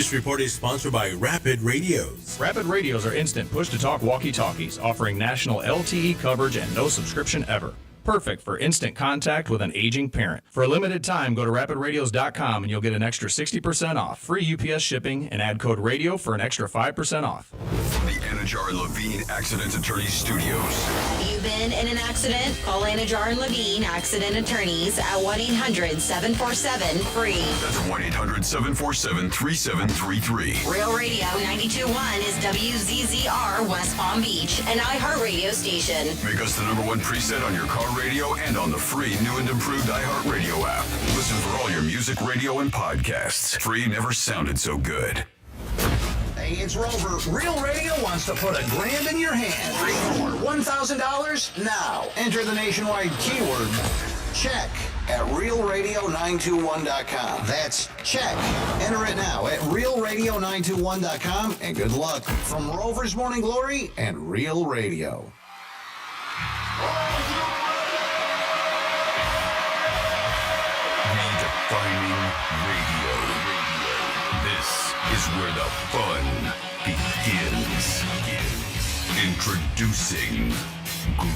This report is sponsored by Rapid Radios. Rapid Radios are instant push-to-talk walkie-talkies offering national LTE coverage and no subscription ever. Perfect for instant contact with an aging parent. For a limited time, go to rapidradios.com and you'll get an extra 60% off, free UPS shipping, and add code RADIO for an extra 5% off. From the Anajar and Levine Accident Attorneys Studios. You've been in an accident? Call Anajar and Levine Accident Attorneys at 1-800-747-FREE. That's 1-800-747-3733. Real Radio 92.1 is WZZR West Palm Beach, an iHeartRadio station. Make us the #1 preset on your car radio and on the free new and improved iHeartRadio app. Listen for all your music, radio, and podcasts. Free never sounded so good. Hey, it's Rover. Real Radio wants to put $1,000 in your hand. For $1,000 now. Enter the nationwide keyword check at realradio921.com. That's check. Enter it now at realradio921.com, and good luck from Rover's Morning Glory and Real Radio. Redefining radio. This is where the fun begins. Introducing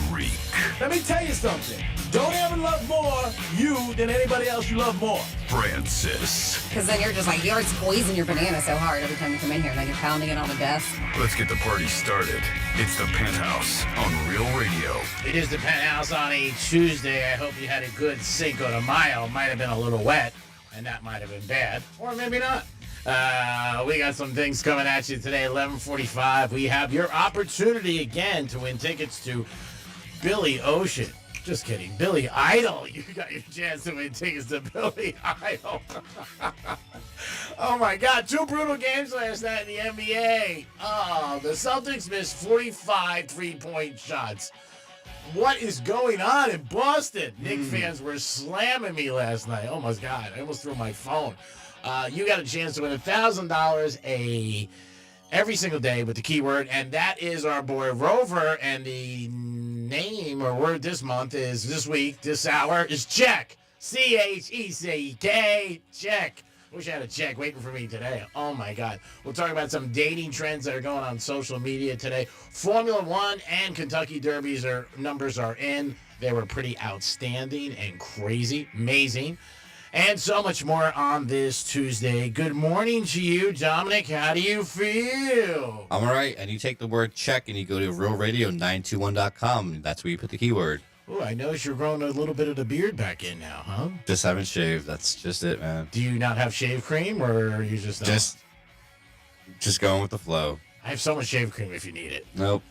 Greek. Let me tell you something. Don't ever love more you than anybody else you love more. Francis. Because then you're just like, you're squeezing your banana so hard every time you come in here, and then you're pounding it on the desk. Let's get the party started. It's the Penthouse on Real Radio. It is the Penthouse on a Tuesday. I hope you had a good Cinco de Mayo. Might have been a little wet, and that might have been bad. Or maybe not. We got some things coming at you today, 11:45. We have your opportunity again to win tickets to Billy Ocean. Just kidding. Billy Idol. You got your chance to win tickets to Billy Idol. Oh, my God. 2 brutal games last night in the NBA. Oh, the Celtics missed 45 three-point shots. What is going on in Boston? Knicks fans were slamming me last night. Oh, my God. I almost threw my phone. You got a chance to win $1,000 every single day with the keyword, and that is our boy Rover, and the name or word this month is, this week, this hour, is check. C-H-E-C-K, check. Wish I had a check waiting for me today. Oh, my God. We'll talk about some dating trends that are going on social media today. Formula One and Kentucky Derbies numbers are in. They were pretty outstanding and crazy, amazing. And so much more on this Tuesday. Good morning to you, Dominic. How do you feel? I'm all right. And you take the word check and you go to realradio921.com. That's where you put the keyword. Oh, I noticed you're growing a little bit of the beard back in now, huh? Just haven't shaved. That's just it, man. Do you not have shave cream, or are you just... Just going with the flow. I have so much shave cream if you need it. Nope.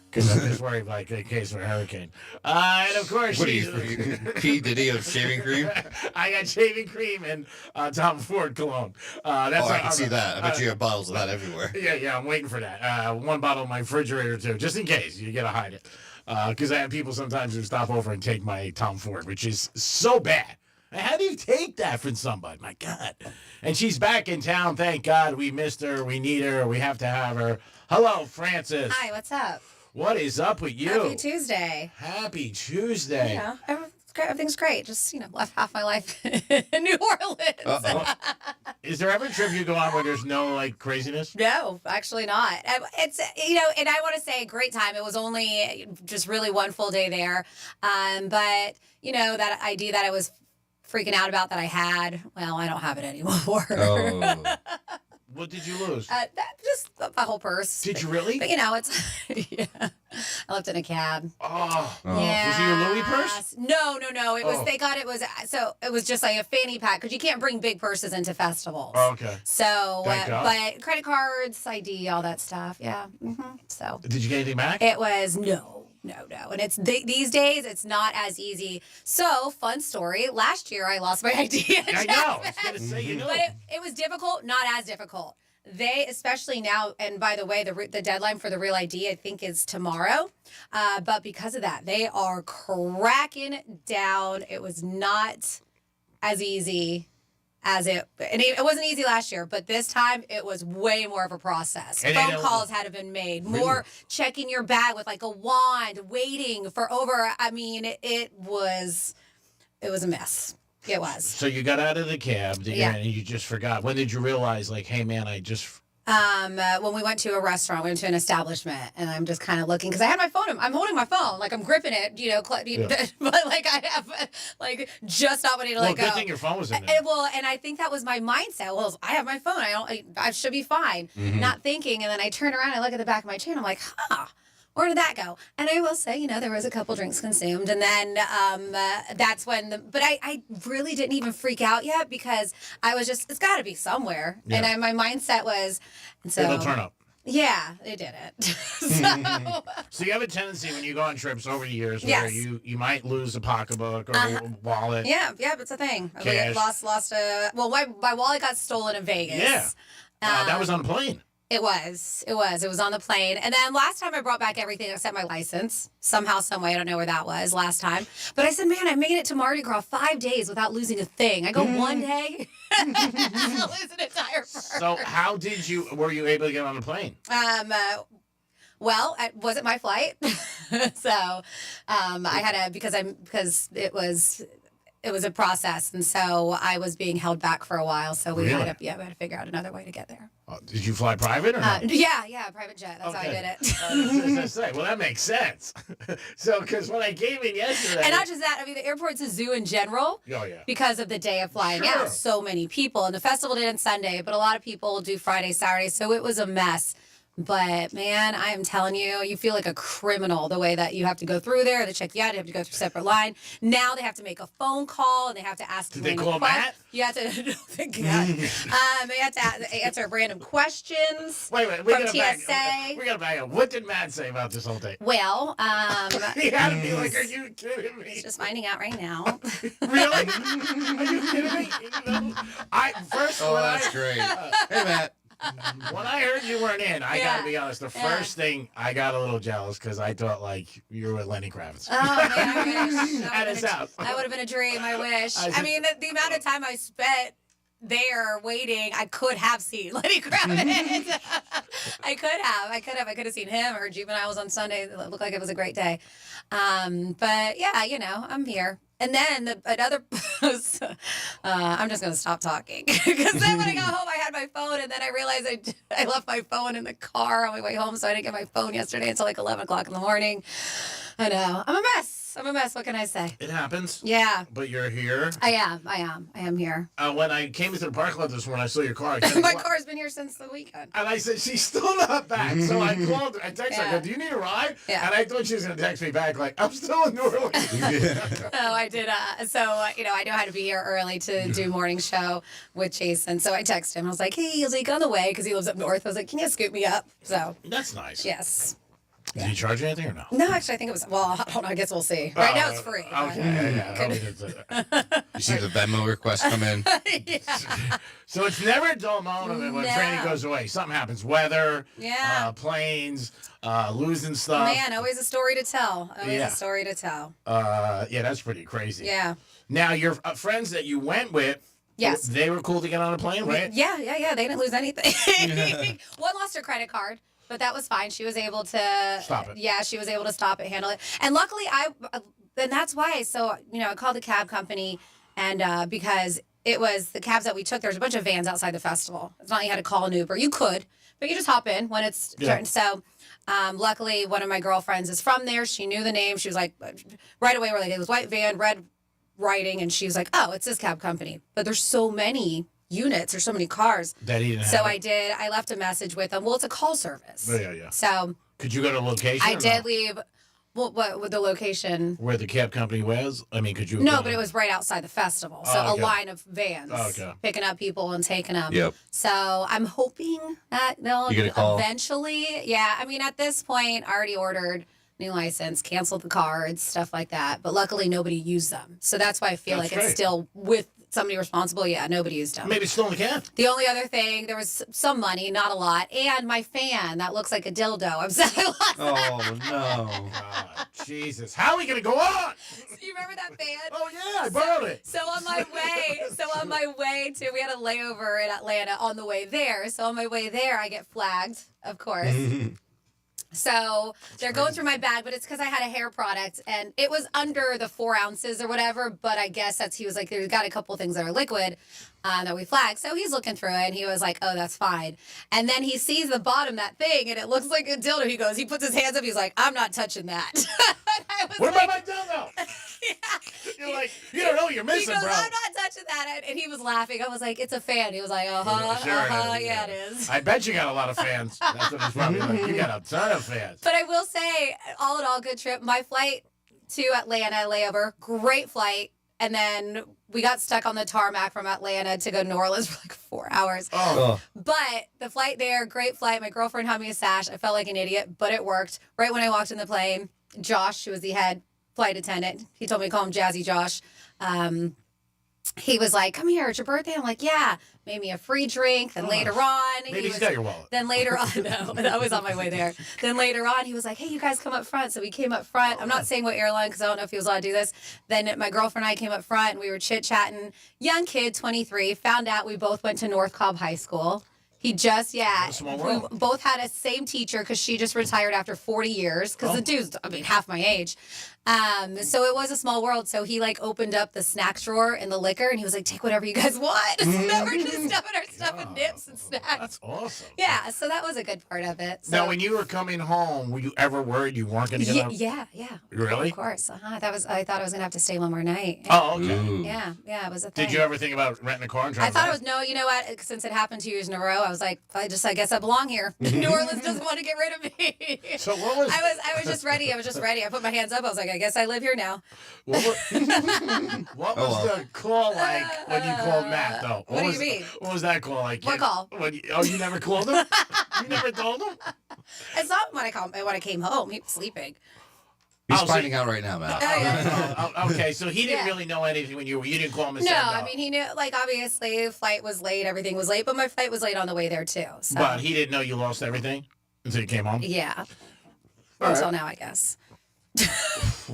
Because I'm just worried, like, in case of a hurricane. And, of course, What are you, P. Diddy of shaving cream? I got shaving cream and Tom Ford cologne. That's I can see that. I bet you have bottles of that everywhere. Yeah, I'm waiting for that. 1 bottle in my refrigerator, too, just in case. You got to hide it. Because I have people sometimes who stop over and take my Tom Ford, which is so bad. How do you take that from somebody? My God. And she's back in town. Thank God. We missed her. We need her. We have to have her. Hello, Francis. Hi, what's up? What is up with you? Happy Tuesday. Happy Tuesday. Yeah, everything's great. Just, left half my life in New Orleans. Is there ever a trip you go on where there's no, craziness? No, actually not. It's, and I want to say a great time. It was only just really 1 full day there. But, that idea that I was freaking out about that I had, well, I don't have it anymore. Oh. What did you lose? Just my whole purse. Did you really? But, it's, yeah. I left in a cab. Oh. Yeah. Was it your Louis purse? No. It was, they got it was, so it was just like a fanny pack, because you can't bring big purses into festivals. Oh, okay. So, but credit cards, ID, all that stuff. Yeah. So. Did you get anything back? It was, no. And it's these days, it's not as easy. So, fun story. Last year, I lost my ID. I know. I was going to say, But it was difficult, not as difficult. They, especially now, and by the way, the deadline for the real ID, I think, is tomorrow. But because of that, they are cracking down. It was not as easy as it wasn't easy last year, but this time it was way more of a process. And phone calls had to been made, more checking your bag with like a wand, waiting for over. I mean, it was a mess. It was. So you got out of the cab, and you just forgot. When did you realize, like, hey, man, I just... When we went to a restaurant, we went to an establishment, and I'm just kind of looking because I had my phone. I'm holding my phone, like I'm gripping it, but like I have, like just not wanting to let go. Good thing your phone was in there. And I think that was my mindset. Well, I have my phone. I should be fine. Not thinking, and then I turn around, and I look at the back of my chain. I'm like, where did that go? And I will say, there was a couple drinks consumed. And then that's when but I really didn't even freak out yet because I was just, it's got to be somewhere. Yeah. And my mindset was, so, it'll turn up. Yeah, it didn't. So you have a tendency when you go on trips over the years where you might lose a pocketbook or a wallet. Yeah, it's a thing. Cash. Lost my wallet got stolen in Vegas. Yeah. That was on a plane. It was on the plane. And then last time I brought back everything except my license. Somehow, some way, I don't know where that was last time. But I said, man, I made it to Mardi Gras 5 days without losing a thing. I go 1 day, I lose an entire purse. So how were you able to get on the plane? Well, it wasn't my flight. So I had because it was a process, and so I was being held back for a while. So we had to figure out another way to get there. Did you fly private or not? Yeah, private jet. That's how I did it. Well, that makes sense. So, because when I came in yesterday, and not just that, I mean, the airport's a zoo in general. Oh yeah. Because of the day of flying out, so many people, and the festival did on Sunday, but a lot of people do Friday, Saturday, so it was a mess. But, man, I am telling you, you feel like a criminal the way that you have to go through there. They check you out. You have to go through a separate line. Now they have to make a phone call, and they have to ask Did they call Matt? You have to, no, thank God. They have to answer random questions Wait, from TSA. We got to back up. What did Matt say about this whole thing? Well, he had to be like, are you kidding me? He's just finding out right now. Really? Are you kidding me? That's great. Hey, Matt. When I heard you weren't in, I got to be honest, the first thing, I got a little jealous because I thought, like, you were with Lenny Kravitz. Oh, man, I wish. At his house. That would have been a dream, I wish. I mean, the amount of time I spent there waiting, I could have seen Lenny Kravitz. I could have seen him. I heard Juveniles on Sunday. It looked like it was a great day. But, yeah, I'm here. And then another post, I'm just going to stop talking. Because then when I got home, I had my phone, and then I realized I left my phone in the car on my way home, so I didn't get my phone yesterday until like 11 o'clock in the morning. I know. I'm a mess. What can I say? It happens. Yeah. But you're here. I am here. When I came into the parking lot this morning, I saw your car. My car's been here since the weekend. And I said, she's still not back. So I called her. I texted her. I go, do you need a ride? Yeah. And I thought she was going to text me back like, I'm still in New Orleans. No, I did. I know how to be here early to do morning show with Jason. So I texted him. I was like, hey, he's like on the way because he lives up north. I was like, can you scoop me up? So that's nice. Yes. Did he charge you anything or no? No, actually, I think it was. Well, I don't know. I guess we'll see. Right now, it's free. Okay. You see the Venmo request come in? So it's never a dull moment when training goes away. Something happens. Weather, planes, losing stuff. Man, always a story to tell. A story to tell. Yeah, that's pretty crazy. Yeah. Now, your friends that you went with, yes, they were cool to get on a plane, right? Yeah. They didn't lose anything. One lost her credit card. But that was fine. She was able to stop it. Yeah, she was able to stop it, handle it. And luckily, and that's why. So, I called the cab company, and because it was the cabs that we took, there was a bunch of vans outside the festival. It's not like you had to call an Uber. You could, but you just hop in when it's certain. So, luckily, one of my girlfriends is from there. She knew the name. She was like, right away, we're like, it was white van, red writing, and she was like, oh, it's this cab company. But there's so many units or so many cars that he didn't so have I left a message with them. Well, it's a call service. Yeah. So could you go to a location? I did leave. Well, what with the location where the cab company was? I mean, could you? No, but it was right outside the festival. So a line of vans picking up people and taking them. Yep. So I'm hoping that they'll eventually. Yeah, I mean, at this point, I already ordered new license, canceled the cards, stuff like that. But luckily, nobody used them. So that's why I feel like it's still with somebody responsible. Yeah, nobody used them. Maybe it's still in the can. The only other thing, there was some money, not a lot, and my fan that looks like a dildo. I'm sorry. Oh no! Jesus, how are we gonna go on? You remember that fan? Oh yeah, I borrowed it. So on my way to, we had a layover in Atlanta on the way there. So on my way there, I get flagged, of course. So they're going through my bag, but it's because I had a hair product and it was under the 4 ounces or whatever. But I guess he was like, there's got a couple things that are liquid that we flagged. So he's looking through it and he was like, oh, that's fine. And then he sees the bottom, that thing, and it looks like a dildo. He puts his hands up. He's like, I'm not touching that. What about my dildo? Yeah. You're like, you don't know what you're missing, he goes, bro. I'm not touching that. And he was laughing. I was like, it's a fan. He was like, Sure, yeah, it is. I bet you got a lot of fans. That's what he's probably like. You got a ton of fans. But I will say, all in all, good trip. My flight to Atlanta layover, great flight. And then we got stuck on the tarmac from Atlanta to go to New Orleans for like 4 hours. Oh. But the flight there, great flight. My girlfriend had me a sash. I felt like an idiot, but it worked. Right when I walked in the plane, Josh, who was the head flight attendant, he told me to call him Jazzy Josh. He was like, come here, it's your birthday. I'm like, yeah. Made me a free drink. Then later on, Maybe he's got your wallet. Then later on, no, I was on my way there. Then later on, he was like, hey, you guys come up front. So we came up front. I'm not saying what airline because I don't know if he was allowed to do this. Then my girlfriend and I came up front and we were chit-chatting. Young kid, 23, found out we both went to North Cobb High School. He just, we both had a same teacher because she just retired after 40 years because the dude's, half my age. So it was a small world. So he like opened up the snack drawer in the liquor and he was like, take whatever you guys want. So now we're just stuffing our stuff with nips and snacks. That's awesome. Yeah, so that was a good part of it. So, now, when you were coming home, were you ever worried you weren't going to get up? Yeah. Really? Of course. I thought I was going to have to stay one more night. Oh, okay. Yeah, it was a thing. Did you ever think about renting a car and driving I thought back? it was, no, you know what? Since it happened 2 years in a row, I was like, I guess I belong here. New Orleans doesn't want to get rid of me. So what was... I was just ready. I put my hands up. I was like, I guess I live here now. What was the call like when you called Matt, though? What do you mean? What was that call like? What call? You never called him? You never told him? It's not when I came home. He was sleeping. He's finding out right now, Matt. Okay, so he didn't really know anything when you didn't call him and say no. He knew, like, obviously, the flight was late, everything was late, but my flight was late on the way there, too. So. But he didn't know you lost everything until you came home? Yeah. All until right. now, I guess.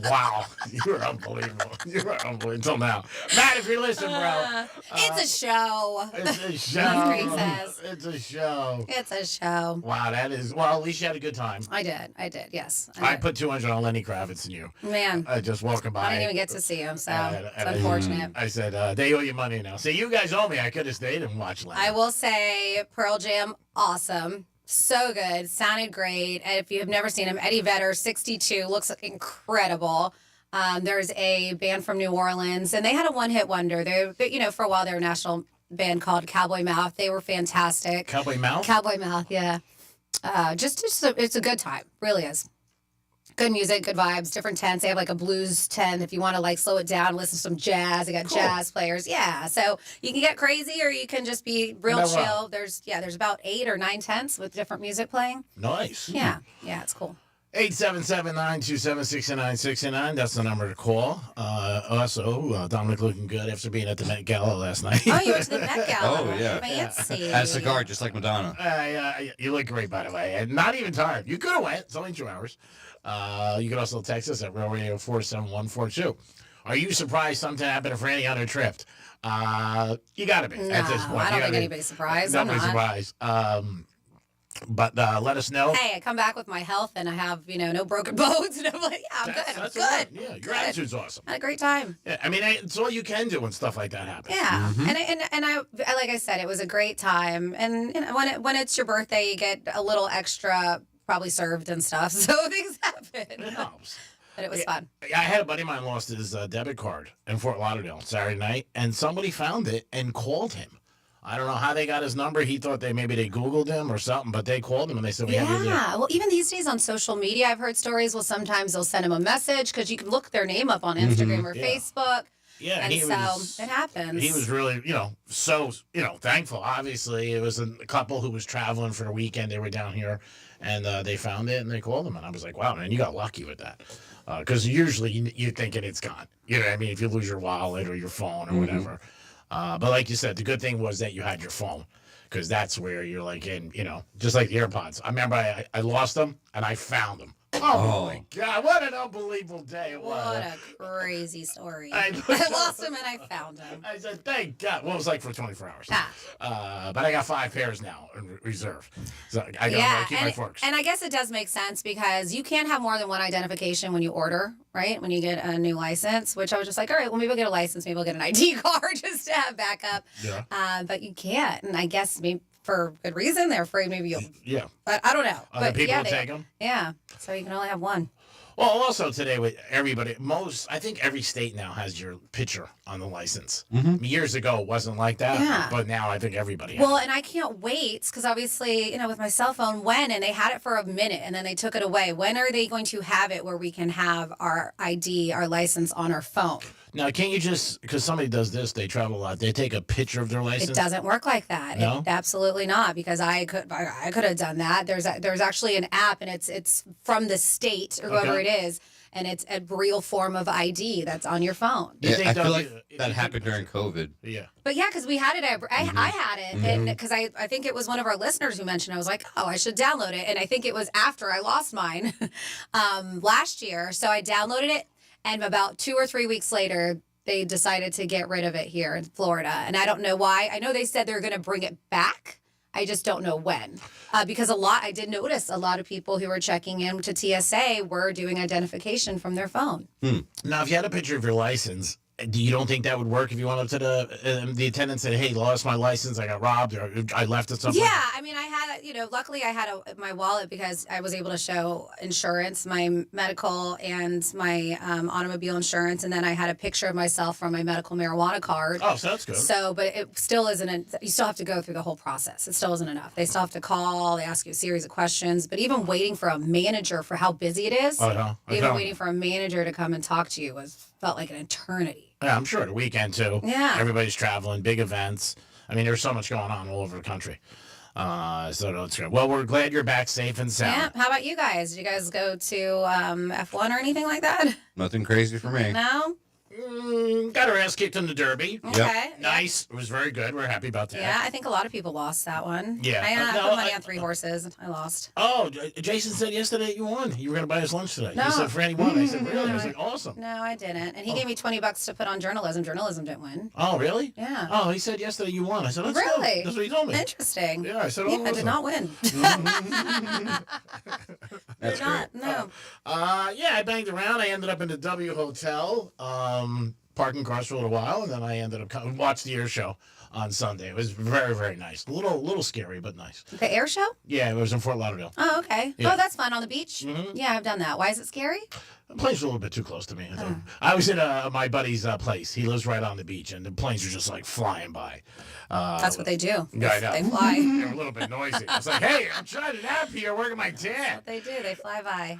Wow, you're unbelievable. You're unbelievable until now. Matt, if you're listening, bro. It's a show. It's a show. As Greg says. It's a show. It's a show. Wow, that is... Well, at least you had a good time. I did, yes. I put 200 on Lenny Kravitz and you. Man. Just walking by. I didn't even get to see him, so it's unfortunate. I said, they owe you money now. See, you guys owe me. I could have stayed and watched Lenny. I will say Pearl Jam, awesome. So good. Sounded great. And if you have never seen him, Eddie Vedder, 62, looks incredible. There's a band from New Orleans, and they had a one-hit wonder. They for a while, they were a national band called Cowboy Mouth. They were fantastic. Cowboy Mouth? Cowboy Mouth, yeah. It's a good time. Really is. Good music, good vibes, different tents. They have like a blues tent if you want to like slow it down, listen to some jazz. They got jazz players. Yeah. So you can get crazy or you can just be real chill. There's about 8 or 9 tents with different music playing. Nice. Yeah, it's cool. 877-927-6969. That's the number to call. Also, Dominic looking good after being at the Met Gala last night. Oh, you went to the Met Gala. Oh, yeah. Fancy. Had a cigar just like Madonna. You look great, by the way. And not even tired. You could have went. It's only 2 hours. You can also text us at Real Radio 47142. Are you surprised something happened for any other trip? You got to be at this point. I don't think anybody's surprised. Nobody's surprised. But let us know. Hey, I come back with my health and I have, no broken bones. And I'm like, I'm good. I'm good. Yeah, your attitude's awesome. I had a great time. Yeah, I mean, it's all you can do when stuff like that happens. Yeah, and I like I said, it was a great time. And when it's your birthday, you get a little extra, probably served and stuff. So things happen. It helps. But it was fun. I had a buddy of mine lost his debit card in Fort Lauderdale Saturday night, and somebody found it and called him. I don't know how they got his number. He thought they Googled him or something, but they called him and they said, well, even these days on social media, I've heard stories. Well, sometimes they'll send him a message because you can look their name up on Instagram or Facebook. Yeah, and it happens. He was really, so, thankful. Obviously, it was a couple who was traveling for the weekend. They were down here, and they found it, and they called him. And I was like, wow, man, you got lucky with that. Because usually you're thinking it's gone. You know what I mean? If you lose your wallet or your phone or whatever. But like you said, the good thing was that you had your phone. Because that's where you're like in, just like the AirPods. I remember I lost them, and I found them. Oh, Oh, my God. What an unbelievable day it was. What a crazy story. I lost him and I found him. I said, thank God. Well, it was like for 24 hours. Ah. But I got 5 pairs now in reserve. So I got to keep my forks. And I guess it does make sense because you can't have more than one identification when you order, right? When you get a new license, which I was just like, all right, well, maybe I'll get a license. Maybe I'll get an ID card just to have backup. Yeah. But you can't. And I guess maybe for good reason, they're afraid maybe you'll. Yeah. I don't know. Other But people yeah, will take them? Yeah. So you can only have one. Well, also today with everybody, I think every state now has your picture on the license. Years ago, it wasn't like that. Yeah. But now I think everybody has. Well, and I can't wait because obviously, with my cell phone, and they had it for a minute and then they took it away. When are they going to have it where we can have our ID, our license on our phone? Now, can't you just, because somebody does this, they travel a lot, they take a picture of their license? It doesn't work like that. No? Absolutely not, because I could have done that. There's actually an app, and it's from the state or whoever it is, and it's a real form of ID that's on your phone. Yeah, I feel like that happened during COVID. Yeah. But yeah, because we had it. I had it, and because I think it was one of our listeners who mentioned. I was like, oh, I should download it, and I think it was after I lost mine last year. So I downloaded it, and about 2 or 3 weeks later, they decided to get rid of it here in Florida, and I don't know why. I know they said they're going to bring it back. I just don't know when, because I did notice a lot of people who were checking in to TSA were doing identification from their phone. Now, if you had a picture of your license, you don't think that would work if you went up to the attendant and said, hey, lost my license, I got robbed, or I left it somewhere? Yeah, I mean, I had, luckily I had my wallet because I was able to show insurance, my medical and my automobile insurance, and then I had a picture of myself from my medical marijuana card. Oh, so that's good. So, but it still isn't, you still have to go through the whole process. It still isn't enough. They still have to call, they ask you a series of questions, but even waiting for a manager for how busy it is, waiting for a manager to come and talk to you felt like an eternity. Yeah, I'm sure the weekend too. Yeah. Everybody's traveling, big events. I mean, there's so much going on all over the country. So that's good. Well, we're glad you're back safe and sound. Yeah. How about you guys? Did you guys go to F1 or anything like that? Nothing crazy for me. No? Got our ass kicked in the Derby. Okay. Nice. It was very good. We're happy about that. Yeah, I think a lot of people lost that one. Yeah. I put money on 3 horses. I lost. Oh, Jason said yesterday you won. You were going to buy us lunch today. No. He said Franny won. I said, really? I was like, awesome. No, I didn't. And he gave me $20 to put on journalism. Journalism didn't win. Oh, really? Yeah. Oh, he said yesterday you won. I said, that's really? good. That's what he told me. Interesting. Yeah, I said, I did not win. That's not. great. No. Yeah, I banged around. I ended up in the W Hotel, parking cars for a little while, and then I ended up watched the air show on Sunday. It was very, very nice. A little scary, but nice. The air show? Yeah, it was in Fort Lauderdale. Oh, okay. Yeah. Oh, that's fun on the beach. Mm-hmm. Yeah, I've done that. Why is it scary? The plane's a little bit too close to me. I was in my buddy's place. He lives right on the beach, and the planes are just like flying by. That's what they do. Yeah, I know. They fly. They're a little bit noisy. I was like, hey, I'm trying to nap here. Where am I That's what they do. They fly by.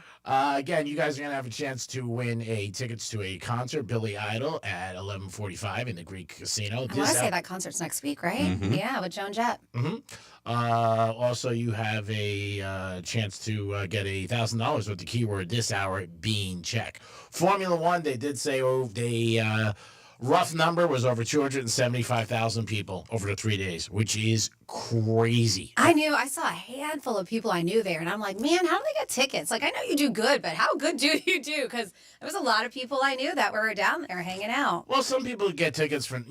Again, you guys are going to have a chance to win tickets to a concert, Billy Idol, at 11:45 in the Greek Casino. I want to say that concert's next week, right? Mm-hmm. Yeah, with Joan Jett. Also, you have a chance to get $1,000 with the keyword this hour being check. Formula One, they did say rough number was over 275,000 people over the 3 days, which is crazy. I saw a handful of people I knew there, and I'm like, man, how do they get tickets? Like, I know you do good, but how good do you do? Because there was a lot of people I knew that were down there hanging out. Well, some people get tickets from,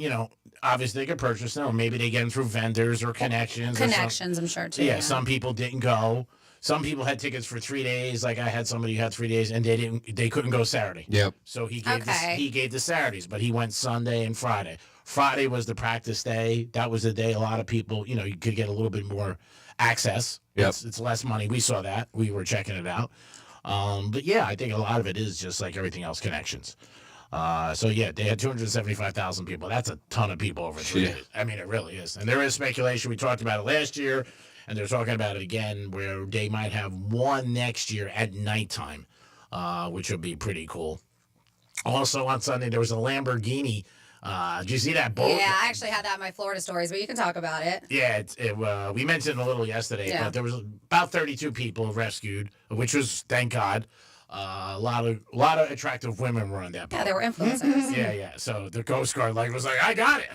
obviously they could purchase them, or maybe they get them through vendors or connections. Connections, I'm sure, too. Yeah, some people didn't go. Some people had tickets for 3 days. Like I had somebody who had 3 days, and they couldn't go Saturday. Yep. So he gave the Saturdays, but he went Sunday and Friday. Friday was the practice day. That was the day a lot of people, you could get a little bit more access. Yep. It's less money. We saw that. We were checking it out. But yeah, I think a lot of it is just like everything else, connections. So yeah, they had 275,000 people. That's a ton of people over 3 days. I mean, it really is. And there is speculation. We talked about it last year. And they're talking about it again, where they might have one next year at nighttime, which would be pretty cool. Also on Sunday, there was a Lamborghini. Did you see that boat? Yeah, I actually had that in my Florida stories, but you can talk about it. Yeah, we mentioned a little yesterday, but there was about 32 people rescued, which was, thank God. A lot of attractive women were on that boat. Yeah, they were influencers. Yeah. So the Coast Guard was like, I got it.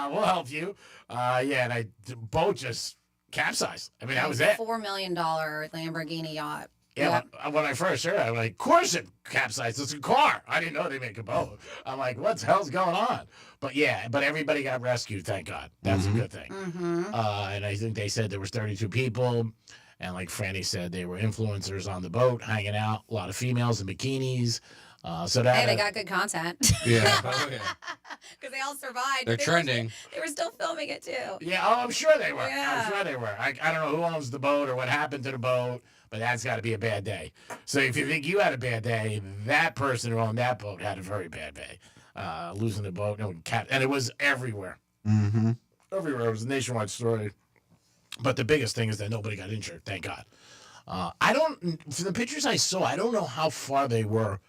We'll help you. And the boat just capsized. I mean, that was it. $4 million Lamborghini yacht. Yeah, when I first heard it, I'm like, of course it capsized. It's a car. I didn't know they make a boat. I'm like, what the hell's going on? But yeah, but everybody got rescued, thank God. That's a good thing. And I think they said there was 32 people. And like Franny said, they were influencers on the boat, hanging out. A lot of females in bikinis. So that Hey, they got good content. Yeah. Because they all survived. They're trending. They were still filming it too. Yeah, oh, I'm sure they were. Yeah. I'm sure they were. I don't know who owns the boat or what happened to the boat, but that's got to be a bad day. So if you think you had a bad day, that person who owned that boat had a very bad day. Losing the boat, and it was everywhere. Mm-hmm. Everywhere. It was a nationwide story. But the biggest thing is that nobody got injured, thank God. For the pictures I saw, I don't know how far they were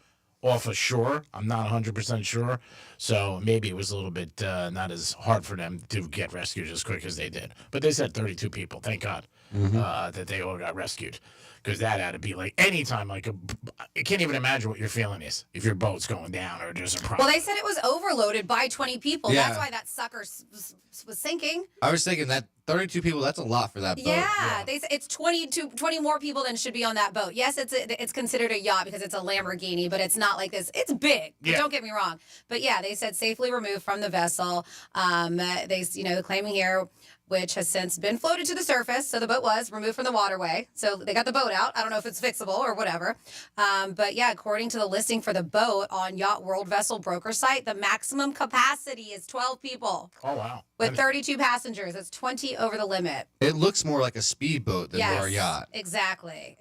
off of shore. I'm not 100% sure. So maybe it was a little bit not as hard for them to get rescued as quick as they did. But they said 32 people, thank God, that they all got rescued. Because that had to be like anytime, I can't even imagine what your feeling is if your boat's going down or there's a problem. Well, they said it was overloaded by 20 people. Yeah. That's why that sucker was sinking. I was thinking that 32 people, that's a lot for that boat. Yeah, they said it's 20 more people than should be on that boat. Yes, it's considered a yacht because it's a Lamborghini, but it's not like this. It's big. Yeah. Don't get me wrong. But yeah, they said safely removed from the vessel. They claiming here, which has since been floated to the surface. So the boat was removed from the waterway. So they got the boat out. I don't know if it's fixable or whatever. But yeah, according to the listing for the boat on Yacht World Vessel Broker site, the maximum capacity is 12 people. Oh, wow. With 32 passengers. It's 20 over the limit. It looks more like a speedboat than more a yacht. Exactly.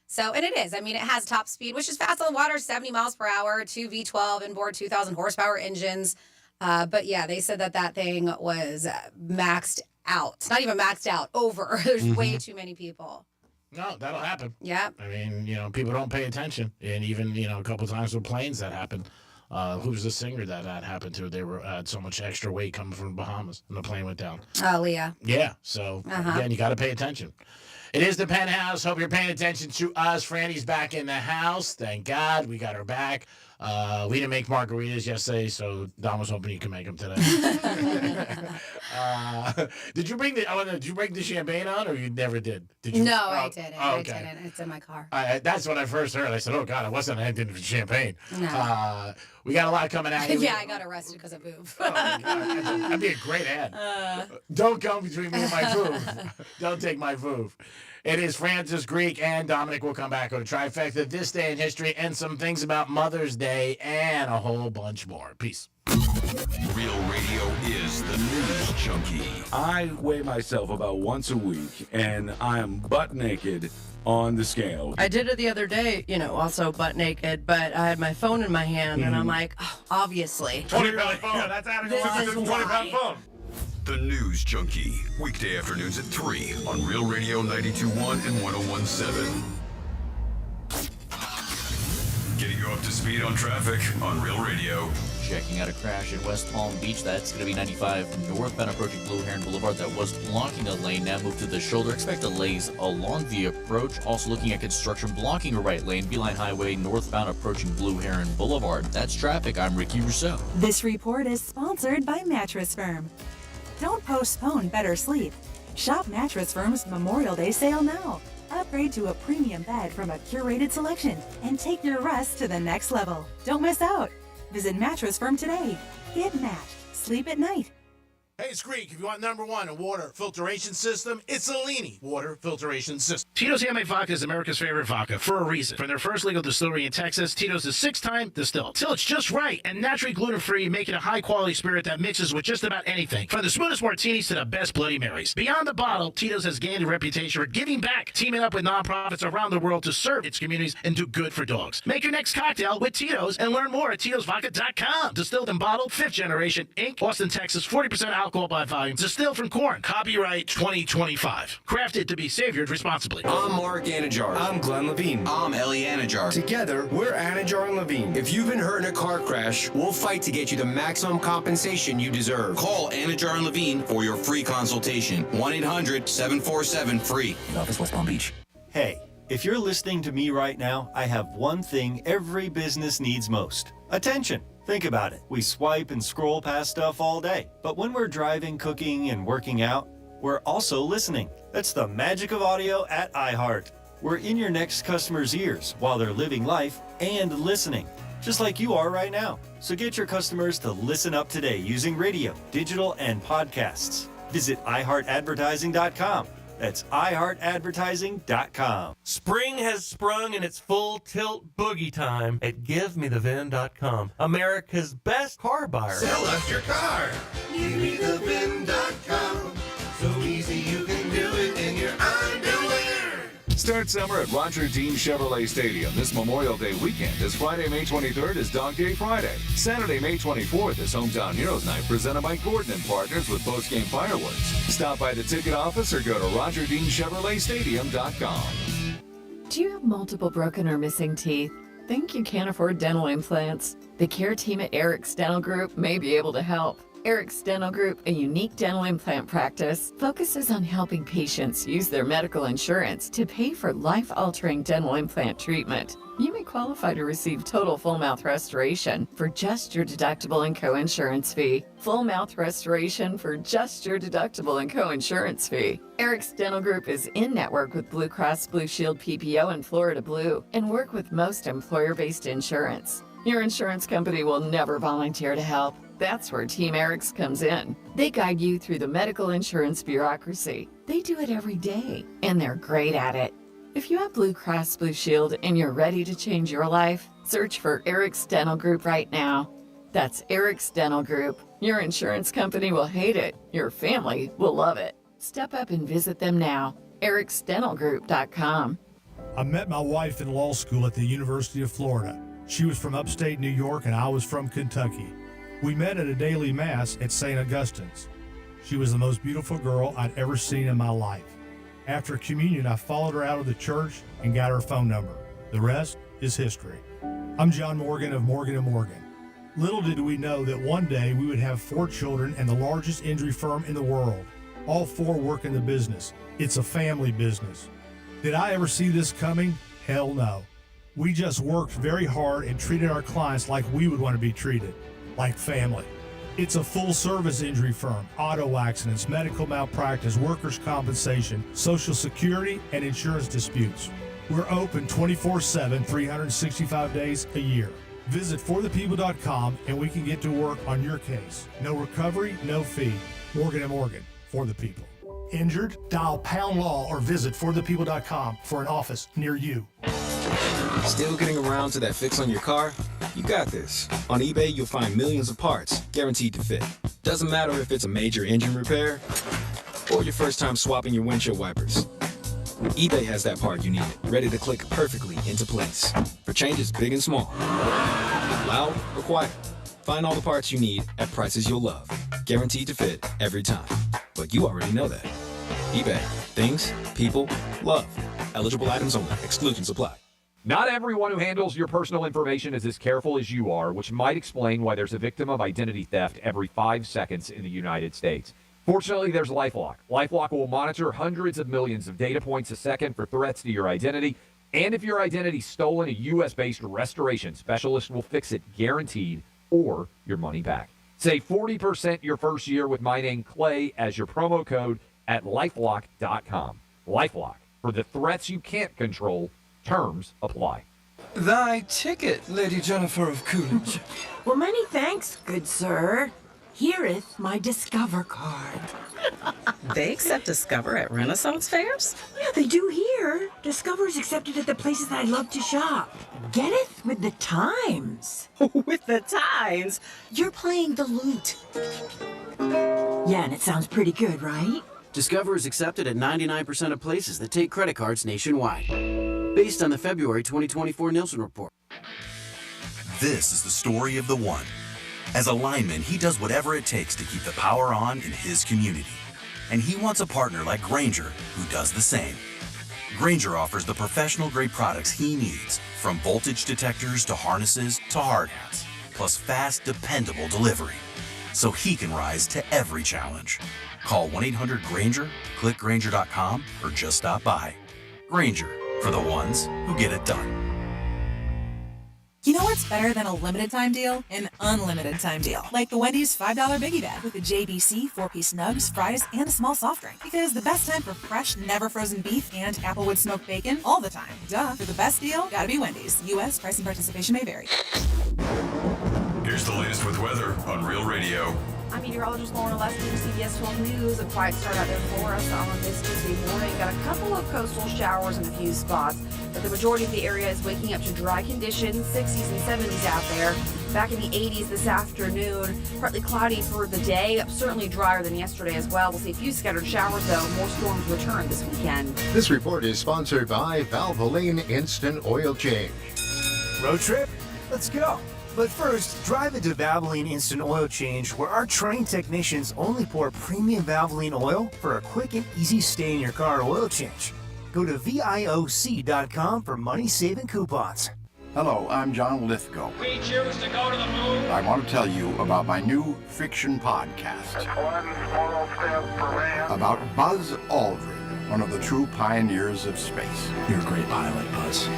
So, and it is. I mean, it has top speed, which is fast on the water, 70 miles per hour, 2 V12 inboard, 2,000 horsepower engines. But yeah, they said that thing was maxed out. It's not even maxed out, over. There's way too many people. No, that'll happen. Yeah. I mean, people don't pay attention. And even, a couple of times with planes that happened. Who's the singer that happened to? They had so much extra weight coming from the Bahamas and the plane went down. Oh, Leah. Yeah. So, again, you got to pay attention. It is the Penthouse. Hope you're paying attention to us. Franny's back in the house. Thank God we got her back. We didn't make margaritas yesterday, so Don was hoping you could make them today. Did you bring the champagne on, or you never did? Did you? No, I didn't. Oh, I okay. didn't. It's in my car. That's when I first heard. I said, "Oh God, it wasn't anything for champagne." No. We got a lot coming at you. Yeah, I got arrested because of boob. Oh, my God. That'd be a great ad. Don't come between me and my boob. Don't take my boob. It is Francis, Greek, and Dominic. Will come back with a trifecta, this day in history, and some things about Mother's Day, and a whole bunch more. Peace. Real radio is the news junkie. I weigh myself about once a week, and I am butt naked on the scale. I did it the other day, also butt naked, but I had my phone in my hand, and I'm like, oh, obviously. 20-pound phone. Yeah, that's out of This is 20-pound phone. The News Junkie. Weekday afternoons at 3 on Real Radio 92.1 and 101.7. Getting you up to speed on traffic on Real Radio. Checking out a crash in West Palm Beach. That's going to be 95 northbound approaching Blue Heron Boulevard. That was blocking a lane. Now move to the shoulder. Expect delays along the approach. Also looking at construction blocking a right lane. Beeline Highway northbound approaching Blue Heron Boulevard. That's traffic. I'm Ricky Rousseau. This report is sponsored by Mattress Firm. Don't postpone better sleep. Shop Mattress Firm's Memorial Day sale now. Upgrade to a premium bed from a curated selection and take your rest to the next level. Don't miss out. Visit Mattress Firm today. Get matched. Sleep at night. Hey, it's Greek. If you want #1 in water filtration system, it's Alini Water Filtration System. Tito's Handmade Vodka is America's favorite vodka for a reason. From their first legal distillery in Texas, Tito's is 6-time distilled. Till it's just right and naturally gluten-free, making a high-quality spirit that mixes with just about anything. From the smoothest martinis to the best Bloody Marys. Beyond the bottle, Tito's has gained a reputation for giving back, teaming up with nonprofits around the world to serve its communities and do good for dogs. Make your next cocktail with Tito's and learn more at Tito'sVodka.com. Distilled and bottled, 5th generation, Inc., Austin, Texas, 40% alcohol by volume. Distilled from corn. Copyright 2025. Crafted to be savored responsibly. I'm Mark Anajar. I'm Glenn Levine. I'm Ellie Anajar. Together, we're Anajar and Levine. If you've been hurt in a car crash, we'll fight to get you the maximum compensation you deserve. Call Anajar and Levine for your free consultation. 1-800-747-FREE. Office, West Palm Beach. Hey, if you're listening to me right now, I have one thing every business needs most. Attention. Think about it. We swipe and scroll past stuff all day. But when we're driving, cooking, and working out, we're also listening. That's the magic of audio at iHeart. We're in your next customer's ears while they're living life and listening, just like you are right now. So get your customers to listen up today using radio, digital, and podcasts. Visit iHeartAdvertising.com. That's iHeartAdvertising.com. Spring has sprung and it's full tilt boogie time at GiveMeTheVin.com, America's best car buyer. Sell us your car. GiveMeTheVin.com. So easy you can do it in your underwear. Start summer at Roger Dean Chevrolet Stadium this Memorial Day weekend, as Friday, May 23rd is Dog Day Friday. Saturday, May 24th is Hometown Heroes Night, presented by Gordon and Partners with post-game fireworks. Stop by the ticket office or go to RogerDeanChevroletStadium.com. Do you have multiple broken or missing teeth? Think you can't afford dental implants? The care team at Eric's Dental Group may be able to help. Eric's Dental Group, a unique dental implant practice, focuses on helping patients use their medical insurance to pay for life-altering dental implant treatment. You may qualify to receive total full mouth restoration for just your deductible and co-insurance fee. Full mouth restoration for just your deductible and co-insurance fee. Eric's Dental Group is in network with Blue Cross Blue Shield PPO and Florida Blue and work with most employer-based insurance. Your insurance company will never volunteer to help. That's where Team Eric's comes in. They guide you through the medical insurance bureaucracy. They do it every day, and they're great at it. If you have Blue Cross Blue Shield and you're ready to change your life, search for Eric's Dental Group right now. That's Eric's Dental Group. Your insurance company will hate it. Your family will love it. Step up and visit them now. ericsdentalgroup.com. I met my wife in law school at the University of Florida. She was from upstate New York and I was from Kentucky. We met at a daily mass at St. Augustine's. She was the most beautiful girl I'd ever seen in my life. After communion, I followed her out of the church and got her phone number. The rest is history. I'm John Morgan of Morgan & Morgan. Little did we know that one day we would have 4 children and the largest injury firm in the world. All 4 work in the business. It's a family business. Did I ever see this coming? Hell no. We just worked very hard and treated our clients like we would want to be treated. Like family. It's a full-service injury firm, auto accidents, medical malpractice, workers' compensation, Social Security, and insurance disputes. We're open 24/7, 365 days a year. Visit forthepeople.com and we can get to work on your case. No recovery, no fee. Morgan & Morgan, for the people. Injured? Dial #law or visit forthepeople.com for an office near you. Still getting around to that fix on your car? You got this. On eBay, you'll find millions of parts, guaranteed to fit. Doesn't matter if it's a major engine repair or your first time swapping your windshield wipers. eBay has that part you need, ready to click perfectly into place for changes big and small. Loud or quiet, find all the parts you need at prices you'll love. Guaranteed to fit every time. But you already know that. eBay. Things, people, love. Eligible items only. Exclusions apply. Not everyone who handles your personal information is as careful as you are, which might explain why there's a victim of identity theft every 5 seconds in the United States. Fortunately, there's LifeLock. LifeLock will monitor hundreds of millions of data points a second for threats to your identity. And if your identity's stolen, a U.S.-based restoration specialist will fix it guaranteed or your money back. Save 40% your first year with my name, Clay, as your promo code at LifeLock.com. LifeLock. For the threats you can't control, terms apply. Thy ticket, Lady Jennifer of Coolidge. Well, many thanks, good sir. Hereeth my Discover card. They accept Discover at Renaissance fairs? Yeah, they do here. Discover is accepted at the places that I love to shop. Getteth with the times. With the times? You're playing the lute. Yeah, and it sounds pretty good, right? Discover is accepted at 99% of places that take credit cards nationwide. Based on the February 2024 Nielsen report. This is the story of the one. As a lineman, he does whatever it takes to keep the power on in his community. And he wants a partner like Grainger who does the same. Grainger offers the professional-grade products he needs, from voltage detectors to harnesses to hard hats, plus fast, dependable delivery, so he can rise to every challenge. Call 1-800-GRAINGER, click Grainger.com, or just stop by. Grainger, for the ones who get it done. You know what's better than a limited time deal? An unlimited time deal. Like the Wendy's $5 Biggie Bag with a JBC, 4-piece nugs, fries, and a small soft drink. Because the best time for fresh, never frozen beef and Applewood smoked bacon, all the time. Duh. For the best deal, gotta be Wendy's. U.S. price and participation may vary. Here's the latest with weather on Real Radio. I'm meteorologist Lauren Oleski from CBS 12 News. A quiet start out there for us on this Tuesday morning. Got a couple of coastal showers in a few spots, but the majority of the area is waking up to dry conditions, 60s and 70s out there. Back in the 80s this afternoon, partly cloudy for the day, certainly drier than yesterday as well. We'll see a few scattered showers, though. More storms return this weekend. This report is sponsored by Valvoline Instant Oil Change. Road trip? Let's go. But first, drive into Valvoline Instant Oil Change, where our trained technicians only pour premium Valvoline oil for a quick and easy stay in your car oil change. Go to VIOC.com for money-saving coupons. Hello, I'm John Lithgow. We choose to go to the moon. I want to tell you about my new fiction podcast. About Buzz Aldrin, one of the true pioneers of space. You're a great pilot, Buzz.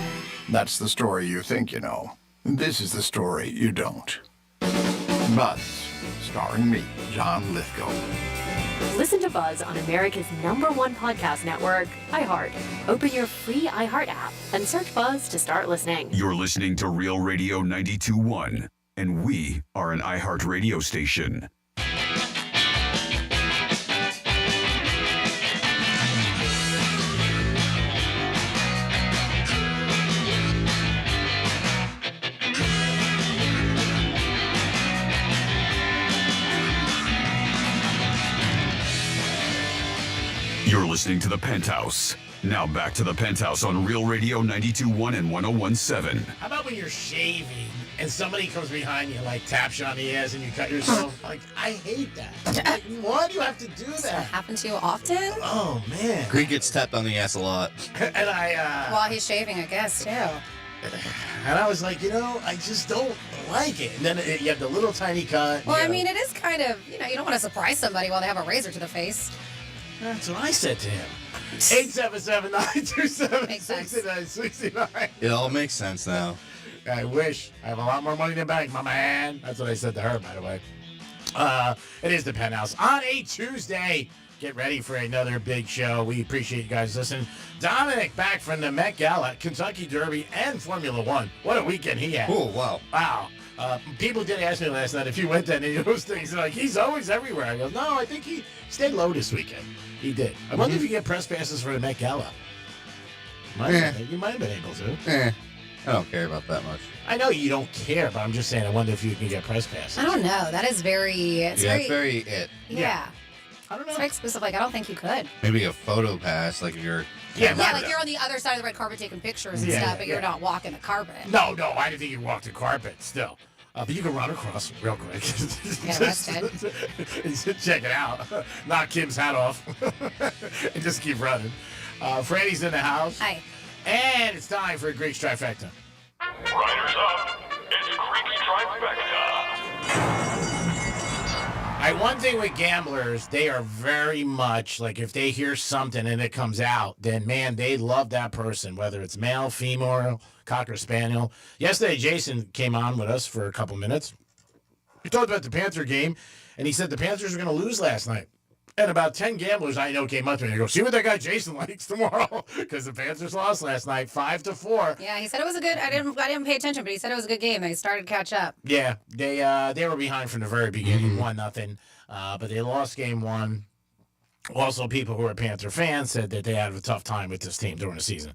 That's the story you think you know. This is the story you don't. Buzz, starring me, John Lithgow. Listen to Buzz on America's #1 podcast network, iHeart. Open your free iHeart app and search Buzz to start listening. You're listening to Real Radio 92.1, and we are an iHeart radio station. You're listening to The Penthouse. Now back to The Penthouse on Real Radio 92.1 and 101.7. How about when you're shaving and somebody comes behind you, like taps you on the ass and you cut yourself? Like, I hate that. Like, why do you have to do that? Does that happen to you often? Oh, man. Green gets tapped on the ass a lot. And While he's shaving, I guess, too. And I was like, I just don't like it. And then you have the little tiny cut. Well, I mean, it is kind of, you don't want to surprise somebody while they have a razor to the face. That's what I said to him. 877-927-6969. It all makes sense now. I wish. I have a lot more money in the bank, my man. That's what I said to her, by the way. It is the Penthouse. On a Tuesday, get ready for another big show. We appreciate you guys listening. Dominic back from the Met Gala, Kentucky Derby, and Formula One. What a weekend he had. Oh, wow. Wow. People did ask me last night if he went to any of those things. They're like, he's always everywhere. I go, no, I think he stayed low this weekend. He did. I wonder if you get press passes for the Met Gala. You might have been able to. I don't care about that much. I know you don't care, but I'm just saying, I wonder if you can get press passes. I don't know. That is very... It's very it. Yeah. I don't know. It's very exclusive. Like, I don't think you could. Maybe a photo pass, like if you're... Yeah, like you're on the other side of the red carpet taking pictures and stuff, but you're not walking the carpet. No, I didn't think you walked the carpet still. But you can run across real quick. Get arrested. Check it out. Knock Kim's hat off. And just keep running. Freddie's in the house. Hi. And it's time for a Greek trifecta. Riders up. It's Greek Trifecta. One thing with gamblers, they are very much like if they hear something and it comes out, then man, they love that person, whether it's male, female, Cocker Spaniel. Yesterday, Jason came on with us for a couple minutes. We talked about the Panther game, and he said the Panthers were going to lose last night. And about 10 gamblers I know came up to me and go, see what that guy Jason likes tomorrow, because the Panthers lost last night 5-4. Yeah, he said it was a good. I didn't pay attention, but he said it was a good game. They started to catch up. Yeah, they were behind from the very beginning, 1-0, but they lost game one. Also, people who are Panther fans said that they had a tough time with this team during the season.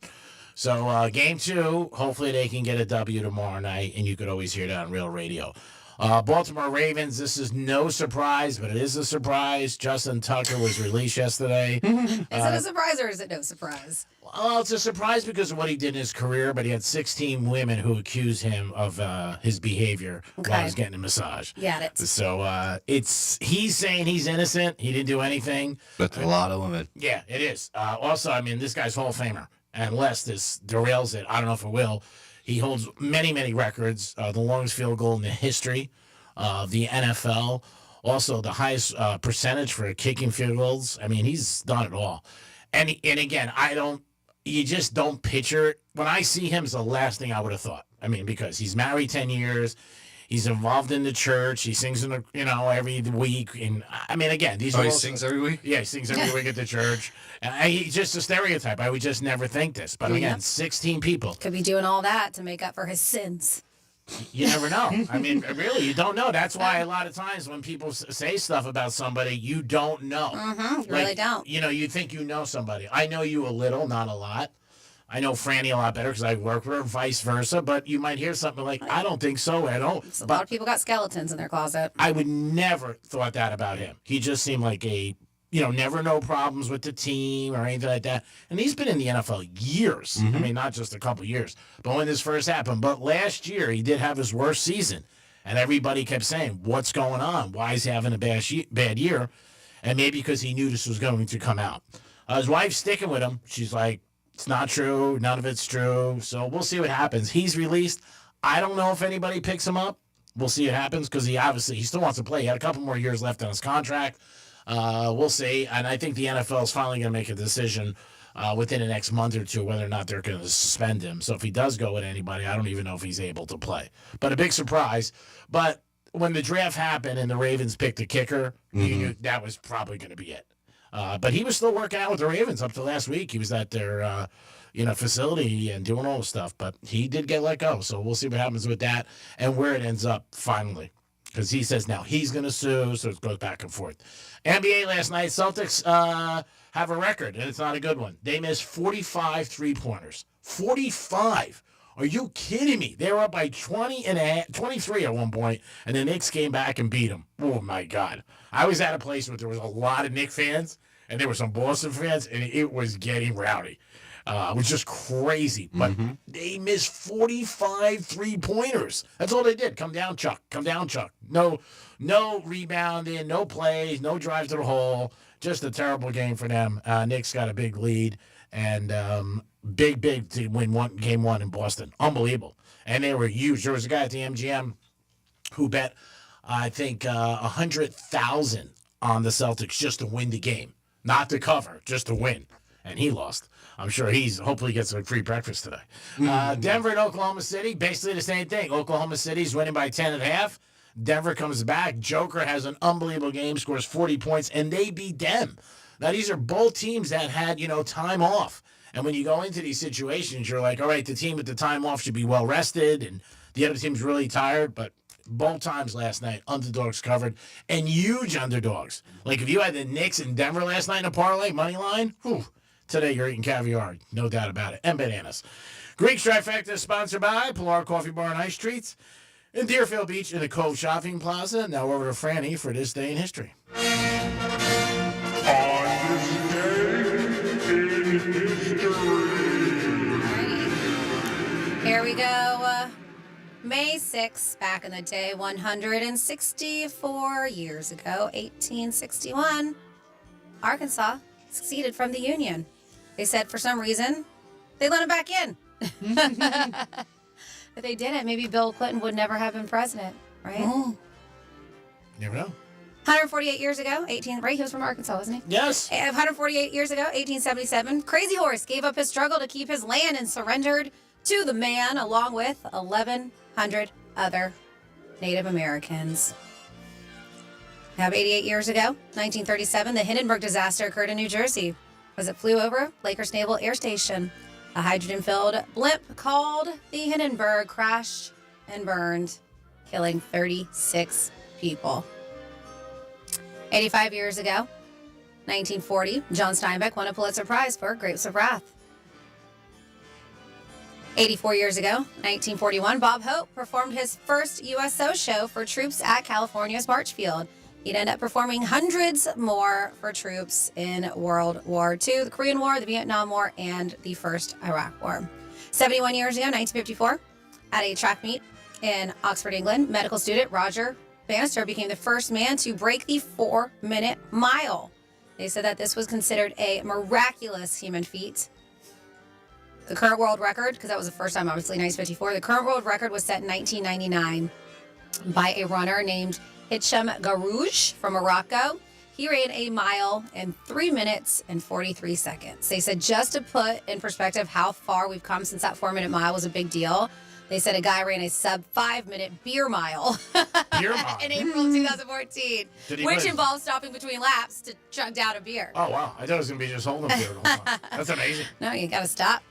So game two, hopefully they can get a W tomorrow night, and you could always hear that on Real Radio. Baltimore Ravens, this is no surprise, but it is a surprise. Justin Tucker was released yesterday. Is it a surprise or is it no surprise? Well, it's a surprise because of what he did in his career, but he had 16 women who accused him of his behavior while he was getting a massage. Got it. So he's saying he's innocent. He didn't do anything. That's a lot of women. Yeah, it is. Also, I mean, this guy's Hall of Famer. Unless this derails it, I don't know if it will. He holds many, many records. The longest field goal in the history of the NFL. Also, the highest percentage for kicking field goals. I mean, he's done it all. And again, you just don't picture it. When I see him, it's the last thing I would have thought. I mean, because he's married 10 years. He's involved in the church. He sings in the, every week. And I mean, again, these are he all- sings every week? Yeah, he sings every week at the church. He's just a stereotype. I would just never think this. But again, 16 people. Could be doing all that to make up for his sins. You never know. I mean, really, you don't know. That's why a lot of times when people say stuff about somebody, you don't know. You really don't. You think you know somebody. I know you a little, not a lot. I know Franny a lot better because I work with her, vice versa. But you might hear something like, I don't think so. I don't. A lot of people got skeletons in their closet. I would never thought that about him. He just seemed like never no problems with the team or anything like that. And he's been in the NFL years. I mean, not just a couple years. But when this first happened. But last year, he did have his worst season. And everybody kept saying, what's going on? Why is he having a bad year? And maybe because he knew this was going to come out. His wife's sticking with him. She's like, it's not true. None of it's true. So we'll see what happens. He's released. I don't know if anybody picks him up. We'll see what happens because he still wants to play. He had a couple more years left on his contract. We'll see. And I think the NFL is finally going to make a decision within the next month or two whether or not they're going to suspend him. So if he does go with anybody, I don't even know if he's able to play. But a big surprise. But when the draft happened and the Ravens picked a kicker, you knew that was probably going to be it. But he was still working out with the Ravens up to last week. He was at their facility and doing all the stuff. But he did get let go. So we'll see what happens with that and where it ends up finally. Because he says now he's going to sue, so it goes back and forth. NBA last night, Celtics have a record, and it's not a good one. They missed 45 three-pointers. 45! Are you kidding me? They were up by 23 at one point, and the Knicks came back and beat them. Oh, my God. I was at a place where there was a lot of Knicks fans, and there were some Boston fans, and it was getting rowdy. It was just crazy. But they missed 45 three-pointers. That's all they did. Come down, Chuck. Come down, Chuck. No rebounding, no plays, no drive to the hole. Just a terrible game for them. Knicks got a big lead. And big to win game one in Boston. Unbelievable. And they were huge. There was a guy at the MGM who bet, I think, 100,000 on the Celtics just to win the game. Not to cover, just to win. And he lost. I'm sure hopefully gets a free breakfast today. Denver and Oklahoma City, basically the same thing. Oklahoma City's winning by 10.5. Denver comes back. Joker has an unbelievable game, scores 40 points, and they beat them. Now, these are both teams that had, time off. And when you go into these situations, you're like, all right, the team with the time off should be well rested, and the other team's really tired. But both times last night, underdogs covered, and huge underdogs. Like if you had the Knicks in Denver last night in a parlay, money line, today you're eating caviar, no doubt about it, and bananas. Greek Trifecta is sponsored by Pilar Coffee Bar and Ice Treats in Deerfield Beach in the Cove Shopping Plaza. Now over to Franny for this day in history. Here we go. May 6th, back in the day, 164 years ago, 1861, Arkansas seceded from the Union. They said for some reason they let them back in. If they didn't, maybe Bill Clinton would never have been president, right? Oh. Never know. 148 years ago, right? He was from Arkansas, wasn't he? Yes. 148 years ago, 1877, Crazy Horse gave up his struggle to keep his land and surrendered to the man along with 1,100 other Native Americans. Now, 88 years ago, 1937, the Hindenburg disaster occurred in New Jersey as it flew over Lakers Naval Air Station. A hydrogen-filled blimp called the Hindenburg crashed and burned, killing 36 people. 85 years ago, 1940, John Steinbeck won a Pulitzer Prize for Grapes of Wrath. 84 years ago, 1941, Bob Hope performed his first USO show for troops at California's March Field. He'd end up performing hundreds more for troops in World War II, the Korean War, the Vietnam War, and the First Iraq War. 71 years ago, 1954, at a track meet in Oxford, England, medical student Roger Bannister became the first man to break the 4-minute mile. They said that this was considered a miraculous human feat. The current world record, because that was the first time, obviously, 1954, the current world record was set in 1999 by a runner named Hicham Garouj from Morocco. He ran a mile in 3 minutes and 43 seconds. They said just to put in perspective how far we've come since that 4-minute mile was a big deal. They said a guy ran a sub 5-minute beer mile in April 2014, which involves stopping between laps to chug down a beer. Oh, wow. I thought it was going to be just holding beer the whole time. That's amazing. No, you got to stop,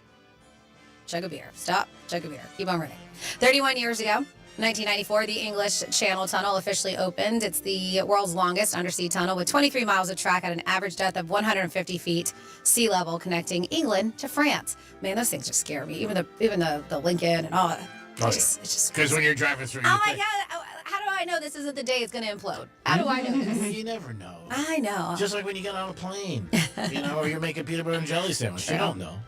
chug a beer. Stop, chug a beer. Keep on running. 31 years ago, 1994, the English Channel Tunnel officially opened. It's the world's longest undersea tunnel with 23 miles of track at an average depth of 150 feet sea level, connecting England to France. Man, those things just scare me. Even the Lincoln and all that. It's just because when you're driving through, oh my God, how do I know this isn't the day it's going to implode? How do I know this? You never know. I know. Just like when you get on a plane, or you're making peanut butter and jelly sandwich. You don't know.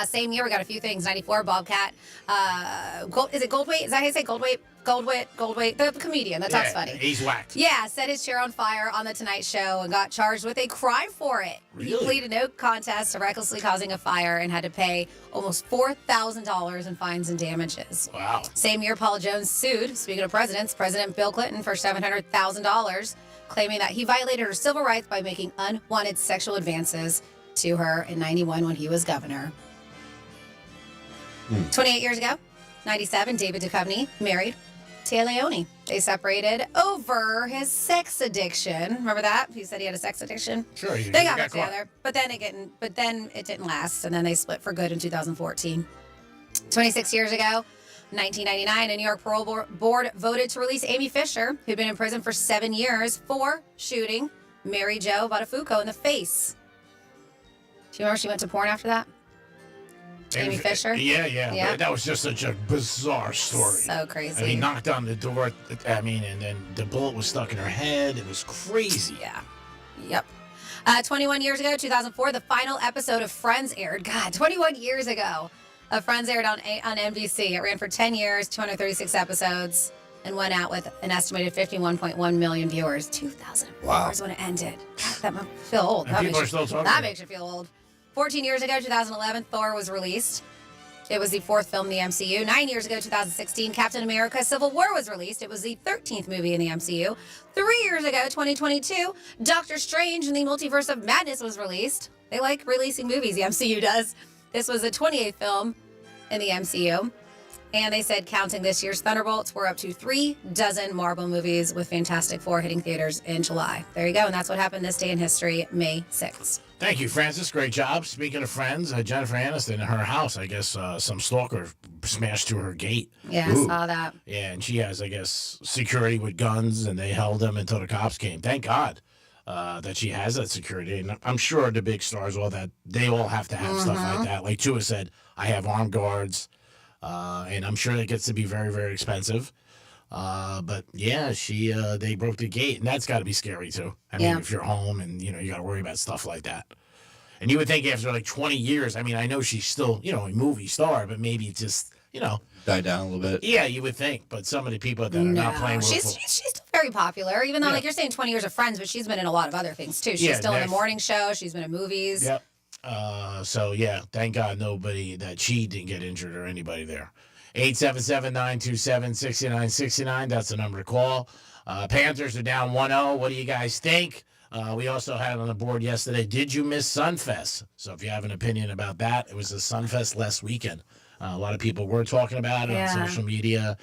Same year, we got a few things. 94, Bobcat. Is it Goldwait? Is that how you say Goldwait? Goldwait. The comedian that talks funny. He's whacked. Yeah, set his chair on fire on The Tonight Show and got charged with a crime for it. Really? He pleaded no contest to recklessly causing a fire and had to pay almost $4,000 in fines and damages. Wow. Same year, Paula Jones sued, speaking of presidents, President Bill Clinton for $700,000, claiming that he violated her civil rights by making unwanted sexual advances to her in 91 when he was governor. 28 years ago, 97, David Duchovny married Tia Leone. They separated over his sex addiction. Remember that? He said he had a sex addiction. Sure. They got back together, but then it didn't last, and then they split for good in 2014. 26 years ago, 1999, a New York parole board voted to release Amy Fisher, who'd been in prison for 7 years for shooting Mary Jo Buttafuoco in the face. Do you remember she went to porn after that? Amy Fisher? Yeah. But that was just such a bizarre story. So crazy. He knocked on the door, and then the bullet was stuck in her head. It was crazy. Yeah. Yep. 21 years ago, 2004, the final episode of Friends aired. God, 21 years ago. Friends aired on NBC. It ran for 10 years, 236 episodes, and went out with an estimated 51.1 million viewers. 2,000 viewers when it ended. God, that makes me feel old. And people are still talking That about it. makes you feel old. 14 years ago, 2011, Thor was released. It was the 4th film in the MCU. 9 years ago, 2016, Captain America Civil War was released. It was the 13th movie in the MCU. 3 years ago, 2022, Doctor Strange and the Multiverse of Madness was released. They like releasing movies, the MCU does. This was the 28th film in the MCU. And they said, counting this year's Thunderbolts, we're up to 36 Marvel movies with Fantastic Four hitting theaters in July. There you go. And that's what happened this day in history, May 6th. Thank you, Francis. Great job. Speaking of friends, Jennifer Aniston in her house, I guess some stalker smashed through her gate. Yeah, I saw that. Yeah, and she has, I guess, security with guns, and they held them until the cops came. Thank God that she has that security. And I'm sure the big stars, all that, they all have to have stuff like that. Like Tua said, I have armed guards, and I'm sure it gets to be very, very expensive. But yeah, they broke the gate, and that's got to be scary too. I mean, if you're home and you got to worry about stuff like that. And you would think after like 20 years, I mean, I know she's still, a movie star, but maybe just, die down a little bit. Yeah, you would think. But some of the people that are not playing with she's still very popular, even though like you're saying 20 years of Friends, but she's been in a lot of other things too. She's still in the morning show. She's been in movies. Yep. So yeah, thank God that she didn't get injured or anybody there. 877-927-6969. That's the number to call. Panthers are down 1-0. What do you guys think? We also had on the board yesterday, did you miss Sunfest? So if you have an opinion about that, it was a Sunfest last weekend. A lot of people were talking about it on social media.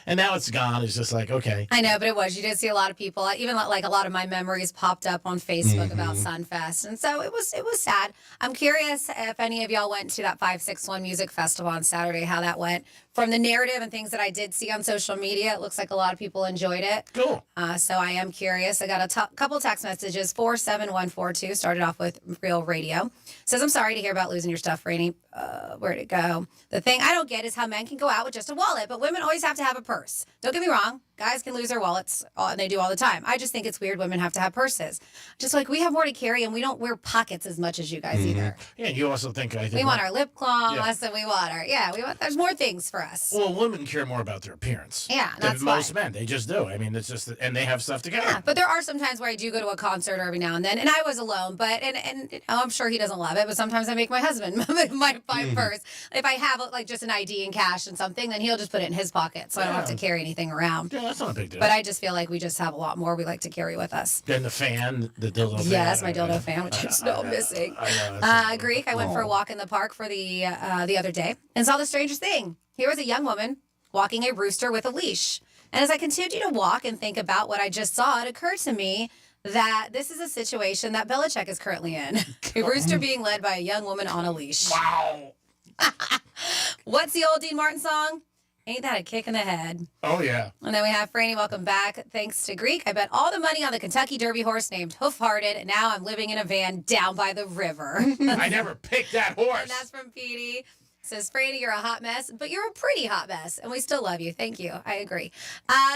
And now it's gone. It's just like, okay. I know, but it was. You did see a lot of people. Even like a lot of my memories popped up on Facebook about Sunfest, and so it was sad. I'm curious if any of y'all went to that 561 Music Festival on Saturday. How that went. From the narrative and things that I did see on social media, it looks like a lot of people enjoyed it. Cool. So I am curious. I got a couple text messages. 47142 started off with Real Radio. Says, I'm sorry to hear about losing your stuff, Rainey. Where'd it go? The thing I don't get is how men can go out with just a wallet, but women always have to have a purse. Don't get me wrong. Guys can lose their wallets, and they do all the time. I just think it's weird women have to have purses. Just like we have more to carry, and we don't wear pockets as much as you guys either. Yeah, you also think, we want our lip gloss, and we want there's more things for us. Well, women care more about their appearance. Yeah, that's than most men. They just do. I mean, it's just, and they have stuff to carry. Yeah, but there are some times where I do go to a concert every now and then, and I was alone, but and I'm sure he doesn't love it, but sometimes I make my husband my purse. If I have like just an ID and cash and something, then he'll just put it in his pocket, so I don't have to carry anything around. Yeah, that's not a big deal. But I just feel like we just have a lot more we like to carry with us. And the fan, the dildo fan. Yes, my dildo fan, which I'm still missing. Greek, I went for a walk in the park for the other day and saw the strangest thing. Here was a young woman walking a rooster with a leash. And as I continued to walk and think about what I just saw, it occurred to me that this is a situation that Belichick is currently in. A rooster being led by a young woman on a leash. Wow. What's the old Dean Martin song? Ain't that a kick in the head? Oh, yeah. And then we have Franny, welcome back. Thanks to Greek, I bet all the money on the Kentucky Derby horse named Hoof-Hearted, and now I'm living in a van down by the river. I never picked that horse. And that's from Petey. Says, Franny, you're a hot mess, but you're a pretty hot mess, and we still love you. Thank you. I agree.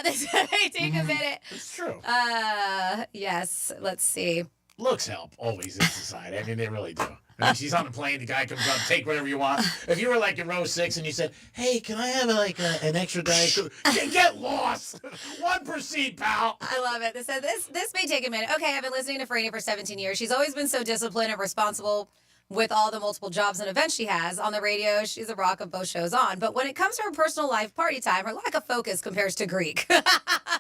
This may take a minute. It's true. Yes. Let's see. Looks help always in society. I mean, they really do. I mean, she's on the plane. The guy comes up, take whatever you want. If you were like in row 6 and you said, "Hey, can I have an extra diet Coke?" Get lost. One per seat, pal. I love it. So this may take a minute. Okay, I've been listening to Franny for 17 years. She's always been so disciplined and responsible with all the multiple jobs and events she has. On the radio, she's a rock of both shows on. But when it comes to her personal life party time, her lack of focus compares to Greek. But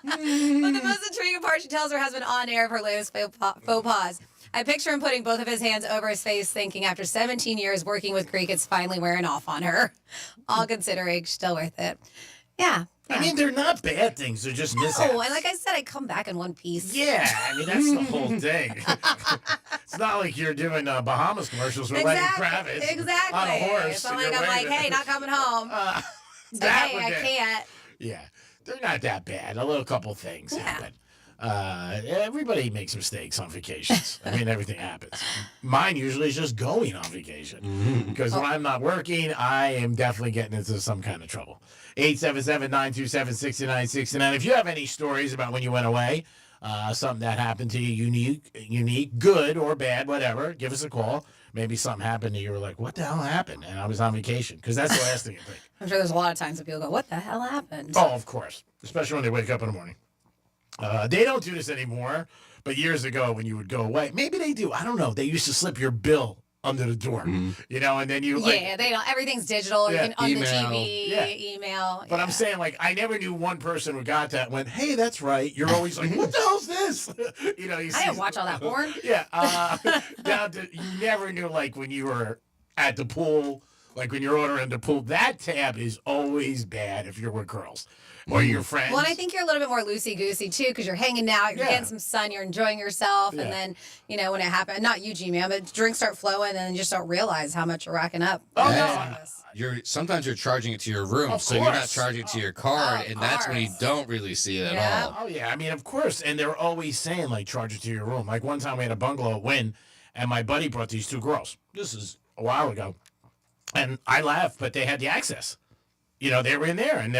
the most intriguing part, she tells her husband on air of her latest faux pas. I picture him putting both of his hands over his face, thinking after 17 years working with Greek, it's finally wearing off on her. All considering, still worth it. Yeah. I mean, they're not bad things. They're just mishaps. Oh, and like I said, I come back in one piece. Yeah, I mean, that's the whole thing. It's not like you're doing Bahamas commercials with Lenny Kravitz Exactly. on a horse. It's not like I'm like, hey, not coming home. Hey, I can't. Yeah, they're not that bad. A couple things happen. Everybody makes mistakes on vacations. I mean, everything happens. Mine usually is just going on vacation. Because when I'm not working, I am definitely getting into some kind of trouble. 877-927-6969. If you have any stories about when you went away, something that happened to you, unique, good or bad, whatever, give us a call. Maybe something happened and you were like, what the hell happened? And I was on vacation. Because that's the last thing you think. I'm sure there's a lot of times that people go, what the hell happened? Oh, of course. Especially when they wake up in the morning. They don't do this anymore, but years ago when you would go away, maybe they do. I don't know. They used to slip your bill under the door, you know, and then you they don't. Everything's digital. Yeah, you can on email. the TV, Yeah. email. But I'm saying, I never knew one person who got that and went, hey, that's right. You're always like, what the hell's this? You know, I didn't watch all that porn. Yeah. You never knew, when you were at the pool, when you're ordering the pool, that tab is always bad if you're with girls. Or your friends. Well, and I think you're a little bit more loosey-goosey, too, because you're hanging out, you're getting some sun, you're enjoying yourself, and then, when it happens, not you, G-Man, but drinks start flowing, and then you just don't realize how much you're racking up. Oh, no. Sometimes you're charging it to your room, so you're not charging it to your card, and that's when you don't really see it at all. Oh, yeah. I mean, of course. And they're always saying, charge it to your room. One time we had a bungalow at Wynn, and my buddy brought these 2 girls. This is a while ago. And I laughed, but they had the access. They were in there, and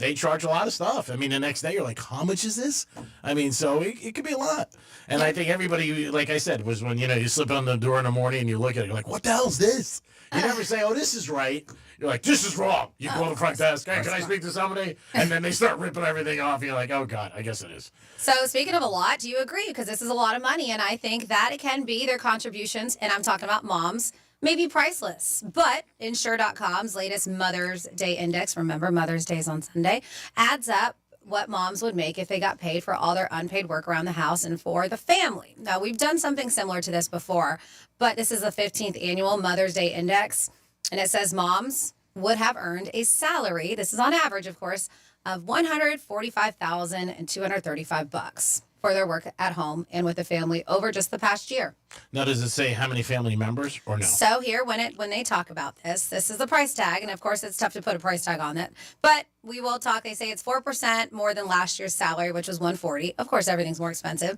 they charge a lot of stuff. I mean, the next day you're like, how much is this? I mean, so it could be a lot. And I think everybody, like I said, was when, you slip on the door in the morning and you look at it, you're like, what the hell's this? You never say, oh, this is right. You're like, this is wrong. You go to the front desk, hey, can I speak to somebody? And then they start ripping everything off. And you're like, oh, God, I guess it is. So speaking of a lot, do you agree? Because this is a lot of money, and I think that it can be their contributions, and I'm talking about moms, may be priceless. But Insure.com's latest Mother's Day Index, remember Mother's Day is on Sunday, adds up what moms would make if they got paid for all their unpaid work around the house and for the family. Now, we've done something similar to this before, but this is the 15th annual Mother's Day Index, and it says moms would have earned a salary, this is on average, of course, of $145,235 for their work at home and with the family over just the past year. Now, does it say how many family members or no? So here, when they talk about this is the price tag, and of course it's tough to put a price tag on it, but we will talk. They say it's 4% more than last year's salary, which was $140. Of course, everything's more expensive.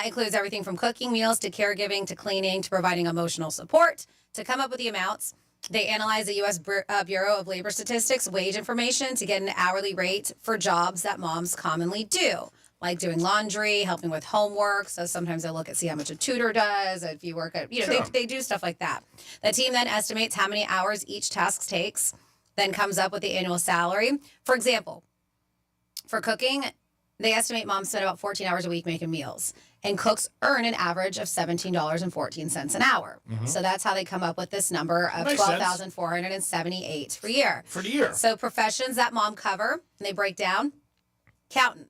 Includes everything from cooking meals to caregiving to cleaning to providing emotional support. To come up with the amounts, they analyze the U.S. Bureau of Labor Statistics wage information to get an hourly rate for jobs that moms commonly do, like doing laundry, helping with homework. So sometimes they'll look at see how much a tutor does. If you work at, they do stuff like that. The team then estimates how many hours each task takes, then comes up with the annual salary. For example, for cooking, they estimate moms spend about 14 hours a week making meals, and cooks earn an average of $17.14 an hour. Mm-hmm. So that's how they come up with this number of $12,478 per year. For the year. So professions that mom cover, and they break down: Accountant,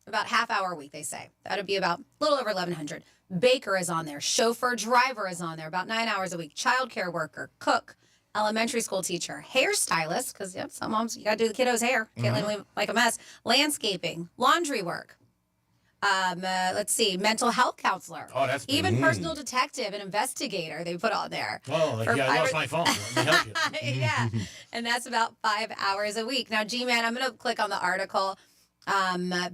about half hour a week, they say. That would be about a little over 1,100. Baker is on there. Chauffeur driver is on there, about 9 hours a week. Childcare worker, cook, elementary school teacher, hairstylist, because some moms, you got to do the kiddos' hair. Can't leave them like a mess. Landscaping, laundry work. Let's see, mental health counselor. Oh, that's good. Even personal detective and investigator they put on there. Oh, like, I lost my phone. Let me help you. Yeah, and that's about 5 hours a week. Now, G-Man, I'm going to click on the article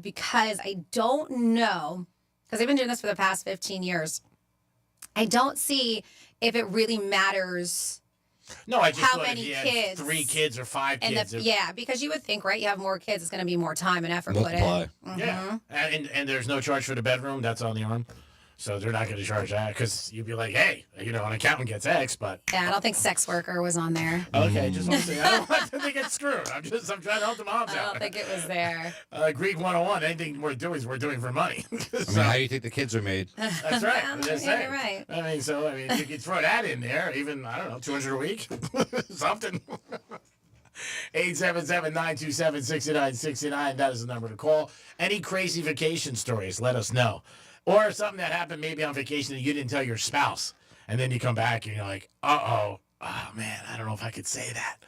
because I don't know, because I've been doing this for the past 15 years. I don't see if it really matters. No, I just how thought many if you had kids, 3 kids or 5 kids. Yeah, because you would think, right? You have more kids, it's going to be more time and effort put in. Yeah, and there's no charge for the bedroom. That's on the arm. So they're not going to charge that because you'd be like, hey, an accountant gets X, but... Yeah, I don't think sex worker was on there. Okay, just want to say, I don't want them to get screwed. I'm trying to help the moms out. I don't think it was there. Greek 101, anything we're doing is we're doing for money. So, how do you think the kids are made? That's right. I'm just saying. You're right. You could throw that in there, even, I don't know, 200 a week? Something. 877-927-6969. That is the number to call. Any crazy vacation stories, let us know. Or something that happened maybe on vacation that you didn't tell your spouse. And then you come back and you're like, oh, man, I don't know if I could say that.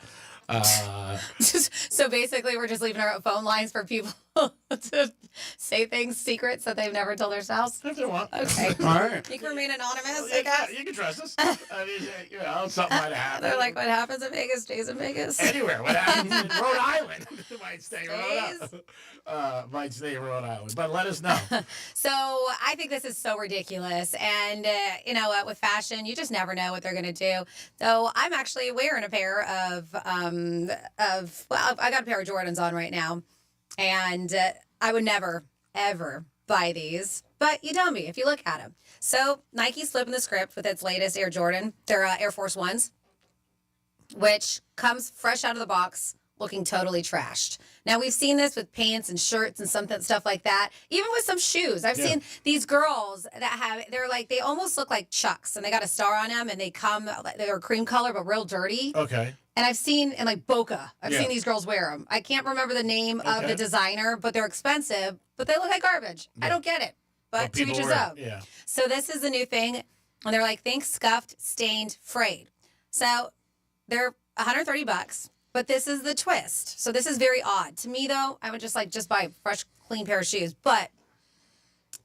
So basically, we're just leaving our phone lines for people to say things, secrets that they've never told their spouse. If they want. Okay. All right. You can remain anonymous, I guess. You can trust us. I mean, something might happen. They're like, what happens in Vegas stays in Vegas. Anywhere. What happens in Rhode Island might stay in Rhode Island. Might stay in Rhode Island. But let us know. So I think this is so ridiculous. And you know what? With fashion, you just never know what they're going to do. So I'm actually wearing a pair of I got a pair of Jordans on right now. And I would never, ever buy these. But you tell me if you look at them. So Nike's flipping the script with its latest Air Jordan. They're Air Force Ones, which comes fresh out of the box looking totally trashed. Now, we've seen this with pants and shirts and stuff like that. Even with some shoes. I've seen these girls that they almost look like Chucks. And they got a star on them. And they're cream color but real dirty. Okay. And I've seen, in like Boca, I've seen these girls wear them. I can't remember the name of the designer, but they're expensive, but they look like garbage. I don't get it, but to each his own. Yeah. So this is the new thing, and they're like, think scuffed, stained, frayed. So they're $130, but this is the twist. So this is very odd. To me, though, I would just buy a fresh, clean pair of shoes. But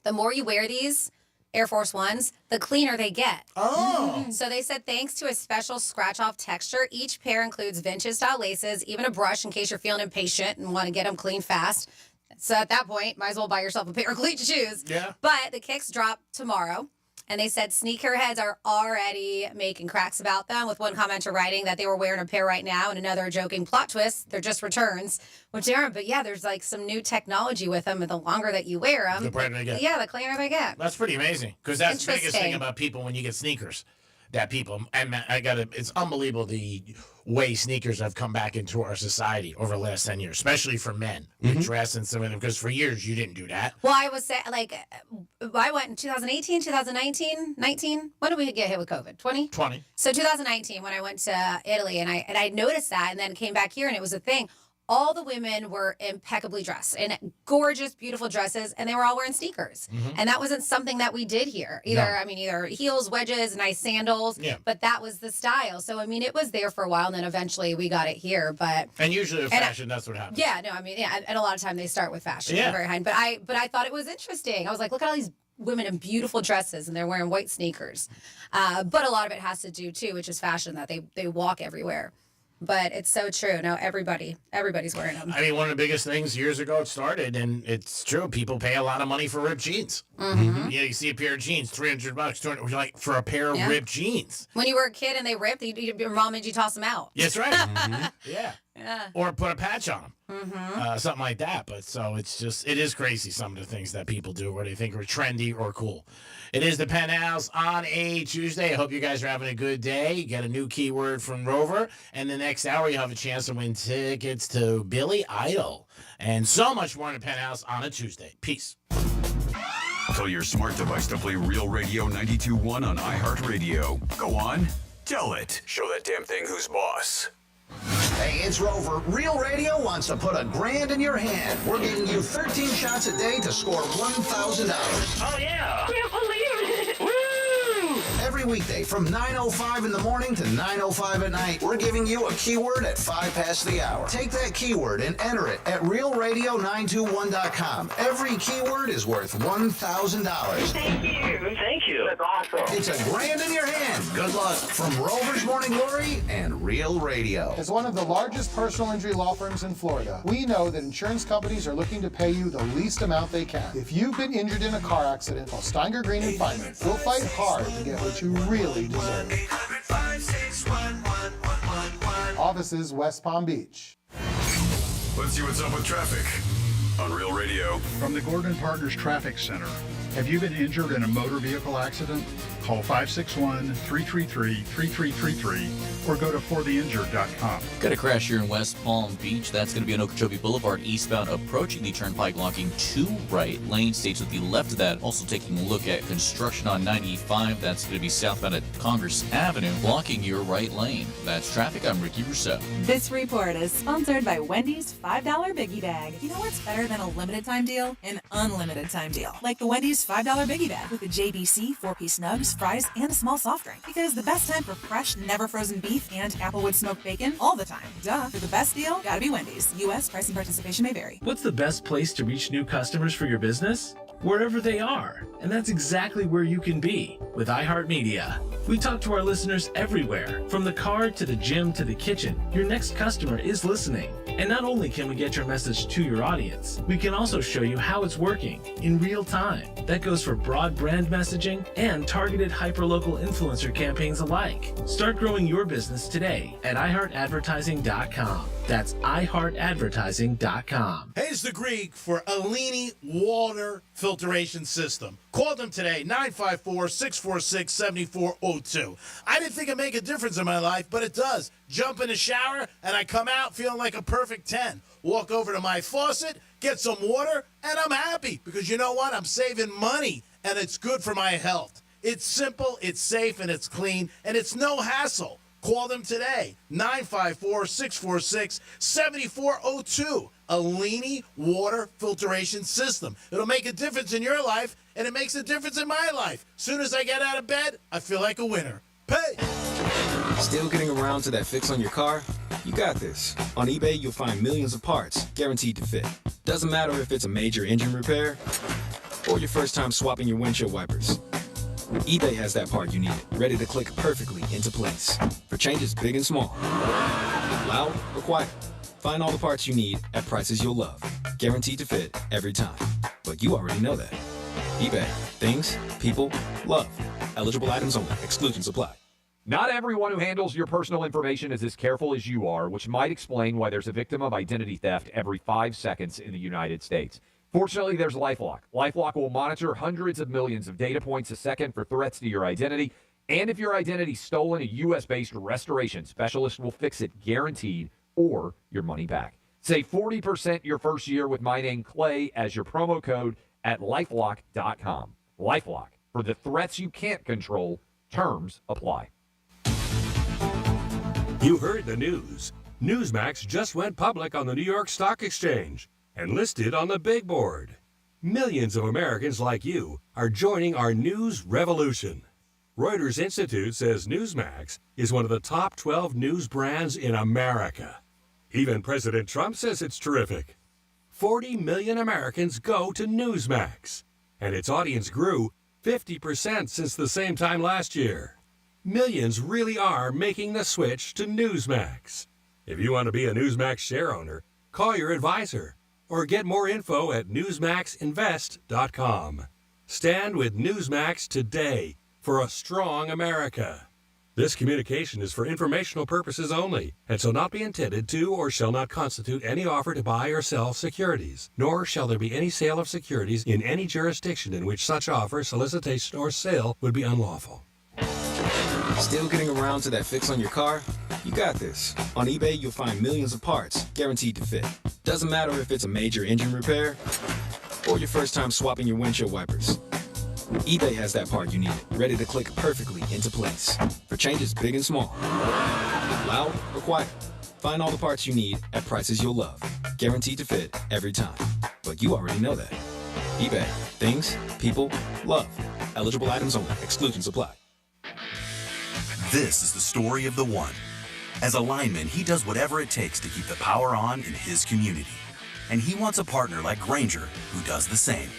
the more you wear these Air Force Ones, the cleaner they get. Oh. So they said thanks to a special scratch-off texture, each pair includes vintage-style laces, even a brush in case you're feeling impatient and want to get them clean fast. So at that point, might as well buy yourself a pair of clean shoes. Yeah. But the kicks drop tomorrow. And they said sneakerheads are already making cracks about them, with one commenter writing that they were wearing a pair right now and another joking plot twist. They're just returns, which they aren't. But yeah, there's like some new technology with them. And the longer that you wear them, the brighter they get. Yeah, the cleaner they get. That's pretty amazing, because that's the biggest thing about people when you get sneakers. It's unbelievable the way sneakers have come back into our society over the last 10 years, especially for men with dress and some of them, because for years you didn't do that. Well, I was saying, I went in 2018, 2019, 19. When did we get hit with COVID? 20? 20. So 2019, when I went to Italy, and I noticed that, and then came back here, and it was a thing. All the women were impeccably dressed in gorgeous, beautiful dresses, and they were all wearing sneakers. And that wasn't something that we did here. Either heels, wedges, nice sandals, but that was the style. So, it was there for a while, and then eventually we got it here. And usually with fashion, that's what happens. Yeah, no, and a lot of time they start with fashion. Yeah. Very high. But I thought it was interesting. I was like, look at all these women in beautiful dresses, and they're wearing white sneakers. But a lot of it has to do, too, which is fashion, that they walk everywhere. But it's so true. Now everybody's wearing them. One of the biggest things years ago it started, and it's true. People pay a lot of money for ripped jeans. You see a pair of jeans, $300, $200. You're like, for a pair of ripped jeans. When you were a kid and they ripped, your mom made you toss them out. That's right. Yeah. Or put a patch on them. Something like that. But so it is crazy, some of the things that people do where they think are trendy or cool. It is the Penthouse on a Tuesday. I hope you guys are having a good day. Get a new keyword from Rover. And the next hour, you have a chance to win tickets to Billy Idol. And so much more in the Penthouse on a Tuesday. Peace. Tell your smart device to play Real Radio 92.1 on iHeartRadio. Go on, tell it. Show that damn thing who's boss. Hey, it's Rover. Real Radio wants to put $1,000 in your hand. We're giving you 13 shots a day to score $1,000. Oh, yeah. Can't believe it. Woo! Every weekday from 9:05 in the morning to 9:05 at night, we're giving you a keyword at 5 past the hour. Take that keyword and enter it at realradio921.com. Every keyword is worth $1,000. Thank you. Thank you. That's awesome. It's $1,000 in your hand. Good luck from Rover's Morning Glory and Real Radio. As one of the largest personal injury law firms in Florida, we know that insurance companies are looking to pay you the least amount they can. If you've been injured in a car accident, well, Steinger, Green & Feynman will fight hard to get what you really deserve. Offices, West Palm Beach. Let's see what's up with traffic on Real Radio. From the Gordon Partners Traffic Center. Have you been injured in a motor vehicle accident? Call 561-333-3333 or go to fortheinjured.com. Got a crash here in West Palm Beach. That's going to be on Okeechobee Boulevard eastbound approaching the turnpike, blocking 2 right lane. Stay to the left of that. Also taking a look at construction on 95. That's going to be southbound at Congress Avenue, blocking your right lane. That's traffic. I'm Ricky Rousseau. This report is sponsored by Wendy's $5 Biggie Bag. You know what's better than a limited time deal? An unlimited time deal. Like the Wendy's $5 Biggie Bag with the JBC 4-piece nugs, fries, and a small soft drink. Because the best time for fresh, never frozen beef and Applewood smoked bacon, all the time. Duh. For the best deal, gotta be Wendy's. U.S. price and participation may vary. What's the best place to reach new customers for your business? Wherever they are. And that's exactly where you can be with iHeartMedia. We talk to our listeners everywhere, from the car to the gym to the kitchen. Your next customer is listening. And not only can we get your message to your audience, we can also show you how it's working in real time. That goes for broad brand messaging and targeted hyperlocal influencer campaigns alike. Start growing your business today at iHeartAdvertising.com. That's iHeartAdvertising.com. Hey, it's the Greek for Alini Water Filtration System. Call them today, 954-646-7402. I didn't think it'd make a difference in my life, but it does. Jump in the shower, and I come out feeling like a perfect 10. Walk over to my faucet, get some water, and I'm happy. Because you know what? I'm saving money, and it's good for my health. It's simple, it's safe, and it's clean, and it's no hassle. Call them today, 954-646-7402. Alini Water Filtration System. It'll make a difference in your life, and it makes a difference in my life. Soon as I get out of bed, I feel like a winner. Pay! Still getting around to that fix on your car? You got this. On eBay, you'll find millions of parts, guaranteed to fit. Doesn't matter if it's a major engine repair or your first time swapping your windshield wipers. eBay has that part you need, ready to click perfectly into place for changes big and small. Loud or quiet, find all the parts you need at prices you'll love, guaranteed to fit every time. But you already know that. eBay, things, people, love. Eligible items only. Exclusions apply. Not everyone who handles your personal information is as careful as you are, which might explain why there's a victim of identity theft every 5 seconds in the United States. Fortunately, there's LifeLock. LifeLock will monitor hundreds of millions of data points a second for threats to your identity. And if your identity's stolen, a U.S.-based restoration specialist will fix it guaranteed or your money back. Save 40% your first year with my name, Clay, as your promo code at LifeLock.com. LifeLock. For the threats you can't control, terms apply. You heard the news. Newsmax just went public on the New York Stock Exchange and listed on the big board. Millions of Americans like you are joining our news revolution. Reuters Institute says Newsmax is one of the top 12 news brands in America. Even President Trump says it's terrific. 40 million Americans go to Newsmax, and its audience grew 50% since the same time last year. Millions really are making the switch to Newsmax. If you want to be a Newsmax share owner, call your advisor or get more info at newsmaxinvest.com. Stand with Newsmax today for a strong America. This communication is for informational purposes only and shall not be intended to or shall not constitute any offer to buy or sell securities, nor shall there be any sale of securities in any jurisdiction in which such offer, solicitation, or sale would be unlawful. Still getting around to that fix on your car? You got this. On eBay, you'll find millions of parts, guaranteed to fit. Doesn't matter if it's a major engine repair or your first time swapping your windshield wipers. eBay has that part you need, ready to click perfectly into place for changes big and small. Loud or quiet, Find all the parts you need at prices you'll love. Guaranteed to fit every time. But you already know that. eBay. Things, people, love. Eligible items only. Exclusions apply. This is the story of the one. As a lineman, he does whatever it takes to keep the power on in his community. And he wants a partner like Grainger who does the same.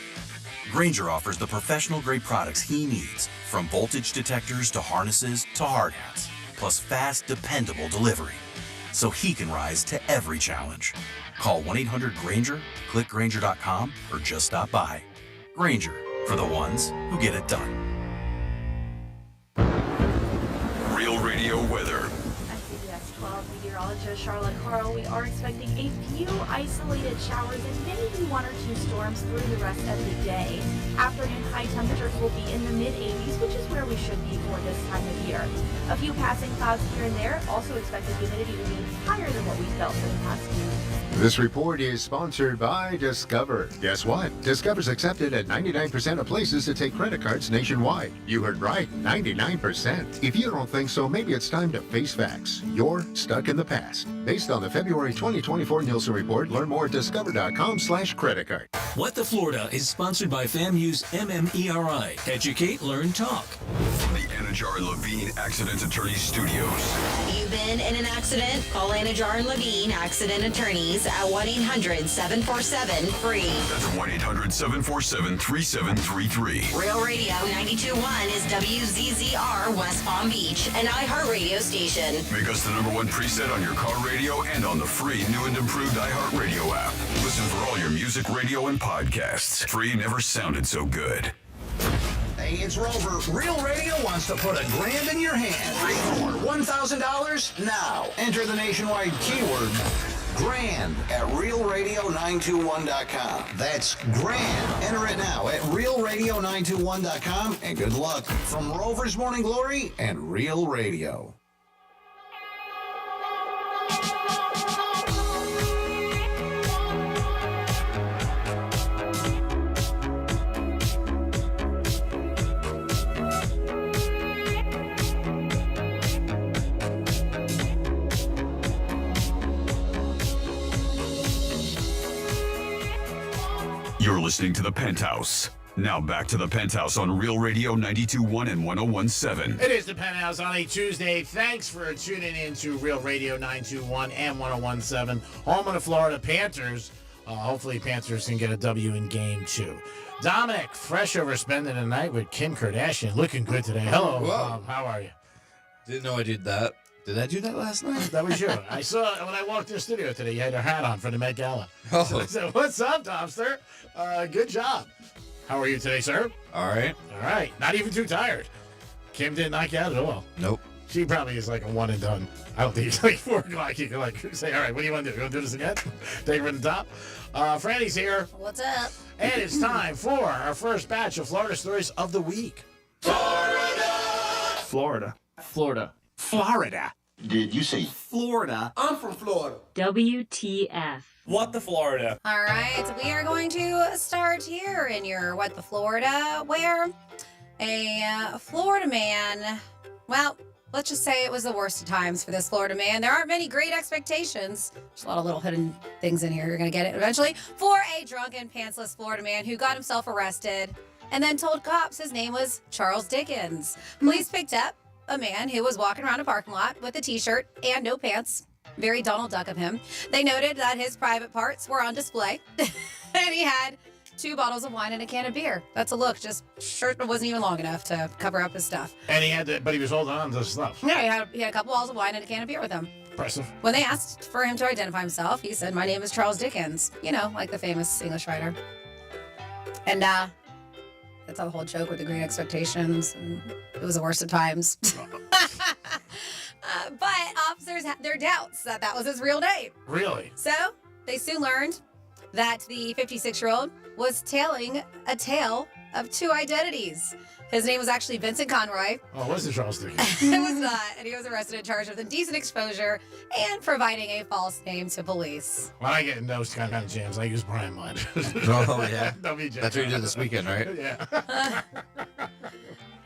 Grainger offers the professional-grade products he needs, from voltage detectors to harnesses to hard hats, plus fast, dependable delivery, so he can rise to every challenge. Call 1-800-GRAINGER, click Grainger.com, or just stop by. Grainger, for the ones who get it done. Real Radio weather. CBS 12 meteorologist Charlotte Carl, we are expecting a few isolated showers and maybe one or two storms through the rest of the day. Afternoon high temperatures will be in the mid-80s, which is where we should be for this time of year. A few passing clouds here and there. Also expected humidity to be higher than what we felt for the past few weeks. This report is sponsored by Discover. Guess what? Discover's accepted at 99% of places to take credit cards nationwide. You heard right, 99%. If you don't think so, maybe it's time to face facts. You're stuck in the past. Based on the February 2024 Nielsen report, learn more at discover.com/creditcard. What the Florida is sponsored by FAMU's MMERI. Educate, learn, talk. From the Anajar and Levine Accident Attorneys Studios. You've been in an accident? Call Anajar and Levine Accident Attorneys at 1-800-747-FREE. That's 1-800-747-3733. Real Radio 92.1 is WZZR West Palm Beach, an iHeartRadio station. Make us the #1 preset on your car radio and on the free new and improved iHeartRadio app. Listen for all your music, radio, and podcasts. Free never sounded so good. Hey, it's Rover. Real Radio wants to put $1,000 in your hand. For $1,000 now. Enter the nationwide keyword GRAND at realradio921.com. That's GRAND. Enter it now at realradio921.com, and good luck from Rover's Morning Glory and Real Radio. You're listening to The Penthouse. Now back to The Penthouse on Real Radio 92.1 and 101.7. It is The Penthouse on a Tuesday. Thanks for tuning in to Real Radio 921 and 101.7. Home of the Florida Panthers. Hopefully Panthers can get a W in game 2. Dominic, fresh over spending the night with Kim Kardashian. Looking good today. Hello, Bob. How are you? Didn't know I did that. Did I do that last night? That was you. I saw when I walked in the studio today, you had your hat on for the Met Gala. Oh. So I said, what's up, Domster? Good job. How are you today, sir? All right. All right. Not even too tired. Kim didn't knock you out at all. Nope. She probably is like a one and done. I don't think it's like 4 o'clock. You can like say, all right, what do you want to do? You want to do this again? Take her to the top. Franny's here. What's up? And it's time for our first batch of Florida stories of the week. Florida. Florida. Did you say Florida? I'm from Florida. WTF. What the Florida? All right, we are going to start here in your What the Florida, where a Florida man, well, let's just say it was the worst of times for this Florida man. There aren't many great expectations. There's a lot of little hidden things in here. You're going to get it eventually. For a drunken, pantsless Florida man who got himself arrested and then told cops his name was Charles Dickens. Police picked up a man who was walking around a parking lot with a t-shirt and no pants. Very Donald Duck of him. They noted that his private parts were on display and he had 2 bottles of wine and a can of beer. That's a look. Just shirt wasn't even long enough to cover up his stuff. And he had to, but he was holding on to his stuff. Yeah, he had a couple bottles of wine and a can of beer with him. Impressive. When they asked for him to identify himself, he said, "My name is Charles Dickens." You know, like the famous English writer. And that's the whole joke with the Great Expectations. And it was the worst of times. But officers had their doubts that that was his real name. Really? So they soon learned that the 56-year-old was telling a tale of 2 identities. His name was actually Vincent Conroy. Oh, it wasn't Charles Dickens. It was not. And he was arrested and charged with indecent exposure and providing a false name to police. When I get in those kind of jams, I use Brian Mud. Oh, yeah. Don't be That's what you did this weekend, right? Yeah.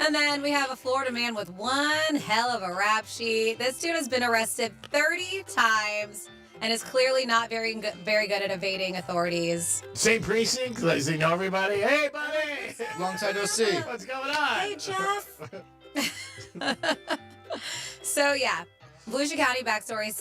And then we have a Florida man with one hell of a rap sheet. This dude has been arrested 30 times and is clearly not very good at evading authorities. Same precinct? Does he know everybody? Hey, buddy! Long time no see. What's going on? Hey, Jeff. So, yeah. Volusia County backstory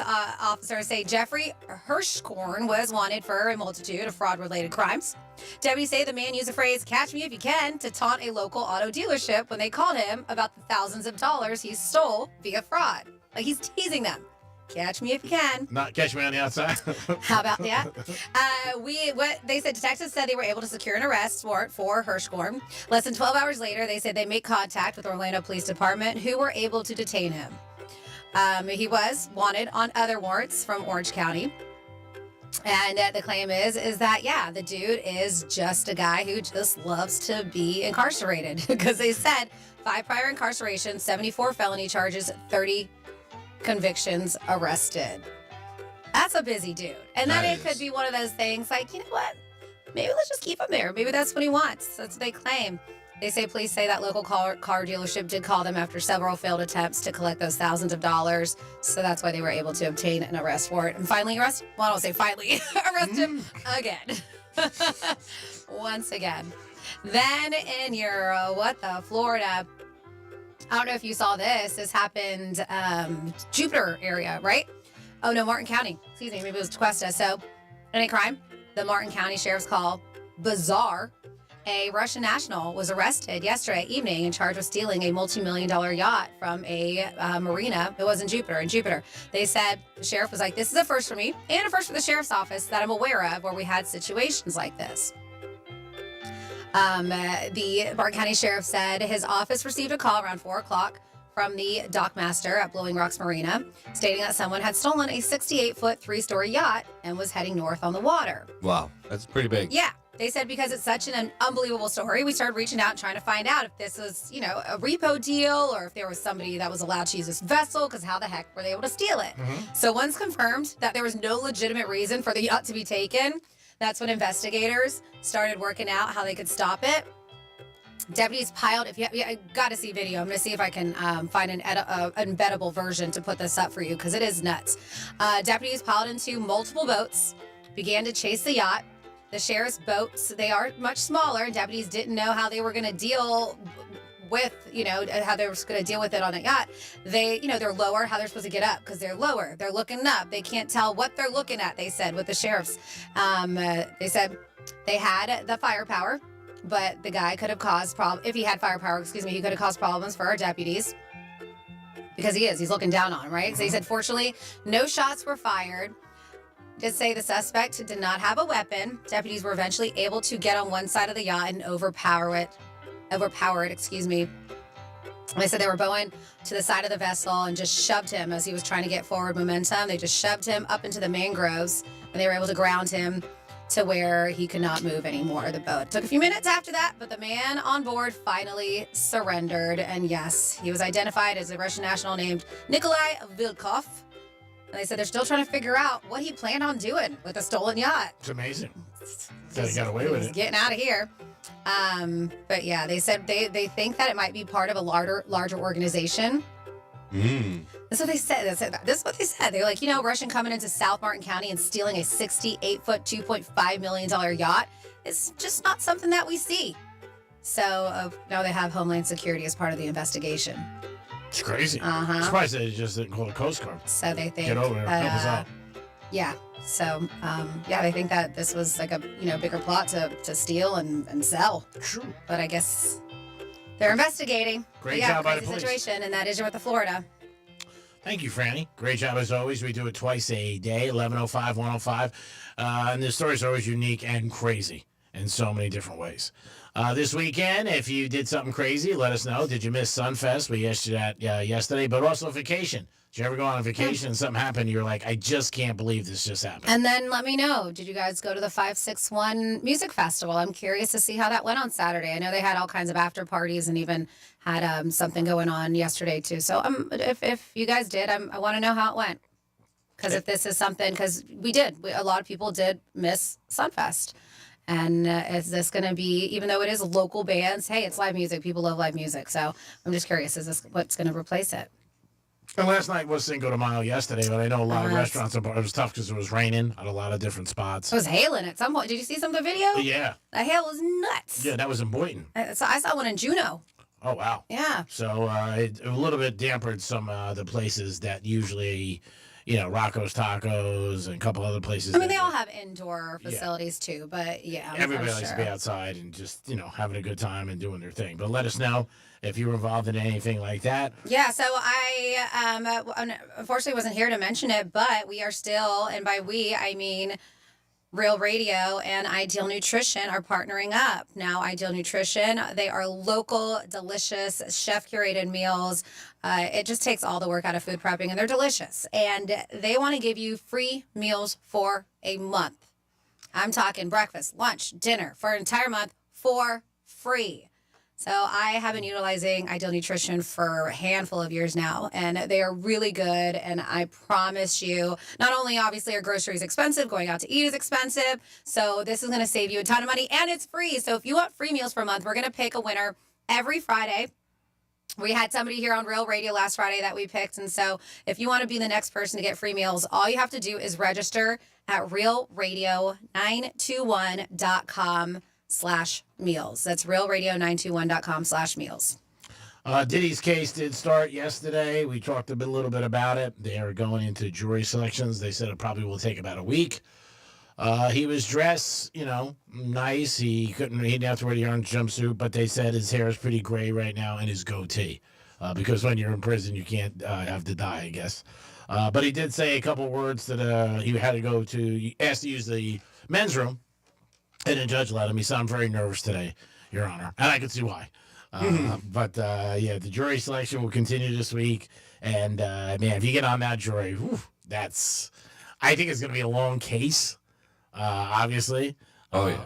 officers say Jeffrey Hirschkorn was wanted for a multitude of fraud-related crimes. Deputies say the man used the phrase, "catch me if you can," to taunt a local auto dealership when they called him about the thousands of dollars he stole via fraud. Like, he's teasing them. Catch me if you can. Not catch me on the outside. How about that? They said detectives said they were able to secure an arrest warrant for Hirschkorn. Less than 12 hours later, they said they made contact with the Orlando Police Department, who were able to detain him. He was wanted on other warrants from Orange County. And the claim is that, yeah, the dude is just a guy who just loves to be incarcerated. Because they said 5 prior incarcerations, 74 felony charges, 30 convictions, arrested. That's a busy dude. And then it could be one of those things like, you know what? Maybe let's just keep him there. Maybe that's what he wants. That's what they claim. They say police say that local car dealership did call them after several failed attempts to collect those thousands of dollars. So that's why they were able to obtain an arrest warrant and finally arrest. Well, I don't say finally arrest him again. Once again. Then in your Florida. I don't know if you saw this. This happened Jupiter area, right? Oh no, Martin County. Excuse me, maybe it was Tequesta. So, any crime? The Martin County Sheriff's Call bizarre. A Russian national was arrested yesterday evening and charged with stealing a multi-million-dollar yacht from a marina. It was in Jupiter. They said the sheriff was like, "This is a first for me and a first for the sheriff's office that I'm aware of where we had situations like this." The Martin County Sheriff said his office received a call around 4 o'clock from the dockmaster at Blowing Rocks Marina, stating that someone had stolen a 68-foot, 3-story yacht and was heading north on the water. Wow, that's pretty big. Yeah. They said because it's such an unbelievable story, we started reaching out and trying to find out if this was, a repo deal or if there was somebody that was allowed to use this vessel, because how the heck were they able to steal it? Mm-hmm. So once confirmed that there was no legitimate reason for the yacht to be taken, that's when investigators started working out how they could stop it. Deputies piled, I got to see video. I'm going to see if I can find an embeddable version to put this up for you, because it is nuts. Deputies piled into multiple boats, began to chase the yacht. The sheriff's boats, they are much smaller, and deputies didn't know how they were going to deal with, how they were going to deal with it on the yacht. They're lower, how they're supposed to get up, because they're lower. They're looking up. They can't tell what they're looking at, they said, with the sheriffs. They said they had the firepower, but the guy could have caused if he had firepower, he could have caused problems for our deputies. Because he's looking down on them, right? Mm-hmm. So he said, fortunately, no shots were fired. Did say the suspect did not have a weapon. Deputies were eventually able to get on one side of the yacht and overpower it. They said they were going to the side of the vessel and just shoved him as he was trying to get forward momentum. They just shoved him up into the mangroves, and they were able to ground him to where he could not move anymore. The boat took a few minutes after that, but the man on board finally surrendered. And yes, he was identified as a Russian national named Nikolai Vilkov. And they said they're still trying to figure out what he planned on doing with the stolen yacht. It's amazing that he got away with it. Getting out of here. But yeah, they said they think that it might be part of a larger organization. That's what they said. This is what they said. They're like, Russian coming into South Martin County and stealing a 68-foot, $2.5 million yacht is just not something that we see. So now they have Homeland Security as part of the investigation. It's crazy. Uh-huh. I'm surprised they just didn't call the Coast Guard. So they think get over there, help us out. Yeah. So they think that this was like a bigger plot to steal and sell. True. But I guess they're investigating. Great job by the crazy police. situation, and that is your with the Florida. Thank you, Franny. Great job as always. We do it twice a day, 11:05, 1:05. And the stories are always unique and crazy in so many different ways. This weekend, if you did something crazy, let us know. Did you miss Sunfest? We asked you that yesterday, but also vacation. Did you ever go on a vacation and something happened? You're like, I just can't believe this just happened. And then let me know. Did you guys go to the 561 Music Festival? I'm curious to see how that went on Saturday. I know they had all kinds of after parties and even had something going on yesterday too. So if you guys did, I want to know how it went. Because if this is something, because a lot of people did miss Sunfest. And is this going to be, even though it is local bands, hey, it's live music. People love live music. So I'm just curious, is this what's going to replace it? And last night was Cinco de Mayo yesterday, but I know a lot of restaurants, it was tough because it was raining at a lot of different spots. It was hailing at some point. Did you see some of the video? Yeah. The hail was nuts. Yeah, that was in Boynton. I saw one in Juneau. Oh, wow. Yeah. So it a little bit dampened some the places that usually, Rocco's Tacos and a couple other places. I mean, they all have indoor facilities too, but yeah. Everybody likes to be outside and just, having a good time and doing their thing. But let us know if you were involved in anything like that. Yeah, so I unfortunately wasn't here to mention it, but we are still, and by we, I mean Real Radio and Ideal Nutrition are partnering up. Now, Ideal Nutrition, they are local, delicious, chef-curated meals. It just takes all the work out of food prepping, and they're delicious. And they want to give you free meals for a month. I'm talking breakfast, lunch, dinner for an entire month for free. So I have been utilizing Ideal Nutrition for a handful of years now, and they are really good. And I promise you, not only obviously are groceries expensive, going out to eat is expensive. So this is going to save you a ton of money, and it's free. So if you want free meals for a month, we're going to pick a winner every Friday. We had somebody here on Real Radio last Friday that we picked. And so if you want to be the next person to get free meals, all you have to do is register at realradio921.com/meals. That's realradio921.com/meals. Diddy's case did start yesterday. We talked a little bit about it. They are going into jury selections. They said it probably will take about a week. He was dressed, nice. He didn't have to wear the orange jumpsuit, but they said his hair is pretty gray right now and his goatee. Because when you're in prison, you can't have to dye, I guess. But he did say a couple words that he had to go to, he asked to use the men's room, and the judge let him. He said, "I'm very nervous today, Your Honor." And I can see why. But the jury selection will continue this week. And, man, if you get on that jury, I think it's going to be a long case. Obviously.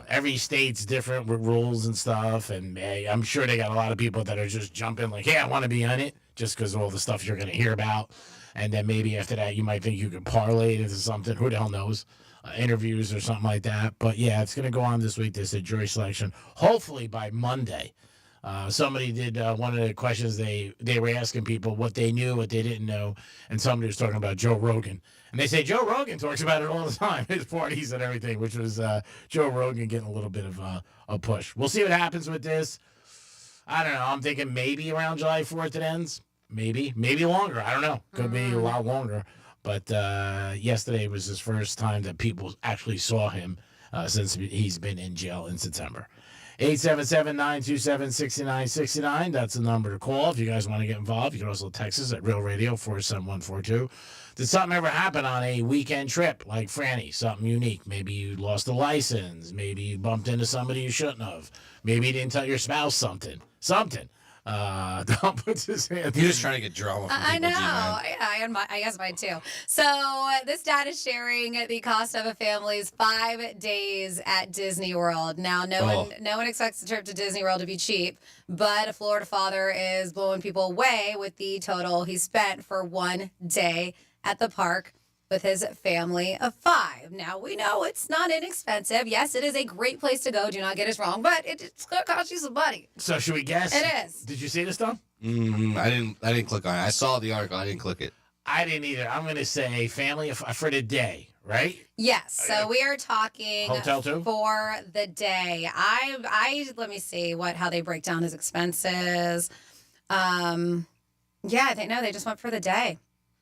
Every state's different with rules and stuff, and I'm sure they got a lot of people that are just jumping like, hey, I want to be on it, just because of all the stuff you're going to hear about. And then maybe after that, you might think you could parlay it into something. Who the hell knows? Interviews or something like that. But yeah, it's going to go on this week. They said jury selection, hopefully by Monday. Somebody did one of the questions they were asking people what they knew, what they didn't know, and somebody was talking about Joe Rogan. And they say Joe Rogan talks about it all the time, his parties and everything, which was Joe Rogan getting a little bit of a push. We'll see what happens with this. I don't know. I'm thinking maybe around July 4th it ends. Maybe longer. I don't know. Could be a lot longer. But yesterday was his first time that people actually saw him since he's been in jail in September. 877-927-6969. That's the number to call if you guys want to get involved. You can also text us at Real Radio 47142. Did something ever happen on a weekend trip like Franny? Something unique. Maybe you lost a license. Maybe you bumped into somebody you shouldn't have. Maybe you didn't tell your spouse something. Don't put his hand. You're just trying to get drama from people. I know. I guess mine too. So this dad is sharing the cost of a family's 5 days at Disney World. Now, no one expects the trip to Disney World to be cheap, but a Florida father is blowing people away with the total he spent for 1 day at the park with his family of 5. Now, we know it's not inexpensive. Yes, it is a great place to go. Do not get us wrong, but it's going to cost you some money. So should we guess? It is. Did you see this, Tom? I didn't click on it. I saw the article. I didn't click it. I didn't either. I'm going to say family for the day, right? Yes. So we are talking hotel too? For the day. I let me see how they break down his expenses. Yeah, they just went for the day.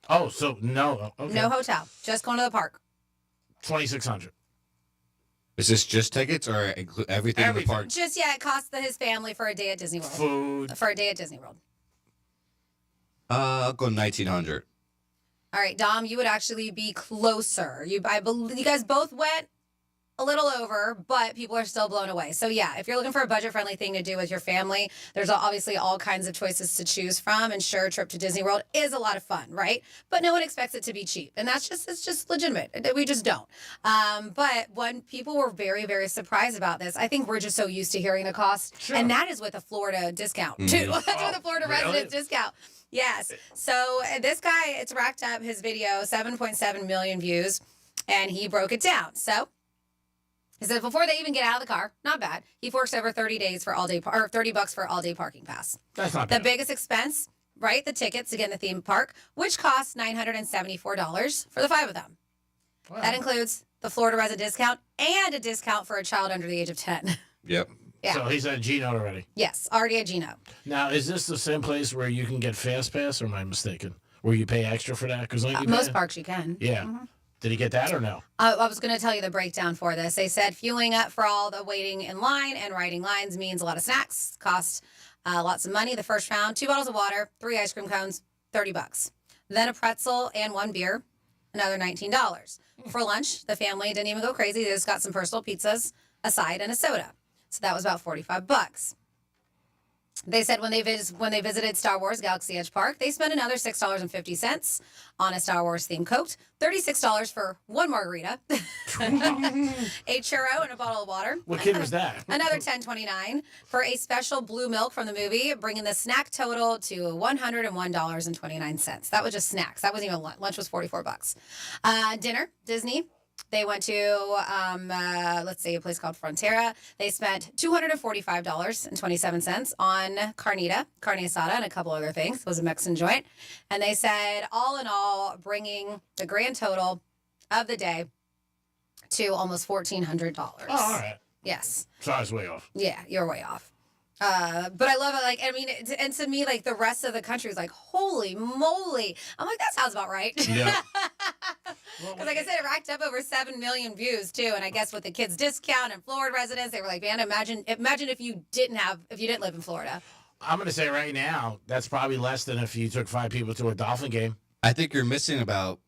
Oh, so no. Okay. No hotel. Just going to the park. $2,600. Is this just tickets or include everything in the park? Just, it costs his family for a day at Disney World. Food. For a day at Disney World. I'll go $1,900. All right, Dom, you would actually be closer. I believe you guys both went a little over, but people are still blown away. So yeah, if you're looking for a budget-friendly thing to do with your family, there's obviously all kinds of choices to choose from. And sure, a trip to Disney World is a lot of fun, right? But no one expects it to be cheap. And it's just legitimate. We just don't. But when people were very, very surprised about this, I think we're just so used to hearing the cost. Sure. And that is with a Florida discount, too. That's with a Florida resident discount. Yes. So this guy, it's racked up his video, 7.7 million views, and he broke it down. So He said before they even get out of the car, not bad. He forks over 30 days for all day, or $30 for all day parking pass. That's not the bad. biggest expense, right? The tickets to get in the theme park, which costs $974 for the 5 of them. Wow. That includes the Florida resident discount and a discount for a child under the age of 10. Yep. Yeah. So he's at G-Note already. Yes, already at Gino. Now, is this the same place where you can get Fast Pass, or am I mistaken? Where you pay extra for that? Because Most parks you can. Yeah. Mhm. Did he get that or no? I was going to tell you the breakdown for this. They said fueling up for all the waiting in line and riding lines means a lot of snacks, cost lots of money. The first round, 2 bottles of water, 3 ice cream cones, $30. Then a pretzel and 1 beer, another $19. For lunch, the family didn't even go crazy. They just got some personal pizzas, a side, and a soda. So that was about $45. They said when they visited Star Wars Galaxy Edge Park, they spent another $6.50 on a Star Wars themed Coke, $36 for 1 margarita, a churro, and a bottle of water. What kid was that? Another $10.29 for a special blue milk from the movie, bringing the snack total to $101.29. That was just snacks. That wasn't even lunch. Lunch was $44. Dinner, Disney. They went to, a place called Frontera. They spent $245.27 on carne asada, and a couple other things. It was a Mexican joint. And they said, all in all, bringing the grand total of the day to almost $1,400. Oh, all right. Yes. So I was way off. Yeah, you're way off. But I love it. And to me, the rest of the country is like, holy moly. I'm like, that sounds about right. Yeah. Because like I said, it racked up over 7 million views too. And I guess with the kids' discount and Florida residents, they were like, man, imagine if you didn't live in Florida. I'm going to say right now, that's probably less than if you took 5 people to a Dolphin game. I think you're missing about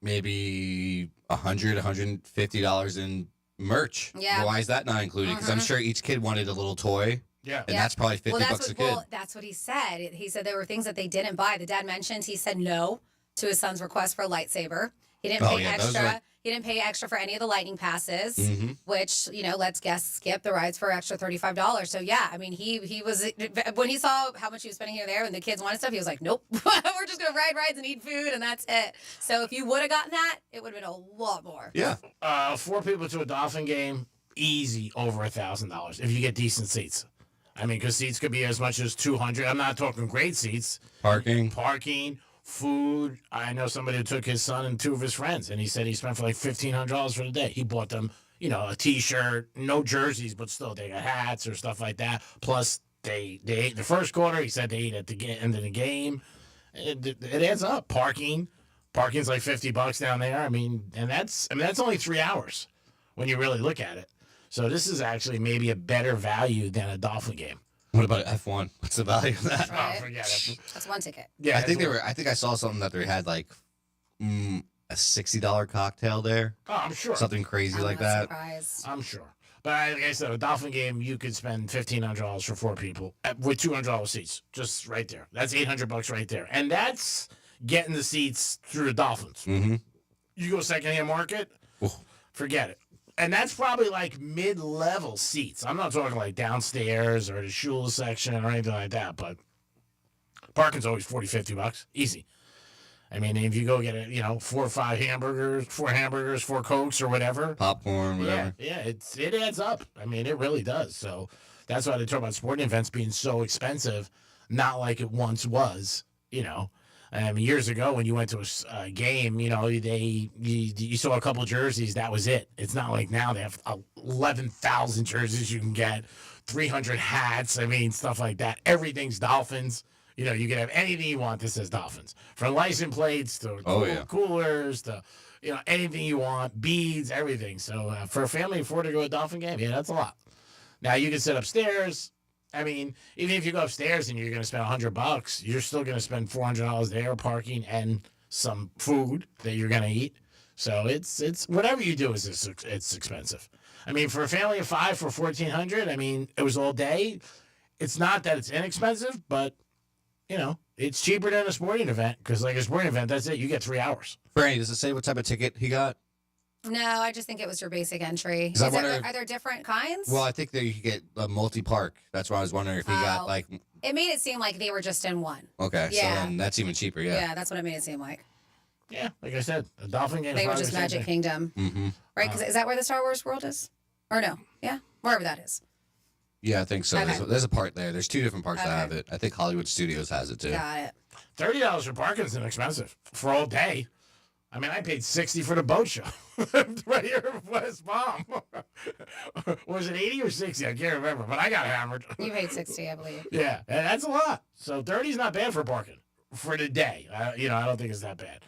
maybe $100, $150 in merch. Yeah. Why is that not included? Because I'm sure each kid wanted a little toy. Yeah. And that's probably $50 a kid. Well, that's what he said. He said there were things that they didn't buy. The dad mentioned he said no to his son's request for a lightsaber. He didn't pay extra. He didn't pay extra for any of the lightning passes, which, let's guess, skip the rides for extra $35. So yeah, I mean, he was, when he saw how much he was spending here and there and the kids wanted stuff, he was like, nope, we're just going to ride rides and eat food and that's it. So if you would have gotten that, it would have been a lot more. Yeah. 4 people to a Dolphin game, easy over $1,000 if you get decent seats. I mean, because seats could be as much as $200. I'm not talking great seats. Parking, food. I know somebody who took his son and 2 of his friends, and he said he spent for like $1,500 for the day. He bought them, a T-shirt, no jerseys, but still they got hats or stuff like that. Plus, they ate the first quarter. He said they ate at the end of the game. It adds up. Parking's like $50 down there. I mean, that's only 3 hours when you really look at it. So this is actually maybe a better value than a Dolphin game. What about F1? What's the value of that? Right. Oh, forget it. That's 1 ticket. Yeah, I think I saw something that they had like a $60 cocktail there. Oh, I'm sure. Something crazy like that. Surprised. I'm sure. But like I said, a Dolphin game, you could spend $1,500 for 4 people with $200 seats, just right there. That's $800 right there, and that's getting the seats through the Dolphins. Mm-hmm. You go secondhand market, forget it. And that's probably like mid-level seats. I'm not talking like downstairs or the Shula section or anything like that, but parking's always $40-$50. Easy. I mean, if you go get 4 or 5 hamburgers, 4 Cokes or whatever. Popcorn, whatever. Yeah, it adds up. I mean, it really does. So that's why they talk about sporting events being so expensive, not like it once was, I mean, years ago when you went to a game, you saw a couple jerseys. That was it. It's not like now they have 11,000 jerseys you can get, 300 hats. I mean, stuff like that. Everything's Dolphins. You can have anything you want that says Dolphins, from license plates to coolers to anything you want, beads, everything. So for a family of 4 to go to a Dolphin game, yeah, that's a lot. Now you can sit upstairs. I mean, even if you go upstairs and you're going to spend $100, you're still going to spend $400 there, parking and some food that you're going to eat. So it's whatever you do it's expensive. I mean, for a family of 5 for $1,400, I mean, it was all day. It's not that it's inexpensive, but it's cheaper than a sporting event because, like a sporting event, that's it. You get 3 hours. Franny, does it say what type of ticket he got? No, I just think it was your basic entry. I wonder Are there different kinds? Well, I think that you could get a multi-park. That's why I was wondering if he got like. It made it seem like they were just in one. Okay, Yeah. so then that's even cheaper. Yeah, that's what it made it seem like. Yeah, like I said, a Dolphin game. They were just Magic Kingdom. Mm-hmm. Right? Because is that where the Star Wars world is? Or no? Yeah, wherever that is. Yeah, I think so. Okay. There's a part there. There's 2 different parts that Okay. have it. I think Hollywood Studios has it too. Got it. $30 for parking's inexpensive for all day. I mean, I paid $60 for the boat show right here in West Palm. Was it 80 or 60? I can't remember, but I got hammered. You paid 60, I believe. Yeah, and that's a lot. So 30 is not bad for parking for the day. I don't think it's that bad.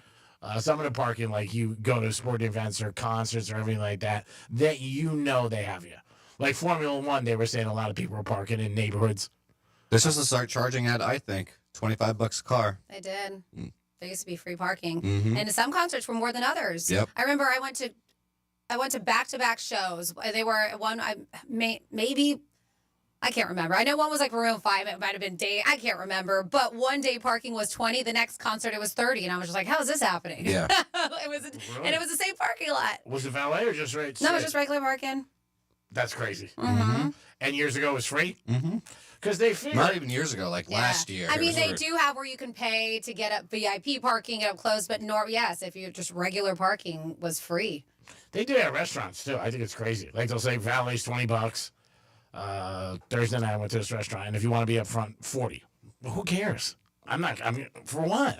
Some of the parking, like you go to sporting events or concerts or everything like that, that they have you. Like Formula One, they were saying a lot of people were parking in neighborhoods. They're supposed to start charging at, I think, $25 a car. They did. There used to be free parking, Mhm. and some concerts were more than others. Yep. I remember I went to back-to-back shows. They were one maybe I can't remember. I know one was like Maroon 5. It might have been day. I can't remember. But one day parking was 20. The next concert it was 30, and I was just like, "How is this happening?" Yeah. And it was the same parking lot. Was it valet or just right? No, it was just regular parking. That's crazy. Mm-hmm. And years ago it was free? Mm-hmm. Because they figured. Not even years ago, like last year. I mean, they were- do have where you can pay to get up VIP parking, get up close, but yes, if you just regular parking was free. They do it at restaurants too. I think it's crazy. Like they'll say valet's $20. Thursday night I went to this restaurant, and if you want to be up front, 40. Well, who cares? I mean, for what?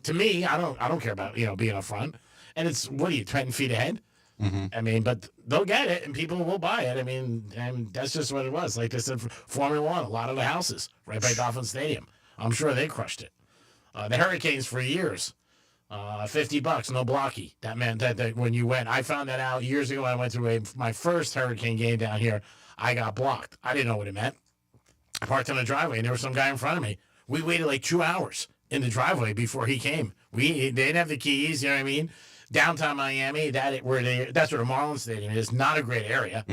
To me, I don't care about being up front. And it's what are you 10 feet ahead? Mm-hmm. I mean, but they'll get it, and people will buy it. I mean, and that's just what it was. Like they said, for Formula One, a lot of the houses right by Dolphin Stadium. I'm sure they crushed it. The Hurricanes for years, $50, no blocky. That meant that when you went, I found that out years ago. I went to my first Hurricane game down here. I got blocked. I didn't know what it meant. I parked on the driveway, and there was some guy in front of me. We waited like 2 hours in the driveway before he came. They didn't have the keys. You know what I mean? Downtown Miami, that's where the Marlins Stadium is. Not a great area,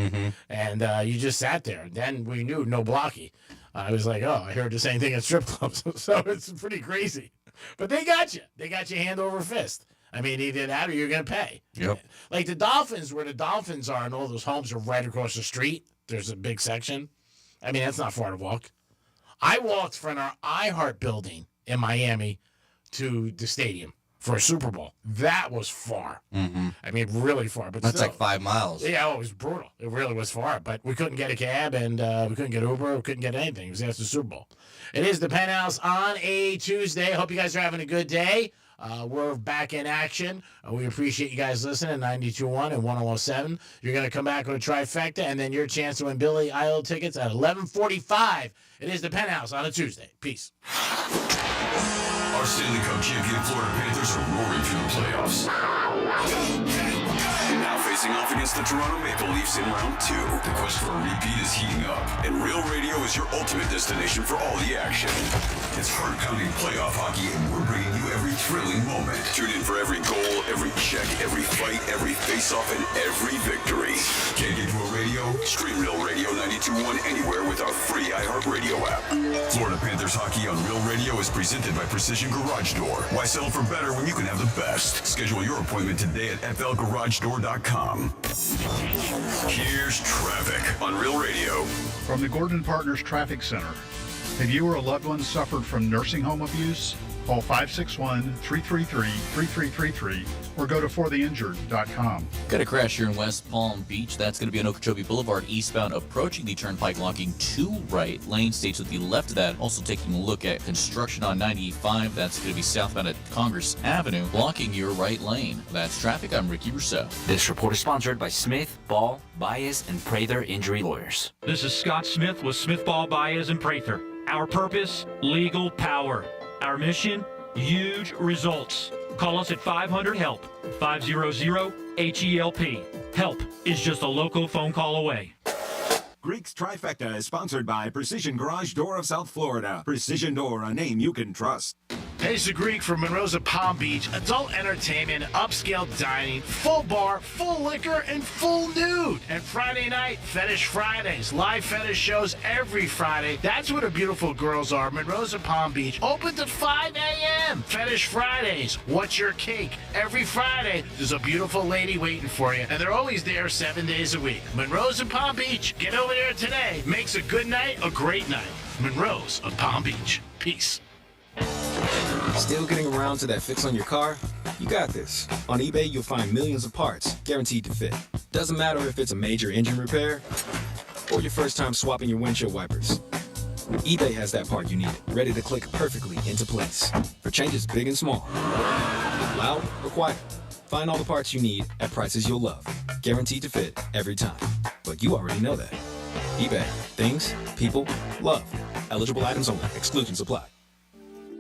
and you just sat there. Then we knew no blocky. I was like, oh, I heard the same thing at strip clubs, so it's pretty crazy. But they got you. They got you hand over fist. I mean, either that or you're gonna pay. Yep. Like the Dolphins, where the Dolphins are, and all those homes are right across the street. There's a big section. I mean, that's not far to walk. I walked from our iHeart building in Miami to the stadium for a Super Bowl. That was far. Mm-hmm. I mean, really far. But That's still, like 5 miles. Yeah, it was brutal. It really was far. But we couldn't get a cab, and we couldn't get Uber. We couldn't get anything. It was after the Super Bowl. It is the Penthouse on a Tuesday. Hope you guys are having a good day. We're back in action. We appreciate you guys listening. 92.1 and 107. You're going to come back with a trifecta, and then your chance to win Billy Idol tickets at 11:45. It is the Penthouse on a Tuesday. Peace. Our Stanley Cup champion Florida Panthers are roaring through the playoffs. Now facing off against the Toronto Maple Leafs in round 2. The quest for a repeat is heating up, and Real Radio is your ultimate destination for all the action. It's heart-pounding playoff hockey, and we're bringing you every thrilling moment. Tune in for every goal, every check, every fight, every face-off, and every victory. Can't get to a radio? Stream Real Radio 92.1 anywhere with our free iHeartRadio app. Florida Panthers hockey on Real Radio is presented by Precision Garage Door. Why settle for better when you can have the best? Schedule your appointment today at flgaragedoor.com. Here's traffic on Real Radio. From the Gordon Partners Traffic Center. Have you or a loved one suffered from nursing home abuse? Call 561-333-3333 or go to fortheinjured.com. Got a crash here in West Palm Beach. That's going to be on Okeechobee Boulevard eastbound, approaching the turnpike, locking 2 right lane states with the left of that. Also taking a look at construction on 95. That's going to be southbound at Congress Avenue, blocking your right lane. That's traffic. I'm Ricky Rousseau. This report is sponsored by Smith, Ball, Baez, and Prather Injury Lawyers. This is Scott Smith with Smith, Ball, Baez, and Prather. Our purpose, legal power. Our mission, huge results. Call us at 500-HELP, 500-HELP. Help is just a local phone call away. Greek's Trifecta is sponsored by Precision Garage Door of South Florida. Precision Door, a name you can trust. Hey, it's the Greek from Monroe's Palm Beach. Adult entertainment, upscale dining, full bar, full liquor, and full nude. And Friday night, Fetish Fridays. Live fetish shows every Friday. That's where the beautiful girls are. Monroe's Palm Beach. Open to 5 a.m. Fetish Fridays. What's your kink? Every Friday, there's a beautiful lady waiting for you. And they're always there 7 days a week. Monroe's Palm Beach. Get over there today. Makes a good night a great night. Monroe's of Palm Beach. Peace. Still getting around to that fix on your car? You got this. On eBay, you'll find millions of parts, guaranteed to fit. Doesn't matter if it's a major engine repair or your first time swapping your windshield wipers. eBay has that part you need, ready to click perfectly into place for changes big and small. Loud or quiet, find all the parts you need at prices you'll love. Guaranteed to fit every time. But you already know that. eBay. Things, people, love. Eligible items only. Exclusions apply.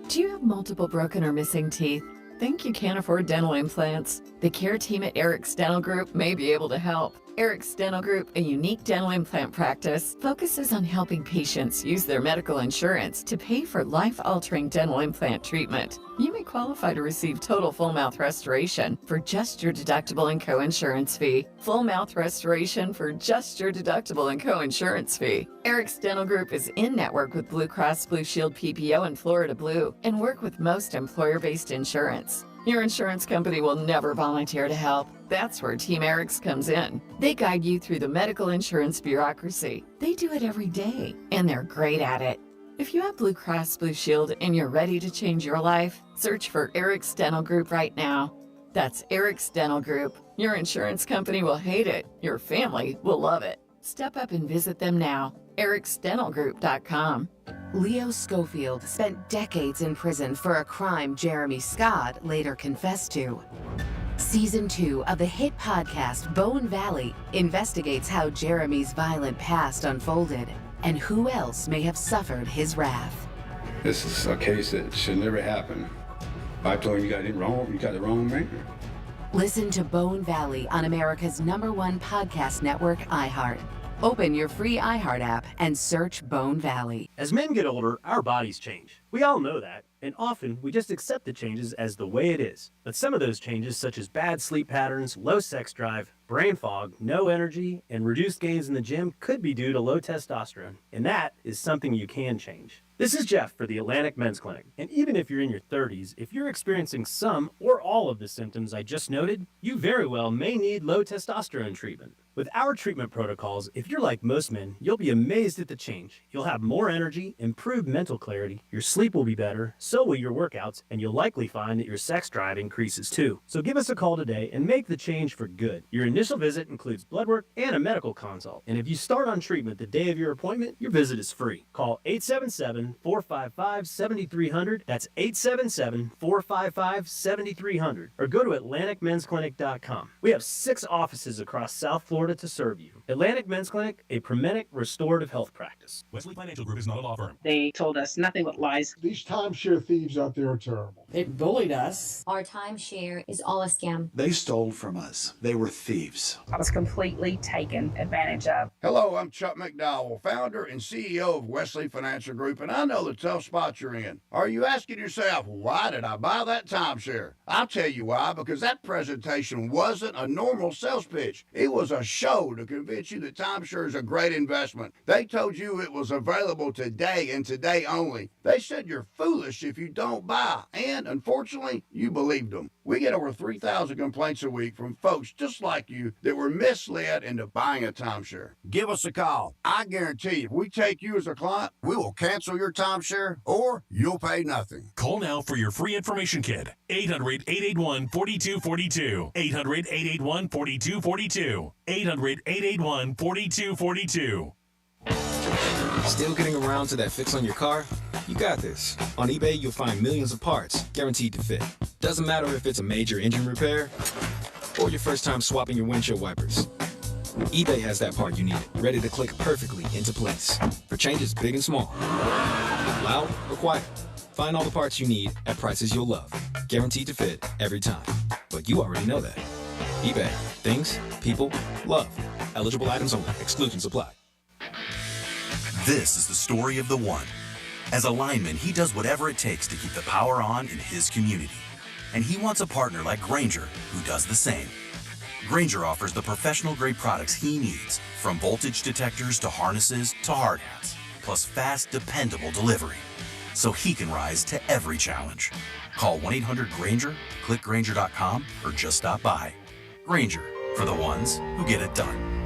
Do you have multiple broken or missing teeth? Think you can't afford dental implants? The care team at Eric's Dental Group may be able to help. Eric's Dental Group, a unique dental implant practice, focuses on helping patients use their medical insurance to pay for life-altering dental implant treatment. You may qualify to receive total full mouth restoration for just your deductible and co-insurance fee. Full mouth restoration for just your deductible and co-insurance fee. Eric's Dental Group is in network with Blue Cross Blue Shield PPO and Florida Blue and work with most employer-based insurance. Your insurance company will never volunteer to help. That's where Team Eric's comes in. They guide you through the medical insurance bureaucracy. They do it every day, and they're great at it. If you have Blue Cross Blue Shield and you're ready to change your life, search for Eric's Dental Group right now. That's Eric's Dental Group. Your insurance company will hate it. Your family will love it. Step up and visit them now. ericsdentalgroup.com. Leo Schofield spent decades in prison for a crime Jeremy Scott later confessed to. Season 2 of the hit podcast Bone Valley investigates how Jeremy's violent past unfolded and who else may have suffered his wrath. This is a case that should never happen. I told him you got it wrong, you got the wrong man. Listen to Bone Valley on America's #1 podcast network, iHeart. Open your free iHeart app and search Bone Valley. As men get older, our bodies change. We all know that, and often we just accept the changes as the way it is. But some of those changes, such as bad sleep patterns, low sex drive, brain fog, no energy, and reduced gains in the gym, could be due to low testosterone. And that is something you can change. This is Jeff for the Atlantic Men's Clinic. And even if you're in your 30s, if you're experiencing some or all of the symptoms I just noted, you very well may need low testosterone treatment. With our treatment protocols, if you're like most men, you'll be amazed at the change. You'll have more energy, improved mental clarity, your sleep will be better, so will your workouts, and you'll likely find that your sex drive increases too. So give us a call today and make the change for good. Your initial visit includes blood work and a medical consult. And if you start on treatment the day of your appointment, your visit is free. Call 877-455-7300. That's 877-455-7300. Or go to AtlanticMen'sClinic.com. We have 6 offices across South Florida to serve you. Atlantic Men's Clinic, a Promenic restorative health practice. Wesley Financial Group is not a law firm. They told us nothing but lies. These timeshare thieves out there are terrible. They bullied us. Our timeshare is all a scam. They stole from us. They were thieves. I was completely taken advantage of. Hello, I'm Chuck McDowell, founder and CEO of Wesley Financial Group, and I know the tough spot you're in. Are you asking yourself, why did I buy that timeshare? I'll tell you why, because that presentation wasn't a normal sales pitch. It was a show to convince you that timeshare is a great investment. They told you it was available today and today only. They said you're foolish if you don't buy, and unfortunately, you believed them. We get over 3,000 complaints a week from folks just like you that were misled into buying a timeshare. Give us a call. I guarantee if we take you as a client, we will cancel your timeshare or you'll pay nothing. Call now for your free information kit. 800-881-4242. 800-881-4242. 800-881-4242. Still getting around to that fix on your car? You got this. On eBay, you'll find millions of parts, guaranteed to fit. Doesn't matter if it's a major engine repair or your first time swapping your windshield wipers. eBay has that part you need, ready to click perfectly into place for changes big and small. Loud or quiet, find all the parts you need at prices you'll love. Guaranteed to fit every time. But you already know that. eBay. Things, people, love. Eligible items only. Exclusions apply. This is the story of the one. As a lineman, he does whatever it takes to keep the power on in his community. And he wants a partner like Grainger who does the same. Grainger offers the professional-grade products he needs, from voltage detectors to harnesses to hard hats, plus fast, dependable delivery, so he can rise to every challenge. Call 1-800-GRAINGER, click Grainger.com, or just stop by. Grainger, for the ones who get it done.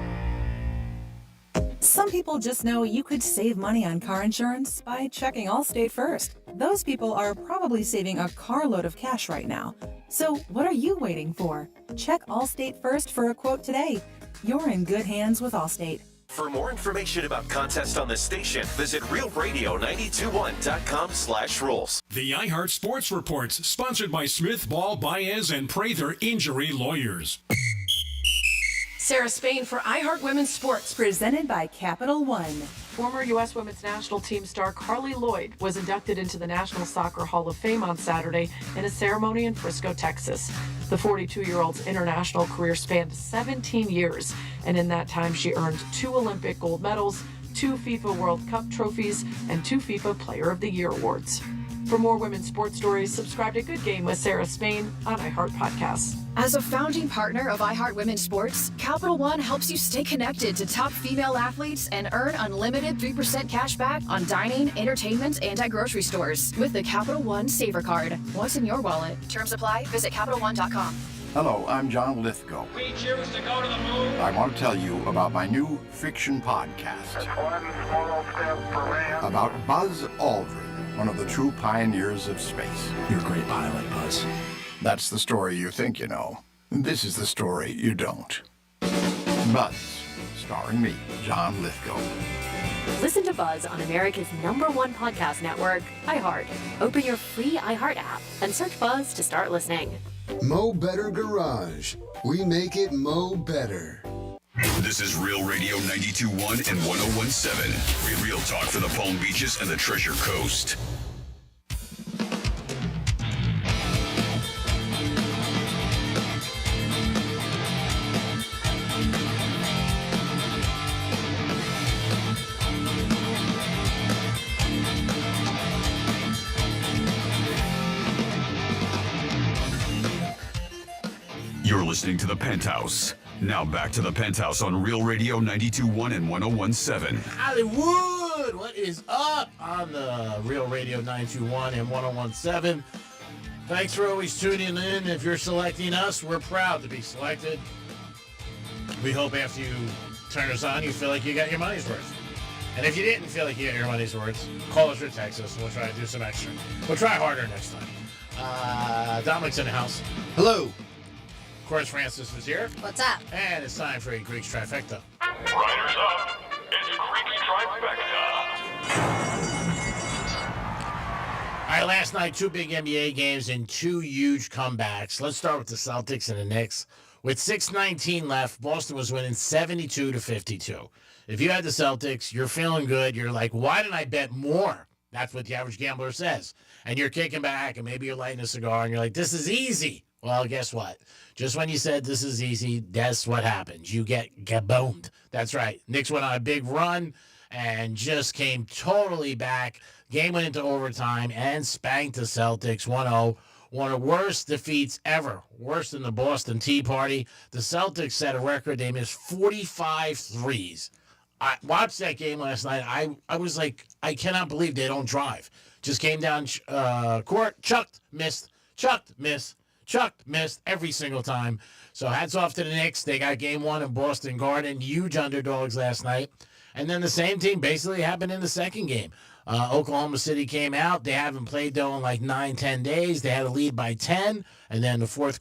Some people just know you could save money on car insurance by checking Allstate first. Those people are probably saving a carload of cash right now. So what are you waiting for? Check Allstate first for a quote today. You're in good hands with Allstate. For more information about contests on this station, visit realradio921.com/rules. The iHeart Sports Reports, sponsored by Smith, Ball, Baez, and Prather Injury Lawyers. Sarah Spain for iHeart Women's Sports. Presented by Capital One. Former U.S. Women's National Team star Carly Lloyd was inducted into the National Soccer Hall of Fame on Saturday in a ceremony in Frisco, Texas. The 42-year-old's international career spanned 17 years, and in that time she earned 2 Olympic gold medals, 2 FIFA World Cup trophies, and 2 FIFA Player of the Year awards. For more women's sports stories, subscribe to Good Game with Sarah Spain on iHeart Podcasts. As a founding partner of iHeart Women's Sports, Capital One helps you stay connected to top female athletes and earn unlimited 3% cash back on dining, entertainment, and at grocery stores with the Capital One Saver Card. What's in your wallet? Terms apply. Visit CapitalOne.com. Hello, I'm John Lithgow. We choose to go to the moon. I want to tell you about my new fiction podcast. That's one small step for man. About Buzz Aldrin, one of the true pioneers of space. You're a great pilot, Buzz. That's the story you think you know. This is the story you don't. Buzz, starring me, John Lithgow. Listen to Buzz on America's #1 podcast network, iHeart. Open your free iHeart app and search Buzz to start listening. Mo Better Garage. We make it Mo Better. This is Real Radio 92.1 and 101.7. Real talk for the Palm Beaches and the Treasure Coast. You're listening to the Penthouse. Now back to the Penthouse on Real Radio 92.1 and 101.7. Hollywood, what is up on the Real Radio 921 and 101.7? Thanks for always tuning in. If you're selecting us, we're proud to be selected. We hope after you turn us on, you feel like you got your money's worth. And if you didn't feel like you got your money's worth, call us or text us. We'll try to do some extra. We'll try harder next time. Dominic's in the house. Hello. Of course, Francis is here. What's up? And it's time for a Greek's Trifecta. Riders up. It's Greek's Trifecta. All right, last night, 2 big NBA games and 2 huge comebacks. Let's start with the Celtics and the Knicks. With 6:19 left, Boston was winning 72-52. If you had the Celtics, you're feeling good. You're like, why didn't I bet more? That's what the average gambler says. And you're kicking back, and maybe you're lighting a cigar, and you're like, this is easy. Well, guess what? Just when you said this is easy, that's what happens. You get gaboomed. That's right. Knicks went on a big run and just came totally back. Game went into overtime and spanked the Celtics 1-0. One of the worst defeats ever. Worse than the Boston Tea Party. The Celtics set a record. They missed 45 threes. I watched that game last night. I was like, I cannot believe they don't drive. Just came down court, chucked, missed, chucked, missed every single time. So hats off to the Knicks. They got game 1 in Boston Garden. Huge underdogs last night. And then the same thing basically happened in the second game. Oklahoma City came out. They haven't played, though, in like 9-10 days. They had a lead by 10. And then the third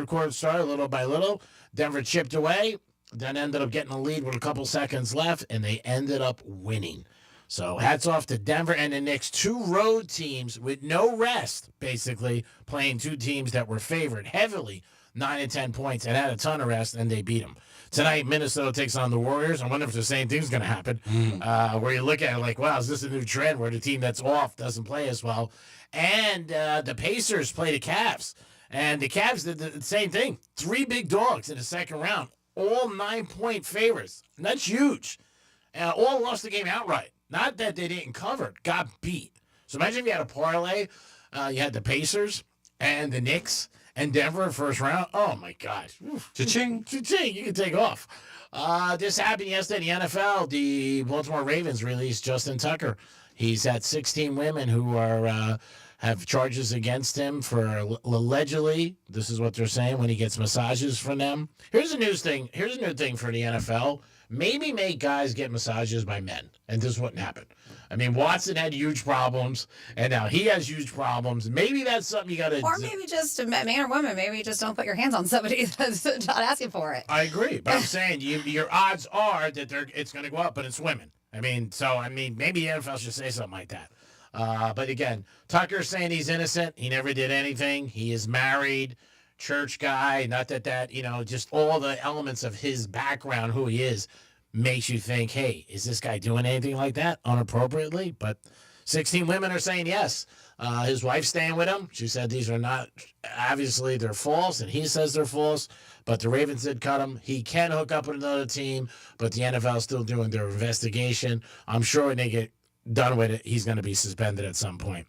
quarter started little by little. Denver chipped away. Then ended up getting a lead with a couple seconds left. And they ended up winning. So hats off to Denver and the Knicks, 2 road teams with no rest, basically, playing 2 teams that were favored heavily, 9 and 10 points, and had a ton of rest, and they beat them. Tonight, Minnesota takes on the Warriors. I wonder if the same thing's going to happen, where you look at it like, wow, is this a new trend where the team that's off doesn't play as well? And the Pacers play the Cavs, and the Cavs did the same thing. 3 big dogs in the second round, all 9-point favorites, and that's huge. All lost the game outright. Not that they didn't cover, got beat. So imagine if you had a parlay, you had the Pacers and the Knicks and Denver first round. Oh, my God. Cha-ching. Cha-ching. You can take off. This happened yesterday in the NFL. The Baltimore Ravens released Justin Tucker. He's had 16 women who are have charges against him for allegedly, this is what they're saying, when he gets massages from them. Here's a new thing for the NFL. Maybe make guys get massages by men, and this wouldn't happen. I mean, Watson had huge problems, and now he has huge problems. Maybe that's something you got to... Or maybe just a man or woman. Maybe just don't put your hands on somebody that's not asking for it. I agree, but I'm saying your odds are that it's going to go up, but it's women. I mean, maybe the NFL should say something like that. But again, Tucker's saying he's innocent. He never did anything. He is married, church guy. Not that, just all the elements of his background, who he is, makes you think, hey, is this guy doing anything like that inappropriately? But 16 women are saying yes. His wife's staying with him. She said these are not, obviously they're false, and he says they're false, but the Ravens did cut him. He can hook up with another team, but the NFL is still doing their investigation. I'm sure when they get done with it, he's going to be suspended at some point.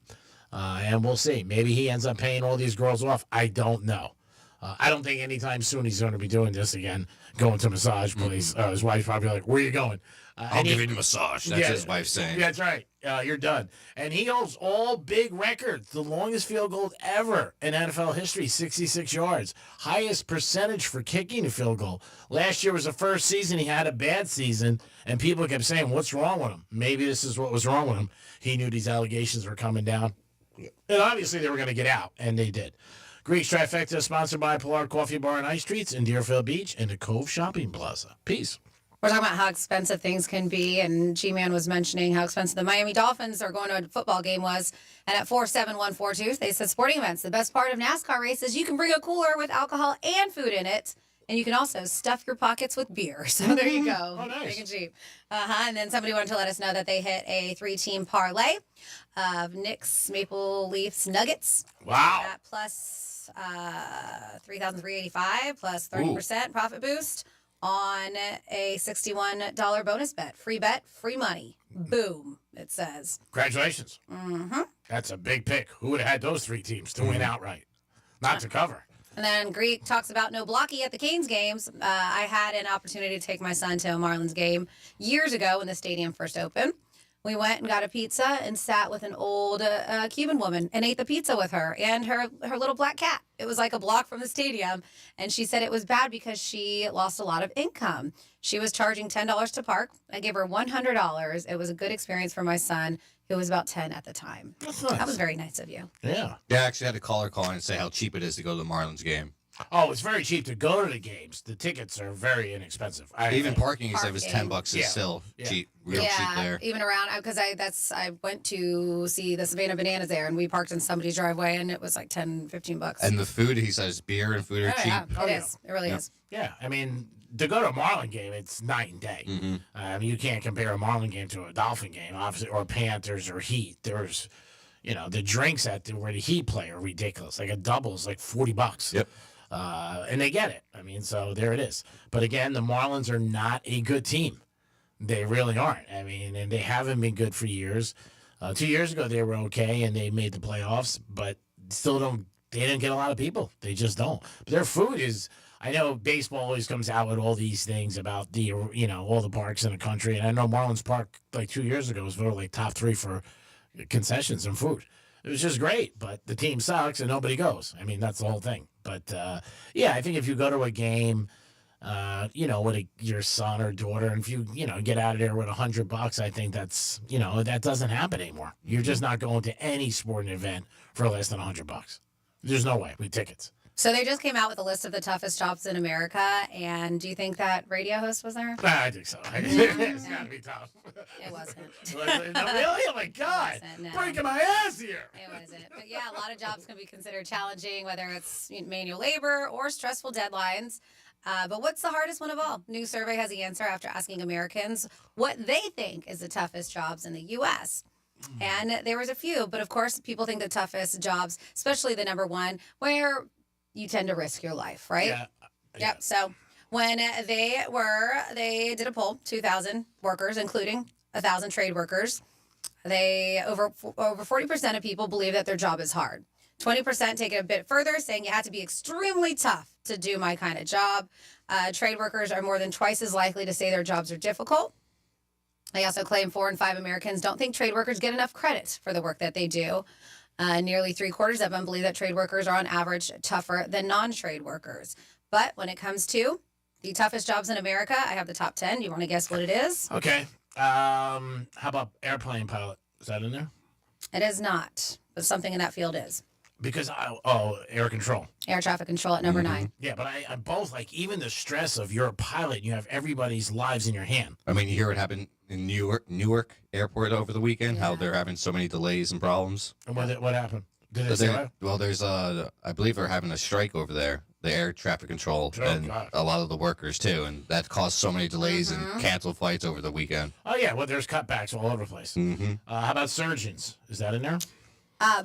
And we'll see. Maybe he ends up paying all these girls off. I don't know. I don't think anytime soon he's going to be doing this again, going to massage place. His wife's probably like, where are you going? I'll give you a massage. That's his wife saying. That's right. You're done. And he holds all big records. The longest field goal ever in NFL history, 66 yards. Highest percentage for kicking a field goal. Last year was the first season he had a bad season, and people kept saying, what's wrong with him? Maybe this is what was wrong with him. He knew these allegations were coming down. And obviously they were going to get out, and they did. Greeks Trifecta is sponsored by Pilar Coffee Bar and Ice Treats in Deerfield Beach and the Cove Shopping Plaza. Peace. We're talking about how expensive things can be, and G-Man was mentioning how expensive the Miami Dolphins are going to a football game was. And at 47142, they said sporting events. The best part of NASCAR races, you can bring a cooler with alcohol and food in it, and you can also stuff your pockets with beer. So there you go. Oh, nice. Big and cheap. And then somebody wanted to let us know that they hit a 3-team parlay of Knicks, Maple Leafs, Nuggets. Wow. At plus 3,385 plus 30% profit boost on a $61 bonus bet. Free bet, free money. Boom, it says. Congratulations. Mm-hmm. That's a big pick. Who would have had those 3 teams to win outright? Not to cover. And then Greek talks about no blocky at the Canes games. I had an opportunity to take my son to a Marlins game years ago when the stadium first opened. We went and got a pizza and sat with an old Cuban woman and ate the pizza with her and her little black cat. It was like a block from the stadium. And she said it was bad because she lost a lot of income. She was charging $10 to park. I gave her $100. It was a good experience for my son, who was about 10 at the time. That's nice. That was very nice of you. Yeah. Yeah, I actually had a caller call in and say how cheap it is to go to the Marlins game. Oh, it's very cheap to go to the games. The tickets are very inexpensive. Even parking, he said, was $10 is still cheap, real cheap there. Even around, because I went to see the Savannah Bananas there, and we parked in somebody's driveway, and it was like $10-15. And the food, he says, beer and food are cheap. Yeah, it is. It really is. Yeah, I mean, to go to a Marlin game, it's night and day. Mm-hmm. You can't compare a Marlin game to a Dolphin game, obviously, or Panthers or Heat. There's, the drinks where the Heat play are ridiculous. Like a double is like $40. Yep. And they get it. I mean, so there it is. But again, the Marlins are not a good team. They really aren't. I mean, and they haven't been good for years. 2 years ago, they were okay, and they made the playoffs, but they didn't get a lot of people. They just don't. But their food is, I know baseball always comes out with all these things about all the parks in the country. And I know Marlins Park, like 2 years ago, was voted like top 3 for concessions and food. It was just great, but the team sucks and nobody goes. I mean, that's the whole thing. But, I think if you go to a game, with your son or daughter, and if you, get out of there with $100, I think that's, that doesn't happen anymore. You're just not going to any sporting event for less than $100. There's no way with tickets. So they just came out with a list of the toughest jobs in America, and do you think that radio host was there? I think so. It's got to be tough. It wasn't. Really? Oh my God. Breaking my ass here. It wasn't. But yeah, a lot of jobs can be considered challenging, whether it's manual labor or stressful deadlines. But what's the hardest one of all? New survey has the answer after asking Americans what they think is the toughest jobs in the U.S. And there was a few, but of course, people think the toughest jobs, especially the number one, where you tend to risk your life, right? Yeah. Yep. So when they did a poll, 2,000 workers, including 1,000 trade workers. Over 40% of people believe that their job is hard. 20% take it a bit further, saying you have to be extremely tough to do my kind of job. Trade workers are more than twice as likely to say their jobs are difficult. They also claim 4 in 5 Americans don't think trade workers get enough credit for the work that they do. Nearly 3/4 of them believe that trade workers are on average tougher than non-trade workers. But when it comes to the toughest jobs in America, I have the top 10. Do you want to guess what it is? Okay. How about airplane pilot? Is that in there? It is not, but something in that field is. Because air control. Air traffic control at number 9. Yeah, but I'm both like even the stress of you're a pilot, you have everybody's lives in your hand. I mean, you hear what happened in Newark Airport over the weekend? How they're having so many delays and problems. And what happened? Did they say well, there's I believe they're having a strike over there, the air traffic control, and a lot of the workers too, and that caused so many delays and canceled flights over the weekend. Oh yeah, well there's cutbacks all over the place. How about surgeons? Is that in there?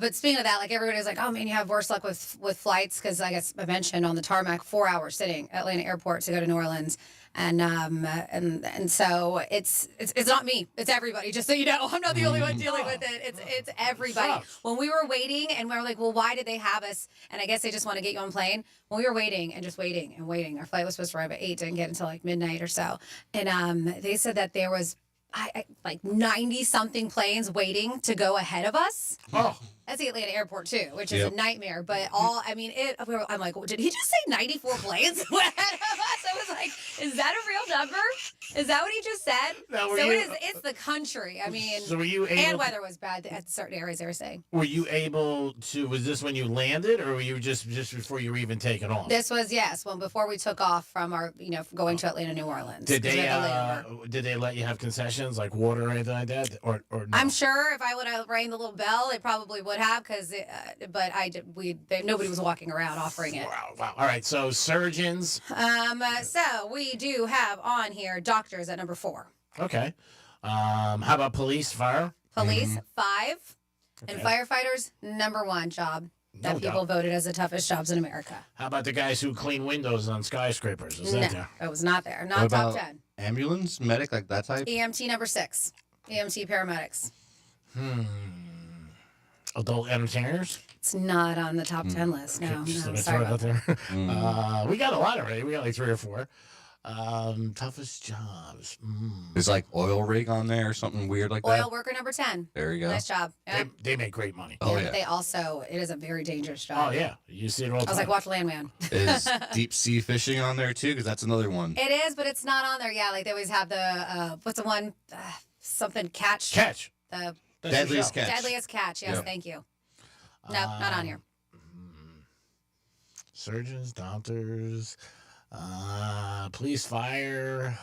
But speaking of that, like everybody's like, oh man, you have worse luck with flights because I guess I mentioned on the tarmac 4 hours sitting at Atlanta Airport to go to New Orleans, and so it's not me, it's everybody. Just so you know, I'm not the only one dealing with it. It's everybody. When we were waiting and we were like, well, why did they have us? And I guess they just want to get you on plane. When we were waiting and just waiting and waiting, our flight was supposed to arrive at 8, didn't get until like midnight or so, and they said that there was like 90-something planes waiting to go ahead of us. Oh. That's the Atlanta Airport, too, which is a nightmare. But I'm like, did he just say 94 planes ahead of us? I was like, is that a real number? Is that what he just said? It's the country. I mean, so were you able and weather was bad at certain areas, they were saying. Were you able to, was this when you landed, or were you just before you were even taking off? This was, yes, before we took off from our, going to Atlanta, New Orleans. Did they let you have concessions like water or anything like that? Or no? I'm sure if I would have rang the little bell, they probably would have, but nobody was walking around offering it. Wow. All right, so surgeons. So we do have on here doctors at number 4. Okay. How about police, fire? Police, 5. Okay. And firefighters, number 1 job that people voted as the toughest jobs in America. How about the guys who clean windows on skyscrapers? Is that there? It was not there. Not top 10. Ambulance, medic, like that type? EMT number 6. EMT paramedics. Adult entertainers? It's not on the top 10 list. No, sorry about that. We got a lot already. We got like 3 or 4. Toughest jobs. Is like oil rig on there or something weird like that? Oil worker number 10. There you go. Nice job. Yeah. They make great money. Oh, But they also, it is a very dangerous job. Oh, yeah. You see it all the time. I was like, watch Landman. Is deep sea fishing on there too? Because that's another one. It is, but it's not on there. Yeah, like they always have the, what's the one? Something catch. Catch. The Deadliest catch. Deadliest catch. Yes, thank you. No, not on here. Surgeons, doctors, police, fire.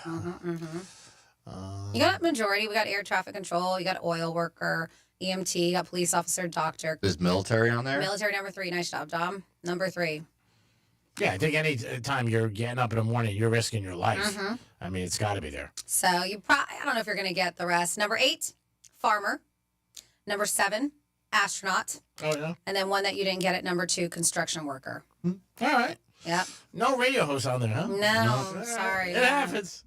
You got majority. We got air traffic control. You got oil worker, EMT. You got police officer, doctor. Is military on there? Military number 3. Nice job, Dom. Number 3. Yeah, I think any time you're getting up in the morning, you're risking your life. I mean, it's got to be there. So I don't know if you're going to get the rest. Number 8, farmer. Number 7, astronaut. Oh, yeah. And then one that you didn't get at number 2, construction worker. All right. Yep. No radio host on there, huh? No. Sorry. It happens.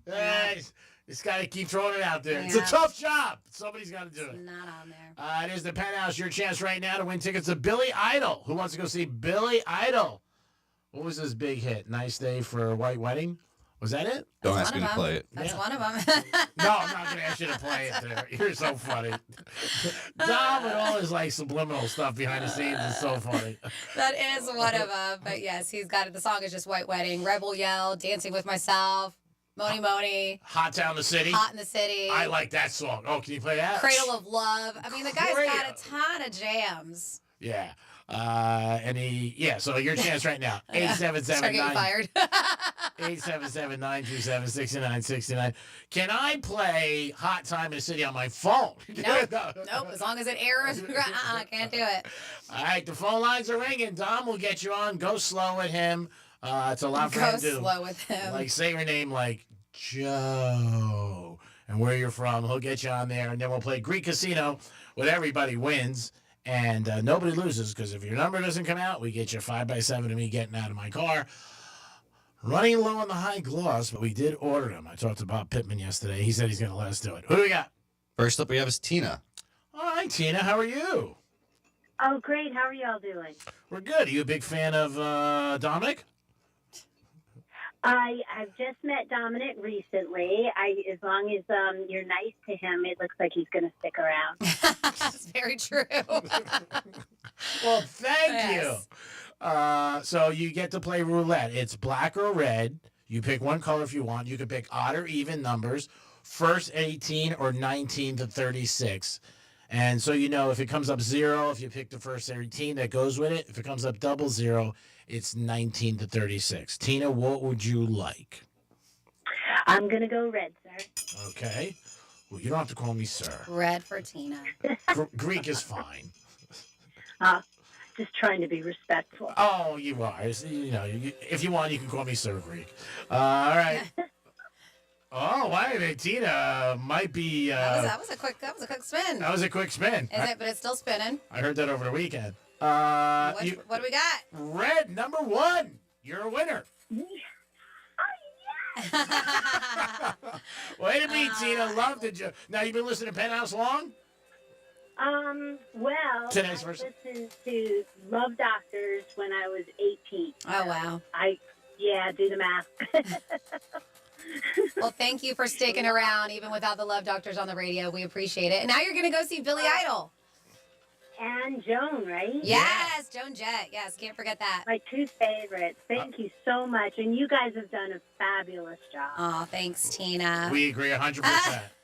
Just got to keep throwing it out there. It's a tough job. Somebody's got to do it. Not on there. It is the Penthouse. Your chance right now to win tickets to Billy Idol. Who wants to go see Billy Idol? What was his big hit? Nice Day for a White Wedding? Was that it? Don't ask me to play it. That's one of them. No, I'm not going to ask you to play it there. You're so funny. Dom and all his like subliminal stuff behind the scenes is so funny. That is one of them. But yes, he's got it. The song is just White Wedding. Rebel Yell, Dancing with Myself, Moni Moni. Hot Town the City. Hot in the City. I like that song. Oh, can you play that? Cradle of Love. I mean, the guy's got a ton of jams. Yeah. So your chance right now. 877 877-927-6969. Can I play Hot Time in the City on my phone? Nope. As long as it airs, can't do it. All right, the phone lines are ringing. Dom will get you on. Go slow with him. It's a lot for him to do. Go slow with him. Like, say your name like Joe and where you're from. He'll get you on there. And then we'll play Greek Casino with everybody wins. And nobody loses, because if your number doesn't come out, we get you 5x7 of me getting out of my car. Running low on the high gloss, but we did order them. I talked to Bob Pittman yesterday. He said he's going to let us do it. Who do we got? First up, we have is Tina. All right, Tina. How are you? Oh, great. How are y'all doing? We're good. Are you a big fan of Dominic? I've just met Dominic recently. As long as you're nice to him, it looks like he's going to stick around. That's very true. Well, thank Yes. you. So you get to play roulette. It's black or red. You pick one color if you want. You can pick odd or even numbers, first 18 or 19 to 36. And so if it comes up 0, if you pick the first 18, that goes with it. If it comes up double 0, it's 19 to 36. Tina, what would you like? I'm going to go red, sir. Okay. Well, you don't have to call me sir. Red for Tina. Greek is fine. Just trying to be respectful. Oh, you are. If you want, you can call me Sir Greek. All right. Oh, wait a minute. Tina might be. That was a quick spin. That was a quick spin. Is it? But it's still spinning. I heard that over the weekend. What do we got? Red, number 1. You're a winner. Way to be, Tina. Love the joke. Now, you've been listening to Penthouse long? Well, Today's I version. listened to Love Doctors when I was 18. Oh, wow. Do the math. Well, thank you for sticking around, even without the Love Doctors on the radio. We appreciate it. And now you're going to go see Billy Idol. And Joan, right? Yes, Joan Jett. Yes, can't forget that. My 2 favorites. Thank you so much. And you guys have done a fabulous job. Oh, thanks, Tina. We agree 100%.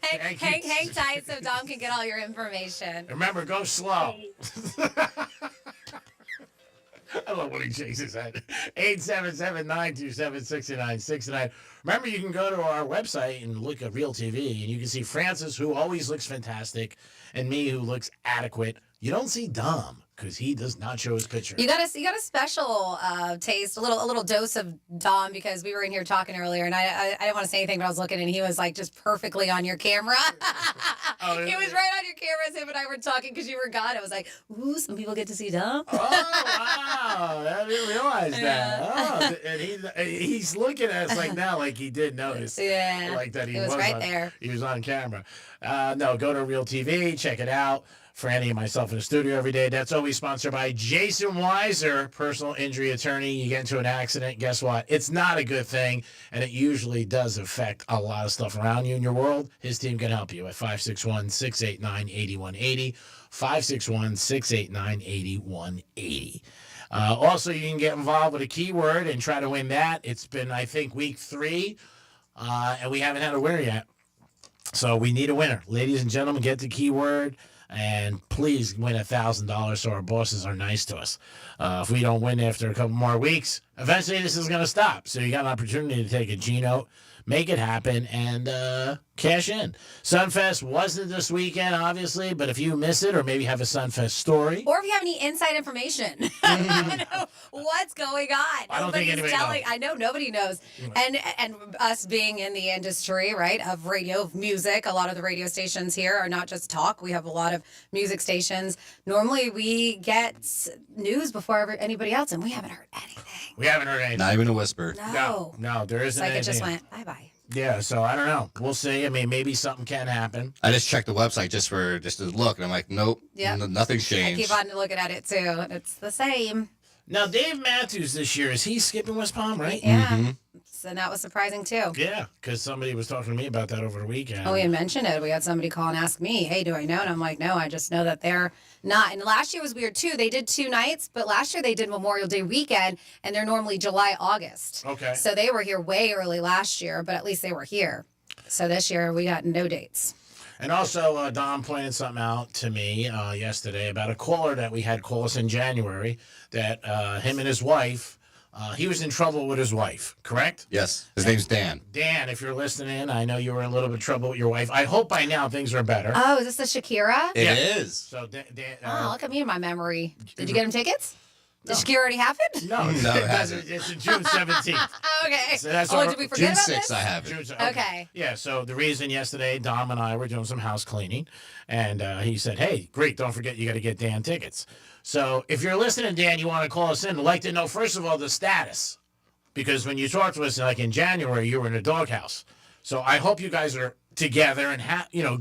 Hang tight so Dom can get all your information. Remember, go slow. I love when he shakes his head. 877-927-6969. Remember, you can go to our website and look at Real TV, and you can see Francis, who always looks fantastic, and me, who looks adequate. You don't see Dom, because he does not show his picture. You got a special taste, a little dose of Dom, because we were in here talking earlier, and I didn't want to say anything, but I was looking, and he was like just perfectly on your camera. He was right on your camera as him and I were talking because you were gone. I was like, ooh, some people get to see Dom. Oh, wow. I didn't realize that. Oh, and he's looking at us like now, like he did notice. Yeah. Like that he was right there. He was on camera. No, go to Real TV, check it out. For Annie and myself in the studio every day. That's always sponsored by Jason Weiser, personal injury attorney. You get into an accident, guess what? It's not a good thing, and it usually does affect a lot of stuff around you in your world. His team can help you at 561-689-8180, 561-689-8180. Also, you can get involved with a keyword and try to win that. It's been, I think, week 3, and we haven't had a winner yet. So we need a winner. Ladies and gentlemen, get the keyword. And please win $1,000 so our bosses are nice to us. If we don't win after a couple more weeks, eventually this is going to stop. So you got an opportunity to take a G-note, make it happen, and cash in. Sunfest wasn't this weekend, obviously, but if you miss it or maybe have a Sunfest story. Or if you have any inside information. What's going on? I don't think anybody knows. I know nobody knows. And us being in the industry, right, of radio, of music, a lot of the radio stations here are not just talk. We have a lot of music stations. Normally we get news before anybody else, and we haven't heard anything. We haven't heard anything. Not even a whisper. No, there isn't anything. It's like it just went bye-bye. Yeah, so I don't know. We'll see. I mean, maybe something can happen. I just checked the website just to look, and I'm like, nope, nothing's changed. I keep on looking at it, too, and it's the same. Now, Dave Matthews this year, is he skipping West Palm, right? Yeah. Mm-hmm. So that was surprising, too. Yeah, because somebody was talking to me about that over the weekend. Oh, we had mentioned it. We had somebody call and ask me, hey, do I know? And I'm like, no, I just know that they're not. And last year was weird, too. They did 2 nights, but last year they did Memorial Day weekend, and they're normally July, August. Okay. So they were here way early last year, but at least they were here. So this year we got no dates. And also, Don pointed something out to me yesterday about a caller that we had call us in January that him and his wife, he was in trouble with his wife, correct? Yes. His name's Dan. Dan, if you're listening, I know you were in a little bit of trouble with your wife. I hope by now things are better. Oh, is this the Shakira? It is. So, Dan, look at me and my memory. Did you get him tickets? Did Shakira already happen? No, it hasn't. It's June 17th. Okay. So that's did we forget June about 6th, this? I have it. Okay. Yeah, so the reason yesterday, Dom and I were doing some house cleaning, and he said, hey, great, don't forget you got to get Dan tickets. So if you're listening, Dan, you want to call us in, I'd like to know, first of all, the status. Because when you talked to us, like in January, you were in a doghouse. So I hope you guys are together and,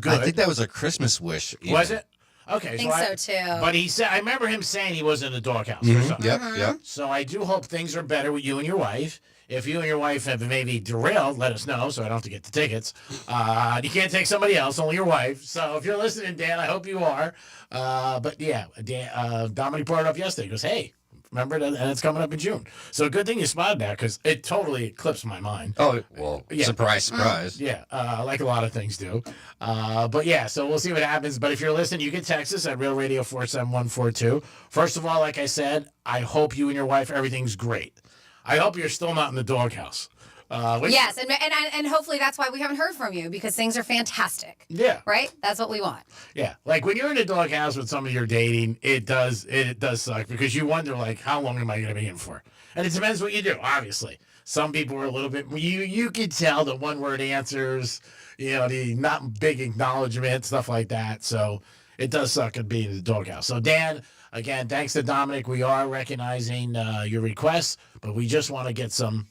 good. I think that was a Christmas wish. Even. Was it? Okay, I think so too. But he said, I remember him saying he was in the doghouse or Mm-hmm. something. Yep. So I do hope things are better with you and your wife. If you and your wife have maybe derailed, let us know so I don't have to get the tickets. You can't take somebody else, only your wife. So if you're listening, Dan, I hope you are. But yeah, Dan, Dominic brought it up yesterday. He goes, hey, remember that? And it's coming up in June. So good thing you spotted that because it totally eclipsed my mind. Oh, well, surprise, surprise. Yeah, like a lot of things do. But yeah, so we'll see what happens. But if you're listening, you can text us at Real Radio 47142. First of all, like I said, I hope you and your wife, everything's great. I hope you're still not in the doghouse. Yes, and hopefully that's why we haven't heard from you, because things are fantastic. Yeah. Right? That's what we want. Yeah. Like when you're in a doghouse with somebody you're dating, it does suck because you wonder, like, how long am I going to be in for? And it depends what you do, obviously. Some people are a little bit, you could tell the one-word answers, the not big acknowledgement, stuff like that. So it does suck at being in the doghouse. So, Dan, again, thanks to Dominic. We are recognizing your requests, but we just want to get some,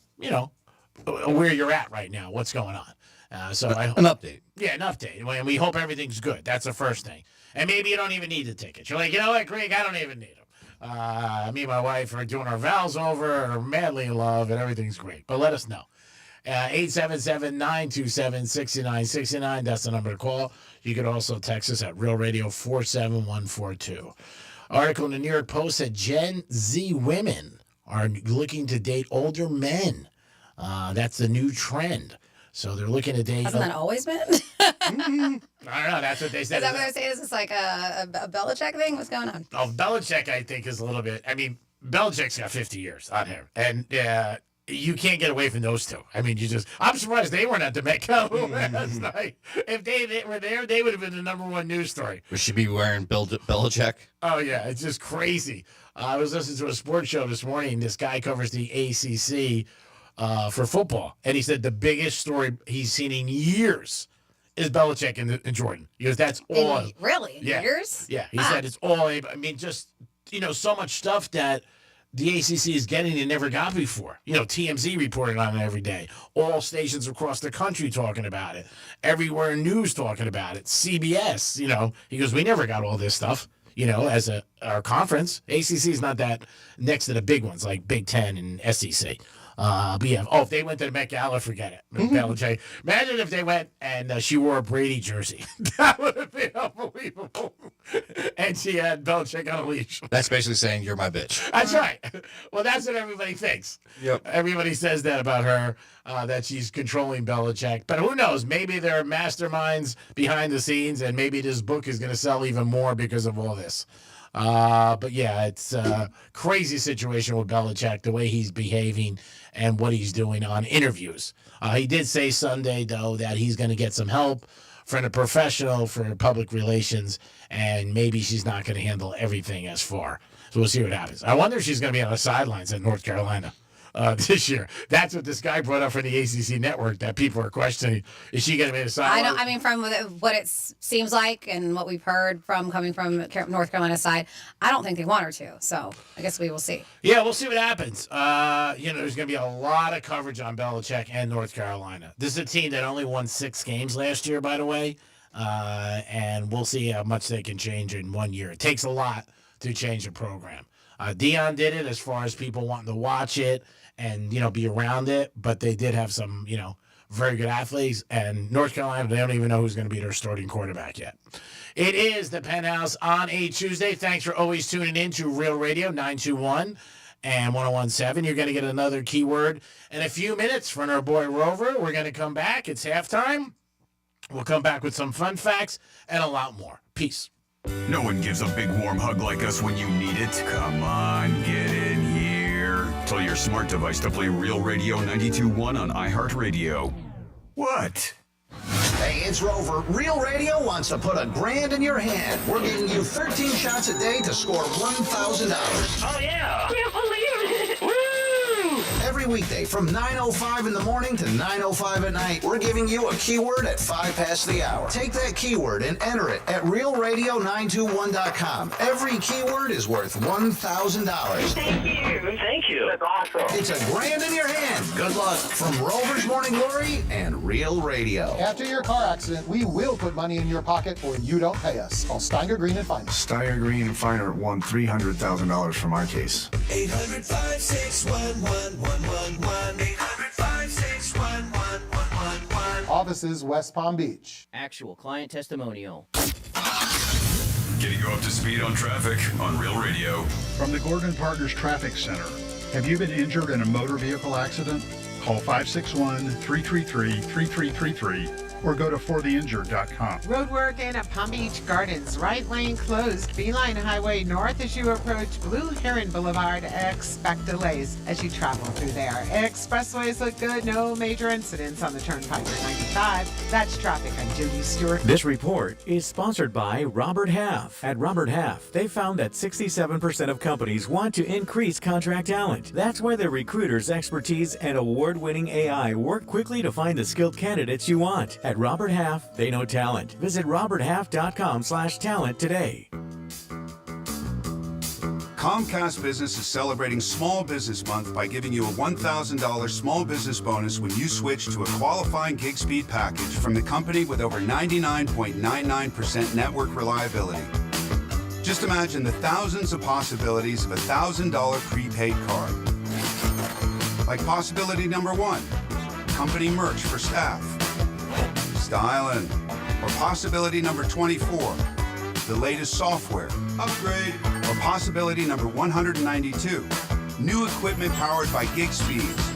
where you're at right now, what's going on. So an update. Yeah, an update. And we hope everything's good. That's the first thing. And maybe you don't even need the tickets. You're like, you know what, Greg, I don't even need them. Me and my wife are doing our vows over, are madly in love, and everything's great. But let us know. 877-927-6969. That's the number to call. You can also text us at Real Radio 47142. Article in the New York Post said Gen Z women are looking to date older men. That's the new trend. So they're looking to date. Hasn't that always been? I don't know. That's what they said. Is that what they're saying? Is this like a Belichick thing? What's going on? Oh, Belichick, I think, is a little bit. I mean, Belichick's got 50 years on him. And you can't get away from those two. I mean, I'm surprised they weren't at the Met Gala last night. If they were there, they would have been the number one news story. We should be wearing Belichick. Oh, yeah. It's just crazy. I was listening to a sports show this morning. This guy covers the ACC for football. And he said the biggest story he's seen in years is Belichick and Jordan. He goes, that's all. Really? Yeah. Years? Yeah. He said it's all. I mean, just, so much stuff that the ACC is getting they never got before. TMZ reporting on it every day. All stations across the country talking about it. Everywhere in news talking about it. CBS, He goes, we never got all this stuff, as our conference. ACC is not that next to the big ones like Big Ten and SEC. But yeah, if they went to the Met Gala, forget it. Belichick. Imagine if they went and she wore a Brady jersey. That would have been unbelievable. And she had Belichick on a leash. That's basically saying you're my bitch. That's right. Well, that's what everybody thinks. Yep. Everybody says that about her, that she's controlling Belichick. But who knows? Maybe there are masterminds behind the scenes, and maybe this book is going to sell even more because of all this. But yeah, it's a crazy situation with Belichick, the way he's behaving and what he's doing on interviews. He did say Sunday, though, that he's going to get some help from a professional for public relations, and maybe she's not going to handle everything as far. So we'll see what happens. I wonder if she's going to be on the sidelines at North Carolina this year. That's what this guy brought up for the ACC network, that people are questioning. Is she going to be on the sidelines? From what it seems like and what we've heard coming from North Carolina's side, I don't think they want her to. So I guess we will see. Yeah, we'll see what happens. There's going to be a lot of coverage on Belichick and North Carolina. This is a team that only won 6 games last year, by the way. And we'll see how much they can change in 1 year. It takes a lot to change a program. Dion did it as far as people wanting to watch it and, be around it. But they did have some, very good athletes. And North Carolina, they don't even know who's going to be their starting quarterback yet. It is the Penthouse on a Tuesday. Thanks for always tuning in to Real Radio 921 and 1017. You're going to get another keyword in a few minutes from our boy Rover. We're going to come back. It's halftime. We'll come back with some fun facts and a lot more. Peace. No one gives a big warm hug like us when you need it. Come on, get in here. Tell your smart device to play Real Radio 92.1 on iHeartRadio. What? Hey, it's Rover. Real Radio wants to put $1,000 in your hand. We're giving you 13 shots a day to score $1,000. Oh, yeah. Can't believe it. Woo! Every weekday from 9:05 in the morning to 9:05 at night, we're giving you a keyword at 5 past the hour. Take that keyword and enter it at realradio921.com. Every keyword is worth $1,000. Thank you. Thank you. That's awesome. It's $1,000 in your hand. Good luck from Rover's Morning Glory and Real Radio. After your car accident, we will put money in your pocket or you don't pay us. Call Steiger Green and Finer. Steiger Green and Finer won $300,000 from our case. 800-561-1111. Offices West Palm Beach. Actual client testimonial. Getting you up to speed on traffic on Real Radio. From the Gordon Partners Traffic Center. Have you been injured in a motor vehicle accident? Call 561-333-3333 or go to fortheinjured.com. Roadwork in Palm Beach Gardens. Right lane closed. Beeline Highway north as you approach Blue Heron Boulevard. Expect delays as you travel through there. Expressways look good. No major incidents on the Turnpike at 95. That's traffic. I'm Judy Stewart. This report is sponsored by Robert Half. At Robert Half, they found that 67% of companies want to increase contract talent. That's why their recruiters' expertise and award-winning AI work quickly to find the skilled candidates you want. At Robert Half, they know talent. Visit roberthalf.com/talent today. Comcast Business is celebrating Small Business Month by giving you a $1,000 small business bonus when you switch to a qualifying gig speed package from the company with over 99.99% network reliability. Just imagine the thousands of possibilities of a $1,000 prepaid card. Like possibility number 1, company merch for staff. Styling. Or possibility number 24, the latest software upgrade. Or possibility number 192, new equipment powered by gig speeds.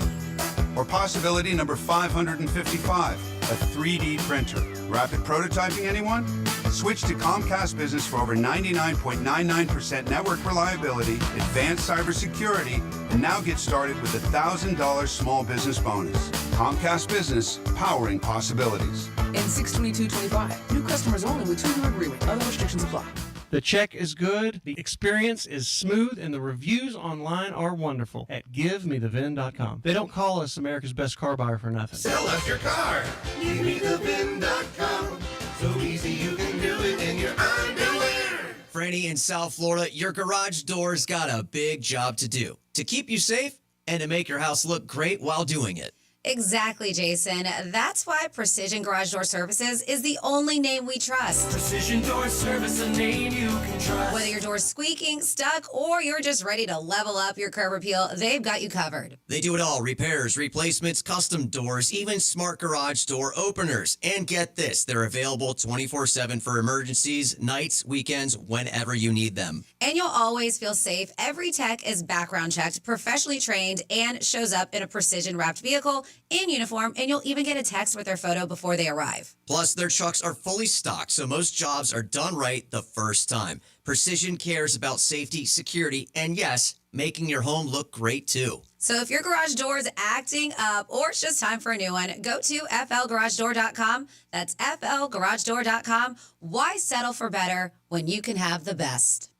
Or possibility number 555, a 3D printer. Rapid prototyping, anyone? Switch to Comcast Business for over 99.99% network reliability, advanced cybersecurity, and now get started with a $1,000 small business bonus. Comcast Business, powering possibilities. And 62225. New customers only with 2-year agreement. Other restrictions apply. The check is good, the experience is smooth, and the reviews online are wonderful at GiveMeTheVin.com. They don't call us America's best car buyer for nothing. Sell us your car. GiveMeTheVin.com. So easy you can do it in your underwear. Franny in South Florida, your garage door's got a big job to do. To keep you safe and to make your house look great while doing it. Exactly, Jason. That's why Precision Garage Door Services is the only name we trust. Precision Door Service, a name you can trust. Whether your door's squeaking, stuck, or you're just ready to level up your curb appeal, they've got you covered. They do it all. Repairs, replacements, custom doors, even smart garage door openers. And get this, they're available 24/7 for emergencies, nights, weekends, whenever you need them. And you'll always feel safe. Every tech is background checked, professionally trained, and shows up in a precision wrapped vehicle in uniform, and you'll even get a text with their photo before they arrive. Plus, their trucks are fully stocked, so most jobs are done right the first time. Precision cares about safety, security, and yes, making your home look great too. So if your garage door is acting up or it's just time for a new one, go to flgaragedoor.com. That's flgaragedoor.com. Why settle for better when you can have the best?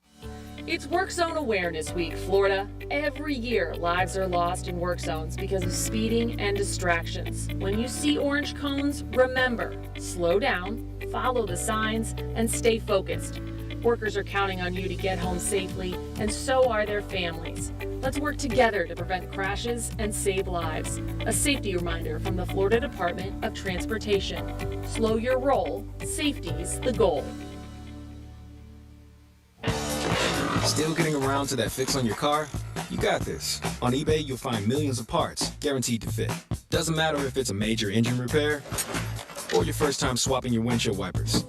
It's Work Zone Awareness Week, Florida. Every year, lives are lost in work zones because of speeding and distractions. When you see orange cones, remember, slow down, follow the signs, and stay focused. Workers are counting on you to get home safely, and so are their families. Let's work together to prevent crashes and save lives. A safety reminder from the Florida Department of Transportation. Slow your roll, safety's the goal. Still getting around to that fix on your car? You got this. On eBay, you'll find millions of parts, guaranteed to fit. Doesn't matter if it's a major engine repair or your first time swapping your windshield wipers.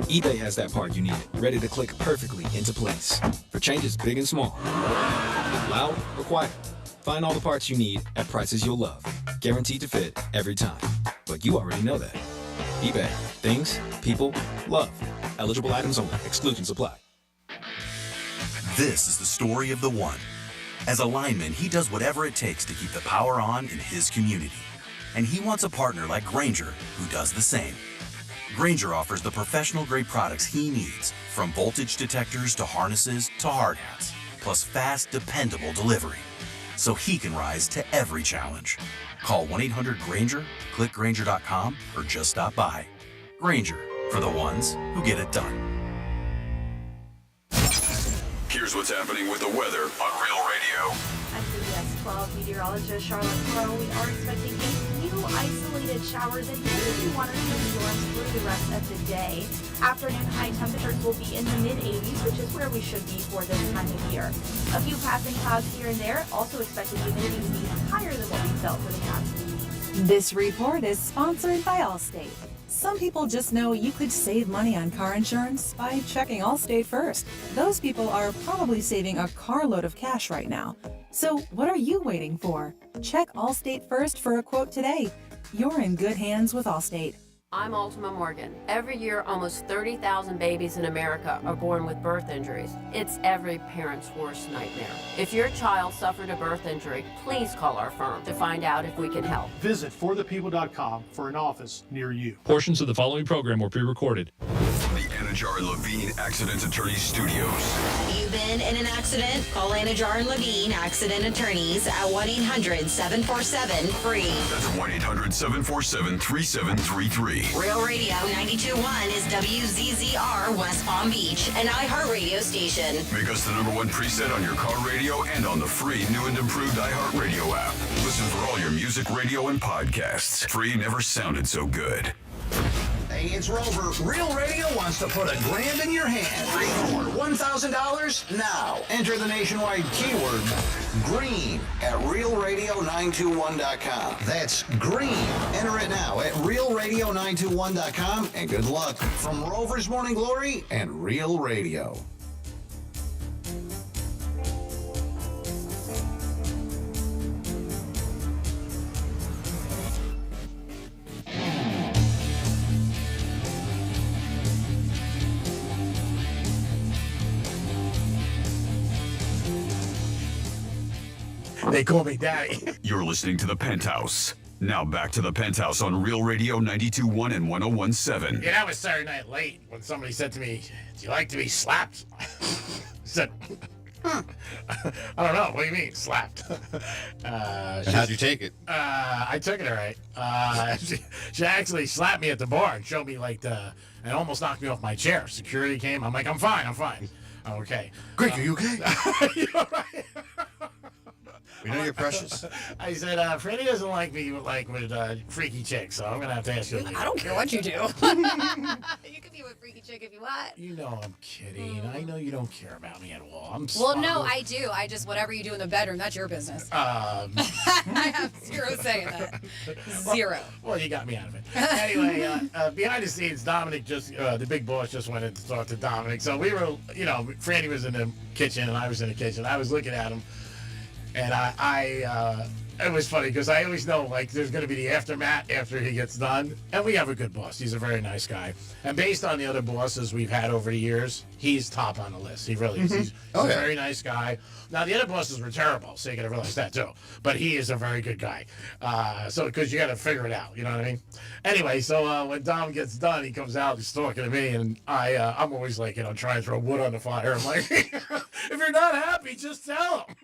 eBay has that part you need, ready to click perfectly into place. For changes big and small. Loud or quiet. Find all the parts you need at prices you'll love. Guaranteed to fit every time. But you already know that. eBay. Things, people, love. Eligible items only. Exclusions apply. This is the story of the one. As a lineman, he does whatever it takes to keep the power on in his community. And he wants a partner like Grainger who does the same. Grainger offers the professional-grade products he needs, from voltage detectors to harnesses to hard hats, plus fast, dependable delivery, so he can rise to every challenge. Call 1-800-GRAINGER, click Grainger.com, or just stop by. Grainger, for the ones who get it done. Here's what's happening with the weather on Real Radio. I'm CBS 12 meteorologist Charlotte Crow. We are expecting a few isolated showers and maybe one or two storms through the rest of the day. Afternoon high temperatures will be in the mid-80s, which is where we should be for this time of year. A few passing clouds here and there. Also expected humidity to be higher than what we felt for the past few weeks. This report is sponsored by Allstate. Some people just know you could save money on car insurance by checking Allstate first. Those people are probably saving a carload of cash right now. So what are you waiting for? Check Allstate first for a quote today. You're in good hands with Allstate. I'm Ultima Morgan. Every year, almost 30,000 babies in America are born with birth injuries. It's every parent's worst nightmare. If your child suffered a birth injury, please call our firm to find out if we can help. Visit forthepeople.com for an office near you. Portions of the following program were pre-recorded. From the Anajar and Levine Accident Attorney Studios. You've been in an accident? Call Anajar and Levine Accident Attorneys at 1-800-747-FREE. That's 1-800-747-3733. Real Radio 92.1 is WZZR West Palm Beach, an iHeartRadio station. Make us the #1 preset on your car radio and on the free new and improved iHeartRadio app. Listen for all your music, radio, and podcasts. Free never sounded so good. Hey, it's Rover. Real Radio wants to put $1,000 in your hand. For $1,000 now. Enter the nationwide keyword GREEN at realradio921.com. That's green. Enter it now at realradio921.com, and good luck from Rover's Morning Glory and Real Radio. They call me Daddy. You're listening to The Penthouse. Now back to The Penthouse on Real Radio 92.1 and 101.7. Yeah, that was Saturday night late when somebody said to me, "Do you like to be slapped?" I said, I don't know. What do you mean, slapped? How'd you take it? I took it all right. She actually slapped me at the bar and showed me and almost knocked me off my chair. Security came. I'm like, I'm fine. Okay. Greg, are you okay? You're right. We know you're precious. I said, Freddie doesn't like me with freaky chicks, so I'm going to have to ask you. I don't care what you do. You can be with freaky chick if you want. You know I'm kidding. I know you don't care about me at all. Well, no, I do. I just, whatever you do in the bedroom, that's your business. I have zero say in that. Zero. Well, you got me out of it. Anyway, behind the scenes, Dominic the big boss just went in to talk to Dominic. So we were, Franny was in the kitchen and I was in the kitchen. I was looking at him. And it was funny because I always know there's going to be the aftermath after he gets done. And we have a good boss. He's a very nice guy. And based on the other bosses we've had over the years, he's top on the list. He really is. He's a very nice guy. Now, the other bosses were terrible, so you got to realize that too. But he is a very good guy. Because you got to figure it out. You know what I mean? Anyway, so when Dom gets done, he comes out, he's talking to me, and I'm always trying to throw wood on the fire. I'm like, if you're not happy, just tell him.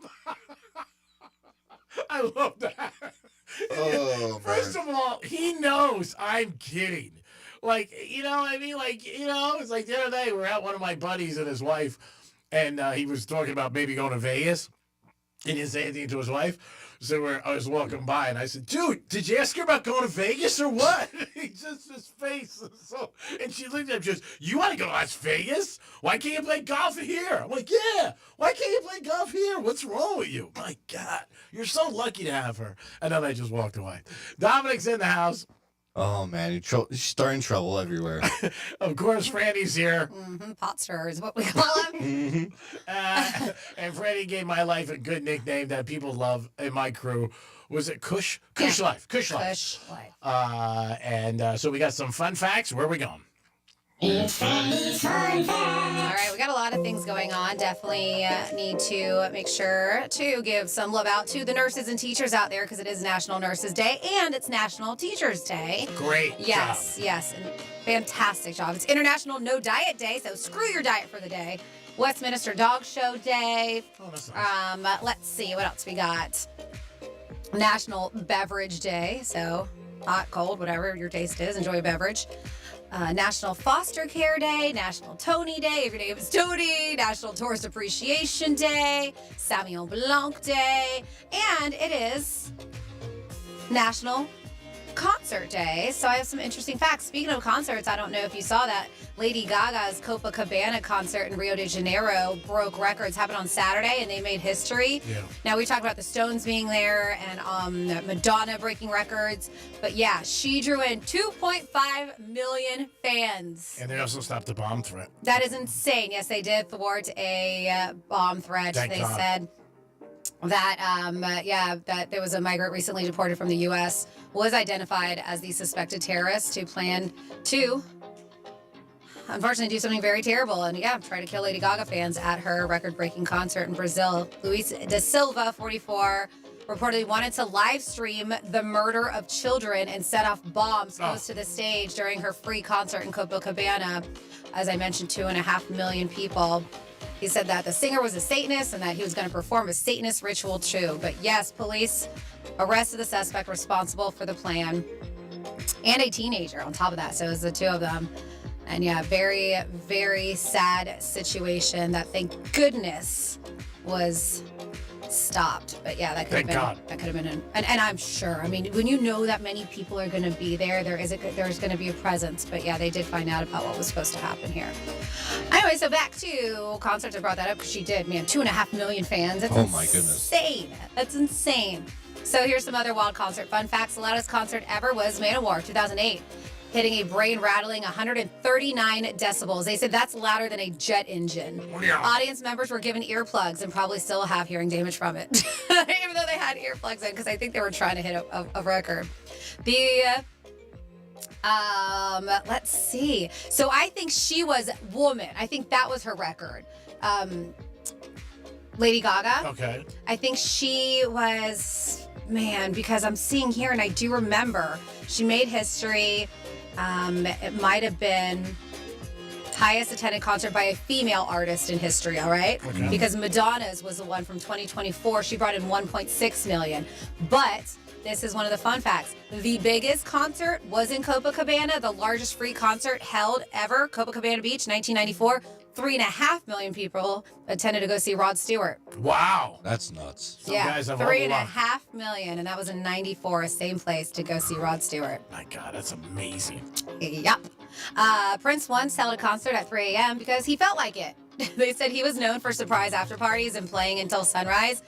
I love that. Oh, First of all, he knows I'm kidding. You know what I mean? It's like the other day, we're at one of my buddies and his wife, and he was talking about maybe going to Vegas. He didn't say anything to his wife. So I was walking by, and I said, "Dude, did you ask her about going to Vegas or what?" He just, his face. And she looked at him, she goes, "You want to go to Las Vegas? Why can't you play golf here?" I'm like, "Yeah, why can't you play golf here? What's wrong with you?" My God, you're so lucky to have her. And then I just walked away. Dominic's in the house. Oh, man, you're starting trouble everywhere. Of course, Franny's here. Pot stirrer is what we call him. And Franny gave my life a good nickname that people love in my crew. Was it Kush? Kush Life. Kush Life. So we got some fun facts. Where are we going? It's Fanny's Fun Facts. All right, we got a lot of things going on. Definitely need to make sure to give some love out to the nurses and teachers out there because it is National Nurses Day and it's National Teachers Day. Great job. Yes. And fantastic job. It's International No Diet Day, so screw your diet for the day. Westminster Dog Show Day. Oh, that's nice. Let's see what else we got. National Beverage Day, so hot, cold, whatever your taste is, enjoy a beverage. National Foster Care Day, National Tony Day, if your name is Tony, National Tourist Appreciation Day, Sauvignon Blanc Day, and it is National concert day, so I have some interesting facts. Speaking of concerts, I don't know if you saw that Lady Gaga's Copacabana concert in Rio de Janeiro broke records. Happened on Saturday, and they made history. Yeah. Now, we talked about the Stones being there and Madonna breaking records, but yeah, she drew in 2.5 million fans. And they also stopped the bomb threat. That is insane. Yes, they did thwart a bomb threat. Thank They God. said that that there was a migrant recently deported from the U.S. was identified as the suspected terrorist who planned to, unfortunately, do something very terrible and try to kill Lady Gaga fans at her record-breaking concert in Brazil. Luis da Silva, 44, reportedly wanted to live stream the murder of children and set off bombs close to the stage during her free concert in Copacabana. As I mentioned, 2.5 million people. He said that the singer was a Satanist and that he was going to perform a Satanist ritual too. But yes, police arrested the suspect responsible for the plan and a teenager on top of that. So it was the two of them. And yeah, very, very sad situation that thank goodness was stopped. But yeah, that could have been and I'm sure. I mean, when you know that many people are going to be there, there's going to be a presence. But yeah, they did find out about what was supposed to happen here. Anyway, so back to concerts. I brought that up because she did, 2.5 million fans. That's my goodness. Insane. That's insane. So here's some other wild concert fun facts. The loudest concert ever was Manowar, 2008. Hitting a brain-rattling 139 decibels. They said that's louder than a jet engine. Yeah. Audience members were given earplugs and probably still have hearing damage from it. Even though they had earplugs in, because I think they were trying to hit a record. Let's see. So I think she was Woman. I think that was her record. Lady Gaga. Okay. I think she was, because I'm seeing here and I do remember she made history. It might have been highest attended concert by a female artist in history, all right? Okay. Because Madonna's was the one from 2024. She brought in 1.6 million. But this is one of the fun facts. The biggest concert was in Copacabana, the largest free concert held ever, Copacabana Beach, 1994. 3.5 million people attended to go see Rod Stewart. Wow. That's nuts. Some guys have all the luck. 3.5 million, and that was in 94, same place to go see Rod Stewart. My God, that's amazing. Yep. Prince once held a concert at 3 a.m. because he felt like it. They said he was known for surprise after parties and playing until sunrise.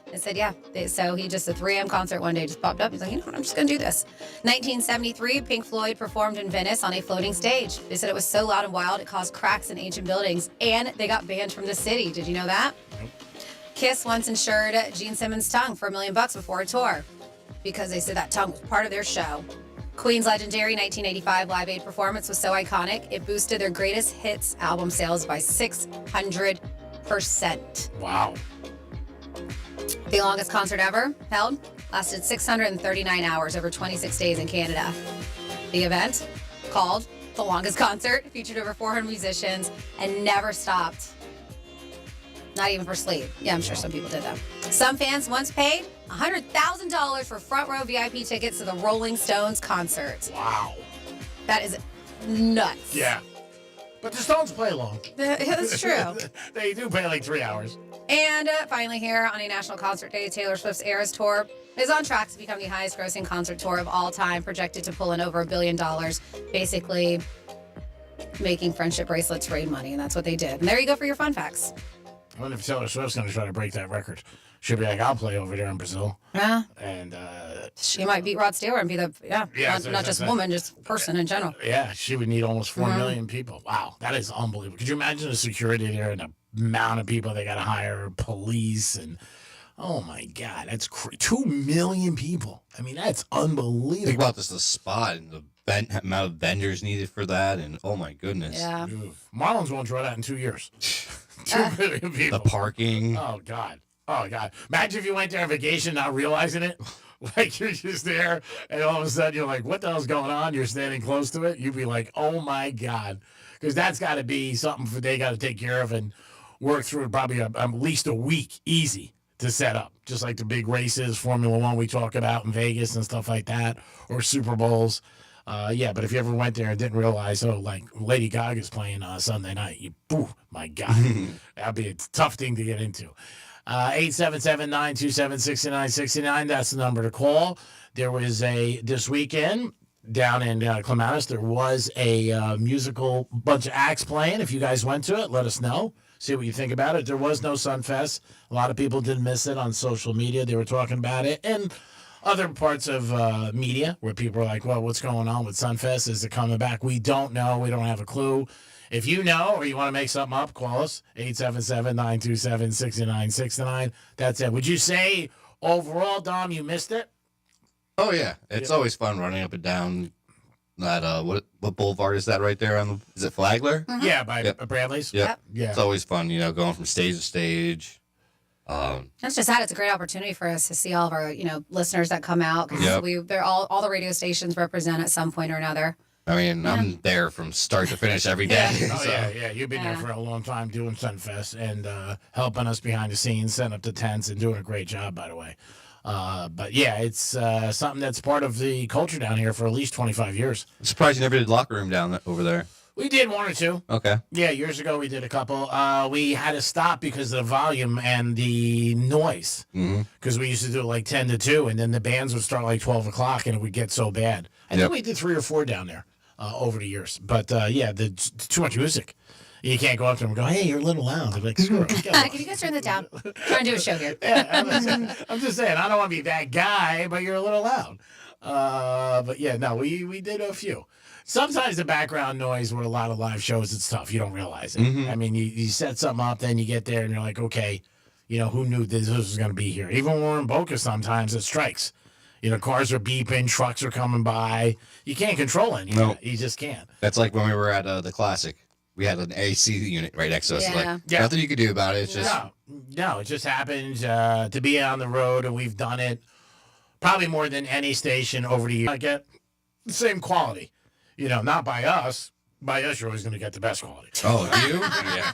They said, so he just, a 3 a.m. concert one day just popped up. He's like, I'm just going to do this. 1973, Pink Floyd performed in Venice on a floating stage. They said it was so loud and wild, it caused cracks in ancient buildings, and they got banned from the city. Did you know that? Nope. Kiss once insured Gene Simmons' tongue for $1 million before a tour because they said that tongue was part of their show. Queen's legendary 1985 Live Aid performance was so iconic, it boosted their greatest hits album sales by 600%. Wow. The longest concert ever held lasted 639 hours over 26 days in Canada. The event, called The Longest Concert, featured over 400 musicians and never stopped. Not even for sleep. Yeah, I'm sure some people did that. Some fans once paid $100,000 for front row VIP tickets to the Rolling Stones concert. Wow. That is nuts. Yeah. But the Stones play long. That's true. They do play like 3 hours. And finally here, on a national concert day, Taylor Swift's Eras Tour is on track to become the highest grossing concert tour of all time, projected to pull in over $1 billion, basically making friendship bracelets rain money, and that's what they did. And there you go for your fun facts. I wonder if Taylor Swift's going to try to break that record. She'll be like, I'll play over there in Brazil. Yeah. And she might beat Rod Stewart and be the, not just woman, just person in general. Yeah, she would need almost 4 million people. Wow, that is unbelievable. Could you imagine the security there and the amount of people they got to hire, police, and oh my God, that's 2 million people. I mean, that's unbelievable. Think about this, the spot and the amount of vendors needed for that, and oh my goodness. Yeah. Marlins won't draw that in 2 years. 2 million people. The parking. Oh God. Oh God. Imagine if you went there on vacation not realizing it. Like you're just there and all of a sudden you're like, what the hell's going on? You're standing close to it. You'd be like, oh my God. Because that's got to be something they got to take care of and work through probably at least a week easy to set up. Just like the big races, Formula One we talk about in Vegas and stuff like that, or Super Bowls. Yeah, but if you ever went there and didn't realize, like Lady Gaga's playing Sunday night, my God, that'd be a tough thing to get into. 877-927-6969. That's the number to call. There was this weekend down in Clematis, there was a musical bunch of acts playing. If you guys went to it, let us know. See what you think about it. There was no Sunfest. A lot of people did miss it on social media. They were talking about it. And other parts of media where people are like, well, what's going on with Sunfest? Is it coming back? We don't know. We don't have a clue. If you know or you want to make something up, call us, 877-927-6969. That's it. Would you say overall, Dom, you missed it? Oh, yeah. It's always fun running up and down that, what boulevard is that right there? Is it Flagler? Mm-hmm. Yeah, by Bradley's. Yep. Yeah. It's always fun, going from stage to stage. That's just that. It's a great opportunity for us to see all of our, listeners that come out. Because they're all the radio stations represent at some point or another. I mean, I'm there from start to finish every day. Oh, yeah. You've been there for a long time doing Sunfest and helping us behind the scenes, setting up the tents, and doing a great job, by the way. But, yeah, it's something that's part of the culture down here for at least 25 years. I'm surprised you never did locker room down over there. We did one or two. Okay. Yeah, years ago we did a couple. We had to stop because of the volume and the noise. Because we used to do it like 10 to 2, and then the bands would start like 12 o'clock, and it would get so bad. I think we did 3 or 4 down there over the years. But, too much music. You can't go up to them and go, hey, you're a little loud. They're like, screw it. Can you guys turn that down? I'm trying to do a show here. Yeah, I'm just saying, I don't want to be that guy, but you're a little loud. But, yeah, no, we did a few. Sometimes the background noise with a lot of live shows, it's tough. You don't realize it. I mean, you set something up, then you get there, and you're like, okay, who knew this was going to be here? Even when we're in Boca, sometimes it strikes. Cars are beeping, trucks are coming by. You can't control it. You just can't. That's like when we were at the Classic. We had an AC unit right next to us. Nothing you could do about it. It's just... No, it just happens to be on the road, and we've done it probably more than any station over the years. I get the same quality. Not by us. By us, you're always going to get the best quality. Oh, you? Yeah.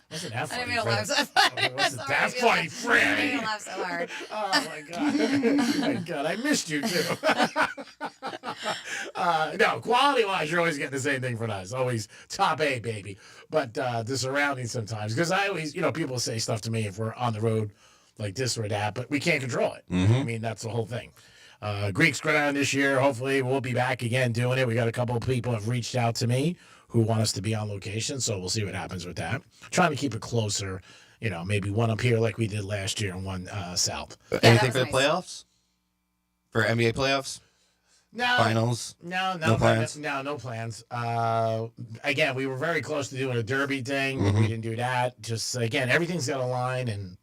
Wasn't that funny? I didn't mean to laugh so funny. Wasn't that funny, Franny? I didn't laugh so hard. Oh, my God. Oh, my God. I missed you, too. No, quality-wise, you're always getting the same thing from us. Always top A, baby. But the surroundings sometimes. Because I always, people say stuff to me if we're on the road like this or that, but we can't control it. I mean, that's the whole thing. Greek's Gridiron this year. Hopefully, we'll be back again doing it. We got a couple of people have reached out to me who want us to be on location, so we'll see what happens with that. Trying to keep it closer, maybe one up here like we did last year and one south. Anything for the playoffs? For NBA playoffs? No. Finals? No plans. No plans. Again, we were very close to doing a derby thing. We didn't do that. Just, again, everything's got to align, and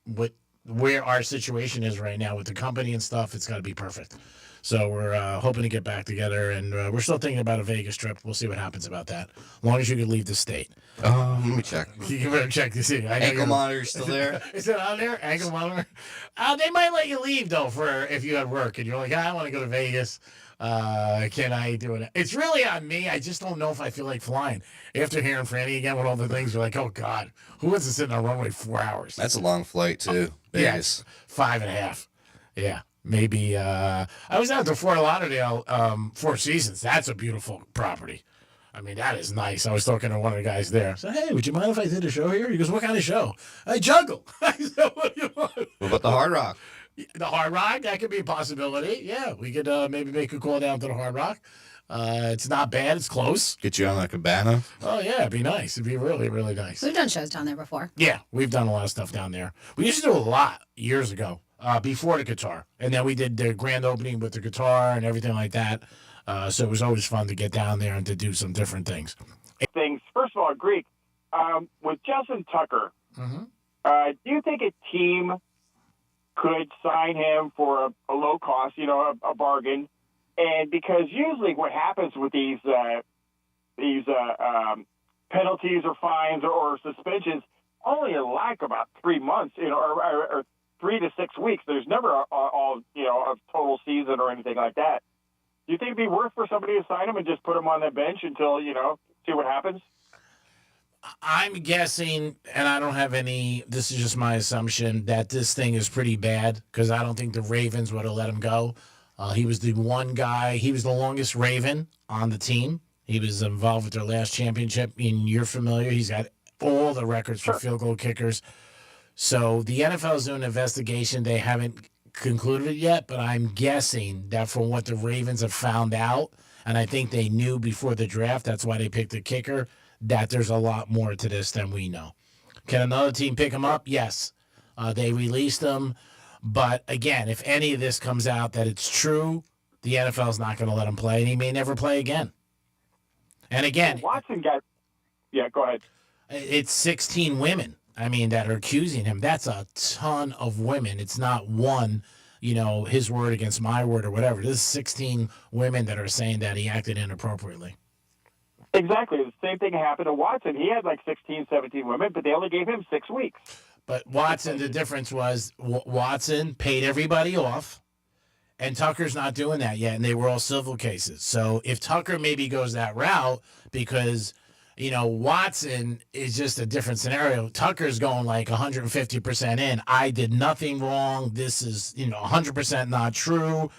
where our situation is right now with the company and stuff, it's got to be perfect. So we're hoping to get back together, and we're still thinking about a Vegas trip. We'll see what happens about that. As long as you can leave the state. Let me check. You better check to see. Ankle monitor's still there? Is it on there? Ankle monitor? They might let you leave, though, for if you had work, and you're like, I want to go to Vegas. Can I do it? It's really on me. I just don't know if I feel like flying. After hearing Franny again with all the things, you're like, oh, God, who wants to sit on a runway 4 hours? That's a long flight, too. Vegas. Yeah, 5.5. Yeah. Maybe I was out to Fort Lauderdale, Four Seasons. That's a beautiful property. I mean, that is nice. I was talking to one of the guys there. I said, hey, would you mind if I did a show here? He goes, what kind of show? I juggle. I said, what do you want? What about the Hard Rock? The Hard Rock, that could be a possibility. Yeah, we could maybe make a call down to the Hard Rock. It's not bad. It's close. Get you on a cabana? Oh, yeah, it'd be nice. It'd be really, really nice. We've done shows down there before. Yeah, we've done a lot of stuff down there. We used to do a lot years ago. Before the guitar. And then we did the grand opening with the guitar and everything like that. So it was always fun to get down there and to do some different things. First of all, Greek, with Justin Tucker, do you think a team could sign him for a low cost, a bargain? And because usually what happens with these penalties or fines or suspensions only like about 3 months, or 3 to 6 weeks. There's never a total season or anything like that. Do you think it'd be worth for somebody to sign him and just put him on the bench until, see what happens? I'm guessing, and I don't have any, this is just my assumption, that this thing is pretty bad because I don't think the Ravens would have let him go. He was the one guy, he was the longest Raven on the team. He was involved with their last championship, and you're familiar. He's got all the records for field goal kickers. So the NFL's doing an investigation. They haven't concluded it yet, but I'm guessing that from what the Ravens have found out, and I think they knew before the draft, that's why they picked a kicker, that there's a lot more to this than we know. Can another team pick him up? Yes. They released him. But again, if any of this comes out that it's true, the NFL's not going to let him play, and he may never play again. And again, Watson got. Yeah, go ahead. it's 16 women, I mean, that are accusing him. That's a ton of women. It's not one, his word against my word or whatever. This is 16 women that are saying that he acted inappropriately. Exactly. The same thing happened to Watson. He had like 16, 17 women, but they only gave him 6 weeks. But Watson, the difference was Watson paid everybody off, and Tucker's not doing that yet, and they were all civil cases. So if Tucker maybe goes that route, because, Watson is just a different scenario. Tucker's going like 150% in. I did nothing wrong. This is, 100% not true.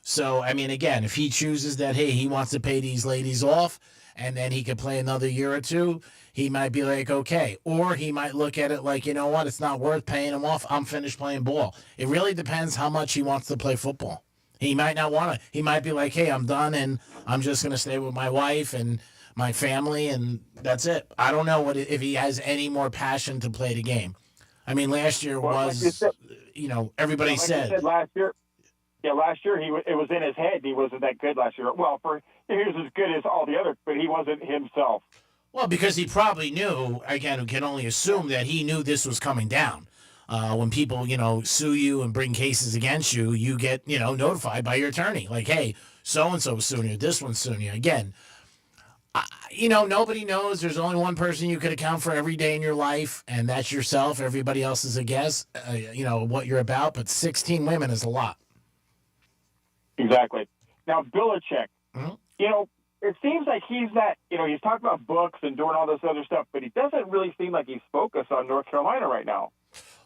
So, I mean, again, if he chooses that, hey, he wants to pay these ladies off, and then he could play another year or two, he might be like, okay. Or he might look at it like, you know what, it's not worth paying him off. I'm finished playing ball. It really depends how much he wants to play football. He might not want to. He might be like, hey, I'm done, and I'm just going to stay with my wife and my family, and that's it. I don't know if he has any more passion to play the game. I mean, last year was, everybody said. Last year, it was in his head. He wasn't that good last year. Well, he was as good as all the others, but he wasn't himself. Well, because he probably knew, again, we can only assume that he knew this was coming down. When people, sue you and bring cases against you, you get, notified by your attorney. Like, hey, so-and-so is suing you. This one's suing you. Again, nobody knows. There's only one person you could account for every day in your life, and that's yourself. Everybody else is a guess, what you're about. But 16 women is a lot. Exactly. Now, Belichick, it seems like he's not, he's talking about books and doing all this other stuff, but he doesn't really seem like he's focused on North Carolina right now.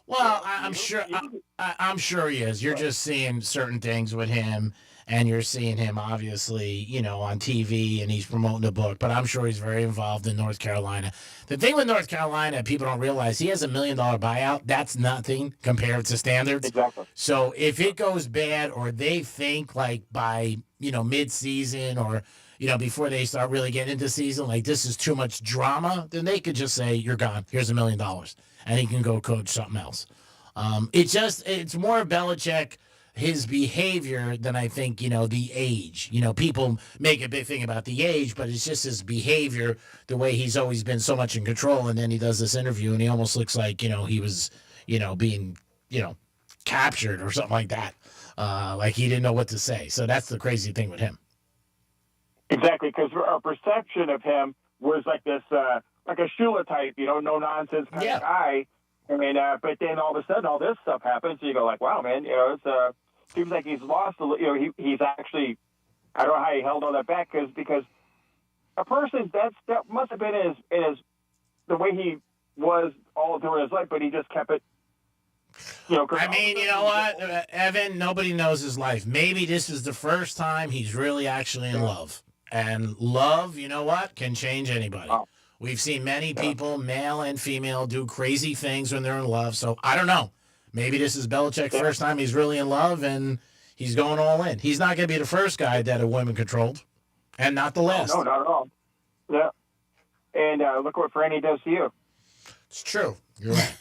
Well, I'm sure he is. You're just seeing certain things with him, and you're seeing him obviously, on TV, and he's promoting the book. But I'm sure he's very involved in North Carolina. The thing with North Carolina, people don't realize, he has $1 million buyout. That's nothing compared to standards. Exactly. So if it goes bad, or they think like by mid-season, or before they start really getting into season, like this is too much drama, then they could just say, you're gone. Here's $1 million. And he can go coach something else. It's more Belichick, his behavior, than I think, the age. People make a big thing about the age, but it's just his behavior, the way he's always been so much in control. And then he does this interview, and he almost looks like, he was, being, captured or something like that. Like he didn't know what to say. So that's the crazy thing with him. Exactly, because our perception of him was like this, like a Shula type, no nonsense kind of guy. I mean, but then all of a sudden, all this stuff happens, and you go like, wow, man, it seems like he's lost a little. He's actually, I don't know how he held all that back, because a person that must have been in his the way he was all through his life, but he just kept it. I mean, you know what, Evan? Nobody knows his life. Maybe this is the first time he's really actually in love. And love, you know what, can change anybody. Oh. We've seen many people, male and female, do crazy things when they're in love. So I don't know. Maybe this is Belichick's first time he's really in love, and he's going all in. He's not going to be the first guy that a woman controlled, and not the last. No, not at all. Yeah. And look what Franny does to you. It's true. You're right.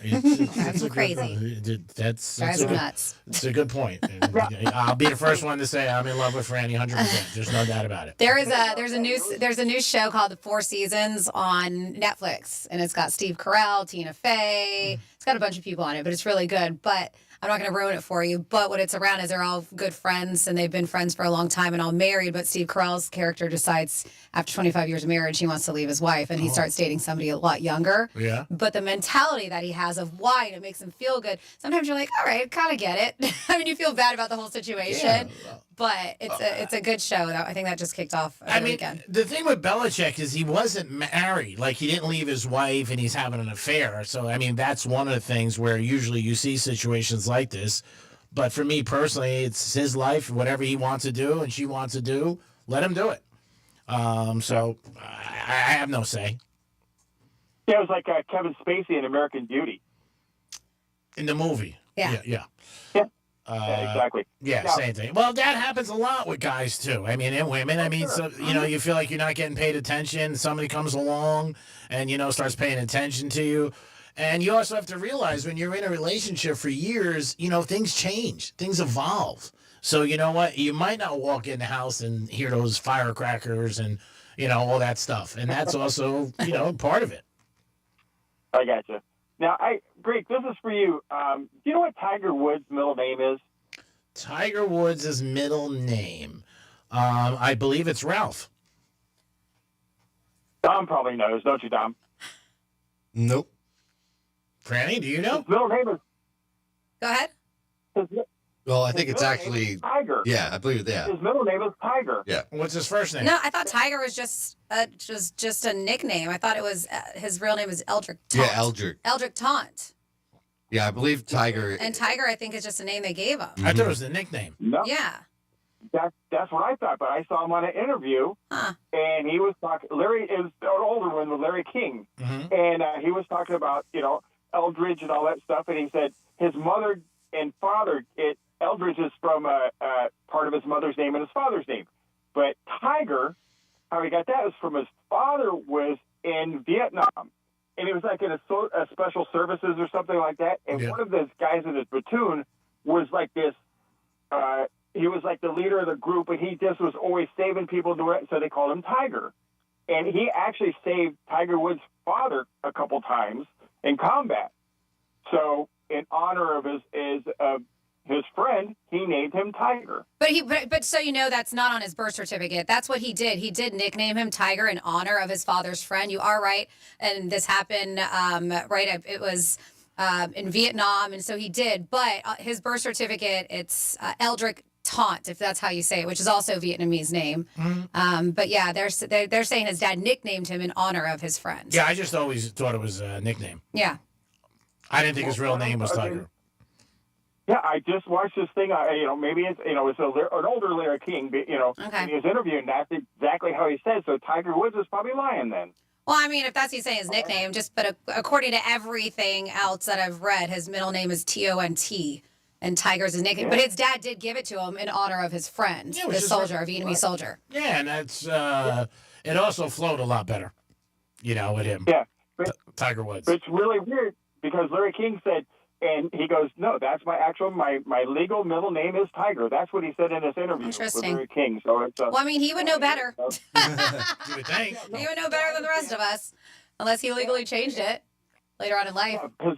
That's crazy. That's nuts. It's a good point. I'll be the first one to say I'm in love with Franny 100%. There's no doubt about it. There's a new show called The Four Seasons on Netflix, and it's got Steve Carell, Tina Fey. It's got a bunch of people on it, but it's really good. But I'm not going to ruin it for you. But what it's around is they're all good friends, and they've been friends for a long time and all married. But Steve Carell's character decides after 25 years of marriage, he wants to leave his wife, and he starts dating somebody a lot younger. Yeah. But the mentality that he has of why, and it makes him feel good. Sometimes you're like, all right, kind of get it. I mean, you feel bad about the whole situation. Yeah. But it's a good show. I think that just kicked off over the weekend. The thing with Belichick is he wasn't married. Like, he didn't leave his wife, and he's having an affair. So, I mean, that's one of the things where usually you see situations like this. But for me personally, it's his life. Whatever he wants to do and she wants to do, let him do it. So I have no say. Yeah, it was like Kevin Spacey in American Beauty. In the movie. Yeah. Yeah. Yeah, exactly. Yeah, Now- same thing. Well, that happens a lot with guys too. I mean, and women. I mean, so you feel like you're not getting paid attention. Somebody comes along and starts paying attention to you. And you also have to realize when you're in a relationship for years, things change, things evolve. So you know what? You might not walk in the house and hear those firecrackers and all that stuff, and that's also part of it. I got you. Now, Greek, this is for you. Do you know what Tiger Woods' middle name is? Tiger Woods' middle name, I believe it's Ralph. Dom probably knows, don't you, Dom? Nope. Franny, do you know? His middle name is. Go ahead. Well, I think His it's middle name actually is Tiger. Yeah, I believe yeah. His middle name is Tiger. Yeah. What's his first name? No, I thought Tiger was just a nickname. I thought it was his real name is Eldrick Taunt. Yeah, Eldrick. Eldrick Taunt. Yeah, I believe Tiger. And Tiger, I think, is just a name they gave him. I thought it was the nickname. No. Yeah. That's what I thought, but I saw him on an interview, and he was talking. Larry is an older one with Larry King, and he was talking about Eldridge and all that stuff, and he said his mother and father. Eldridge is from part of his mother's name and his father's name, but Tiger, how he got that is from his father was in Vietnam, and he was like in a special services or something like that, and one of those guys in his platoon was like this. He was like the leader of the group, and he just was always saving people, so they called him Tiger. And he actually saved Tiger Woods' father a couple times in combat. So in honor of his friend, he named him Tiger. But so that's not on his birth certificate. That's what he did. He did nickname him Tiger in honor of his father's friend. You are right, and this happened right. It was in Vietnam, and so he did. But his birth certificate, it's Eldrick Taunt, if that's how you say it, which is also a Vietnamese name. But yeah, they're saying his dad nicknamed him in honor of his friend. Yeah, I just always thought it was a nickname. Yeah. I didn't think his real name was Tiger. Yeah, I just watched this thing. Maybe it's an older Larry King, but in his interview, and that's exactly how he said. So Tiger Woods is probably lying then. Well, I mean, if that's he's saying his nickname, but according to everything else that I've read, his middle name is T-O-N-T, and Tiger's his nickname. Yeah. But his dad did give it to him in honor of his friend, Yeah, which this is soldier, a Vietnamese soldier. Yeah, and that's it also flowed a lot better, with him. Yeah, Tiger Woods. But it's really weird because Larry King said, and he goes, "No, that's my legal middle name is Tiger." That's what he said in this interview with Larry King. So it's Well, I mean, he would know better. You would think. He would know better than the rest of us, unless he legally changed it later on in life. Because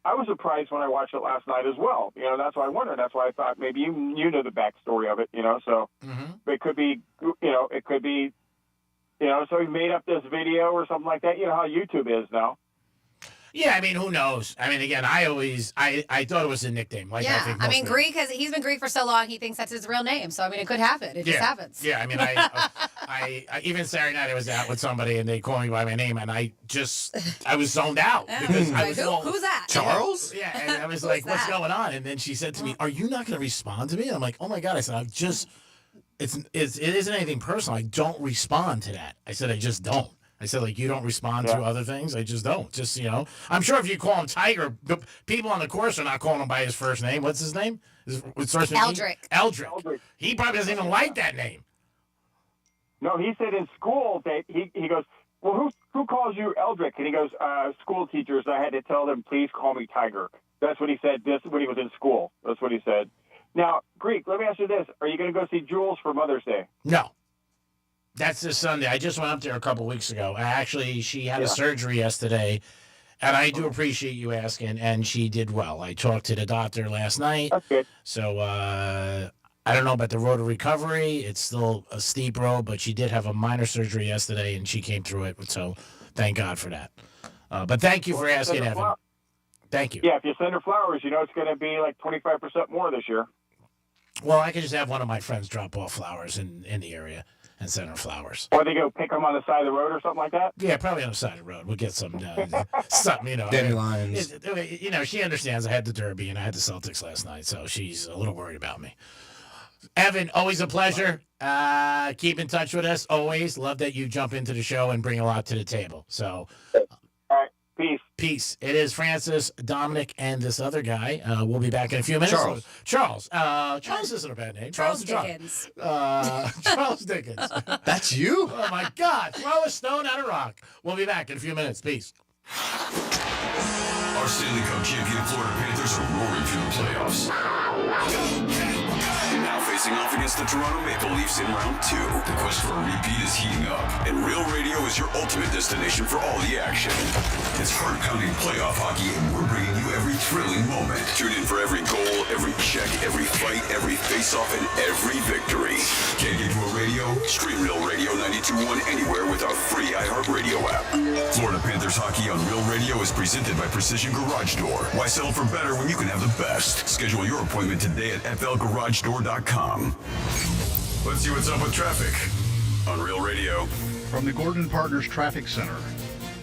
I was surprised when I watched it last night as well. That's why I wondered. That's why I thought maybe you know the backstory of it. So it could be, it could be, so he made up this video or something like that. You know how YouTube is now. Yeah, I mean, who knows? I mean, again, I thought it was a nickname. Like, Yeah, I think I mean, most Greek he's been Greek for so long, he thinks that's his real name. So I mean, it could happen. It just happens. Yeah, I mean, I even Saturday night I was out with somebody and they called me by my name and I was zoned out because I was who's that? Charles? Yeah, and I was like, Who's what's that? going on? And then she said to me, "Are you not going to respond to me?" And I'm like, "Oh my god!" I said, it isn't anything personal. I don't respond to that. I said, I just don't. I said, like, you don't respond to other things? I just don't. Just, I'm sure if you call him Tiger, the people on the course are not calling him by his first name. What's his name? It starts with Eldrick. Eldrick. He probably doesn't even like that name. No, he said in school that he goes, "Well, who calls you Eldrick?" And he goes, "School teachers." I had to tell them, "Please call me Tiger." That's what he said. This when he was in school. That's what he said. Now, Greek, let me ask you this: are you going to go see Jules for Mother's Day? No. That's this Sunday. I just went up there a couple weeks ago. She had a surgery yesterday, and I do appreciate you asking, and she did well. I talked to the doctor last night. That's good. So I don't know about the road to recovery. It's still a steep road, but she did have a minor surgery yesterday, and she came through it. So thank God for that. But thank you for asking, Evan. Thank you. Yeah, if you send her flowers, it's going to be like 25% more this year. Well, I could just have one of my friends drop off flowers in the area and send her flowers. Or they go pick them on the side of the road or something like that? Yeah, probably on the side of the road. We'll get some, something, Dandelions. She understands I had the Derby and I had the Celtics last night, so she's a little worried about me. Evan, always a pleasure. Keep in touch with us, always. Love that you jump into the show and bring a lot to the table. So, all right, peace. Peace. It is Francis, Dominic, and this other guy. We'll be back in a few minutes. Charles. Charles isn't a bad name. Charles Dickens. Charles Dickens. That's you? Oh, my God. Throw a stone at a rock. We'll be back in a few minutes. Peace. Our Stanley Cup champion Florida Panthers are roaring through the playoffs. Now facing off against the Toronto Maple Leafs in round 2. The quest for a repeat is heating up, and Real Radio is your ultimate destination for all the action. It's heart-pounding playoff hockey, and we're bringing you every thrilling moment. Tune in for every goal, every check, every fight, every face-off, and every victory. Can't get to a radio? Stream Real Radio 92.1 anywhere with our free iHeartRadio app. Florida Panthers hockey on Real Radio is presented by Precision Garage Door. Why settle for better when you can have the best? Schedule your appointment today at flgaragedoor.com. Let's see what's up with traffic on Real Radio. From the Gordon Partners Traffic Center.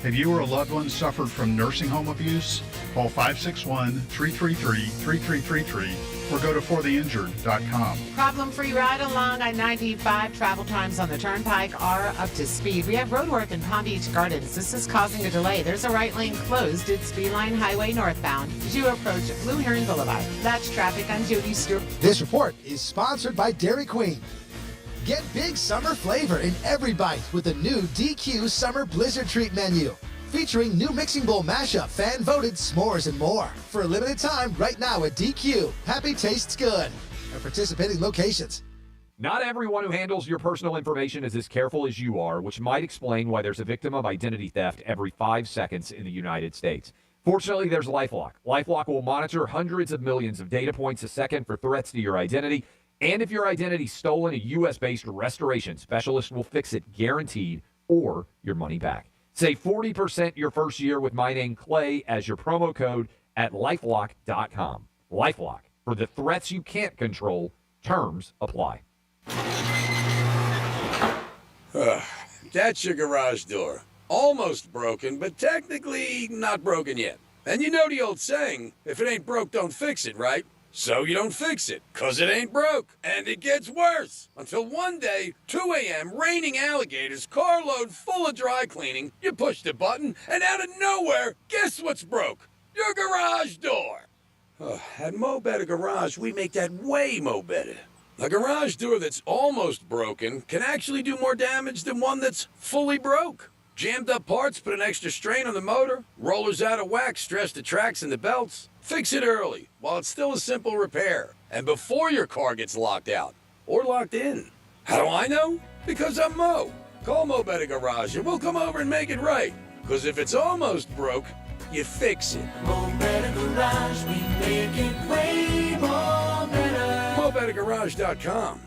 Have you or a loved one suffered from nursing home abuse? Call 561-333-3333 or go to fortheinjured.com. Problem-free ride along I-95. Travel times on the Turnpike are up to speed. We have roadwork in Palm Beach Gardens. This is causing a delay. There's a right lane closed at Speedline Highway northbound as you approach Blue Heron Boulevard. That's traffic on Judy Stewart. This report is sponsored by Dairy Queen. Get big summer flavor in every bite with the new DQ Summer Blizzard Treat menu. Featuring new mixing bowl mashup, fan-voted s'mores, and more. For a limited time, right now at DQ. Happy tastes good. At participating locations. Not everyone who handles your personal information is as careful as you are, which might explain why there's a victim of identity theft every 5 seconds in the United States. Fortunately, there's LifeLock. LifeLock will monitor hundreds of millions of data points a second for threats to your identity. And if your identity's stolen, a U.S.-based restoration specialist will fix it guaranteed or your money back. Save 40% your first year with my name, Clay, as your promo code at LifeLock.com. LifeLock. For the threats you can't control, terms apply. That's your garage door. Almost broken, but technically not broken yet. And you know the old saying, if it ain't broke, don't fix it, right? So you don't fix it, 'cause it ain't broke. And it gets worse. Until one day, 2 a.m., raining alligators, carload full of dry cleaning, you push the button, and out of nowhere, guess what's broke? Your garage door. At Mo Better Garage, we make that way mo better. A garage door that's almost broken can actually do more damage than one that's fully broke. Jammed up parts put an extra strain on the motor, rollers out of whack stress the tracks and the belts. Fix it early, while it's still a simple repair, and before your car gets locked out, or locked in. How do I know? Because I'm Mo. Call Mo Better Garage and we'll come over and make it right. Because if it's almost broke, you fix it. Mo Better Garage, we make it way more better. MoBetterGarage.com.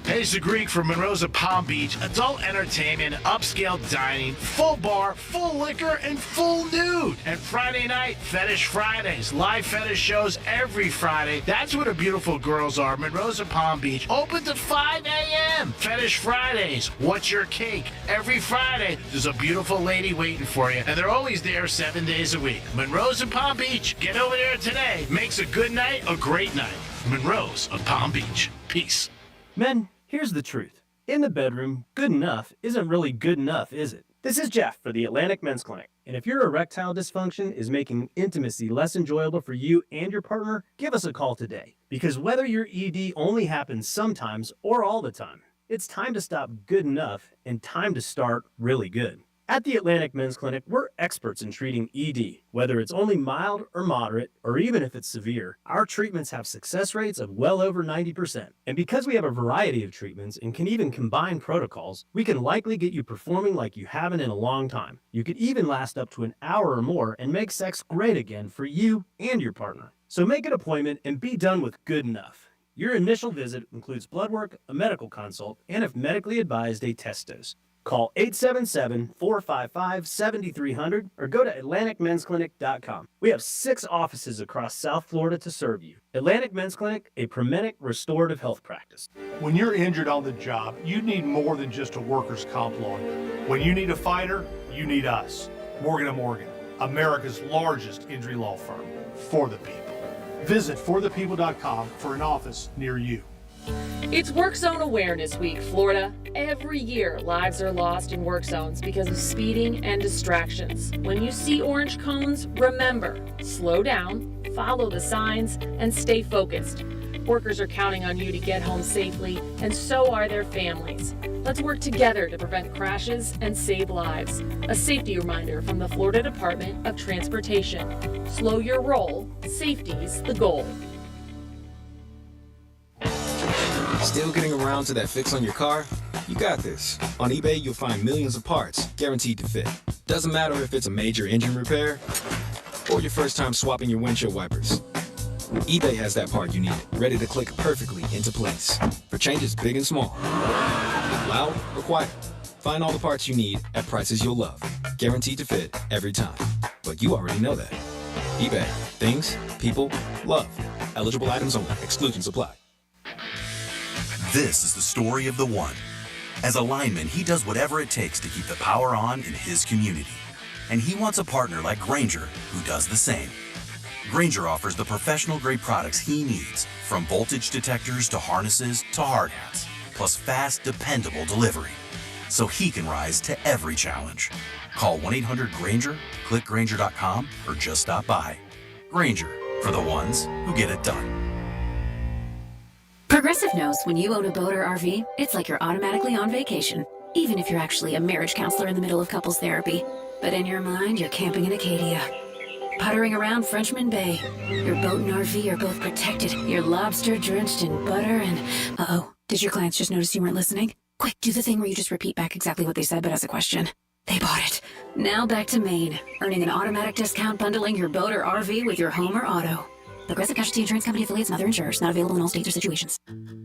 Hey, it's the Greek from Monroe's of Palm Beach. Adult entertainment, upscale dining, full bar, full liquor, and full nude. And Friday night, Fetish Fridays. Live fetish shows every Friday. That's where the beautiful girls are. Monroe's of Palm Beach. Open to 5 a.m. Fetish Fridays. What's your cake? Every Friday, there's a beautiful lady waiting for you. And they're always there 7 days a week. Monroe's of Palm Beach. Get over there today. Makes a good night a great night. Monroe's of Palm Beach. Peace. Men, here's the truth. In the bedroom, good enough isn't really good enough, is it? This is Jeff for the Atlantic Men's Clinic. And if your erectile dysfunction is making intimacy less enjoyable for you and your partner, give us a call today. Because whether your ED only happens sometimes or all the time, it's time to stop good enough and time to start really good. At the Atlantic Men's Clinic, we're experts in treating ED. Whether it's only mild or moderate, or even if it's severe, our treatments have success rates of well over 90%. And because we have a variety of treatments and can even combine protocols, we can likely get you performing like you haven't in a long time. You could even last up to an hour or more and make sex great again for you and your partner. So make an appointment and be done with good enough. Your initial visit includes blood work, a medical consult, and if medically advised, a test dose. Call 877-455-7300 or go to AtlanticMen'sClinic.com. We have 6 offices across South Florida to serve you. Atlantic Men's Clinic, a Promenic restorative health practice. When you're injured on the job, you need more than just a workers' comp lawyer. When you need a fighter, you need us. Morgan & Morgan, America's largest injury law firm. For the people. Visit forthepeople.com for an office near you. It's Work Zone Awareness Week, Florida. Every year, lives are lost in work zones because of speeding and distractions. When you see orange cones, remember, slow down, follow the signs, and stay focused. Workers are counting on you to get home safely, and so are their families. Let's work together to prevent crashes and save lives. A safety reminder from the Florida Department of Transportation. Slow your roll, safety's the goal. Still getting around to that fix on your car? You got this. On eBay, you'll find millions of parts, guaranteed to fit. Doesn't matter if it's a major engine repair or your first time swapping your windshield wipers. eBay has that part you need, ready to click perfectly into place for changes big and small. Loud or quiet, find all the parts you need at prices you'll love. Guaranteed to fit every time. But you already know that. eBay. Things, people, love. Eligible items only. Exclusions apply. This is the story of the one. As a lineman, he does whatever it takes to keep the power on in his community. And he wants a partner like Grainger who does the same. Grainger offers the professional-grade products he needs, from voltage detectors to harnesses to hard hats, plus fast, dependable delivery, so he can rise to every challenge. Call 1-800-GRAINGER, click Grainger.com, or just stop by. Grainger, for the ones who get it done. Progressive knows when you own a boat or RV, it's like you're automatically on vacation, even if you're actually a marriage counselor in the middle of couples therapy. But in your mind, you're camping in Acadia, puttering around Frenchman Bay. Your boat and RV are both protected. You're lobster drenched in butter and... Uh-oh, did your clients just notice you weren't listening? Quick, do the thing where you just repeat back exactly what they said but as a question. They bought it. Now back to Maine, earning an automatic discount bundling your boat or RV with your home or auto. Progressive Casualty Insurance Company affiliates and other insurers. Not available in all states or situations.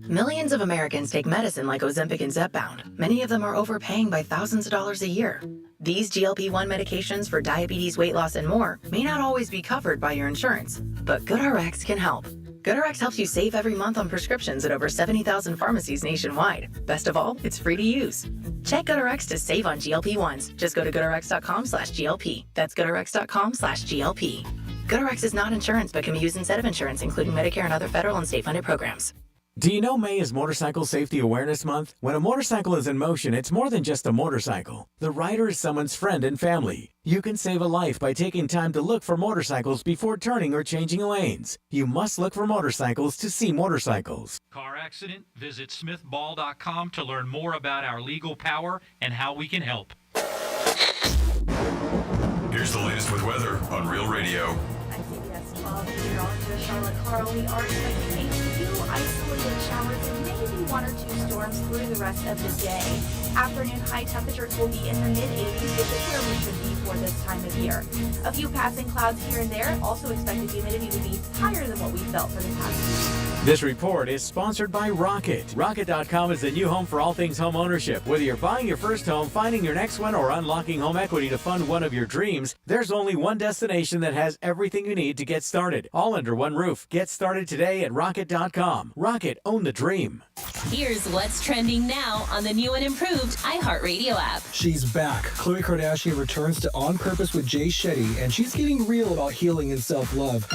Millions of Americans take medicine like Ozempic and Zepbound. Many of them are overpaying by thousands of dollars a year. These GLP-1 medications for diabetes, weight loss, and more may not always be covered by your insurance, but GoodRx can help. GoodRx helps you save every month on prescriptions at over 70,000 pharmacies nationwide. Best of all, it's free to use. Check GoodRx to save on GLP-1s. Just go to GoodRx.com/GLP. That's GoodRx.com/GLP. GoodRx is not insurance, but can be used instead of insurance, including Medicare and other federal and state-funded programs. Do you know May is Motorcycle Safety Awareness Month? When a motorcycle is in motion, it's more than just a motorcycle. The rider is someone's friend and family. You can save a life by taking time to look for motorcycles before turning or changing lanes. You must look for motorcycles to see motorcycles. Car accident? Visit smithball.com to learn more about our legal power and how we can help. Here's the latest with weather on Real Radio. ICBS 12 meteorologist Charlotte Carl. We are expecting a few isolated showers and maybe one or two storms through the rest of the day. Afternoon high temperatures will be in the mid-80s, which is where we should be for this time of year. A few passing clouds here and there. Also expected humidity to be higher than what we felt for the past week. This report is sponsored by Rocket. Rocket.com is the new home for all things home ownership. Whether you're buying your first home, finding your next one, or unlocking home equity to fund one of your dreams, there's only one destination that has everything you need to get started, all under one roof. Get started today at Rocket.com. Rocket, own the dream. Here's what's trending now on the new and improved iHeartRadio app. She's back. Khloe Kardashian returns to On Purpose with Jay Shetty, and she's getting real about healing and self-love.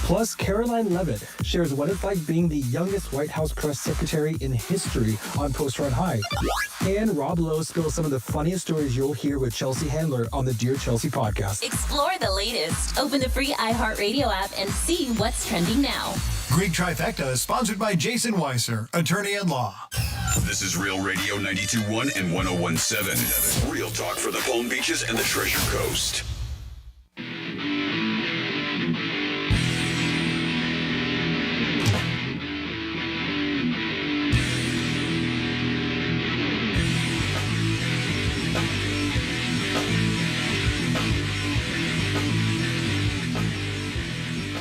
Plus, Caroline Levitt shares what it's like being the youngest White House press secretary in history on Post Run High. And Rob Lowe spills some of the funniest stories you'll hear with Chelsea Handler on the Dear Chelsea podcast. Explore the latest. Open the free iHeartRadio app and see what's trending now. Greek Trifecta is sponsored by Jason Weiser, attorney at law. This is Real Radio 92.1 and 101.7. Real talk for the Palm Beaches and the Treasure Coast.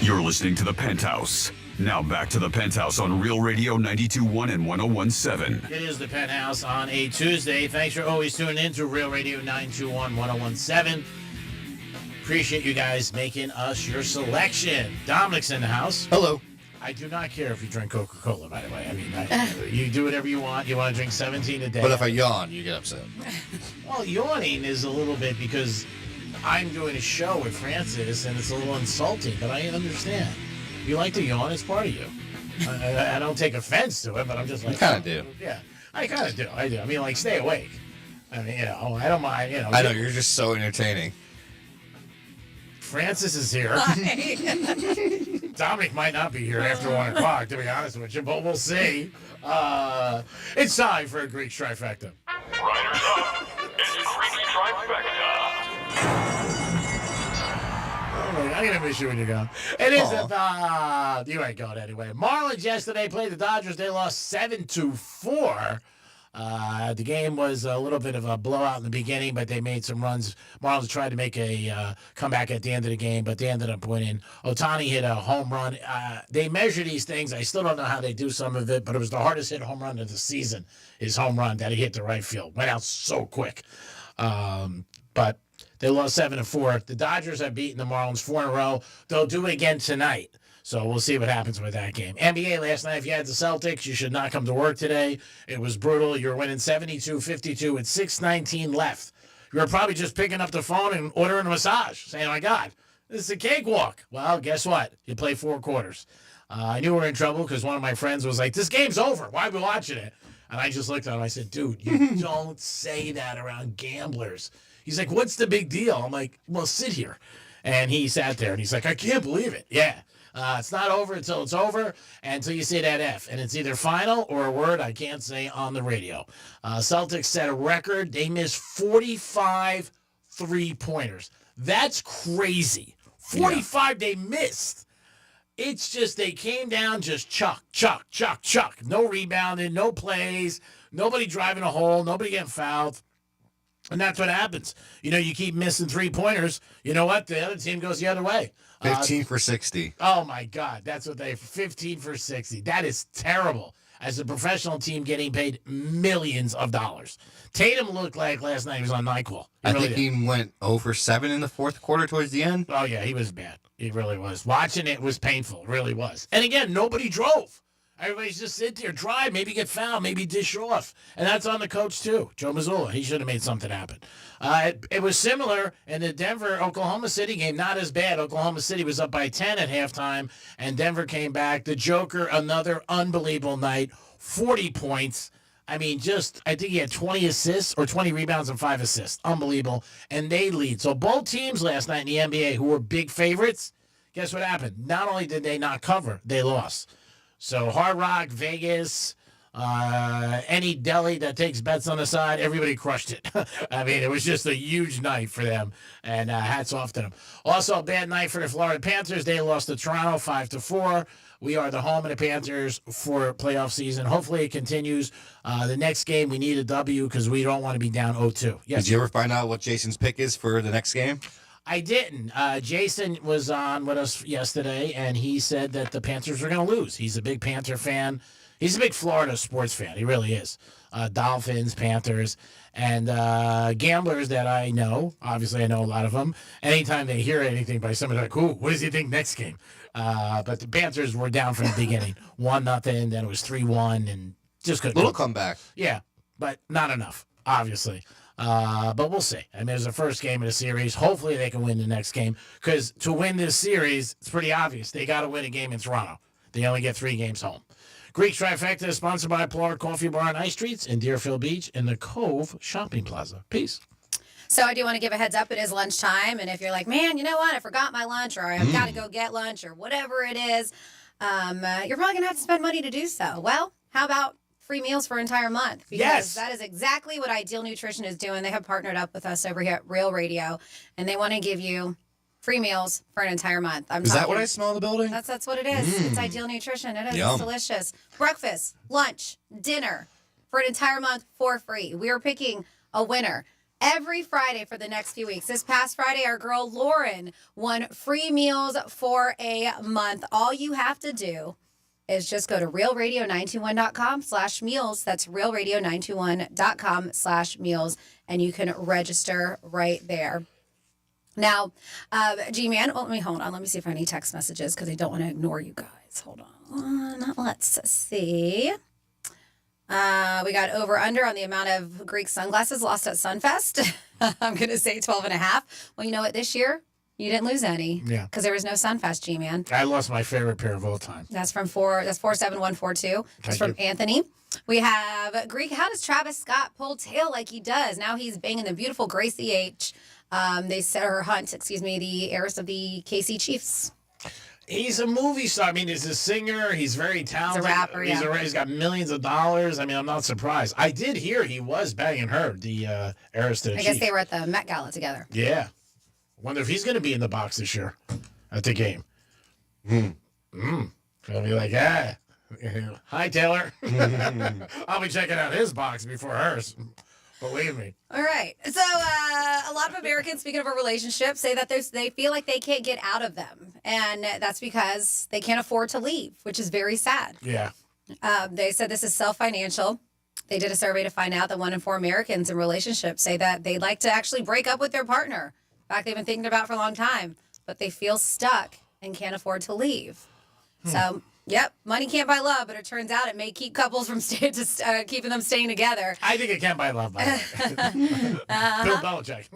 You're listening to The Penthouse. Now back to The Penthouse on Real Radio 92.1 and 101.7. It is The Penthouse on a Tuesday. Thanks for always tuning in to Real Radio 921 101.7. Appreciate you guys making us your selection. Dominic's in the house. Hello. I do not care if you drink Coca-Cola, by the way. I mean, you do whatever you want. You want to drink 17 a day. But if I yawn, you get upset. Well, yawning is a little bit because I'm doing a show with Francis, and it's a little insulting, but I understand. You like to yawn, it's part of you. I don't take offense to it, but I'm just like... You kind of do. Yeah, I kind of do. I do. I mean, like, stay awake. I mean, I don't mind, I know, you're just so entertaining. Francis is here. Dominic might not be here after 1 o'clock, to be honest with you, but we'll see. It's time for a Greek trifecta. Riders up. It's Greek Trifecta. I'm going to miss you when you're gone. It is you ain't going anyway. Marlins yesterday played the Dodgers. They lost 7-4. The game was a little bit of a blowout in the beginning, but they made some runs. Marlins tried to make a comeback at the end of the game, but they ended up winning. Ohtani hit a home run. They measure these things. I still don't know how they do some of it, but it was the hardest hit home run of the season, his home run that he hit to right field. Went out so quick. But they lost 7-4. The Dodgers have beaten the Marlins 4 in a row. They'll do it again tonight. So we'll see what happens with that game. NBA last night, if you had the Celtics, you should not come to work today. It was brutal. You were winning 72-52 with 6:19 left. You were probably just picking up the phone and ordering a massage, saying, oh, my God, this is a cakewalk. Well, guess what? You play 4 quarters. I knew we were in trouble because one of my friends was like, this game's over. Why are we watching it? And I just looked at him. I said, dude, you don't say that around gamblers. He's like, what's the big deal? I'm like, well, sit here. And he sat there, and he's like, I can't believe it. Yeah. It's not over until it's over, until you say that F. And it's either final or a word I can't say on the radio. Celtics set a record. They missed 45 three-pointers. That's crazy. 45 they missed. It's just they came down just chuck. No rebounding, no plays, nobody driving a hole, nobody getting fouled. And that's what happens. You keep missing three-pointers. You know what? The other team goes the other way. 15 for 60. Oh, my God. That's what 15 for 60. That is terrible. As a professional team getting paid millions of dollars. Tatum looked like last night he was on NyQuil. I think he went 0 for 7 in the fourth quarter towards the end. Oh, yeah, he was bad. He really was. Watching it was painful. It really was. And again, nobody drove. Everybody's just sit there, drive, maybe get fouled, maybe dish off. And that's on the coach, too, Joe Mazzulla. He should have made something happen. It was similar in the Denver-Oklahoma City game. Not as bad. Oklahoma City was up by 10 at halftime, and Denver came back. The Joker, another unbelievable night, 40 points. I mean, I think he had 20 assists or 20 rebounds and 5 assists. Unbelievable. And they lead. So both teams last night in the NBA who were big favorites, guess what happened? Not only did they not cover, they lost. So Hard Rock, Vegas, any deli that takes bets on the side, everybody crushed it. I mean, it was just a huge night for them, and hats off to them. Also, a bad night for the Florida Panthers. They lost to Toronto 5-4. We are the home of the Panthers for playoff season. Hopefully it continues. The next game, we need a W because we don't want to be down 0-2. Yes. Did you ever find out what Jason's pick is for the next game? I didn't. Jason was on with us yesterday, and he said that the Panthers were going to lose. He's a big Panther fan. He's a big Florida sports fan. He really is. Dolphins, Panthers, and gamblers that I know. Obviously, I know a lot of them. Anytime they hear anything by somebody, like, "Ooh, what does he think next game?" But the Panthers were down from the beginning. 1-0, then it was 3-1, and just couldn't. Little comeback. Yeah, but not enough, obviously. But we'll see. I mean, it's the first game of the series. Hopefully they can win the next game. Because to win this series, it's pretty obvious. They got to win a game in Toronto. They only get 3 games home. Greek Trifecta is sponsored by Plard Coffee Bar and Ice Treats in Deerfield Beach in the Cove Shopping Plaza. Peace. So I do want to give a heads up. It is lunchtime. And if you're like, man, you know what? I forgot my lunch or I've got to go get lunch or whatever it is, you're probably going to have to spend money to do so. Well, how about free meals for an entire month? Because that is exactly what Ideal Nutrition is doing. They have partnered up with us over here at Real Radio, and they want to give you free meals for an entire month. Is that what I smell in the building? That's what it is. It's Ideal Nutrition. It is. Yum. It's delicious. Breakfast, lunch, dinner for an entire month for free. We are picking a winner every Friday for the next few weeks. This past Friday, our girl Lauren won free meals for a month. All you have to do is just go to realradio921.com/meals. That's realradio921.com/meals, and you can register right there. Now, G-Man, let me hold on. Let me see if I have any text messages because I don't want to ignore you guys. Hold on. Let's see. We got over-under on the amount of Greek sunglasses lost at Sunfest. I'm going to say 12.5. Well, you know what? This year, You didn't lose any. Yeah. Because there was no Sunfest, G-Man. I lost my favorite pair of all time. That's from 47142. That's from Anthony. We have Greek. How does Travis Scott pull tail like he does? Now he's banging the beautiful Gracie H. They set her Hunt, the heiress of the KC Chiefs. He's a movie star. I mean, he's a singer. He's very talented. He's a rapper, yeah. He's got millions of dollars. I mean, I'm not surprised. I did hear he was banging her, the heiress to the I Chiefs. guess they were at the Met Gala together. Yeah. Wonder if he's going to be in the box this year at the game. Gonna be like, hi, Taylor. I'll be checking out his box before hers. Believe me. All right. So a lot of Americans, speaking of a relationship, say that they feel like they can't get out of them. And that's because they can't afford to leave, which is very sad. Yeah. They said this is self-financial. They did a survey to find out that 1 in 4 Americans in relationships say that they'd like to actually break up with their partner. In fact, they've been thinking about it for a long time, but they feel stuck and can't afford to leave. So, yep, money can't buy love, but it turns out it may keep couples from keeping them staying together. I think it can't buy love, by the way. Bill Belichick.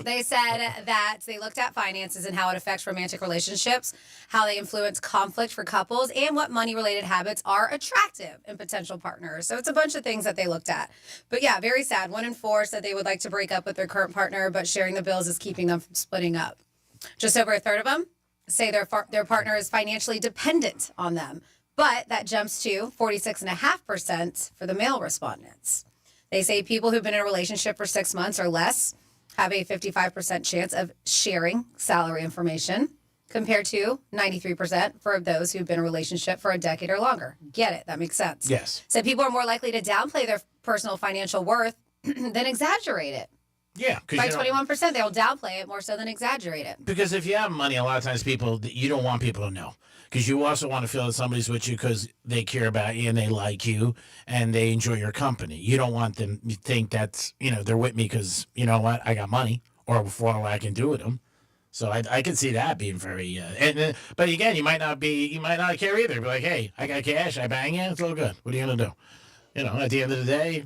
They said that they looked at finances and how it affects romantic relationships, how they influence conflict for couples, and what money-related habits are attractive in potential partners. So it's a bunch of things that they looked at. But yeah, very sad. 1 in 4 said they would like to break up with their current partner, but sharing the bills is keeping them from splitting up. Just over a third of them say their partner is financially dependent on them, but that jumps to 46.5% for the male respondents. They say people who've been in a relationship for 6 months or less have a 55% chance of sharing salary information compared to 93% for those who've been in a relationship for a decade or longer. Get it? That makes sense. Yes. So people are more likely to downplay their personal financial worth than exaggerate it. Yeah. By 21%, they'll downplay it more so than exaggerate it. Because if you have money, a lot of times you don't want people to know. Because you also want to feel that somebody's with you because they care about you and they like you and they enjoy your company. You don't want them to think that's, they're with me because, you know what, I got money or for what I can do with them. So I can see that being very, but again, you might not care either. Be like, hey, I got cash, I bang you, it's all good. What are you going to do? At the end of the day,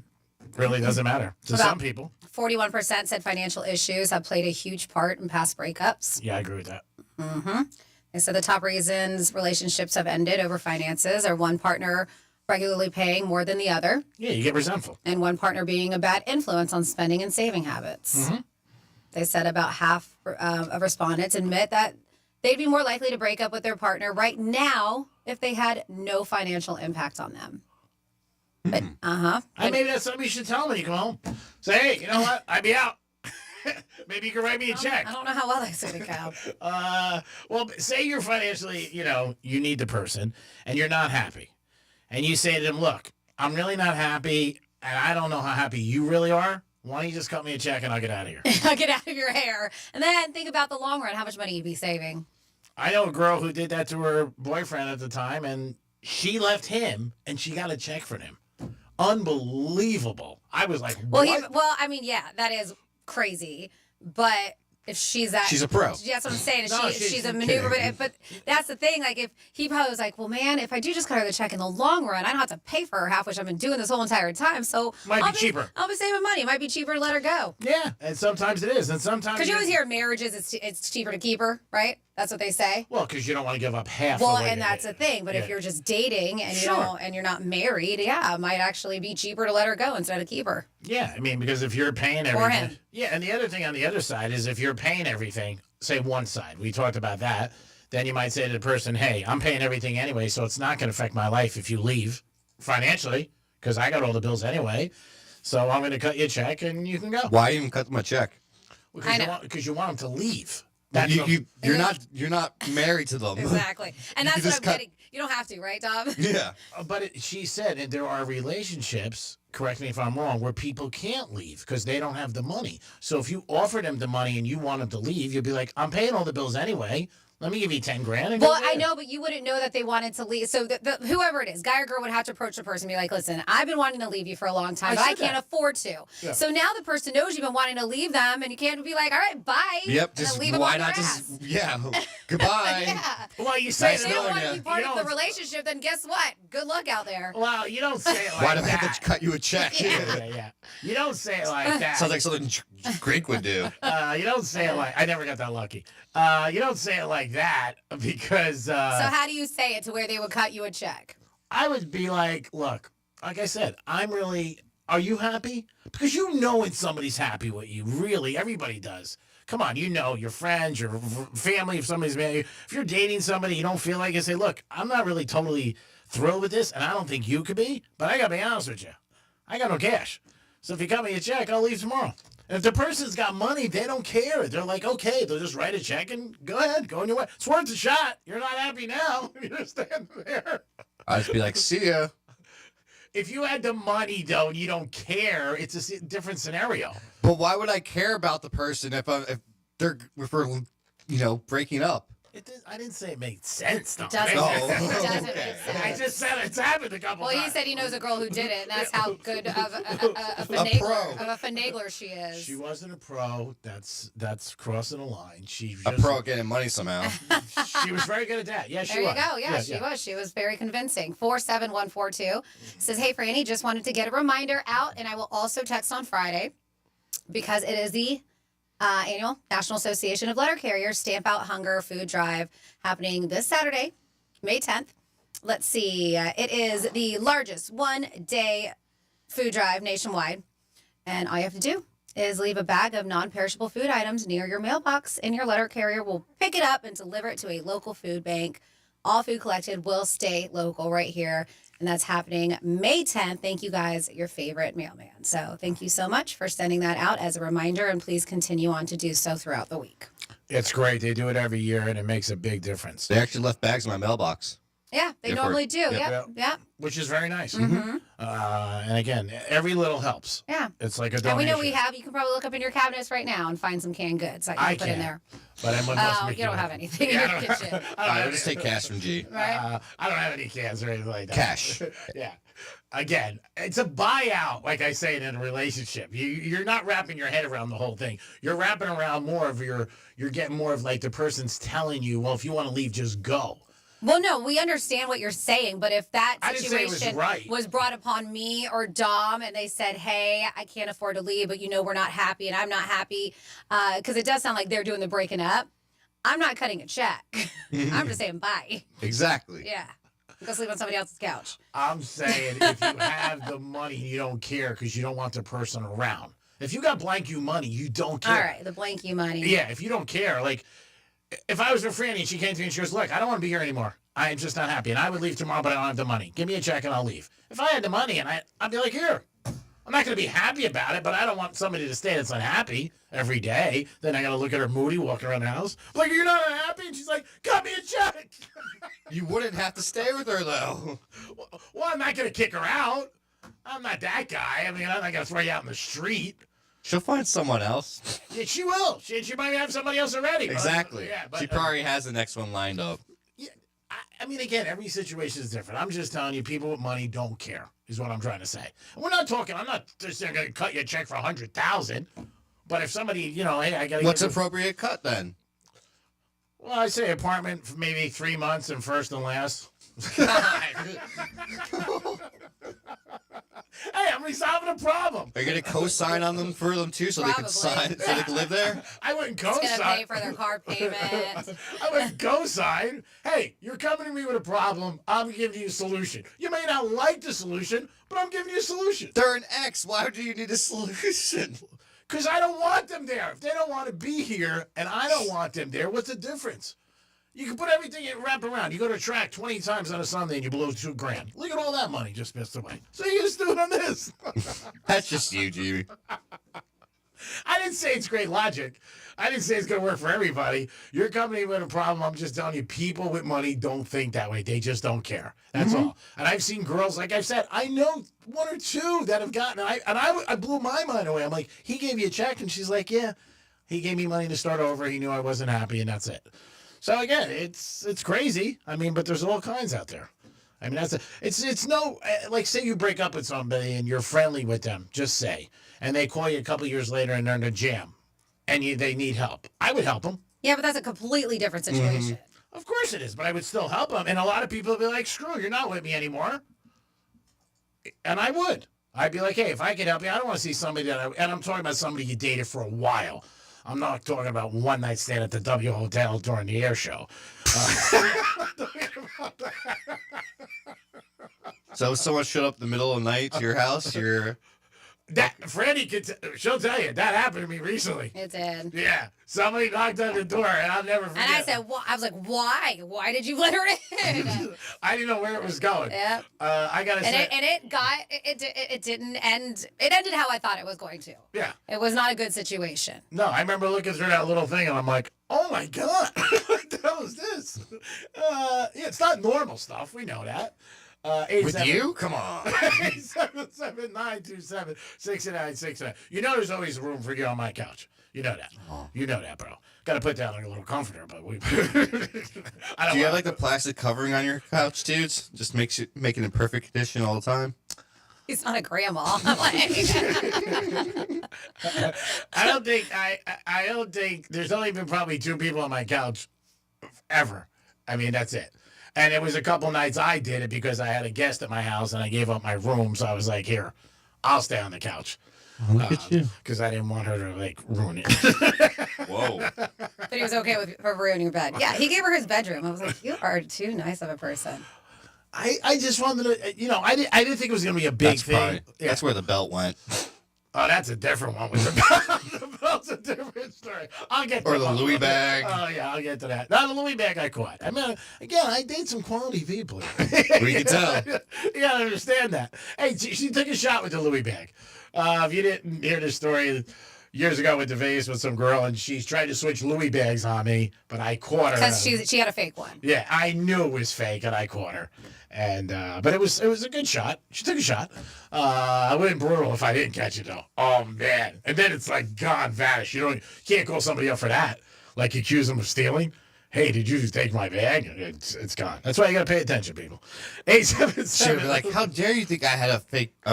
it really doesn't matter to some people. 41% said financial issues have played a huge part in past breakups. Yeah, I agree with that. Mm-hmm. And so the top reasons relationships have ended over finances are one partner regularly paying more than the other. Yeah, you get resentful. And one partner being a bad influence on spending and saving habits. Mm-hmm. They said about half of respondents admit that they'd be more likely to break up with their partner right now if they had no financial impact on them. But, Maybe that's something you should tell them when you come home. Say, hey, you know what? I'd be out. Maybe you can write me a check. I don't know how well that's going to go. Well, say you're financially, you need the person and you're not happy. And you say to them, look, I'm really not happy and I don't know how happy you really are. Why don't you just cut me a check and I'll get out of here? I'll get out of your hair. And then think about the long run, how much money you'd be saving. I know a girl who did that to her boyfriend at the time and she left him and she got a check from him. Unbelievable. I was like, what? That is crazy. But if she's a pro. That's what I'm saying. No, she's a maneuver. But that's the thing. Like, if he probably was like, well, man, if I do just cut her the check in the long run, I don't have to pay for her half, which I've been doing this whole entire time. So might be cheaper. I'll be saving money. It might be cheaper to let her go. Yeah, and sometimes it is, and sometimes because you always hear marriages, it's cheaper to keep her, right? That's what they say. Well, because you don't want to give up half. Well, and that's the thing. But if Yeah. you're just dating and you're not married, it might actually be cheaper to let her go instead of keep her. Yeah, I mean, because if you're paying Or everything. him. Yeah, and the other thing on the other side is if you're paying everything, say one side, we talked about that, then you might say to the person, hey, I'm paying everything anyway, so it's not going to affect my life if you leave financially, because I got all the bills anyway. So I'm going to cut you a check and you can go. Why even cut them a check? Because you want them to leave. You're not married to them. Exactly. And You that's can what just I'm cut- getting. You don't have to, right, Dom? Yeah. But she said that there are relationships, correct me if I'm wrong, where people can't leave because they don't have the money. So if you offer them the money and you want them to leave, you'd be like, I'm paying all the bills anyway. Let me give you 10 grand. And Well, go I there." know, but you wouldn't know that they wanted to leave. So whoever it is, guy or girl, would have to approach the person and be like, listen, I've been wanting to leave you for a long time, but I said can't that. afford to. Yeah. So now the person knows you've been wanting to leave them, and you can't be like, all right, bye. Yep. and then Just leave them why on not their just ass. goodbye. Yeah. Well, you say If they don't knowing want to ya. be part You of the don't- relationship, then guess what? Good luck out there. Well, you don't say it like Why do I that. have to cut you a check? Yeah. You don't say it like that. Sounds like something Greek would do. You don't say it like I never got that lucky. You don't say it like that because. So how do you say it to where they would cut you a check? I would be like, look, like I said, I'm really. Are you happy? Because you know when somebody's happy with you. Really, everybody does. Come on, you know your friends, your family. If somebody's married, if you're dating somebody, you don't feel like it. Say, look, I'm not really totally thrilled with this, and I don't think you could be. But I gotta be honest with you, I got no cash. So if you cut me a check, I'll leave tomorrow. And if the person's got money, they don't care. They're like, okay, they'll just write a check and go ahead, go on your way. It's worth a shot. You're not happy now. You're standing there. I'd just be like, see ya. If you had the money, though, and you don't care, it's a different scenario. But why would I care about the person if we're breaking up? I didn't say it made sense, though. It doesn't, it doesn't make sense. I just said it's happened a couple Well, times. he said he knows a girl who did it, and that's how good of a finagler she is. She wasn't a pro. That's crossing the line. She A pro getting money somehow. She was very good at that. Yeah, she there was. you go. Yeah, she was. She was very convincing. 47142 says, hey, Franny, just wanted to get a reminder out, and I will also text on Friday because it is the annual National Association of Letter Carriers Stamp Out Hunger Food Drive happening this Saturday, May 10th. Let's see. It is the largest one-day food drive nationwide. And all you have to do is leave a bag of non-perishable food items near your mailbox, and your letter carrier will pick it up and deliver it to a local food bank. All food collected will stay local right here. And that's happening May 10th. Thank you guys, your favorite mailman. So thank you so much for sending that out as a reminder, and please continue on to do so throughout the week. It's great. They do it every year, and it makes a big difference. They actually left bags in my mailbox. Yeah, they normally do. Yep. Which is very nice. Mhm. And again, every little helps. Yeah. It's like a donation. And we know we have. You can probably look up in your cabinets right now and find some canned goods that you I can put in can. there. But I'm Oh, you don't have anything in your kitchen. I'll just take cash from G. Right. I don't have any cans or anything like that. Cash. Yeah. Again, it's a buyout, like I say, in a relationship. You're not wrapping your head around the whole thing. You're wrapping around more of you're getting more of like the person's telling you, well, if you want to leave, just go. Well, no, we understand what you're saying, but if that I didn't say it situation was right. was brought upon me or Dom and they said, hey, I can't afford to leave, but we're not happy and I'm not happy, because it does sound like they're doing the breaking up, I'm not cutting a check. I'm just saying bye. Exactly. Yeah. Go sleep on somebody else's couch. I'm saying if you have the money, you don't care because you don't want the person around. If you got blank you money, you don't care. All right, the blank you money. Yeah, if you don't care, like if I was with Franny and she came to me and she goes, look, I don't want to be here anymore. I'm just not happy. And I would leave tomorrow, but I don't have the money. Give me a check and I'll leave. If I had the money and I'd be like, here. I'm not going to be happy about it, but I don't want somebody to stay that's unhappy every day. Then I got to look at her moody walking around the house. I'm like, you're not unhappy? And she's like, cut me a check. You wouldn't have to stay with her, though. Well, I'm not going to kick her out. I'm not that guy. I mean, I'm not going to throw you out in the street. She'll find someone else. Yeah, she will. She might have somebody else already. Exactly. But She probably has the next one lined up. I mean, again, every situation is different. I'm just telling you, people with money don't care, is what I'm trying to say. And we're not talking, I'm not just going to cut you a check for $100,000. But if somebody, hey, I got to What's appropriate cut then? Well, I say apartment for maybe 3 months and first and last. Hey, I'm resolving a problem. Are you going to co-sign on them for them too, so they can sign, so they can live there? I wouldn't It's co-sign. going to pay for their car payment. I wouldn't co-sign. Hey, you're coming to me with a problem. I'm giving you a solution. You may not like the solution, but I'm giving you a solution. They're an ex. Why do you need a solution? Because I don't want them there. If they don't want to be here and I don't want them there, what's the difference? You can put everything in wrap around. You go to a track 20 times on a Sunday and you blow $2,000. Look at all that money just missed away. So you just do it on this. That's just you, Jimmy. I didn't say it's great logic. I didn't say it's going to work for everybody. You're coming in with a problem. I'm just telling you, people with money don't think that way. They just don't care. That's all. And I've seen girls, like I said, I know one or two that have gotten, I blew my mind away. I'm like, he gave you a check? And she's like, yeah, he gave me money to start over. He knew I wasn't happy, and that's it. So again, it's crazy. I mean, but there's all kinds out there. I mean, it's no, like say you break up with somebody and you're friendly with them, just say, and they call you a couple years later and they're in a jam and they need help. I would help them. Yeah, but that's a completely different situation. Of course it is, but I would still help them. And a lot of people would be like, screw, you're not with me anymore. And I would. I'd be like, hey, if I could help you, I don't want to see somebody and I'm talking about somebody you dated for a while. I'm not talking about one night stand at the W Hotel during the air show. So if someone showed up in the middle of the night to your house, Franny she'll tell you that happened to me recently. It did. Yeah, somebody knocked on the door, and I'll never forget. And I said, I was like, why? Why did you let her in? I didn't know where it was going. Yep. I gotta say, it didn't end. It ended how I thought it was going to. Yeah. It was not a good situation. No, I remember looking through that little thing, and I'm like, oh my god, what the hell is this? Yeah, it's not normal stuff. We know that. with you? Come on. 877-927-6969. You know there's always room for you on my couch. You know that. Oh. You know that, bro. Got to put down like a little comforter, but we. Do you have like the plastic covering on your couch, dudes? Just make it in perfect condition all the time. He's not a grandma. I don't think there's only been probably 2 people on my couch ever. I mean, that's it. And it was a couple nights I did it because I had a guest at my house and I gave up my room. So I was like, here, I'll stay on the couch. Look at you. Because I didn't want her to, like, ruin it. Whoa. But he was okay with her ruining your bed. Yeah, he gave her his bedroom. I was like, you are too nice of a person. I just wanted to, I didn't think it was going to be a big thing. That's where the belt went. Oh, that's a different one with the belt. The belt's a different story. I'll get to Or the Louis bag. Oh, yeah, I'll get to that. Not the Louis bag I caught. I mean, again, I date some quality people. We can tell. You got to understand that. Hey, she took a shot with the Louis bag. If you didn't hear this story, years ago went to Vegas with some girl, and she's tried to switch Louis bags on me, but I caught her. Because she had a fake one. Yeah, I knew it was fake, and I caught her. And but it was a good shot. She took a shot. I would have been brutal if I didn't catch it though. Oh man! And then it's like gone, vanished. You can't call somebody up for that. Like accuse them of stealing. Hey, did you take my bag? It's gone. That's why you gotta pay attention, people. 877. She would be like, "How dare you think I had a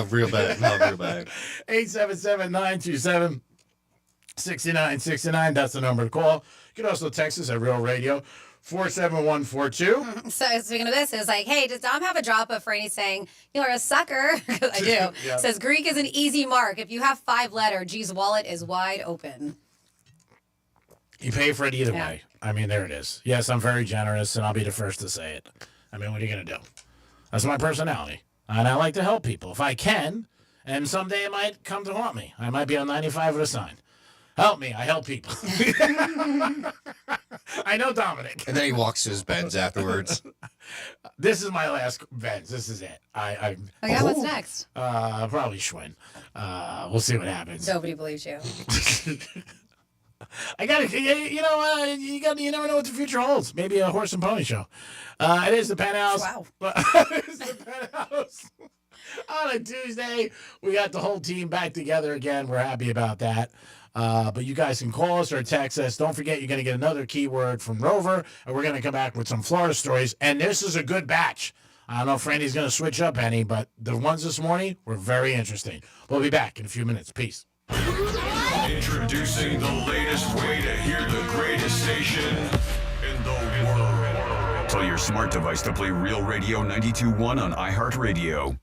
real bag? No, real bag." 877-927-6969. That's the number to call. You can also text us at Real Radio. 47142. So speaking of this, it's like, hey, does Dom have a drop of Franny saying, you're a sucker? Because I do. Yeah. Says Greek is an easy mark. If you have 5-letter, G's wallet is wide open. You pay for it either way. I mean, there it is. Yes, I'm very generous, and I'll be the first to say it. I mean, what are you going to do? That's my personality. And I like to help people if I can, and someday it might come to haunt me. I might be on 95 with a sign. Help me, I help people. I know Dominic. And then he walks to his Benz afterwards. This is my last Benz. This is it. What's next? Probably Schwinn. We'll see what happens. Nobody believes you. I gotta, you never know what the future holds. Maybe a horse and pony show. It is the Penthouse. Wow. It is the Penthouse. On a Tuesday, we got the whole team back together again. We're happy about that. But you guys can call us or text us. Don't forget, you're going to get another keyword from Rover, and we're going to come back with some Florida stories. And this is a good batch. I don't know if Franny's going to switch up any, but the ones this morning were very interesting. We'll be back in a few minutes. Peace. Introducing the latest way to hear the greatest station in the world. Tell your smart device to play Real Radio 92.1 on iHeartRadio.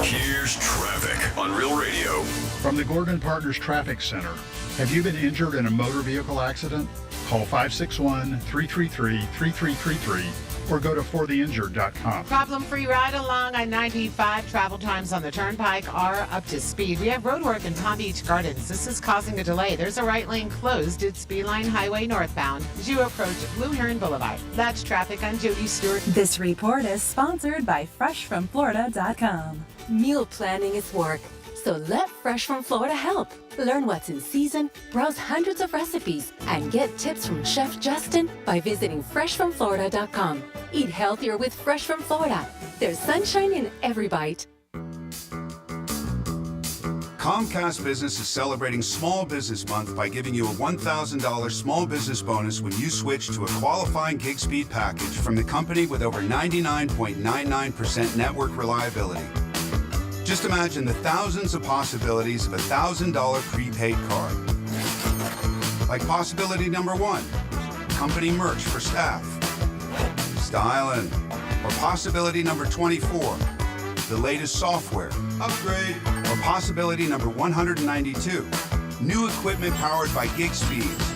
Here's traffic on Real Radio. From the Gordon Partners Traffic Center. Have you been injured in a motor vehicle accident? Call 561-333-3333 or go to fortheinjured.com. Problem-free ride along I-95. Travel times on the Turnpike are up to speed. We have roadwork in Palm Beach Gardens. This is causing a delay. There's a right lane closed at Speedline Highway northbound as you approach Blue Heron Boulevard. That's traffic. I'm Jody Stewart. This report is sponsored by FreshFromFlorida.com. Meal planning is work, so let Fresh from Florida help. Learn what's in season, browse hundreds of recipes, and get tips from Chef Justin by visiting FreshFromFlorida.com. Eat healthier with Fresh from Florida. There's sunshine in every bite. Comcast Business is celebrating Small Business Month by giving you a $1,000 small business bonus when you switch to a qualifying gig speed package from the company with over 99.99% network reliability. Just imagine the thousands of possibilities of a $1,000 prepaid card. Like possibility number 1, company merch for staff. Styling. Or possibility number 24, the latest software, upgrade, or possibility number 192, new equipment powered by gig speeds,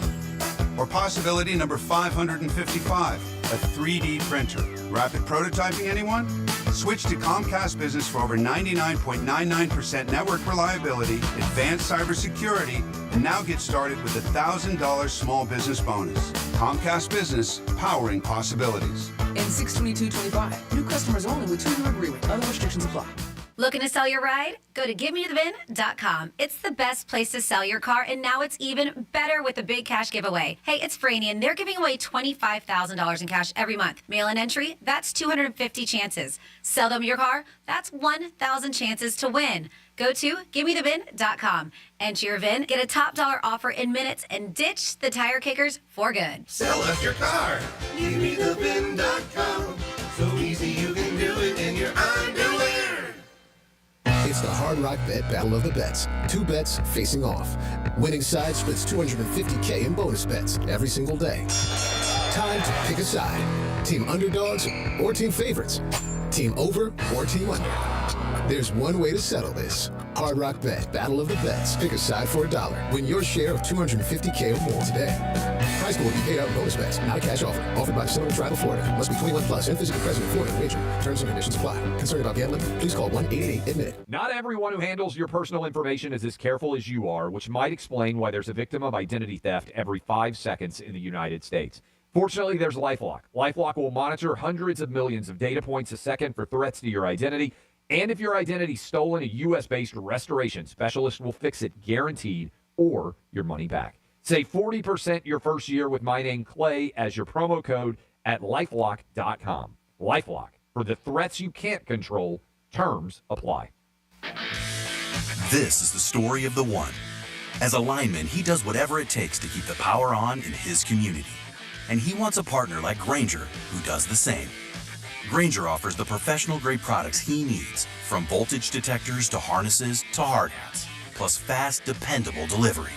or possibility number 555, a 3D printer. Rapid prototyping, anyone? Switch to Comcast Business for over 99.99% network reliability, advanced cybersecurity, and now get started with a $1,000 small business bonus. Comcast Business, powering possibilities. And 62225. New customers only with 2-year agreement. Other restrictions apply. Looking to sell your ride? Go to GiveMeTheVin.com. It's the best place to sell your car, and now it's even better with the big cash giveaway. Hey, it's Franny, and they're giving away $25,000 in cash every month. Mail-in entry? That's 250 chances. Sell them your car? That's 1,000 chances to win. Go to GiveMeTheVin.com. Enter your VIN, get a top dollar offer in minutes, and ditch the tire kickers for good. Sell us your car. GiveMeTheVin.com. So easy you can do it in your underwear. It's the Hard Rock Bet Battle of the Bets. 2 bets facing off. Winning side splits $250K in bonus bets every single day. Time to pick a side. Team underdogs or team favorites. Team over or team under. There's one way to settle this. Hard Rock Bet Battle of the Bets. Pick a side for $1. Win your share of $250K or more today. Prize pool will be paid out in bonus bets. Not a cash offer. Offered by the Seminole Tribe of Florida. Must be 21 plus and physically present in Florida to wager. Terms and conditions apply. Concerned about gambling? Please call 1-888-ADMIT-IT. Not everyone who handles your personal information is as careful as you are, which might explain why there's a victim of identity theft every 5 seconds in the United States. Fortunately, there's LifeLock. LifeLock will monitor hundreds of millions of data points a second for threats to your identity. And if your identity's stolen, a U.S.-based restoration specialist will fix it guaranteed or your money back. Save 40% your first year with my name, Clay, as your promo code at LifeLock.com. LifeLock. For the threats you can't control, terms apply. This is the story of the one. As a lineman, he does whatever it takes to keep the power on in his community. And he wants a partner like Grainger who does the same. Grainger offers the professional-grade products he needs, from voltage detectors to harnesses to hard hats, plus fast, dependable delivery,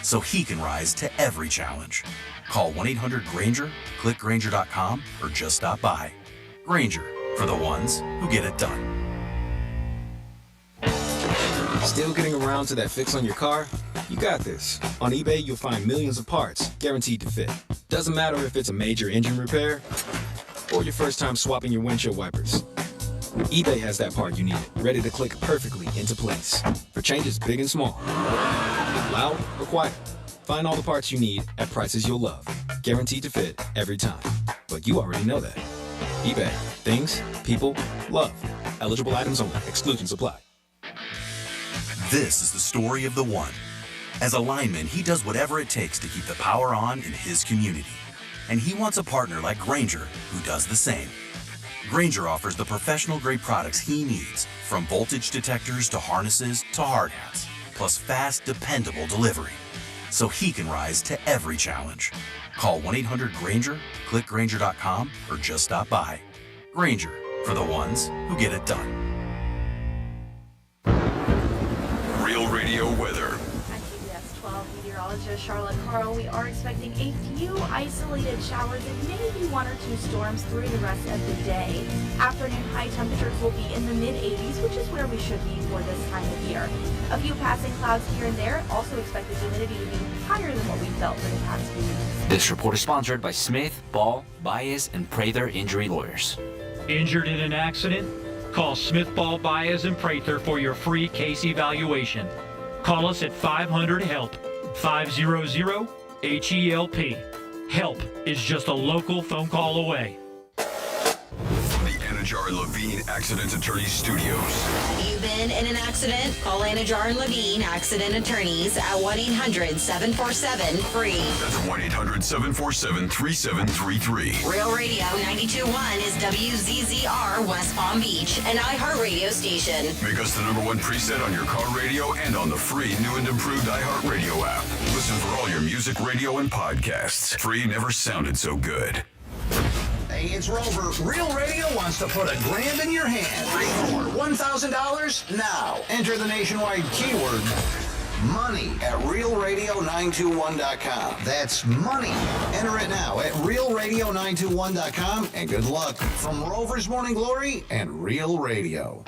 so he can rise to every challenge. Call 1-800-GRAINGER, click Grainger.com, or just stop by. Grainger, for the ones who get it done. Still getting around to that fix on your car? You got this. On eBay, you'll find millions of parts, guaranteed to fit. Doesn't matter if it's a major engine repair or your first time swapping your windshield wipers. eBay has that part you need, ready to click perfectly into place for changes big and small. Loud or quiet, find all the parts you need at prices you'll love. Guaranteed to fit every time. But you already know that. eBay. Things, people, love. Eligible items only. Exclusions apply. This is the story of the one. As a lineman, he does whatever it takes to keep the power on in his community. And he wants a partner like Grainger who does the same. Grainger offers the professional-grade products he needs, from voltage detectors to harnesses to hard hats, plus fast, dependable delivery, so he can rise to every challenge. Call 1-800-GRAINGER, click Grainger.com, or just stop by. Grainger, for the ones who get it done. Real Radio weather. CBS 12 meteorologist Charlotte Carl. We are expecting a few isolated showers and maybe 1 or 2 storms through the rest of the day. Afternoon high temperatures will be in the mid-80s, which is where we should be for this time of year. A few passing clouds here and there. Also expect the humidity to be higher than what we felt for the past few weeks. This report is sponsored by Smith, Ball, Baez, and Prather Injury Lawyers. Injured in an accident? Call Smith, Ball, Baez, and Prather for your free case evaluation. Call us at 500-HELP, 500-HELP. HELP is just a local phone call away. From the Anajar Levine Accident Attorneys Studios. You've been in an accident? Call Anajar and Levine Accident Attorneys at 1-800-747-FREE. That's 1-800-747-3733. Real Radio 92.1 is WZZR West Palm Beach, an iHeartRadio station. Make us the #1 preset on your car radio and on the free new and improved iHeartRadio app. Listen for all your music, radio, and podcasts. Free never sounded so good. Hey, it's Rover. Real Radio wants to put $1,000 in your hand. For $1,000 now. Enter the nationwide keyword money at realradio921.com. That's money. Enter it now at realradio921.com, and good luck from Rover's Morning Glory and Real Radio.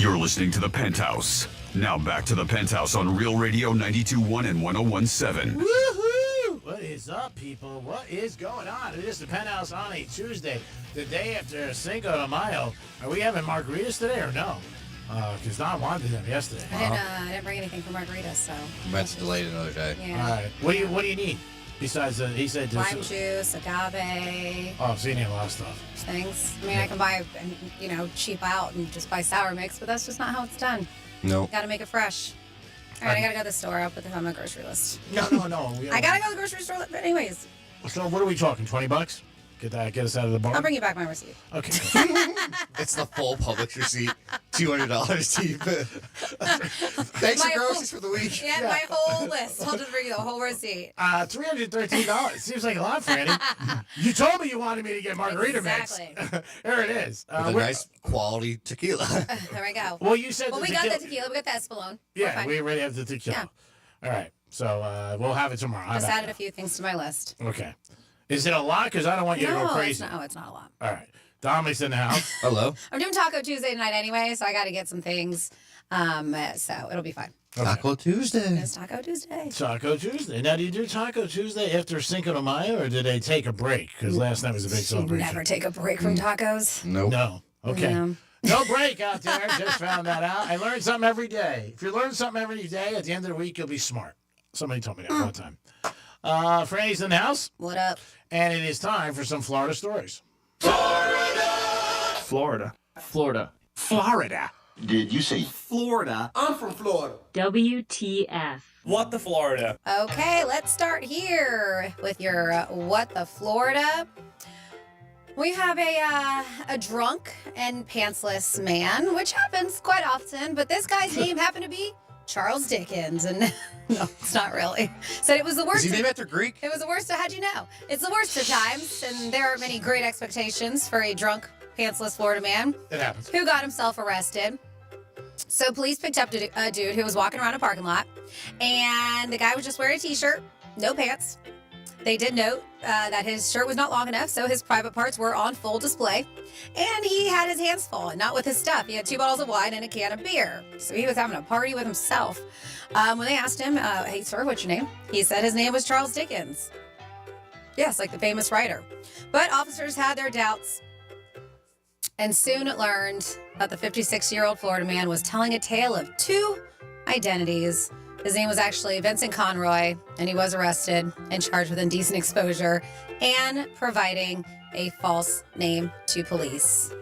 You're listening to The Penthouse. Now back to The Penthouse on Real Radio 92.1 and 101.7. Woohoo! What is up, people? What is going on? It is The Penthouse on a Tuesday, the day after Cinco de Mayo. Are we having margaritas today or no? Because Don wanted them yesterday. I didn't bring anything for margaritas, so. Meant to delay it another day. Yeah. All right. What do you need? Besides, he said... Lime juice, agave. Oh, so you need a lot of stuff. Things. I mean, I can buy, cheap out and just buy sour mix, but that's just not how it's done. No. Got to make it fresh. All right, I got to go to the store. I'll put this on my grocery list. No. I got to go to the grocery store, but anyways. So what are we talking, 20 bucks? Get us out of the bar? I'll bring you back my receipt. Okay. It's the full Publix receipt. $200 cheap. Thanks for groceries for the week. Yeah, my whole list. I'll just bring you the whole receipt. $313. Seems like a lot, Franny. You told me you wanted me to get margarita mix. There it is. With a nice quality tequila. There we go. Well, you said we got the tequila. We got the Espolón. Yeah, we already have the tequila. Yeah. All right. So we'll have it tomorrow. Just added a few things to my list. Okay. Is it a lot? Because I don't want you to go crazy. No, it's not a lot. All right. Dominic's in the house. Hello. I'm doing Taco Tuesday tonight anyway, so I got to get some things. So it'll be fine. Okay. Taco Tuesday. It's Taco Tuesday. Taco Tuesday. Now, do you do Taco Tuesday after Cinco de Mayo, or did they take a break? Because last night was a big celebration. Never take a break from tacos. Nope. No. Okay. Yeah. No break out there. Just found that out. I learned something every day. If you learn something every day, at the end of the week, you'll be smart. Somebody told me that one time. Franny's in the house. What up? And it is time for some Florida stories. Florida. Florida. Did you say Florida? I'm from Florida. WTF. What the Florida? Okay, let's start here with your What the Florida. We have a drunk and pantsless man, which happens quite often, but this guy's name happened to be Charles Dickens, and no, it's not really. Said it was the worst. Is he named after Greek? It was the worst. How'd you know? It's the worst of times, and there are many great expectations for a drunk, pantsless Florida man. It happens. Who got himself arrested. So police picked up a dude who was walking around a parking lot, and the guy was just wearing a t-shirt, no pants. They did note that his shirt was not long enough, so his private parts were on full display. And he had his hands full, and not with his stuff. He had 2 bottles of wine and a can of beer. So he was having a party with himself. When they asked him, hey, sir, what's your name? He said his name was Charles Dickens. Yes, like the famous writer. But officers had their doubts and soon learned that the 56-year-old Florida man was telling a tale of 2 identities. His name was actually Vincent Conroy, and he was arrested and charged with indecent exposure and providing a false name to police.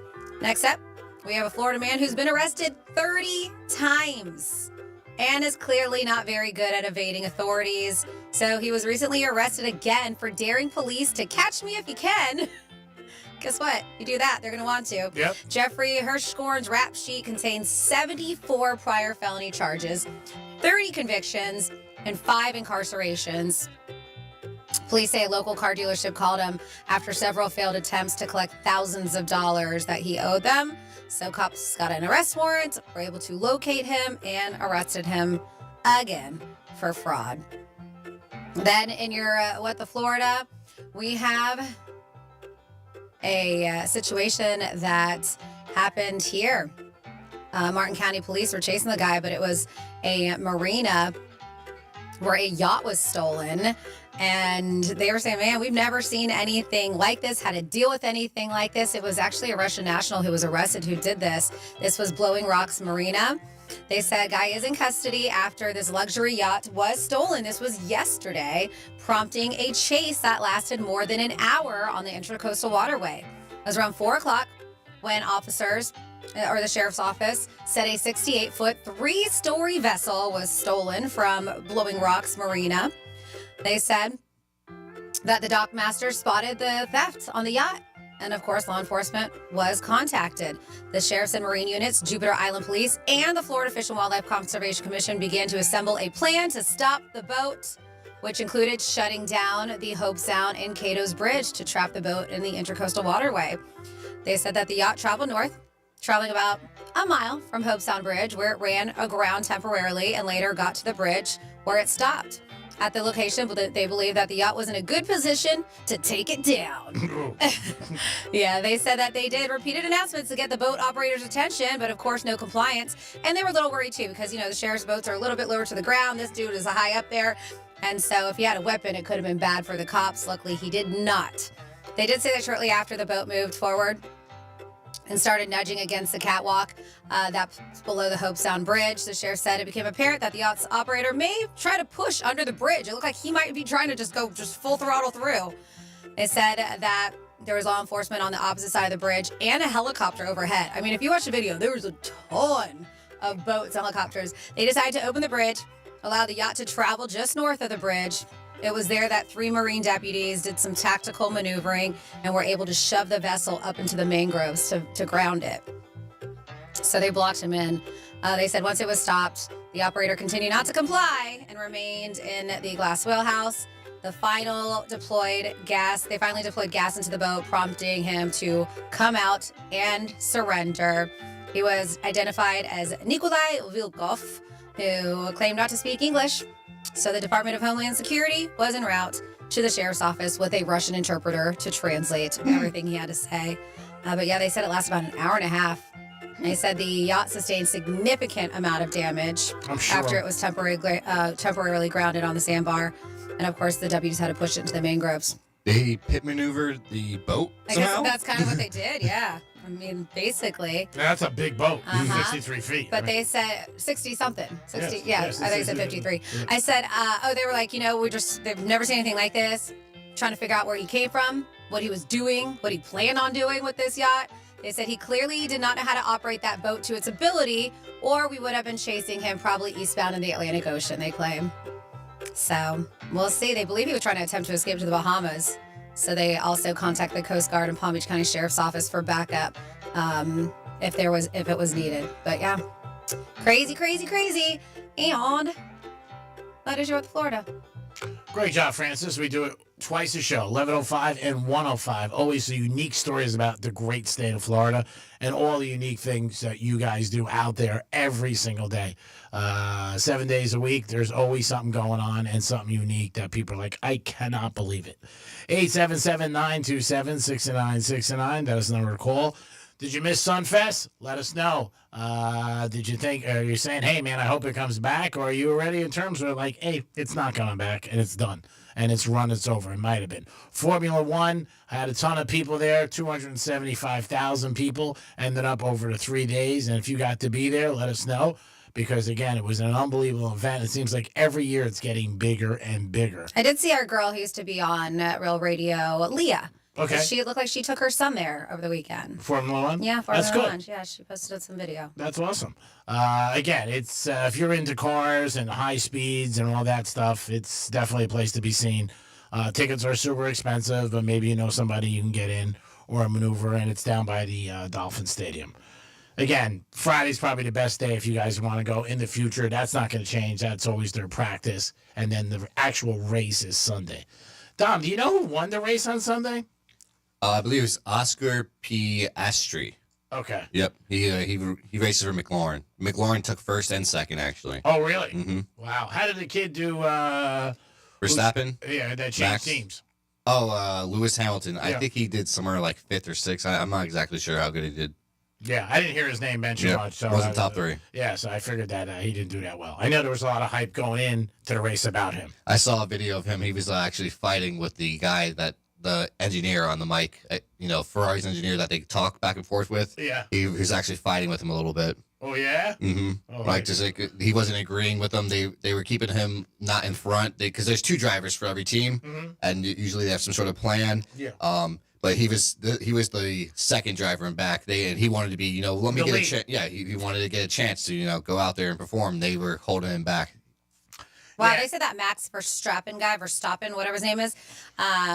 Next up, we have a Florida man who's been arrested 30 times and is clearly not very good at evading authorities. So he was recently arrested again for daring police to catch me if you can. Guess what? You do that, they're going to want to. Yep. Jeffrey Hirschhorn's rap sheet contains 74 prior felony charges, 30 convictions, and 5 incarcerations. Police say a local car dealership called him after several failed attempts to collect thousands of dollars that he owed them. So cops got an arrest warrant, were able to locate him, and arrested him again for fraud. Then in your What the Florida, we have a situation that happened here. Martin County Police were chasing the guy, but it was a marina where a yacht was stolen. And they were saying, man, we've never seen anything like this, had to deal with anything like this. It was actually a Russian national who was arrested who did this. This was Blowing Rocks Marina. They said guy is in custody after this luxury yacht was stolen. This was yesterday, prompting a chase that lasted more than an hour on the Intracoastal Waterway. It was around 4 o'clock when officers, or the sheriff's office, said a 68-foot, 3-story vessel was stolen from Blowing Rocks Marina. They said that the dockmaster spotted the theft on the yacht. And of course, law enforcement was contacted. The sheriff's and marine units, Jupiter Island Police, and the Florida Fish and Wildlife Conservation Commission began to assemble a plan to stop the boat, which included shutting down the Hope Sound and Cato's Bridge to trap the boat in the Intracoastal Waterway. They said that the yacht traveled north, traveling about a mile from Hope Sound Bridge, where it ran aground temporarily and later got to the bridge where it stopped. at the location, but they believe that the yacht was in a good position to take it down. Yeah, they said that they did repeated announcements to get the boat operators' attention, but of course, no compliance. And they were a little worried too, because, the sheriff's boats are a little bit lower to the ground. This dude is high up there. And so if he had a weapon, it could have been bad for the cops. Luckily, he did not. They did say that shortly after the boat moved forward and started nudging against the catwalk that's below the Hope Sound Bridge. The sheriff said it became apparent that the yacht's operator may try to push under the bridge. It looked like he might be trying to just go full throttle through. It said that there was law enforcement on the opposite side of the bridge and a helicopter overhead. I mean, if you watch the video, there was a ton of boats and helicopters. They decided to open the bridge, allow the yacht to travel just north of the bridge. It was there that 3 Marine deputies did some tactical maneuvering and were able to shove the vessel up into the mangroves to ground it. So they blocked him in. They said once it was stopped, the operator continued not to comply and remained in the glass wheelhouse. They finally deployed gas into the boat, prompting him to come out and surrender. He was identified as Nikolai Vilkov, who claimed not to speak English. So the Department of Homeland Security was en route to the sheriff's office with a Russian interpreter to translate everything he had to say. But yeah, they said it lasted about an hour and a half. And they said the yacht sustained significant amount of damage after it was temporarily grounded on the sandbar. And of course, the deputies had to push it into the mangroves. They pit maneuvered the boat somehow? I guess that's kind of what they did, yeah. I mean, basically. That's a big boat, 63 feet. But they said 60-something. 60, yes, I think they said 53. Yeah. I said, they were like, they've never seen anything like this. Trying to figure out where he came from, what he was doing, what he planned on doing with this yacht. They said he clearly did not know how to operate that boat to its ability, or we would have been chasing him probably eastbound in the Atlantic Ocean, they claim. So we'll see. They believe he was trying to attempt to escape to the Bahamas. So they also contacted the Coast Guard and Palm Beach County Sheriff's Office for backup if it was needed. But yeah, crazy. And that is your Florida. Great job, Francis. We do it twice a show, 11:05 and 1:05. Always the unique stories about the great state of Florida and all the unique things that you guys do out there every single day. 7 days a week, there's always something going on and something unique that people are like, I cannot believe it. 877-927-6969. That is the number to call. Did you miss Sunfest? Let us know. Did you think, are you saying, hey, man, I hope it comes back? Or are you already in terms where like, hey, it's not coming back and it's done and it's run, it's over? It might have been. Formula One, I had a ton of people there, 275,000 people, ended up over the 3 days. And if you got to be there, let us know. Because, again, it was an unbelievable event. It seems like every year it's getting bigger and bigger. I did see our girl who used to be on Real Radio, Leah. Okay. She looked like she took her son there over the weekend. Formula One? Yeah, Formula That's good. One. Yeah, she posted some video. That's awesome. Again, it's if you're into cars and high speeds and all that stuff, it's definitely a place to be seen. Tickets are super expensive, but maybe you know somebody you can get in or a maneuver, and it's down by the Dolphin Stadium. Again, Friday's probably the best day if you guys want to go in the future. That's not going to change. That's always their practice. And then the actual race is Sunday. Dom, do you know who won the race on Sunday? I believe it was Oscar Piastri. Okay. Yep. He races for McLaren. McLaren took first and second, actually. Oh, really? Mm-hmm. Wow. How did the kid do? Verstappen? Yeah, that changed Max? teams. Oh, Lewis Hamilton. Yeah. I think he did somewhere like 5th or 6th. I'm not exactly sure how good he did. Yeah, I didn't hear his name mentioned much. So wasn't top 3. Yeah, so I figured that he didn't do that well. I know there was a lot of hype going in to the race about him. I saw a video of him. He was actually fighting with the guy the engineer on the mic, Ferrari's engineer that they talk back and forth with. Yeah. He was actually fighting with him a little bit. Oh, yeah? Mm-hmm. Oh, like, just like he wasn't agreeing with them. They were keeping him not in front because there's 2 drivers for every team, and usually they have some sort of plan. Yeah. But he was the second driver in back. And he wanted to be, let me get a chance. Yeah, he wanted to get a chance to, go out there and perform. They were holding him back. Wow, they said that Max Verstappen guy, whatever his name is,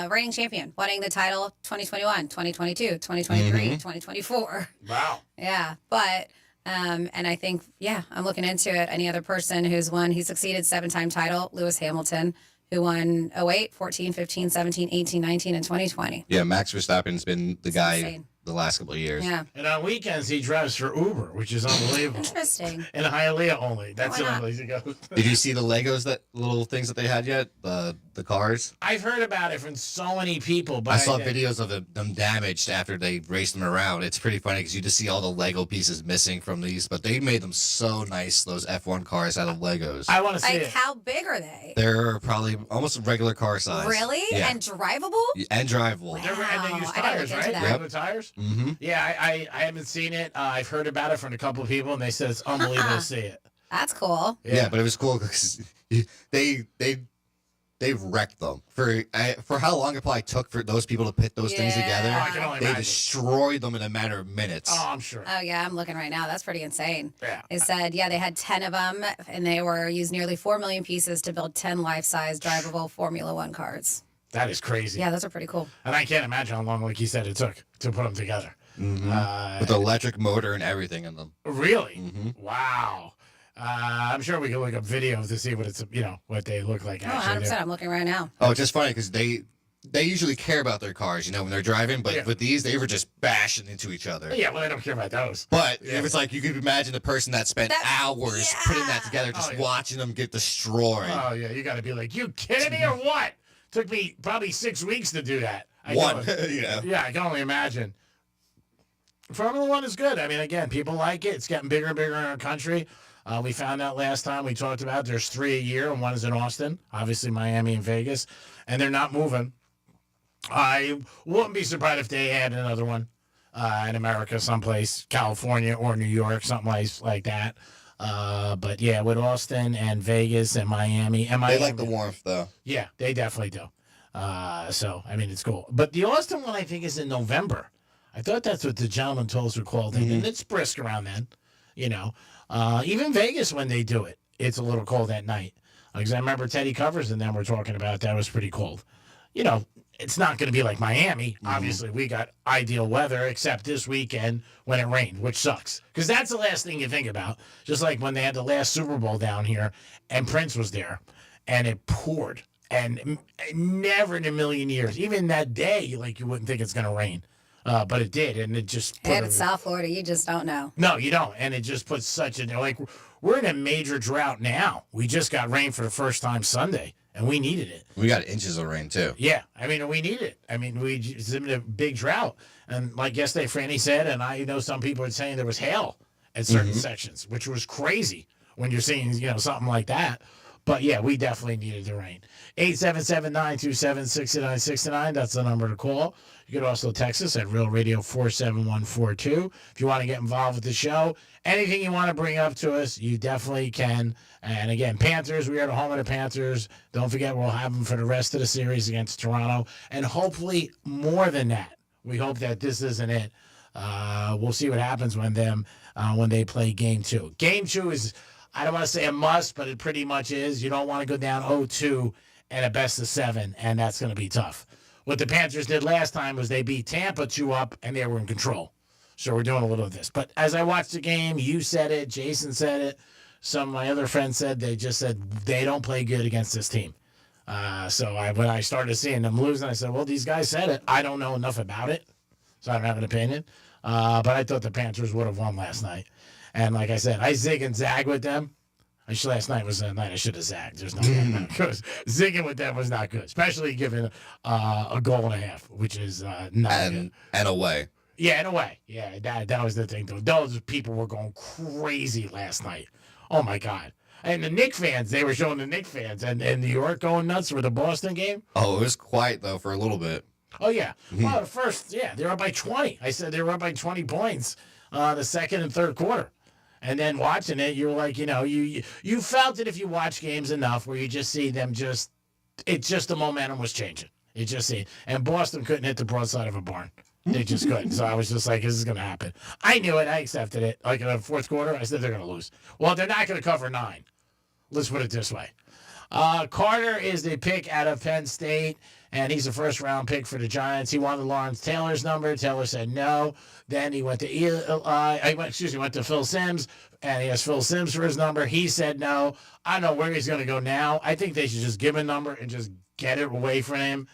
reigning champion, winning the title 2021, 2022, 2023, 2024. Wow. Yeah, but, and I think, I'm looking into it. Any other person who's won, he succeeded 7-time title, Lewis Hamilton, who won 08, 14, 15, 17, 18, 19, and 2020. Yeah, Max Verstappen's been the guy the last couple of years. Yeah. And on weekends, he drives for Uber, which is unbelievable. Interesting. In Hialeah only. That's the Why only not? place he goes. Did you see the Legos, that little things that they had yet? The cars? I've heard about it from so many people, but I saw videos of them damaged after they raced them around. It's pretty funny because you just see all the Lego pieces missing from these, but they made them so nice, those F1 cars out of Legos. I want to see Like, it. how big are they? They're probably almost a regular car size. Really? Yeah. And drivable? And drivable. And they use I gotta tires, look into right? that. Regular tires? Mm-hmm. Yeah, I haven't seen it. I've heard about it from a couple of people, and they said it's unbelievable to see it. That's cool. Yeah, but it was cool because they wrecked them for how long it probably took for those people to put those things together. Oh, I can only They imagine. destroyed them in a matter of minutes. Oh, I'm sure. Oh, yeah, I'm looking right now. That's pretty insane. Yeah. They said, they had 10 of them, and they used nearly 4 million pieces to build 10 life-size drivable Formula One cars. That is crazy. Yeah, those are pretty cool. And I can't imagine how long, like he said, it took to put them together. Mm-hmm. With the electric motor and everything in them. Really? Mm-hmm. Wow. I'm sure we can look up videos to see what they look like. Oh, Actually, 100%. I'm looking right now. Oh, it's just funny because they usually care about their cars, when they're driving, but with these, they were just bashing into each other. Yeah, well, they don't care about those. But if it's like, you could imagine the person that spent hours putting that together, just watching them get destroyed. Oh, yeah, you got to be like, you kidding me or what? Took me probably 6 weeks to do that. Yeah, I can only imagine. Formula One is good. I mean, again, people like it. It's getting bigger and bigger in our country. We found out last time we talked about there's 3 a year, and one is in Austin, obviously Miami and Vegas, and they're not moving. I wouldn't be surprised if they had another one in America someplace, California or New York, something like that. But yeah, with Austin and Vegas and Miami. They like the warmth, though. Yeah, they definitely do. So, I mean, it's cool. But the Austin one, I think, is in November. I thought that's what the gentleman told us were called. And it's brisk around then, Even Vegas, when they do it, it's a little cold at night. Because I remember Teddy Covers and them were talking about that was pretty cold. It's not going to be like Miami. Obviously, we got ideal weather, except this weekend when it rained, which sucks. Because that's the last thing you think about. Just like when they had the last Super Bowl down here, and Prince was there, and it poured. And never in a million years, even that day, you wouldn't think it's going to rain. But it did, and it just... And it's South Florida. You just don't know. No, you don't. And it just puts such a... we're in a major drought now. We just got rain for the first time Sunday. And we needed it. We got inches of rain, too. Yeah. I mean, we need it. I mean, it's in a big drought. And like yesterday, Franny said, and I know some people are saying there was hail at certain sections, which was crazy when you're seeing, something like that. But yeah, we definitely needed the rain. 877-927-6969. That's the number to call. You could also text us at Real Radio 47142. If you want to get involved with the show, anything you want to bring up to us, you definitely can. And again, Panthers, we are the home of the Panthers. Don't forget, we'll have them for the rest of the series against Toronto. And hopefully more than that. We hope that this isn't it. We'll see what happens when they play Game 2. Game 2 is... I don't want to say a must, but it pretty much is. You don't want to go down 0-2 and a best of 7, and that's going to be tough. What the Panthers did last time was they beat Tampa 2-up, and they were in control. So we're doing a little of this. But as I watched the game, you said it, Jason said it, some of my other friends said, they just said they don't play good against this team. So when I started seeing them losing, I said, well, these guys said it. I don't know enough about it, so I don't have an opinion. But I thought the Panthers would have won last night. And like I said, I zig and zag with them. Last night was a night I should have zagged. There's no because zigging with them was not good, especially given a goal and a half, which is not good. And away. Yeah, in a way. Yeah, that was the thing, though. Those people were going crazy last night. Oh, my God. And the Knicks fans, they were showing the Knicks fans. And New York going nuts for the Boston game. Oh, it was quiet, though, for a little bit. Oh, yeah. Well, the first, they were up by 20. I said they were up by 20 points the second and third quarter. And then watching it, you were like, you felt it if you watch games enough where you just see them the momentum was changing. You just see it. And Boston couldn't hit the broadside of a barn. They just couldn't. So I was just like, this is going to happen. I knew it. I accepted it. Like in the fourth quarter, I said they're going to lose. Well, they're not going to cover 9. Let's put it this way. Carter is the pick out of Penn State, and he's a first-round pick for the Giants. He wanted Lawrence Taylor's number. Taylor said no. Then he went to went to Phil Simms, and he has Phil Simms for his number. He said no. I don't know where he's going to go now. I think they should just give him a number and just get it away from him.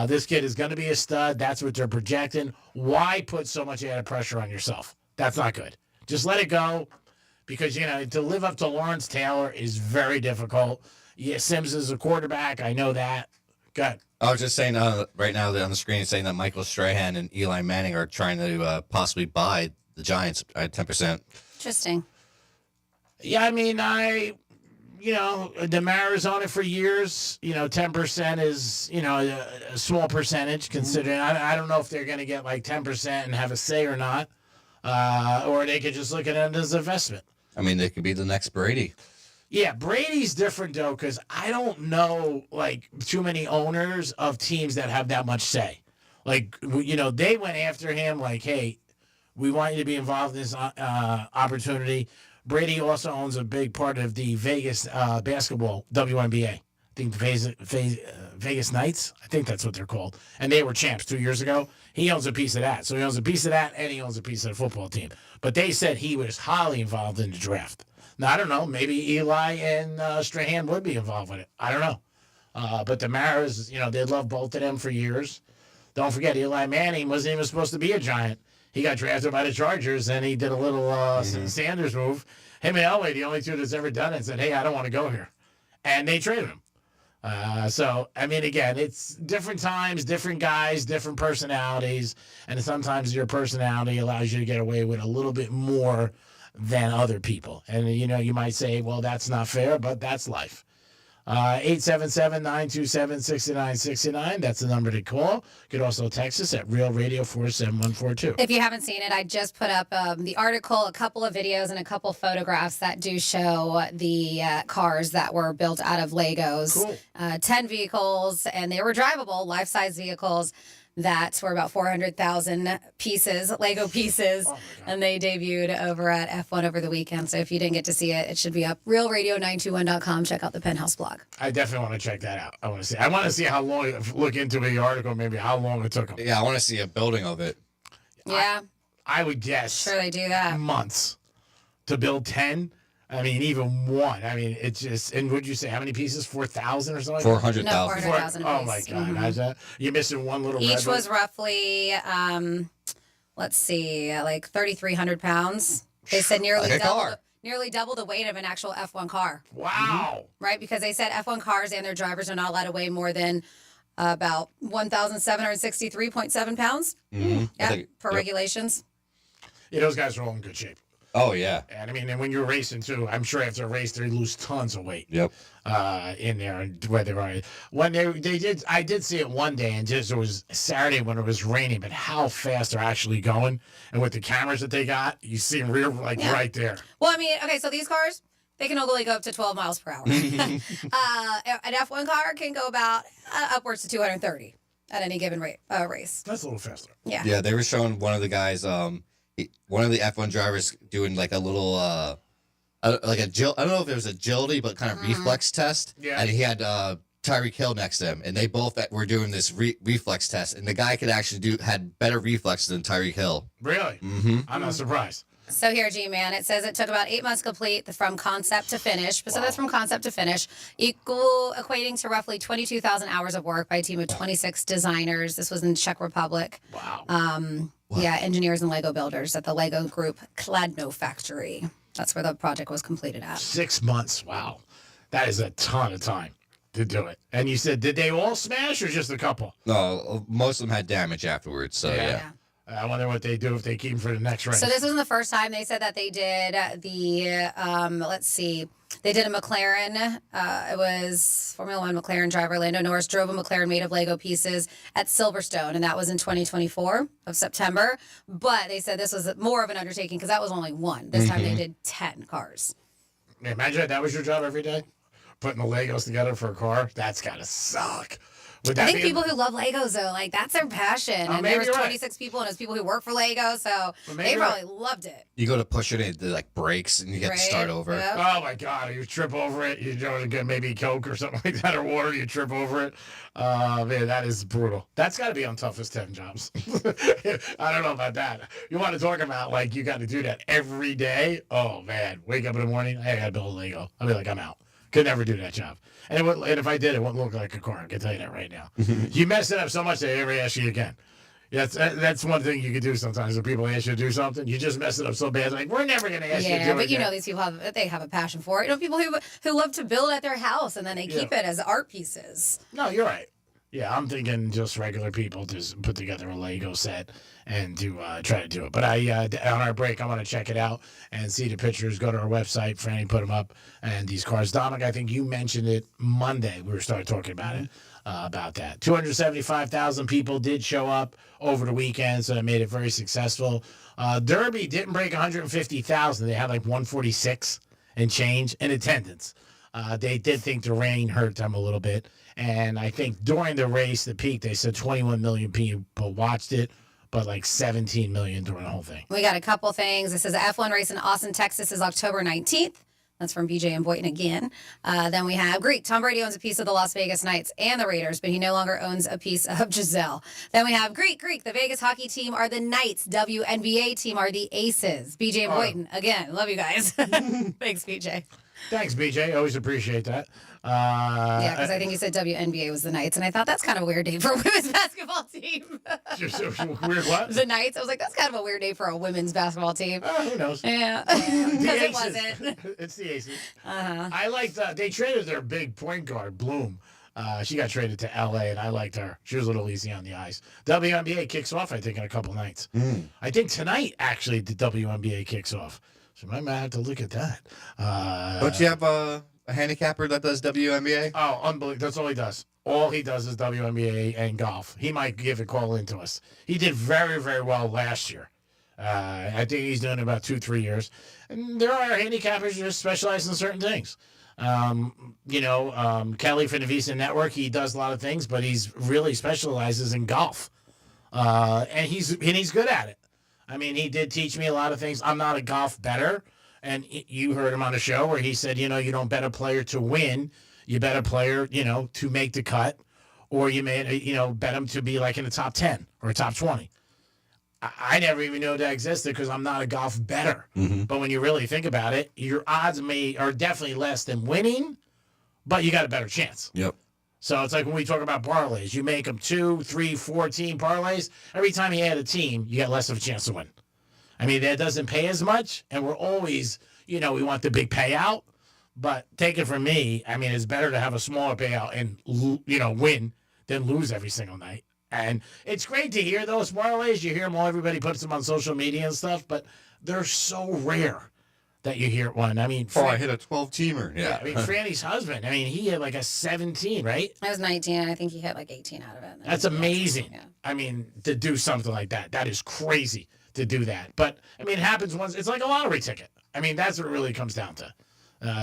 This kid is going to be a stud. That's what they're projecting. Why put so much added pressure on yourself? That's not good. Just let it go because, to live up to Lawrence Taylor is very difficult. Yeah, Sims is a quarterback. I know that. Good. I was just saying right now on the screen saying that Michael Strahan and Eli Manning are trying to possibly buy the Giants at 10%. Interesting. Yeah, I mean, DeMara's on it for years. 10% is, a small percentage considering. I don't know if they're going to get like 10% and have a say or not. Or they could just look at it as an investment. I mean, they could be the next Brady. Yeah, Brady's different, though, because I don't know, too many owners of teams that have that much say. They went after him hey, we want you to be involved in this opportunity. Brady also owns a big part of the Vegas basketball, WNBA. I think Vegas Knights. I think that's what they're called. And they were champs 2 years ago. He owns a piece of that. So he owns a piece of that, and he owns a piece of the football team. But they said he was highly involved in the draft. Now, I don't know. Maybe Eli and Strahan would be involved with it. I don't know. But the Maras, they loved both of them for years. Don't forget, Eli Manning wasn't even supposed to be a Giant. He got drafted by the Chargers, and he did a little Sanders move. Him and Elway, the only two that's ever done it, said, hey, I don't want to go here. And they traded him. Again, it's different times, different guys, different personalities. And sometimes your personality allows you to get away with a little bit more than other people. And, you might say, well, that's not fair, but that's life. 877-927-6969. That's the number to call. You could also text us at Real Radio 47142. If you haven't seen it, I just put up the article, a couple of videos, and a couple photographs that do show the cars that were built out of Legos. Cool. 10 vehicles, and they were drivable, life-size vehicles. That were about 400,000 pieces, Lego pieces, and they debuted over at F1 over the weekend. So if you didn't get to see it, it should be up. RealRadio921.com. Check out the Penthouse blog. I definitely want to check that out. I want to see how long, look into the article, maybe how long it took them. Yeah, I want to see a building of it. Yeah. I would guess. Sure they do that. Months to build 10. I mean, even one. I mean, it's just, and would you say how many pieces? 4,000 or something? 400,000. No, 400,000 Oh, my God. Imagine that. You're missing one little Each red was roughly, let's see, like 3,300 pounds. They said nearly double the weight of an actual F1 car. Wow. Right? Because they said F1 cars and their drivers are not allowed to weigh more than about 1,763.7 pounds. Mm-hmm. Yeah, per regulations. Yeah, those guys are all in good shape. Oh, yeah. And I mean, and when you're racing too, I'm sure after a race they lose tons of weight. Yep. In there, and when they did, I did see it one day, and just it was Saturday when it was raining. But how fast they're actually going, and with the cameras that they got, you see them right there. Well, I mean, okay, so these cars, they can only go up to 12 miles per hour. An F1 car can go about upwards to 230 at any given race. That's a little faster. Yeah. Yeah, they were showing one of the guys, one of the F1 drivers doing like a little, I don't know if it was agility, but kind of reflex test. Yeah. And he had Tyreek Hill next to him, and they both were doing this reflex test, and the guy could actually had better reflexes than Tyreek Hill. Really? Mm-hmm. I'm not surprised. So here, G-Man, it says it took about 8 months complete from concept to finish. So that's from concept to finish, equating to roughly 22,000 hours of work by a team of 26 designers. This was in Czech Republic. Wow. Yeah, engineers and Lego builders at the Lego Group Kladno factory. That's where the project was completed at. 6 months. Wow. That is a ton of time to do it. And you said, did they all smash or just a couple? No, most of them had damage afterwards. So, yeah. I wonder what they do if they keep them for the next race. So this wasn't the first time. They said that they did they did a McLaren. It was Formula One McLaren driver Lando Norris drove a McLaren made of Lego pieces at Silverstone, and that was in 2024 of September. But they said this was more of an undertaking because that was only one. This time they did 10 cars. Imagine that was your job every day? Putting the Legos together for a car? That's got to suck. I think people who love Legos, though, that's their passion. And there was 26 people, and it was people who work for Lego, so they probably loved it. You go to push it, and it breaks, and you get to start over. Yep. Oh, my God. You trip over it. You get maybe Coke or something like that, or water. You trip over it. Man, that is brutal. That's got to be on toughest 10 jobs. I don't know about that. You want to talk about, you got to do that every day? Oh, man. Wake up in the morning. Hey, I got to build a Lego. I'll be like, I'm out. Could never do that job. And if I did, it wouldn't look like a car. I can tell you that right now. You mess it up so much they never ask you again. That's one thing you can do sometimes when people ask you to do something. You just mess it up so bad, like, we're never going to ask you to do it. Yeah, but again. these people have a passion for it. People who love to build at their house and then they keep it as art pieces. No, you're right. Yeah, I'm thinking just regular people just put together a Lego set and to try to do it. But on our break, I want to check it out and see the pictures. Go to our website. Franny put them up. And these cars. Dominic, I think you mentioned it Monday. We started talking about it. About that. 275,000 people did show up over the weekend, so it made it very successful. Derby didn't break 150,000. They had like 146 and change in attendance. They did think the rain hurt them a little bit. And I think during the race, the peak, they said 21 million people watched it, but like 17 million during the whole thing. We got a couple things. This is an F1 race in Austin, Texas is October 19th. That's from BJ and Boynton again. Then we have Greek. Tom Brady owns a piece of the Las Vegas Knights and the Raiders, but he no longer owns a piece of Giselle. Then we have Greek. The Vegas hockey team are the Knights. WNBA team are the Aces. BJ and Boynton, again, love you guys. Thanks, BJ. Thanks, BJ. Always appreciate that. Yeah, because I think you said WNBA was the Knights, and I thought that's kind of a weird name for a women's basketball team. Weird what? The Knights. I was like, that's kind of a weird name for a women's basketball team. Who knows? Yeah, because it wasn't. It's the Aces. Uh-huh. I liked, they traded their big point guard, Bloom. She got traded to L.A., and I liked her. She was a little easy on the eyes. WNBA kicks off, I think, in a couple nights. I think tonight, actually, the WNBA kicks off. So I might have to look at that. Don't you have a handicapper that does WNBA? Oh, unbelievable. That's all he does. All he does is WNBA and golf. He might give a call into us. He did very, very well last year. I think he's doing about 2-3 years. And there are handicappers who just specialize in certain things. Kelly from the Visa Network, he does a lot of things, but he's really specializes in golf. And he's good at it. I mean, he did teach me a lot of things. I'm not a golf bettor. And you heard him on the show where he said, you don't bet a player to win. You bet a player, to make the cut. Or you may, bet him to be like in the top 10 or top 20. I never even knew that existed because I'm not a golf bettor. But when you really think about it, your odds are definitely less than winning, but you got a better chance. Yep. So it's like when we talk about parlays, you make them 2, 3, 4 team parlays. Every time you add a team, you get less of a chance to win. I mean, that doesn't pay as much, and we're always, we want the big payout. But take it from me, I mean, it's better to have a smaller payout and, win than lose every single night. And it's great to hear those parlays. You hear them all, everybody puts them on social media and stuff, but they're so rare that you hear one. I mean, I hit a 12-teamer. Yeah. I mean, Franny's husband, he had like a 17, right? I was 19, and I think he hit like 18 out of it. That's amazing. Yeah. I mean, to do something like that. That is crazy to do that. But, it happens once. It's like a lottery ticket. That's what it really comes down to.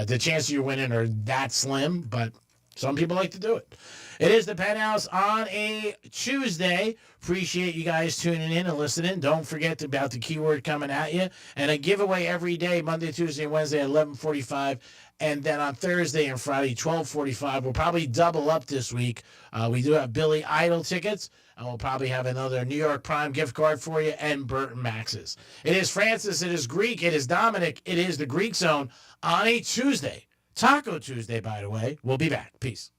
The chances you're winning are that slim, but some people like to do it. It is the Penthouse on a Tuesday. Appreciate you guys tuning in and listening. Don't forget about the keyword coming at you. And a giveaway every day, Monday, Tuesday, and Wednesday at 11:45. And then on Thursday and Friday, 12:45. We'll probably double up this week. We do have Billy Idol tickets. And we'll probably have another New York Prime gift card for you and Burton Max's. It is Francis. It is Greek. It is Dominic. It is the Greek Zone on a Tuesday. Taco Tuesday, by the way. We'll be back. Peace.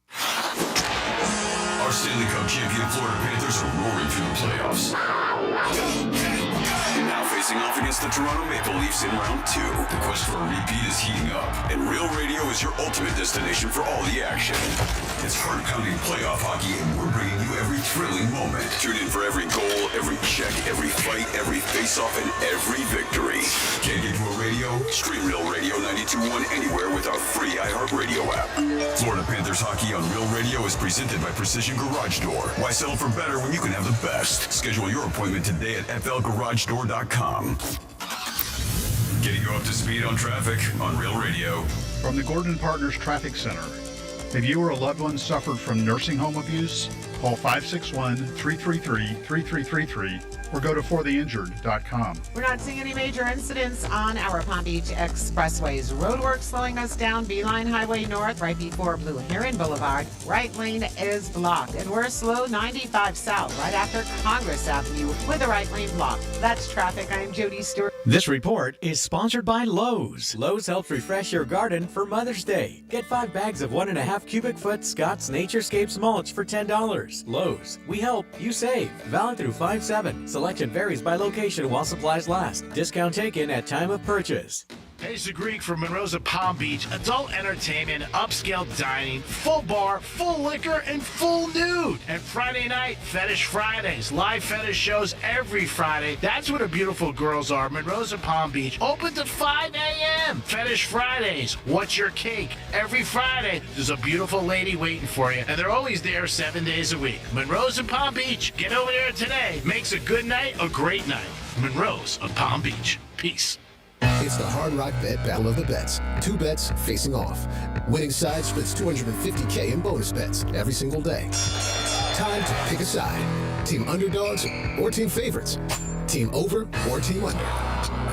Our Stanley Cup champion Florida Panthers are roaring through the playoffs. Now facing off against the Toronto Maple Leafs in round 2. The quest for a repeat is heating up, and Real Radio is your ultimate destination for all the action. It's heart-pounding playoff hockey, and we're bringing you every thrilling moment. Tune in for every goal, every check, every fight, every face-off, and every victory. Can't get to a radio? Stream Real Radio 92.1 anywhere with our free iHeartRadio app. Florida Panthers hockey on Real Radio is presented by Precision Garage Door. Why settle for better when you can have the best? Schedule your appointment today at flgaragedoor.com. Getting you up to speed on traffic on Real Radio. From the Gordon Partners Traffic Center. If you or a loved one suffered from nursing home abuse, call 561-333-3333 or go to fortheinjured.com. We're not seeing any major incidents on our Palm Beach expressways. Roadwork slowing us down. Beeline Highway North, right before Blue Heron Boulevard. Right lane is blocked. And we're slow 95 South, right after Congress Avenue, with the right lane blocked. That's traffic. I'm Jody Stewart. This report is sponsored by Lowe's. Lowe's helps refresh your garden for Mother's Day. Get 5 bags of 1.5 cubic foot Scott's Naturescapes mulch for $10. Lowe's, we help, you save. Valid through 5/7. Selection varies by location while supplies last. Discount taken at time of purchase. Hey, it's the Greek from Monroe's at Palm Beach. Adult entertainment, upscale dining, full bar, full liquor, and full nude. And Friday night, Fetish Fridays. Live fetish shows every Friday. That's where the beautiful girls are. Monroe's at Palm Beach. Open to 5 a.m. Fetish Fridays. What's your cake? Every Friday, there's a beautiful lady waiting for you. And they're always there 7 days a week. Monroe's at Palm Beach. Get over there today. Makes a good night a great night. Monroe's of Palm Beach. Peace. It's the Hard Rock Bet Battle of the Bets. 2 bets facing off. Winning side splits $250K in bonus bets every single day. Time to pick a side. Team underdogs or team favorites. Team over or team under.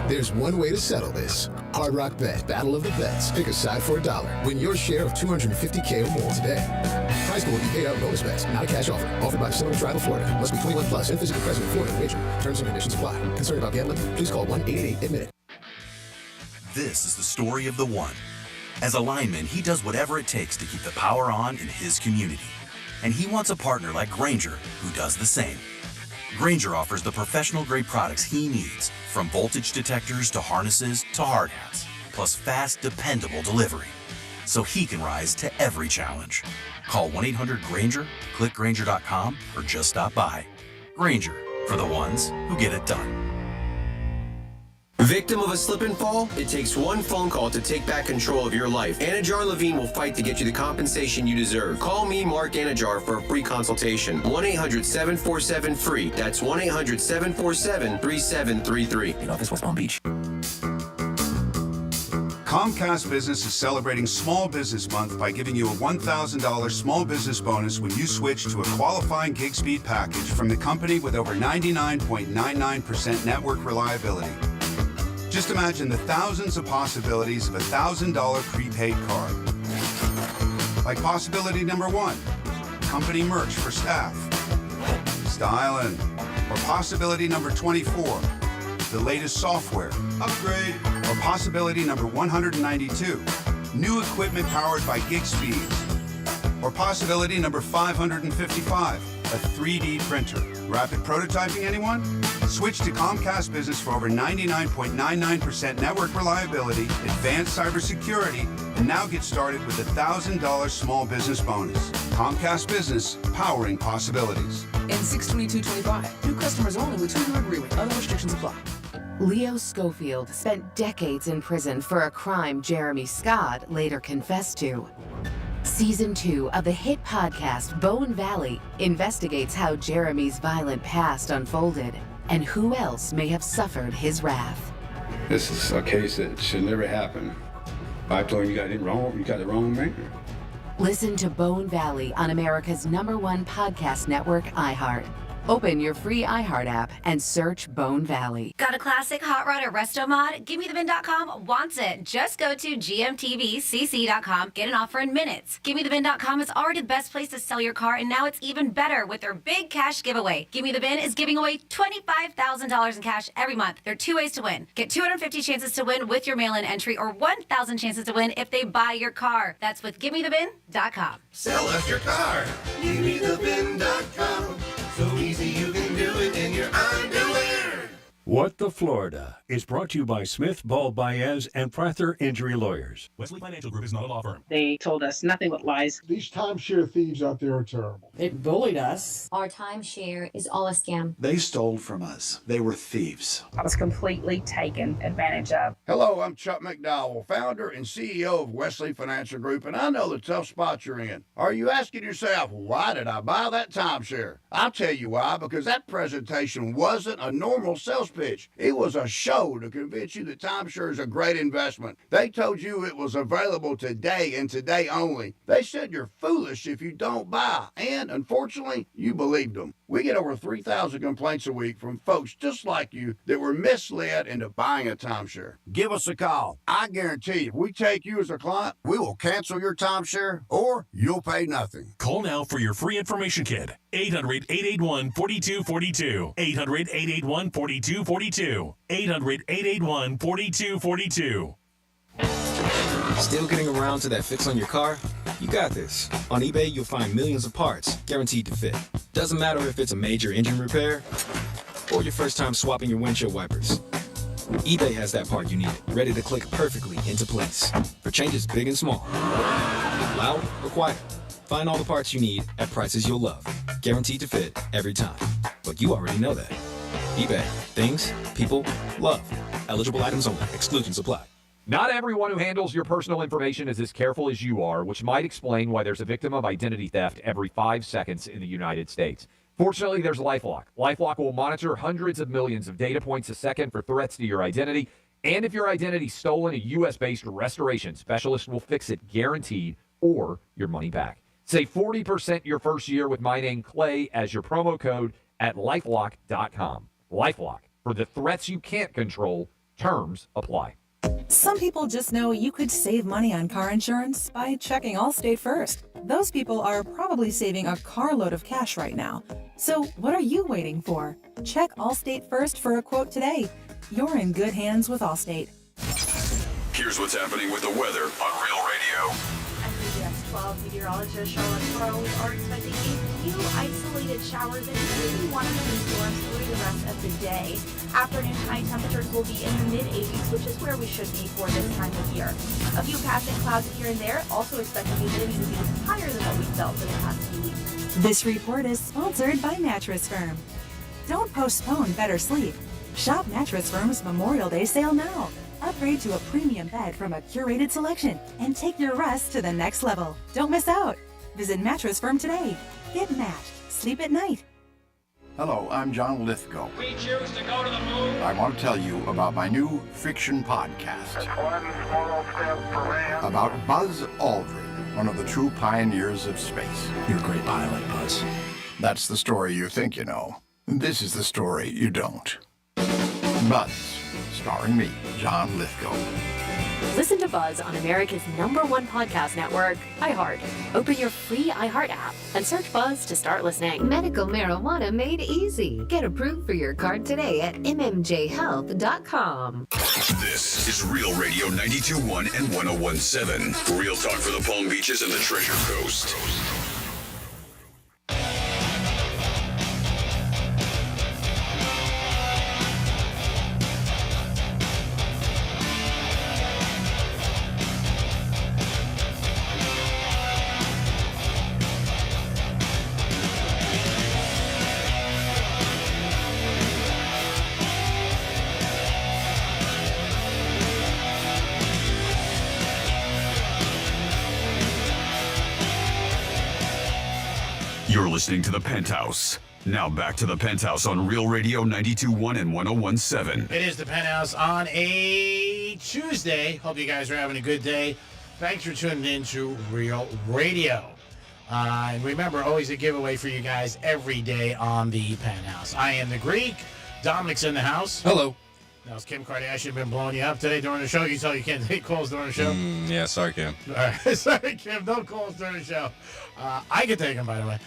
There's one way to settle this. Hard Rock Bet Battle of the Bets. Pick a side for $1. Win your share of $250K or more today. Prize pool will be paid out in bonus bets, not a cash offer. Offered by Seminole Tribe of Florida. Must be 21 plus and physically present in Florida to wager. Terms and conditions apply. Concerned about gambling? Please call 1-888-ADMIT-IT. This is the story of the one. As a lineman, he does whatever it takes to keep the power on in his community. And he wants a partner like Grainger who does the same. Grainger offers the professional-grade products he needs, from voltage detectors to harnesses to hard hats, plus fast, dependable delivery, so he can rise to every challenge. Call 1-800-GRAINGER, click Grainger.com, or just stop by. Grainger, for the ones who get it done. Victim of a slip and fall? It takes one phone call to take back control of your life. Anajar Levine will fight to get you the compensation you deserve. Call me, Mark Anajar, for a free consultation. 1-800-747-FREE. That's 1-800-747-3733. In office, West Palm Beach. Comcast Business is celebrating Small Business Month by giving you a $1,000 small business bonus when you switch to a qualifying gig speed package from the company with over 99.99% network reliability. Just imagine the thousands of possibilities of a $1,000 prepaid card. Like possibility number 1, company merch for staff. Styling. Or possibility number 24, the latest software. Upgrade. Or possibility number 192, new equipment powered by gig speeds. Or possibility number 555, a 3D printer. Rapid prototyping, anyone? Switch to Comcast Business for over 99.99% network reliability, advanced cybersecurity, and now get started with a $1,000 small business bonus. Comcast Business, powering possibilities. In 62225, new customers only with 2-year agreement. Other restrictions apply. Leo Schofield spent decades in prison for a crime Jeremy Scott later confessed to. Season 2 of the hit podcast Bone Valley investigates how Jeremy's violent past unfolded and who else may have suffered his wrath. This is a case that should never happen. I told you got it wrong, you got the wrong man. Listen to Bone Valley on America's #1 podcast network, iHeart. Open your free iHeart app and search Bone Valley. Got a classic hot rod or resto mod? GiveMeTheBin.com wants it. Just go to gmtvcc.com. Get an offer in minutes. GiveMeTheBin.com is already the best place to sell your car, and now it's even better with their big cash giveaway. Give Me The Bin is giving away $25,000 in cash every month. There are 2 ways to win. Get 250 chances to win with your mail-in entry, or 1,000 chances to win if they buy your car. That's with GiveMeTheBin.com. Sell us your car. GiveMeTheBin.com. So easy you can do it in your underwear. What the Florida is brought to you by Smith, Ball, Baez, and Prather Injury Lawyers. Wesley Financial Group is not a law firm. They told us nothing but lies. These timeshare thieves out there are terrible. They bullied us. Our timeshare is all a scam. They stole from us. They were thieves. I was completely taken advantage of. Hello, I'm Chuck McDowell, founder and CEO of Wesley Financial Group, and I know the tough spot you're in. Are you asking yourself, why did I buy that timeshare? I'll tell you why, because that presentation wasn't a normal sales pitch. It was a show to convince you that timeshare is a great investment. They told you it was available today and today only. They said you're foolish if you don't buy, and unfortunately, you believed them. We get over 3,000 complaints a week from folks just like you that were misled into buying a timeshare. Give us a call. I guarantee if we take you as a client, we will cancel your timeshare or you'll pay nothing. Call now for your free information kit. 800-881-4242. 800-881-4242. 800-881-4242. Still getting around to that fix on your car? You got this. On eBay, you'll find millions of parts, guaranteed to fit. Doesn't matter if it's a major engine repair or your first time swapping your windshield wipers. eBay has that part you need, ready to click perfectly into place for changes big and small. Loud or quiet, find all the parts you need at prices you'll love. Guaranteed to fit every time. But you already know that. eBay. Things, people, love. Eligible items only. Exclusions apply. Not everyone who handles your personal information is as careful as you are, which might explain why there's a victim of identity theft every 5 seconds in the United States. Fortunately, there's LifeLock. LifeLock will monitor hundreds of millions of data points a second for threats to your identity. And if your identity's stolen, a U.S.-based restoration specialist will fix it guaranteed or your money back. Save 40% your first year with my name, Clay, as your promo code at LifeLock.com. LifeLock. For the threats you can't control, terms apply. Some people just know you could save money on car insurance by checking Allstate first. Those people are probably saving a carload of cash right now. So what are you waiting for? Check Allstate first for a quote today. You're in good hands with Allstate. Here's what's happening with the weather on Real Radio. SBX 12 meteorologist Charlotte Burrows are expecting a few isolated showers and maybe one of the storms through the rest of the day. Afternoon high temperatures will be in the mid-80s, which is where we should be for this time of year. A few passing clouds here and there, also expected humidity to be higher than what we felt in the past few weeks. This report is sponsored by Mattress Firm. Don't postpone better sleep. Shop Mattress Firm's Memorial Day sale now. Upgrade to a premium bed from a curated selection and take your rest to the next level. Don't miss out. Visit Mattress Firm today. Get matched. Sleep at night. Hello, I'm John Lithgow. We choose to go to the moon. I want to tell you about my new fiction podcast. One small step for man. About Buzz Aldrin, one of the true pioneers of space. You're a great pilot, Buzz. That's the story you think you know. This is the story you don't. Buzz, starring me, John Lithgow. Listen to Buzz on America's #1 podcast network, iHeart. Open your free iHeart app and search Buzz to start listening. Medical marijuana made easy. Get approved for your card today at mmjhealth.com. This is Real Radio 92.1 and 101.7. Real talk for the Palm Beaches and the Treasure Coast. You're listening to The Penthouse. Now back to The Penthouse on Real Radio 92.1 and 101.7. It is The Penthouse on a Tuesday. Hope you guys are having a good day. Thanks for tuning in to Real Radio. And remember, always a giveaway for you guys every day on The Penthouse. I am the Greek. Dominic's in the house. Hello. Now, has Kim Kardashian been blowing you up today during the show? You tell you can't take calls during the show? Yeah, sorry, Kim. All right. Sorry, Kim. No calls during the show. I can take them, by the way.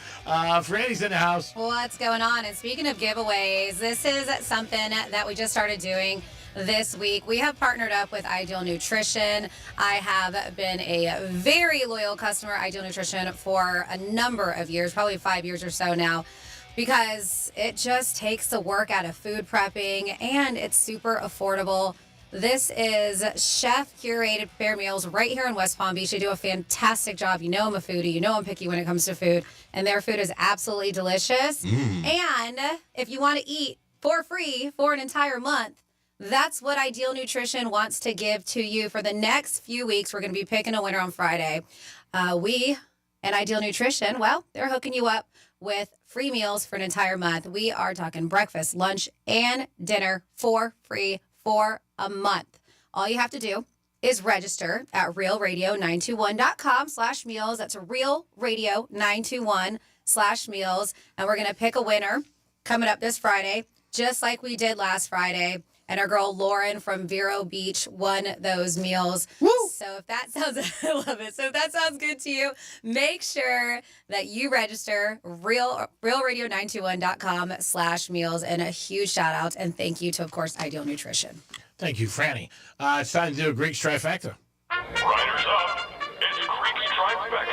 Franny's in the house. What's going on? And speaking of giveaways, this is something that we just started doing this week. We have partnered up with Ideal Nutrition. I have been a very loyal customer of Ideal Nutrition for a number of years, probably 5 years or so now, because it just takes the work out of food prepping and it's super affordable. This is chef-curated prepared meals right here in West Palm Beach. They do a fantastic job. You know I'm a foodie. You know I'm picky when it comes to food. And their food is absolutely delicious. And if you want to eat for free for an entire month, that's what Ideal Nutrition wants to give to you for the next few weeks. We're going to be picking a winner on Friday. We and Ideal Nutrition, well, they're hooking you up with free meals for an entire month. We are talking breakfast, lunch, and dinner for free for a month. All you have to do is register at realradio921.com/meals. That's realradio921/meals. And we're going to pick a winner coming up this Friday, just like we did last Friday. And our girl Lauren from Vero Beach won those meals. Woo! So if that sounds, I love it. So if that sounds good to you, make sure that you register realradio921.com/meals. And a huge shout out and thank you to, of course, Ideal Nutrition. Thank you, Franny. It's time to do a Greek's trifecta. Riders up. It's Greek's Trifecta.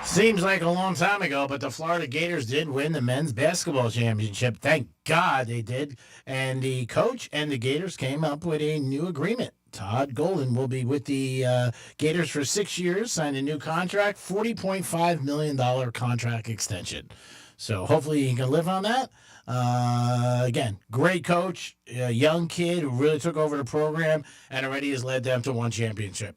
Seems like a long time ago, but the Florida Gators did win the men's basketball championship. Thank God they did. And the coach and the Gators came up with a new agreement. Todd Golden will be with the Gators for 6 years, signed a new contract, $40.5 million contract extension. So hopefully he can live on that. Again, great coach, a young kid who really took over the program and already has led them to one championship.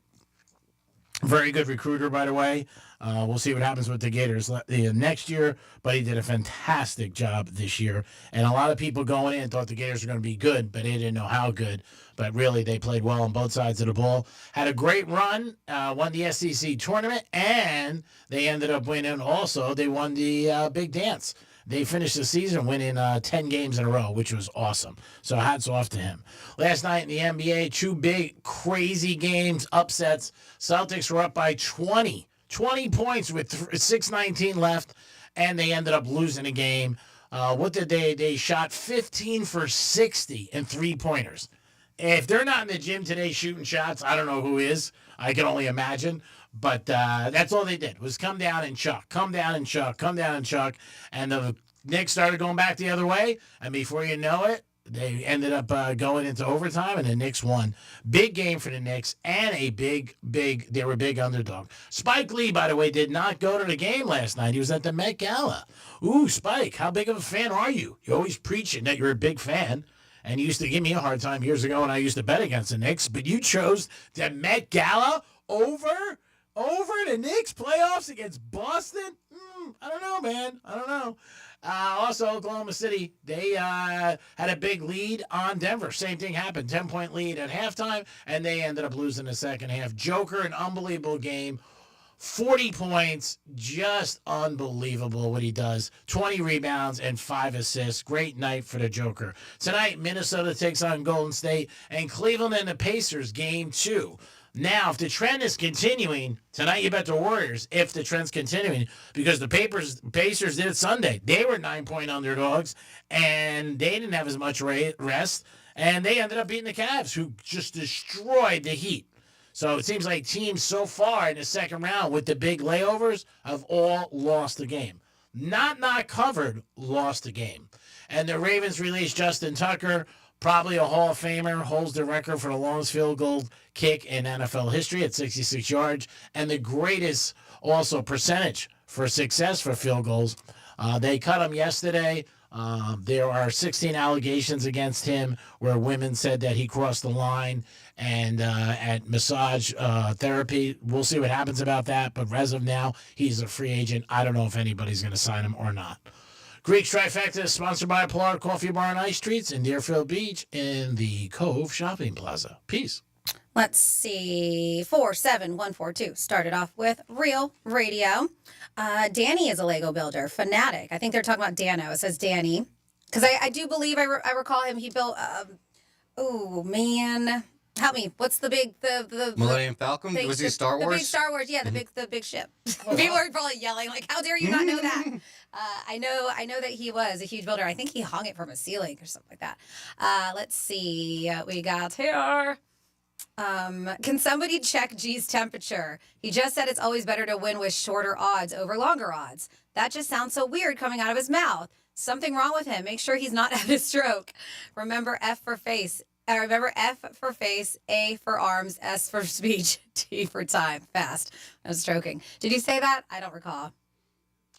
Very good recruiter, by the way. We'll see what happens with the Gators next year, but he did a fantastic job this year. And a lot of people going in thought the Gators were going to be good, but they didn't know how good. But really, they played well on both sides of the ball. Had a great run, won the SEC tournament, and they ended up winning also. They won the Big Dance. They finished the season winning 10 games in a row, which was awesome. So hats off to him. Last night in the NBA, two big, crazy games, upsets. Celtics were up by 20 points with 6:19 left, and they ended up losing a game. What did they shot 15 for 60 and three-pointers. If they're not in the gym today shooting shots, I don't know who is. I can only imagine. But that's all they did was come down and chuck, come down and chuck, come down and chuck. And the Knicks started going back the other way. And before you know it, they ended up going into overtime, and the Knicks won. Big game for the Knicks, and they were a big underdog. Spike Lee, by the way, did not go to the game last night. He was at the Met Gala. Ooh, Spike, how big of a fan are you? You're always preaching that you're a big fan. And you used to give me a hard time years ago when I used to bet against the Knicks. But you chose the Met Gala over the Knicks playoffs against Boston? I don't know, man. I don't know. Also, Oklahoma City, they had a big lead on Denver. Same thing happened. 10-point lead at halftime, and they ended up losing the second half. Joker, an unbelievable game. 40 points, just unbelievable what he does. 20 rebounds and 5 assists. Great night for the Joker. Tonight, Minnesota takes on Golden State, and Cleveland and the Pacers, game 2. Now, if the trend is continuing, tonight you bet the Warriors if the trend's continuing, because the Pacers did it Sunday. They were 9-point underdogs, and they didn't have as much rest, and they ended up beating the Cavs, who just destroyed the Heat. So it seems like teams so far in the second round with the big layovers have all lost the game. Not covered, lost the game. And the Ravens released Justin Tucker, probably a Hall of Famer, holds the record for the longest field goal kick in NFL history at 66 yards, and the greatest also percentage for success for field goals. They cut him yesterday. There are 16 allegations against him where women said that he crossed the line, and at massage therapy. We'll see what happens about that, but as of now, he's a free agent. I don't know if anybody's going to sign him or not. Greek's Trifecta is sponsored by Polar Coffee Bar and Ice Treats in Deerfield Beach in the Cove Shopping Plaza. Peace. Let's see. 47142 started off with Real Radio. Danny is a Lego builder, fanatic. I think they're talking about Dano. It says Danny. Because I do believe I recall him. He built, oh, man. Help me. What's the big the Millennium Falcon? Was he Star Wars? The big Star Wars, yeah, the big ship. People are probably yelling like, "How dare you not know that?" I know that he was a huge builder. I think he hung it from a ceiling or something like that. Let's see what we got here. Can somebody check G's temperature? He just said it's always better to win with shorter odds over longer odds. That just sounds so weird coming out of his mouth. Something wrong with him. Make sure he's not having a stroke. Remember F for face. Remember F for face, A for arms, S for speech, T for time. Fast. I was stroking. Did you say that? I don't recall.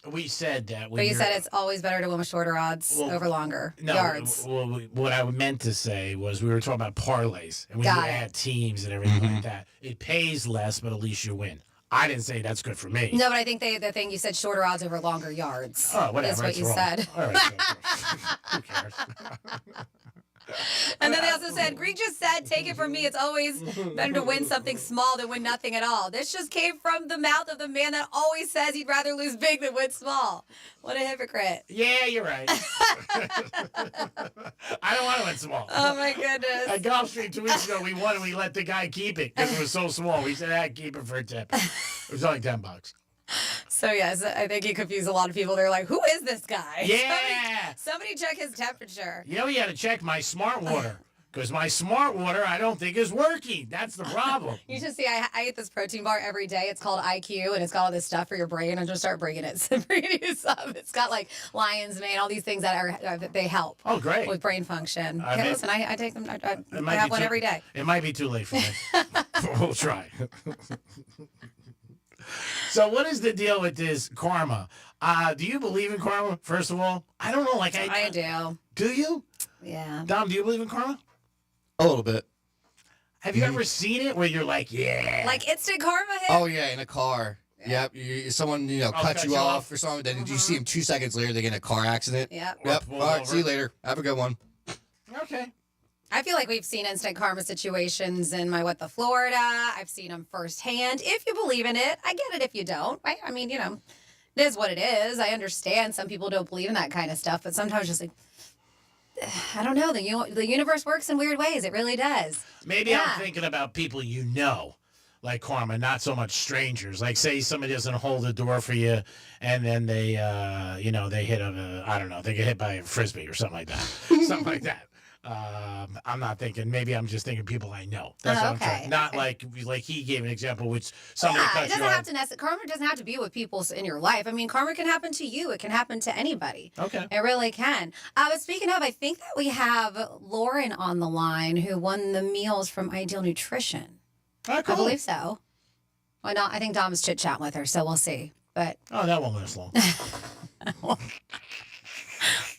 We said that. But you said it's always better to win with shorter odds over longer yards. Well, what I meant to say was we were talking about parlays. And when you add teams and everything like that, it pays less, but at least you win. I didn't say that's good for me. No, but I think the thing you said, shorter odds over longer yards. Oh, whatever. Is what That's you wrong. said. All right, who cares? And then they also said, Greek just said, take it from me, it's always better to win something small than win nothing at all. This just came from the mouth of the man that always says he'd rather lose big than win small. What a hypocrite. Yeah, you're right. I don't want to win small. Oh, my goodness. At Golf Street 2 weeks ago, we won and we let the guy keep it because it was so small. We said, keep it for a tip. It was only $10. So, yes, I think he confused a lot of people. They're like, who is this guy? Yeah. Somebody check his temperature. You know, you got to check my smart water because my smart water I don't think is working. That's the problem. You should see, I eat this protein bar every day. It's called IQ, and it's got all this stuff for your brain. I'm just start bringing it. Bringing you some. It's got like lion's mane, all these things that they help. Oh, great. With brain function. I mean, Listen, I take them. I might have be one too- every day. It might be too late for me. We'll try. So what is the deal with this karma? Do you believe in karma, first of all? I don't know. Like I do. Do you? Yeah. Dom, do you believe in karma? A little bit. Have you ever seen it where you're like, yeah? Like instant karma hit? Oh yeah, in a car. Yep. Someone cut you off or something. Then you see them 2 seconds later, they get in a car accident. Yep. Yep. Pull All right. over. See you later. Have a good one. Okay. I feel like we've seen instant karma situations in my Florida. I've seen them firsthand. If you believe in it, I get it if you don't. I mean, it is what it is. I understand some people don't believe in that kind of stuff, but sometimes just like, I don't know. The universe works in weird ways. It really does. Maybe I'm thinking about people like karma, not so much strangers. Like, say somebody doesn't hold the door for you, and then they, they hit I don't know, they get hit by a frisbee or something like that. Something like that. I'm not thinking. Maybe I'm just thinking people I know. That's what I'm trying. Not like he gave an example, which somebody It cuts doesn't you have off. to karma doesn't have to be with people in your life. I mean, karma can happen to you. It can happen to anybody. Okay. It really can. But speaking of, I think that we have Lauren on the line who won the meals from Ideal Nutrition. Oh, cool. I believe so. Well, no, I think Dom's chit-chatting with her, so we'll see. But that won't last long.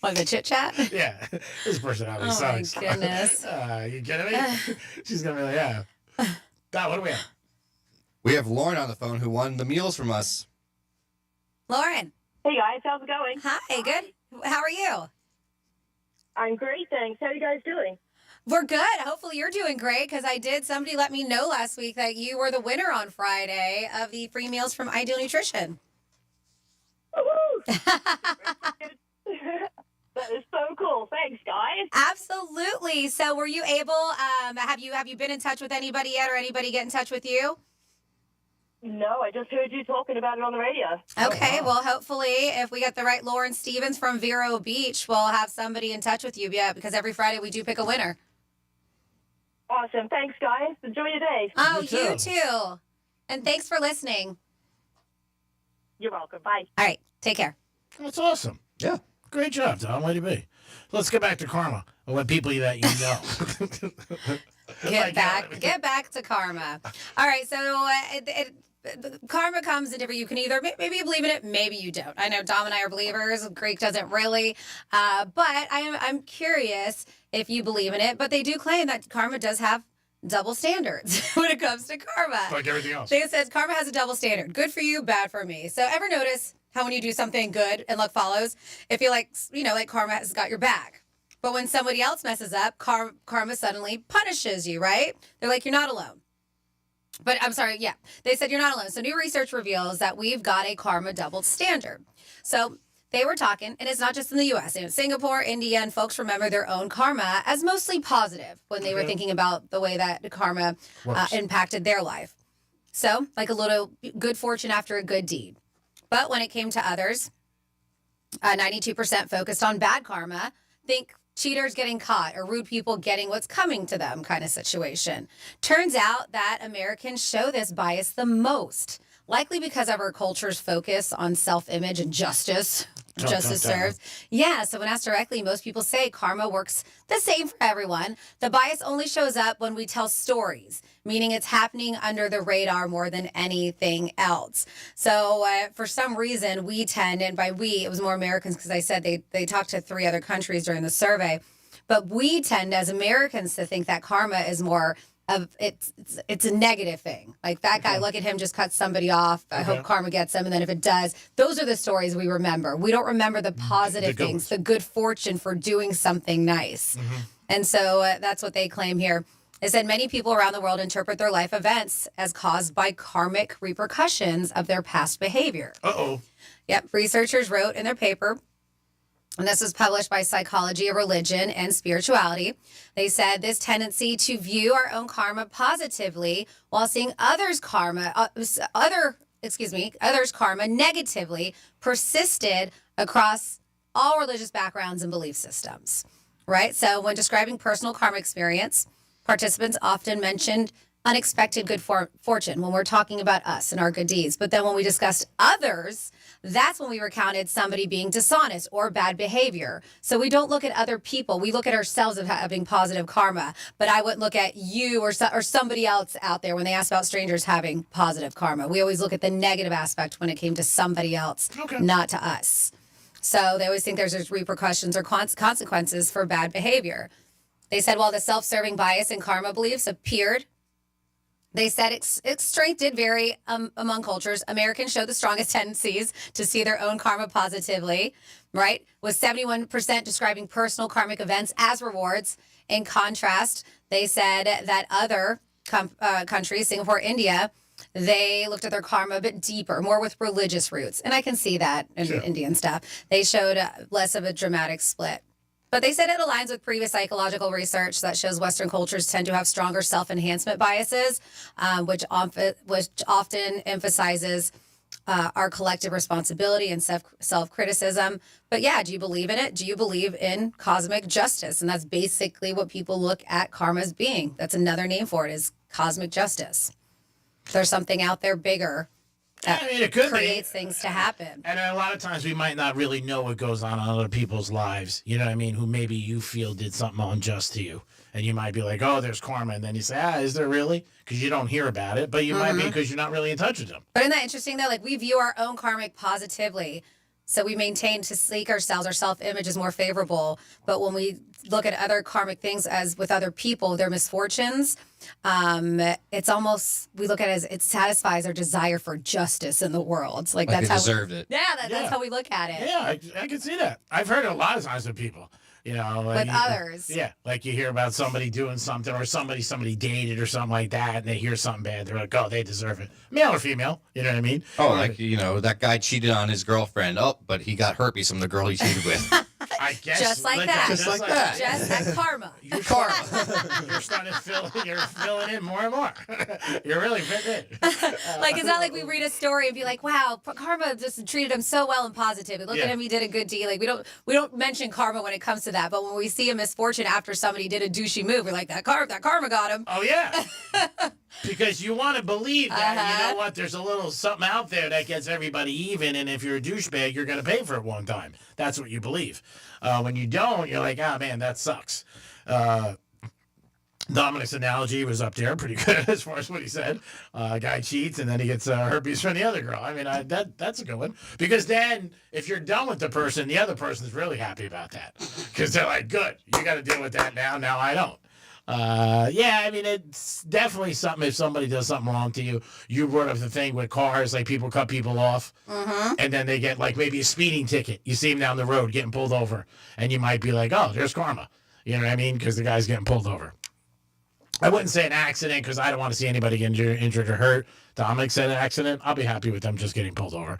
What, the chit-chat? Yeah. This personality sucks. Oh, my goodness. You kidding me? She's going to be like, yeah. God, what do we have? We have Lauren on the phone who won the meals from us. Lauren. Hey, guys. How's it going? Hi, good. How are you? I'm great, thanks. How are you guys doing? We're good. Hopefully you're doing great because somebody let me know last week that you were the winner on Friday of the free meals from Ideal Nutrition. That is so cool. Thanks, guys. Absolutely. So were you able, have you been in touch with anybody yet or anybody get in touch with you? No, I just heard you talking about it on the radio. Okay, well, hopefully if we get the right Lauren Stevens from Vero Beach, we'll have somebody in touch with you. Yeah, because every Friday we do pick a winner. Awesome. Thanks, guys. Enjoy your day. Oh, you too. And thanks for listening. You're welcome. Bye. All right. Take care. That's awesome. Yeah. Great job, Tom. Way to be. Let's get back to karma. And what people that you know. Get back to karma. All right, so karma comes in different. You can either maybe you believe in it, maybe you don't. I know Dom and I are believers. Greek doesn't really, but I'm curious if you believe in it. But they do claim that karma does have double standards when it comes to karma. Like everything else. It says karma has a double standard. Good for you, bad for me. So ever notice how when you do something good and luck follows, it feel like karma has got your back. But when somebody else messes up, karma suddenly punishes you, right? They're like, you're not alone. But I'm sorry, yeah. They said you're not alone. So new research reveals that we've got a karma double standard. So they were talking, and it's not just in the U.S. In Singapore, India, and folks remember their own karma as mostly positive when they were thinking about the way that karma impacted their life. So, like a little good fortune after a good deed. But when it came to others, 92% focused on bad karma. Think cheaters getting caught or rude people getting what's coming to them kind of situation. Turns out that Americans show this bias the most, likely because of our culture's focus on self-image and justice. Justice served. Yeah, so when asked directly, most people say karma works the same for everyone. The bias only shows up when we tell stories, meaning it's happening under the radar more than anything else. So for some reason, we tend, and by we, it was more Americans because I said they talked to 3 other countries during the survey, but we tend as Americans to think that karma is more of it's a negative thing. Like that guy, look at him, just cut somebody off. I hope karma gets him. And then if it does, those are the stories we remember. We don't remember the positive things, the good fortune for doing something nice. And so that's what they claim here. They said many people around the world interpret their life events as caused by karmic repercussions of their past behavior. Uh-oh. Yep. Researchers wrote in their paper, and this was published by Psychology of Religion and Spirituality. They said this tendency to view our own karma positively while seeing others' karma negatively persisted across all religious backgrounds and belief systems. Right? So when describing personal karma experience, participants often mentioned unexpected good fortune when we're talking about us and our good deeds. But then when we discussed others, that's when we recounted somebody being dishonest or bad behavior. So we don't look at other people. We look at ourselves as having positive karma. But I wouldn't look at you or somebody else out there when they ask about strangers having positive karma. We always look at the negative aspect when it came to somebody else, not to us. So they always think there's repercussions or consequences for bad behavior. They said while the self-serving bias and karma beliefs appeared, they said its strength did vary among cultures. Americans show the strongest tendencies to see their own karma positively, right? With 71% describing personal karmic events as rewards. In contrast, they said that other countries, Singapore, India, they looked at their karma a bit deeper, more with religious roots. And I can see that in Indian stuff. They showed less of a dramatic split. But they said it aligns with previous psychological research that shows Western cultures tend to have stronger self-enhancement biases, which often emphasizes our collective responsibility and self-criticism. But yeah, do you believe in it? Do you believe in cosmic justice? And that's basically what people look at karma as being. That's another name for it, is cosmic justice. There's something out there bigger that it could creates things to happen. And a lot of times we might not really know what goes on in other people's lives, you know what I mean, who maybe you feel did something unjust to you. And you might be like, oh, there's karma. And then you say, is there really? Because you don't hear about it. But you might be because you're not really in touch with them. But isn't that interesting, though? Like, we view our own karmic positively. So we maintain to seek ourselves, our self-image is more favorable. But when we look at other karmic things as with other people, their misfortunes, it's almost, we look at it as it satisfies our desire for justice in the world. Like that's they how deserved it. Yeah, that's how we look at it. Yeah, I can see that. I've heard it a lot of times with people. You know, with others. Yeah, like you hear about somebody doing something or somebody dated or something like that, and they hear something bad. They're like, oh, they deserve it. Male or female, you know what I mean? Oh, like, that guy cheated on his girlfriend. Oh, but he got herpes from the girl he cheated with. I guess. Just like that. Just like that. Just that karma. You're starting to you're filling in more and more. You're really fitting in. Like, it's not like we read a story and be like, wow, karma just treated him so well and positively. Look at him, he did a good deed. Like, we don't mention karma when it comes to that. But when we see a misfortune after somebody did a douchey move, we're like, that karma got him. Oh, yeah. Because you want to believe that, you know what, there's a little something out there that gets everybody even, and if you're a douchebag, you're going to pay for it one time. That's what you believe. When you don't, you're like, oh, man, that sucks. Dominic's analogy was up there pretty good as far as what he said. A guy cheats, and then he gets herpes from the other girl. I mean, that's a good one. Because then, if you're done with the person, the other person's really happy about that. Because they're like, good, you got to deal with that now. Now I don't. I mean, it's definitely something. If somebody does something wrong to you, you brought up the thing with cars, like people cut people off, and then they get like maybe a speeding ticket. You see them down the road getting pulled over, and you might be like, oh, there's karma. You know what I mean? Because the guy's getting pulled over. I wouldn't say an accident because I don't want to see anybody get injured or hurt. Dominic said an accident. I'll be happy with them just getting pulled over.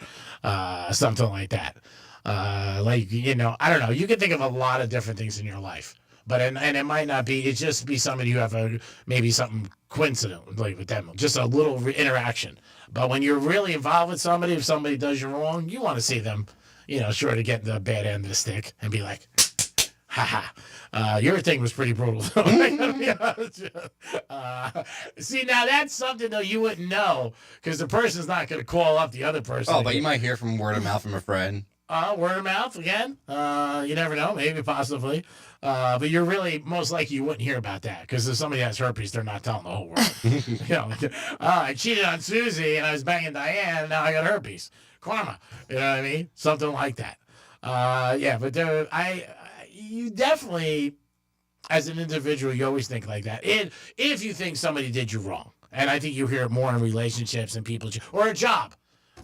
Something like that. I don't know. You can think of a lot of different things in your life. But and it might not be. It just be somebody you have maybe something coincident like with them, just a little interaction. But when you're really involved with somebody, if somebody does you wrong, you want to see them, sure to get the bad end of the stick and be like, ha. Your thing was pretty brutal. See, now that's something though you wouldn't know because the person's not going to call up the other person. Oh, but you might hear from word of mouth from a friend. Word of mouth again. You never know, maybe possibly. But you're really most likely you wouldn't hear about that because if somebody has herpes, they're not telling the whole world. I cheated on Susie and I was banging Diane, and now I got herpes. Karma. You know what I mean? Something like that. But you definitely as an individual, you always think like that. And if you think somebody did you wrong, and I think you hear it more in relationships and people, or a job.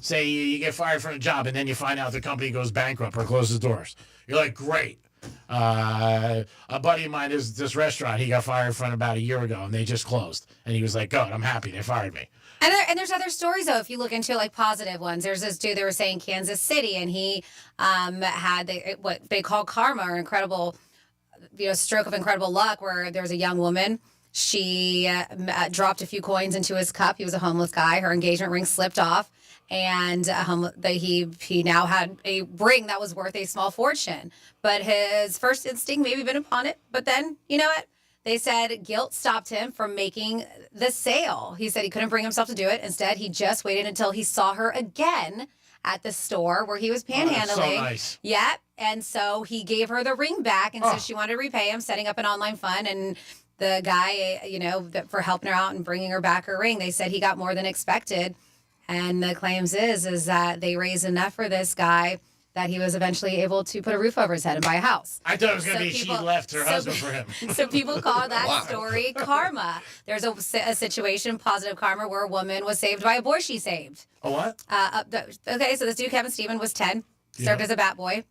Say you get fired from a job, and then you find out the company goes bankrupt or closes doors. You're like, great. A buddy of mine is this restaurant. He got fired from about a year ago, and they just closed. And he was like, good, I'm happy they fired me. And there's other stories, though, if you look into, like, positive ones. There's this dude, they were saying Kansas City, and he had what they call karma, or incredible, stroke of incredible luck, where there was a young woman. She dropped a few coins into his cup. He was a homeless guy. Her engagement ring slipped off, and he now had a ring that was worth a small fortune. But his first instinct maybe been upon it. But then, you know what? They said guilt stopped him from making the sale. He said he couldn't bring himself to do it. Instead, he just waited until he saw her again at the store where he was panhandling. Oh, that's so nice. Yep. And so he gave her the ring back, and so she wanted to repay him, setting up an online fund. And the guy, for helping her out and bringing her back her ring, they said he got more than expected. And the claims is that they raised enough for this guy that he was eventually able to put a roof over his head and buy a house. I thought it was going to be she left her husband for him. So people call that story karma. There's a situation, positive karma, where a woman was saved by a boy she saved. A what? Okay, so this dude, Kevin Stephen, was 10, served as a bat boy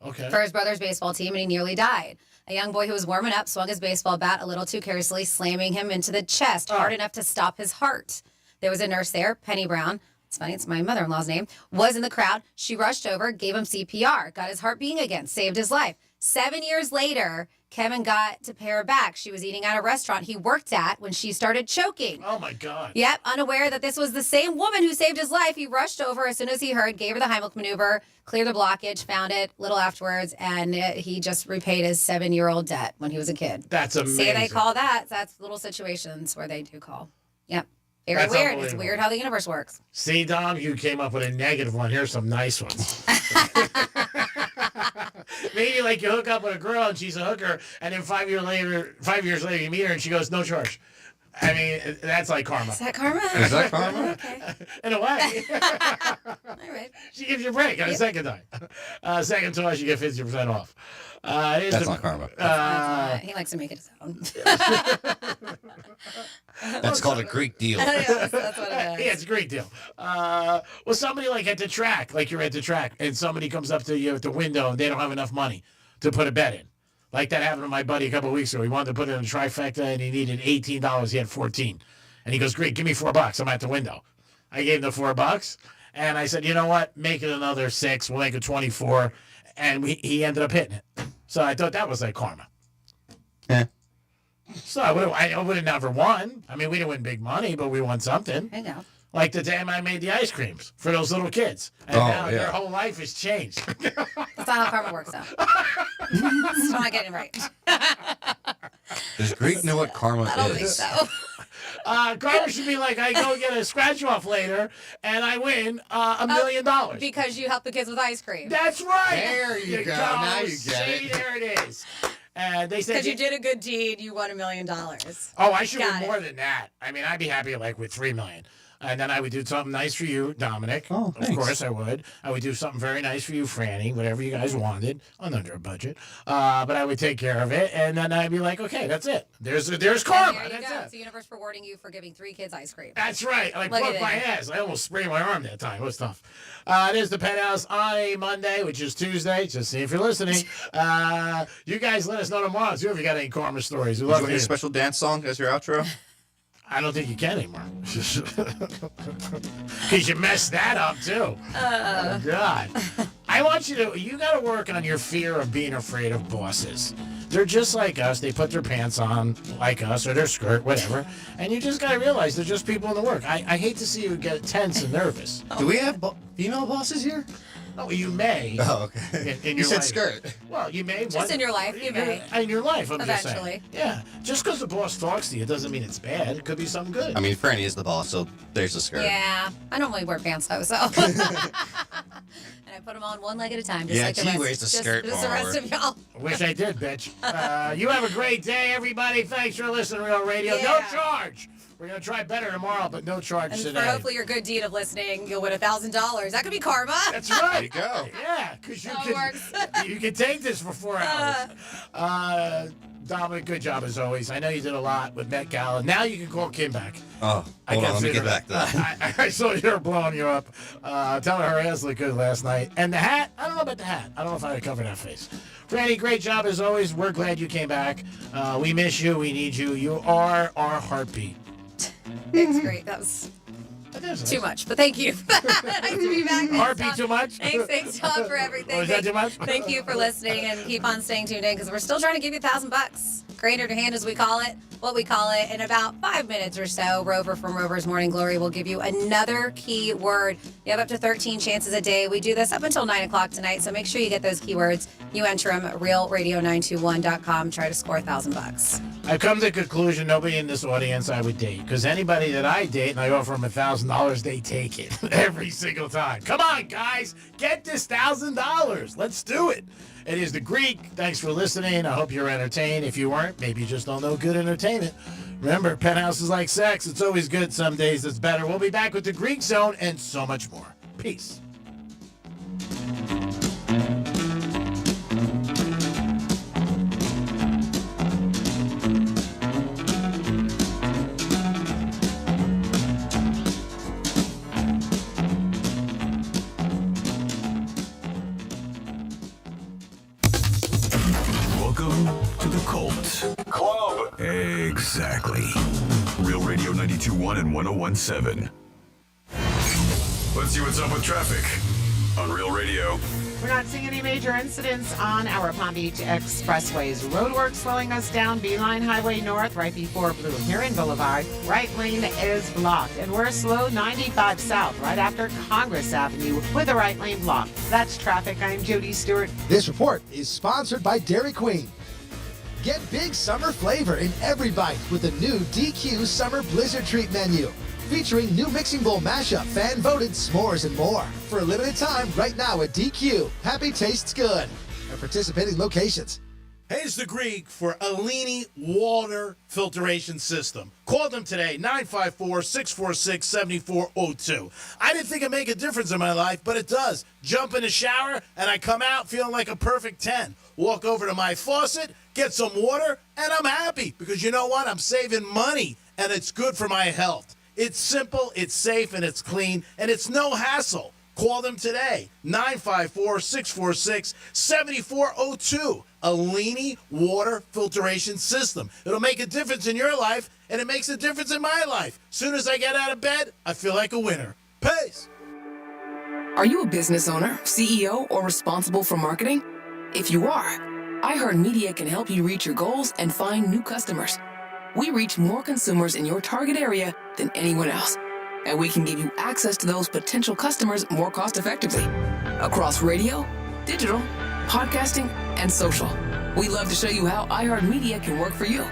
for his brother's baseball team, and he nearly died. A young boy who was warming up swung his baseball bat a little too carelessly, slamming him into the chest hard enough to stop his heart. There was a nurse there, Penny Brown. It's funny, it's my mother-in-law's name, was in the crowd. She rushed over, gave him CPR, got his heart beating again, saved his life. 7 years later, Kevin got to pay her back. She was eating at a restaurant he worked at when she started choking. Oh, my God. Yep, unaware that this was the same woman who saved his life, he rushed over as soon as he heard, gave her the Heimlich maneuver, cleared the blockage, found it a little afterwards, and he just repaid his 7-year-old debt when he was a kid. That's amazing. See, they call that's little situations where they do call. Yep. Very weird. It's weird how the universe works. See, Dom, you came up with a negative one. Here's some nice ones. Maybe like you hook up with a girl and she's a hooker, and then 5 years later you meet her and she goes, no charge. I mean, that's like karma. Is that karma? Is that karma? Okay. In a way. All right. She gives you a break on a second time. Second twice, you get 50% off. That's not karma. He likes to make it his own. That's called a Greek deal. Yes, that's what it is. Yeah, it's a great deal. Well, somebody like at the track, like you're at the track, and somebody comes up to you at the window and they don't have enough money to put a bet in. Like that happened to my buddy a couple of weeks ago. He wanted to put in a trifecta and he needed $18. He had 14. And he goes, great, give me $4. I'm at the window. I gave him the $4 and I said, you know what? Make it another 6. We'll make it 24. And he ended up hitting it. So I thought that was like karma. Yeah. So I would have never won. I mean, we didn't win big money, but we won something. I know. Like the time I made the ice creams for those little kids. And now their whole life has changed. That's not how karma works, though. Still not getting it right. Does Greek know what karma is? I don't think so. Karma should be like, I go get a scratch off later, and I win $1 million. Because you help the kids with ice cream. That's right. There you go. Now you get See, it. there it is. They said Because you did a good deed, you won $1 million. Oh, I should win more than that. I mean, I'd be happy like with $3 million. And then I would do something nice for you, Dominic. Oh, thanks. Of course I would. I would do something very nice for you, Franny, whatever you guys wanted, under a budget. But I would take care of it, and then I'd be like, okay, that's it. There's karma. There you That's go. it. It's the universe rewarding you for giving 3 kids ice cream. That's right. I Look broke at my it. ass. I almost sprained my arm that time. It was tough. It is the Penthouse on a Monday, which is Tuesday. Just see if you're listening. You guys let us know tomorrow, too, if you got any karma stories. We Would love you to want a hear. special dance song as your outro? I don't think you can anymore. Because you messed that up, too. Oh, God. I want you got to work on your fear of being afraid of bosses. They're just like us. They put their pants on like us, or their skirt, whatever. And you just got to realize they're just people in the work. I hate to see you get tense and nervous. Do we have female bosses here? Oh, you may. Oh, okay. In You your said life. skirt. Well, you may. Just in your life, you may. In your life, I'm just Eventually. saying. Yeah. Just because the boss talks to you doesn't mean it's bad. It could be something good. I mean, Franny is the boss, so there's the skirt. Yeah. I normally wear pants, though, so. And I put them on one leg at a time. Just Yeah, like the she rest, wears the skirt just the rest more. of y'all. Wish I did, bitch. You have a great day, everybody. Thanks for listening to Real Radio. No Yeah. charge. We're going to try better tomorrow, but no charge And today. for hopefully your good deed of listening, you'll win $1,000. That could be karma. That's right. There you go. Yeah, because That's how it works. you can take this for 4 hours. Dominic, good job as always. I know you did a lot with Met Gala. Now you can call Kim back. Oh, hold on. Let me get back to that. I saw her blowing you up. Telling her ass looked good last night. And the hat, I don't know about the hat. I don't know if I could cover that face. Franny, great job as always. We're glad you came back. We miss you. We need you. You are our heartbeat. Thanks, great. That was too much, but thank you. Nice to be back. Heartbeat too much? Thanks, Tom, for everything. Oh, is that too much? Thank you for listening, and keep on staying tuned in because we're still trying to give you $1,000. Greater to hand, as we call it, what we call it. In about 5 minutes or so, Rover from Rover's Morning Glory will give you another key word. You have up to 13 chances a day. We do this up until 9 o'clock tonight, so make sure you get those keywords. You enter them at realradio921.com. Try to score $1,000. I've come to the conclusion nobody in this audience I would date, because anybody that I date and I offer them $1,000, they take it every single time. Come on, guys, get this $1,000. Let's do it. It is the Greek. Thanks for listening. I hope you're entertained. If you weren't, maybe you just don't know good entertainment. Remember, Penthouse is like sex. It's always good. Some days it's better. We'll be back with the Greek Zone and so much more. Peace. Welcome to the Cult Club. Exactly. Real Radio 92.1 and 101.7. Let's see what's up with traffic on Real Radio. We're not seeing any major incidents on our Palm Beach expressways. Roadwork slowing us down. Beeline Highway North right before Blue Heron Boulevard. Right lane is blocked. And we're slow 95 South right after Congress Avenue with the right lane blocked. That's traffic. I'm Jody Stewart. This report is sponsored by Dairy Queen. Get big summer flavor in every bite with the new DQ Summer Blizzard Treat menu. Featuring new mixing bowl mashup, fan-voted s'mores and more. For a limited time, right now at DQ. Happy tastes good. At participating locations. Hey, it's the Greek for Alini Water Filtration System. Call them today, 954-646-7402. I didn't think it'd make a difference in my life, but it does. Jump in the shower, and I come out feeling like a perfect 10. Walk over to my faucet, get some water, and I'm happy. Because you know what? I'm saving money, and it's good for my health. It's simple, it's safe, and it's clean, and it's no hassle. Call them today, 954-646-7402. Alini Water Filtration System. It'll make a difference in your life, and it makes a difference in my life. Soon as I get out of bed, I feel like a winner. Peace. Are you a business owner, CEO, or responsible for marketing? If you are, iHeartMedia can help you reach your goals and find new customers. We reach more consumers in your target area than anyone else, and we can give you access to those potential customers more cost-effectively across radio, digital, podcasting, and social. We love to show you how iHeartMedia can work for you.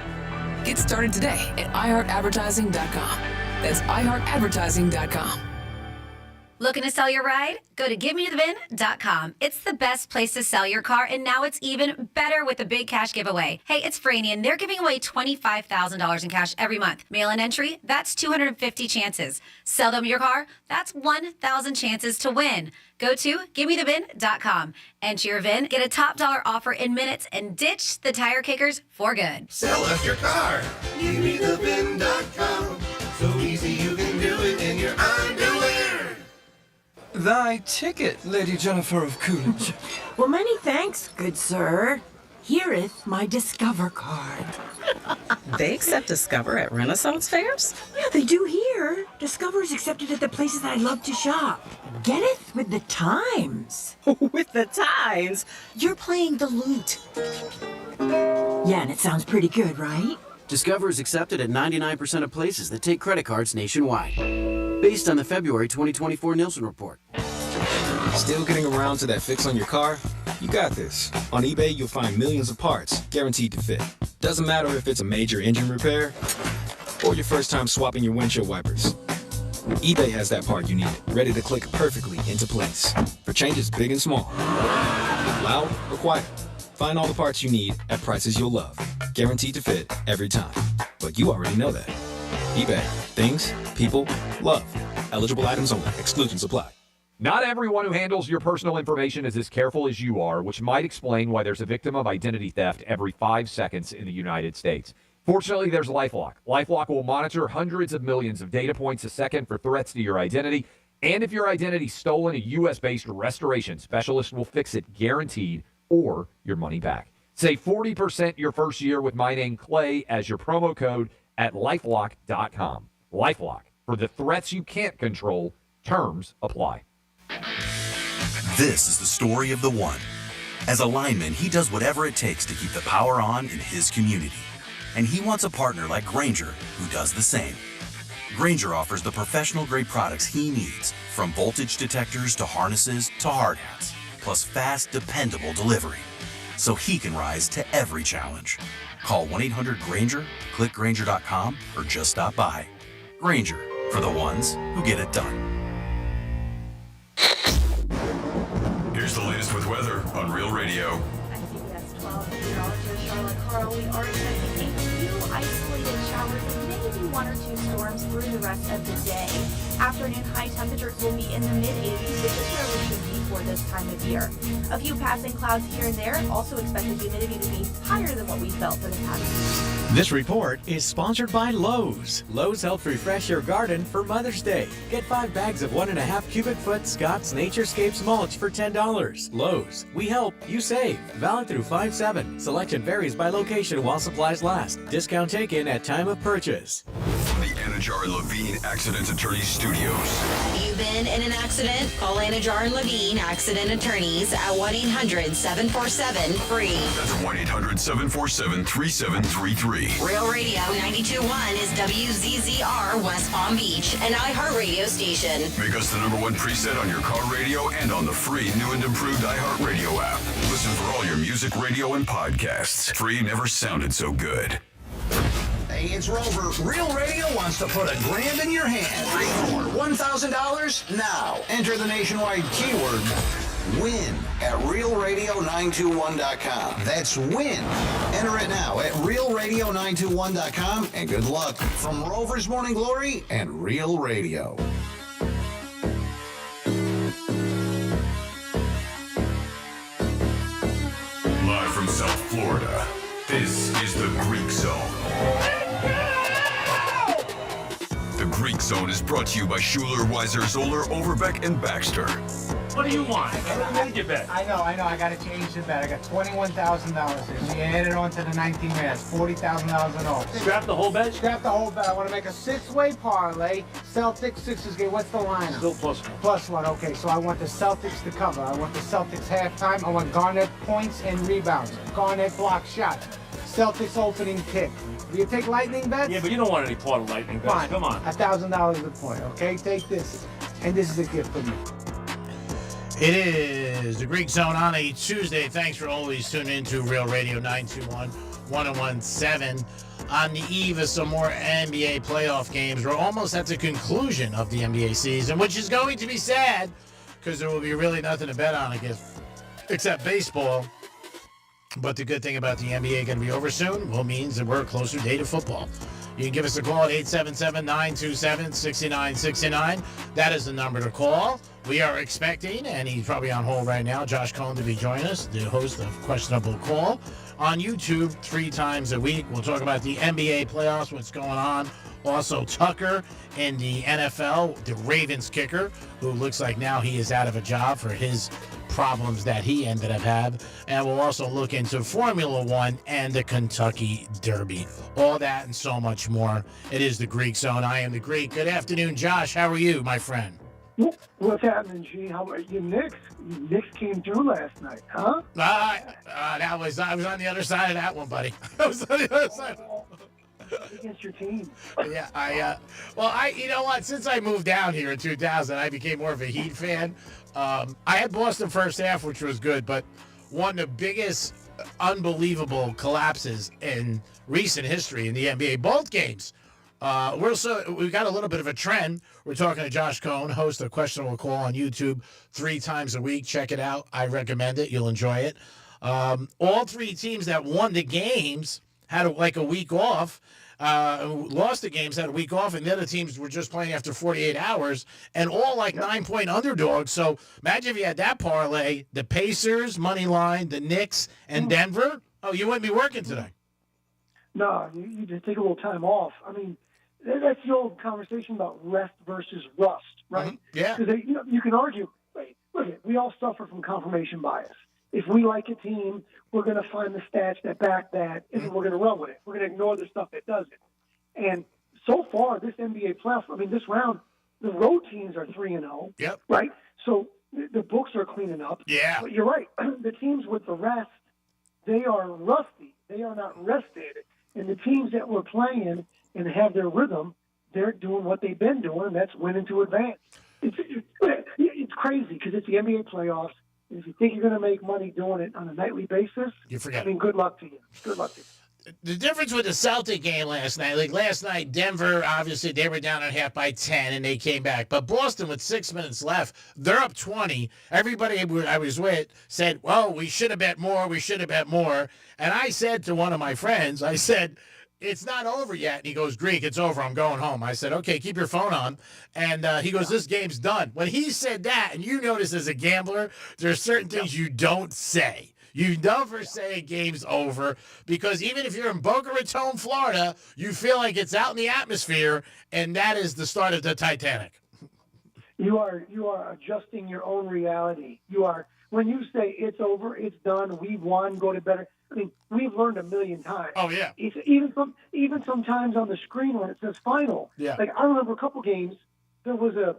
Get started today at iHeartAdvertising.com. That's iHeartAdvertising.com. Looking to sell your ride? Go to GiveMeTheVin.com. It's the best place to sell your car, and now it's even better with a big cash giveaway. Hey, it's Franny, and they're giving away $25,000 in cash every month. Mail-in entry? That's 250 chances. Sell them your car? That's 1,000 chances to win. Go to GiveMeTheVin.com. Enter your VIN, get a top dollar offer in minutes, and ditch the tire kickers for good. Sell us your car. GiveMeTheVin.com. So easy you can do it in your underwear. Thy ticket, Lady Jennifer of Coolidge. Well, many thanks, good sir. Here'th my Discover card. They accept Discover at Renaissance fairs? Yeah, they do here. Discover is accepted at the places I love to shop. Getteth with the times. With the times? You're playing the lute. Yeah, and it sounds pretty good, right? Discover is accepted at 99% of places that take credit cards nationwide. Based on the February 2024 Nielsen report. Still getting around to that fix on your car? You got this. On eBay, you'll find millions of parts, guaranteed to fit. Doesn't matter if it's a major engine repair or your first time swapping your windshield wipers. eBay has that part you need, ready to click perfectly into place. For changes big and small. Loud or quiet. Find all the parts you need at prices you'll love. Guaranteed to fit every time. But you already know that. eBay. Things, people, love. Eligible items only. Exclusions apply. Not everyone who handles your personal information is as careful as you are, which might explain why there's a victim of identity theft every 5 seconds in the United States. Fortunately, there's LifeLock. LifeLock will monitor hundreds of millions of data points a second for threats to your identity. And if your identity's stolen, a U.S.-based restoration specialist will fix it guaranteed or your money back. Save 40% your first year with my name, Clay, as your promo code at LifeLock.com. LifeLock. For the threats you can't control, terms apply. This is the story of the one. As a lineman, he does whatever it takes to keep the power on in his community. And he wants a partner like Grainger who does the same. Grainger offers the professional-grade products he needs, from voltage detectors to harnesses to hard hats, plus fast, dependable delivery, so he can rise to every challenge. Call 1-800-GRAINGER, click Grainger.com, or just stop by. Grainger, for the ones who get it done. Here's the latest with weather on Real Radio. CBS 12 meteorologist Charlotte Carl, we are expecting a few isolated showers and maybe 1 or 2 storms through the rest of the day. Afternoon high temperatures will be in the mid-80s, which is where we should be for this time of year. A few passing clouds here and there. Also expect the humidity to be higher than what we felt for the past week. This report is sponsored by Lowe's. Lowe's helps refresh your garden for Mother's Day. Get 5 bags of 1.5 cubic foot Scott's Naturescapes mulch for $10. Lowe's. We help, you save. Valid through 5/7. Selection varies by location while supplies last. Discount taken at time of purchase. From the Anajar and Levine Accident Attorney Studios. You've been in an accident? Call Anajar and Levine Accident Attorneys at 1-800-747-FREE. That's 1-800-747-3733. Real Radio 92.1 is WZZR West Palm Beach, an iHeartRadio station. Make us the #1 preset on your car radio and on the free new and improved iHeartRadio app. Listen for all your music, radio, and podcasts. Free never sounded so good. Hey, it's Rover. Real Radio wants to put $1,000 in your hand. For $1,000 now. Enter the nationwide keyword WIN at realradio921.com. That's WIN. Enter it now at realradio921.com, and good luck from Rover's Morning Glory and Real Radio. Live from South Florida, this is the Greek Zone. The Greek Zone is brought to you by Schuler, Weiser, Zoller, Overbeck, and Baxter. What do you want? I made your bet. I know. I got to change the bet. I got $21,000 here. So you add it on to the 19 minutes. $40,000 in all. Scrap the whole bet? Scrap the whole bet. I want to make a 6-way parlay. Celtics, Sixers game. What's the line? Still +1. +1. Okay, so I want the Celtics to cover. I want the Celtics halftime. I want Garnett points and rebounds. Garnett block shot. Celtics opening kick. Do you take lightning bets? Yeah, but you don't want any part of lightning bets. Fine. Come on. $1,000 a point, okay? Take this. And this is a gift from me. It is the Greek Zone on a Tuesday. Thanks for always tuning into Real Radio 921 1017. On the eve of some more NBA playoff games, we're almost at the conclusion of the NBA season, which is going to be sad because there will be really nothing to bet on, I guess, except baseball. But the good thing about the NBA going to be over soon, well, means that we're a closer day to football. You can give us a call at 877-927-6969. That is the number to call. We are expecting, and he's probably on hold right now, Josh Cohen to be joining us, the host of Questionable Call, on YouTube 3 times a week. We'll talk about the NBA playoffs, what's going on. Also, Tucker in the NFL, the Ravens kicker, who looks like now he is out of a job for his problems that he ended up having. And we'll also look into Formula One and the Kentucky Derby. All that and so much more. It is the Greek Zone. I am the Greek. Good afternoon, Josh. How are you, my friend? What's happening, G? How about you, Knicks? Knicks came through last night, huh? I was on the other side of that one, buddy. I was on the other side. Against your team. Yeah, you know what? Since I moved down here in 2000, I became more of a Heat fan. I had Boston first half, which was good, but one of the biggest unbelievable collapses in recent history in the NBA, both games. We've got a little bit of a trend. We're talking to Josh Cohen, host of Questionable Call on YouTube 3 times a week. Check it out. I recommend it. You'll enjoy it. All 3 teams that won the games had a week off. lost the games, had a week off, and the other teams were just playing after 48 hours, and all like 9-point underdogs. So imagine if you had that parlay, the Pacers, money line, the Knicks, and Denver. Oh, you wouldn't be working today. No, you just take a little time off. I mean, that's the old conversation about rest versus rust, right? Mm-hmm. Yeah. Because you can argue, look, we all suffer from confirmation bias. If we like a team, we're going to find the stats that back that, and then we're going to run with it. We're going to ignore the stuff that doesn't. And so far, this NBA playoff, this round, the road teams are 3-0. Yep. Right? So the books are cleaning up. Yeah. But you're right. The teams with the rest, they are rusty. They are not rested. And the teams that were playing and have their rhythm, they're doing what they've been doing, and that's winning to advance. It's crazy because it's the NBA playoffs. And if you think you're going to make money doing it on a nightly basis, you forget. Good luck to you. Good luck to you. The difference with the Celtic game last night, like last night, Denver, obviously, they were down at half by 10, and they came back. But Boston, with 6 minutes left, they're up 20. Everybody I was with said, well, we should have bet more. We should have bet more. And I said to one of my friends, I said, it's not over yet. And he goes, Greek, it's over. I'm going home. I said, okay, keep your phone on. And he goes, this game's done. When he said that, and you notice as a gambler, there's certain things you don't say. You never say a game's over because even if you're in Boca Raton, Florida, you feel like it's out in the atmosphere, and that is the start of the Titanic. You are adjusting your own reality. You are when you say it's over, it's done, we've won, go to bed. I mean, we've learned a million times. Oh yeah. It's even sometimes on the screen when it says final. Yeah. Like I remember a couple games. There was a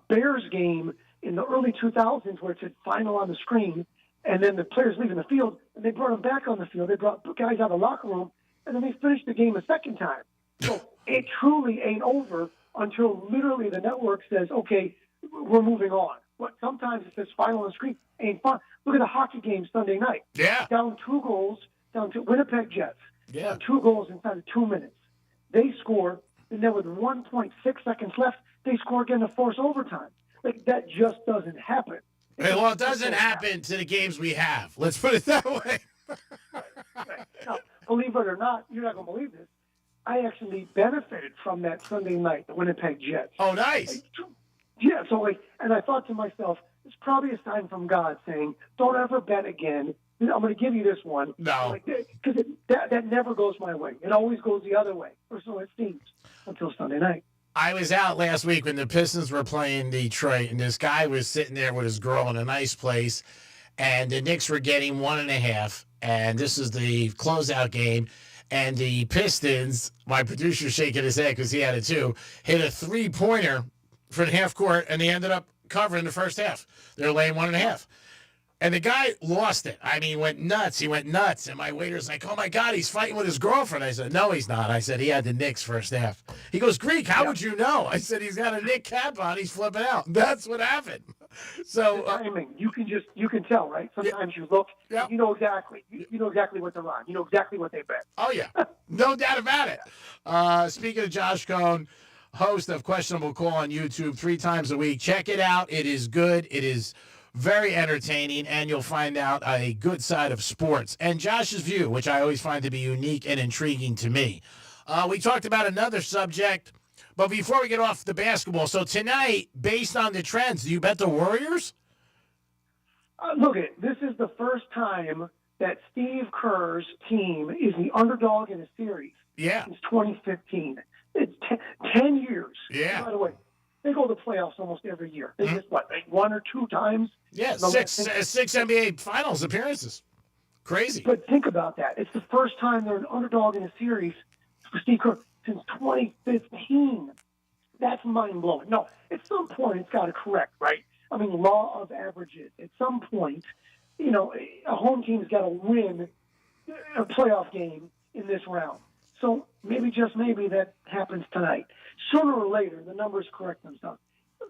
Bears game in the early 2000s where it said final on the screen, and then the players leaving the field, and they brought them back on the field. They brought guys out of the locker room, and then they finished the game a second time. So it truly ain't over until literally the network says, okay, we're moving on. But sometimes it says final on the screen. Ain't fun. Look at the hockey game Sunday night. Yeah. Down 2 goals, down to Winnipeg Jets. Yeah. Down 2 goals inside of 2 minutes. They score, and then with 1.6 seconds left, they score again to force overtime. Like, that just doesn't happen. Well, it doesn't happen to the games we have. Let's put it that way. Right. Now, believe it or not, you're not going to believe this. I actually benefited from that Sunday night, the Winnipeg Jets. Oh, nice. Yeah, and I thought to myself, it's probably a sign from God saying, don't ever bet again. I'm going to give you this one. No. Because that never goes my way. It always goes the other way, or so it seems, until Sunday night. I was out last week when the Pistons were playing Detroit, and this guy was sitting there with his girl in a nice place, and the Knicks were getting 1.5, and this is the closeout game. And the Pistons, my producer shaking his head because he had it too, hit a 3-pointer for the half court, and they ended up covering the first half. They're laying 1.5. And the guy lost it. I mean, went nuts. He went nuts. And my waiter's like, oh, my God, he's fighting with his girlfriend. I said, no, he's not. I said, he had the Knicks first half. He goes, Greek, how would you know? I said, he's got a Knick cap on. He's flipping out. That's what happened. So timing, you can tell, right? Sometimes you look, you know exactly. You know exactly what they're on. You know exactly what they bet. Oh, yeah. No doubt about it. Speaking of Josh Cohn, host of Questionable Call on YouTube 3 times a week. Check it out. It is good. It is very entertaining, and you'll find out a good side of sports. And Josh's view, which I always find to be unique and intriguing to me. We talked about another subject, but before we get off the basketball, so tonight, based on the trends, do you bet the Warriors? Look, this is the first time that Steve Kerr's team is the underdog in a series since 2015. It's 10 years. Yeah. And by the way, they go to the playoffs almost every year. They just, like 1 or 2 times? Yeah, six NBA Finals appearances. Crazy. But think about that. It's the first time they're an underdog in a series for Steve Kerr since 2015. That's mind-blowing. No, at some point it's got to correct, right? I mean, law of averages. At some point, a home team's got to win a playoff game in this round. So maybe, just maybe, that happens tonight. Sooner or later, the numbers correct themselves.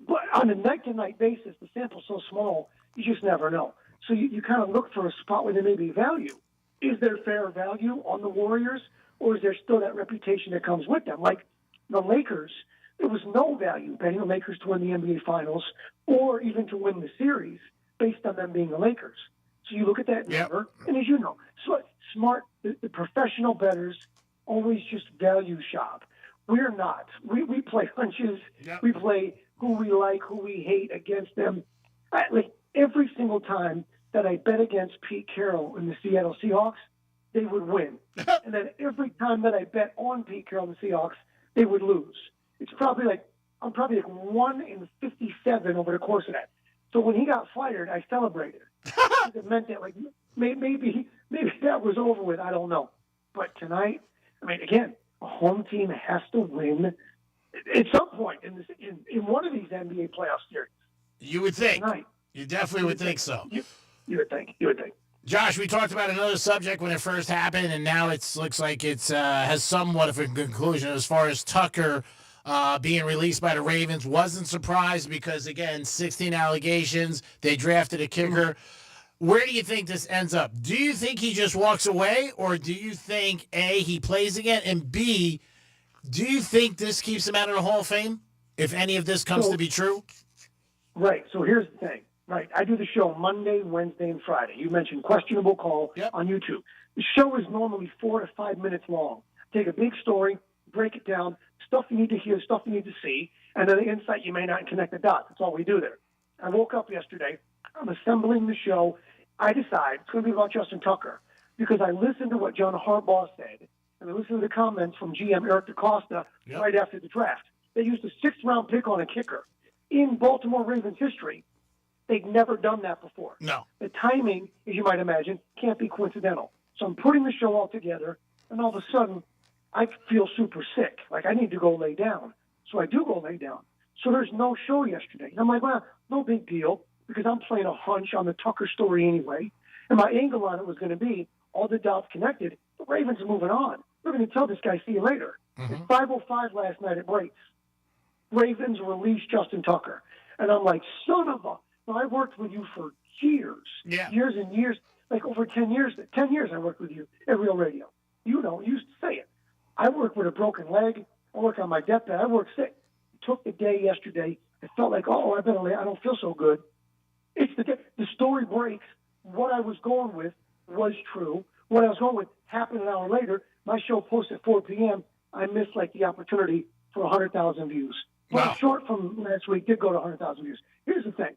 But on a night-to-night basis, the sample's so small, you just never know. So you kind of look for a spot where there may be value. Is there fair value on the Warriors, or is there still that reputation that comes with them? Like the Lakers, there was no value betting the Lakers to win the NBA Finals or even to win the series based on them being the Lakers. So you look at that number, and as you know, so smart, the professional bettors, always just value shop. We're not. We play hunches. Yep. We play who we like, who we hate against them. Like every single time that I bet against Pete Carroll and the Seattle Seahawks, they would win. And then every time that I bet on Pete Carroll and the Seahawks, they would lose. I'm probably like 1 in 57 over the course of that. So when he got fired, I celebrated. It meant that like maybe that was over with. I don't know. But tonight, I mean, again, a home team has to win at some point in one of these NBA playoff series. You would think. Tonight. You definitely would think so. You would think. You would think. Josh, we talked about another subject when it first happened, and now it looks like it's has somewhat of a conclusion as far as Tucker being released by the Ravens. Wasn't surprised because, again, 16 allegations. They drafted a kicker. Where do you think this ends up? Do you think he just walks away, or do you think, A, he plays again, and B, do you think this keeps him out of the Hall of Fame, if any of this comes to be true? Right. So here's the thing. Right. I do the show Monday, Wednesday, and Friday. You mentioned Questionable Call on YouTube. The show is normally 4 to 5 minutes long. Take a big story, break it down, stuff you need to hear, stuff you need to see, and then the insight you may not connect the dots. That's all we do there. I woke up yesterday. I'm assembling the show. I decide it's going to be about Justin Tucker because I listened to what John Harbaugh said, and I listened to the comments from GM Eric DaCosta right after the draft. They used a 6th-round pick on a kicker. In Baltimore Ravens history, they'd never done that before. No. The timing, as you might imagine, can't be coincidental. So I'm putting the show all together, and all of a sudden, I feel super sick. Like, I need to go lay down. So I do go lay down. So there's no show yesterday. And I'm like, well, no big deal, because I'm playing a hunch on the Tucker story anyway. And my angle on it was going to be all the dots connected. The Ravens are moving on. We're going to tell this guy, see you later. At 5:05 last night it breaks. Ravens released Justin Tucker. And I'm like, son of a... Now, I worked with you for years. Years and years. Like over 10 years. 10 years I worked with you at Real Radio. You know, you used to say it. I work with a broken leg. I work on my deathbed. I work sick. Took the day yesterday. It felt like, I don't feel so good. It's the story breaks. What I was going with was true. What I was going with happened an hour later. My show posted at 4 p.m. I missed like the opportunity for 100,000 views. Well, short from last week did go to 100,000 views. Here's the thing.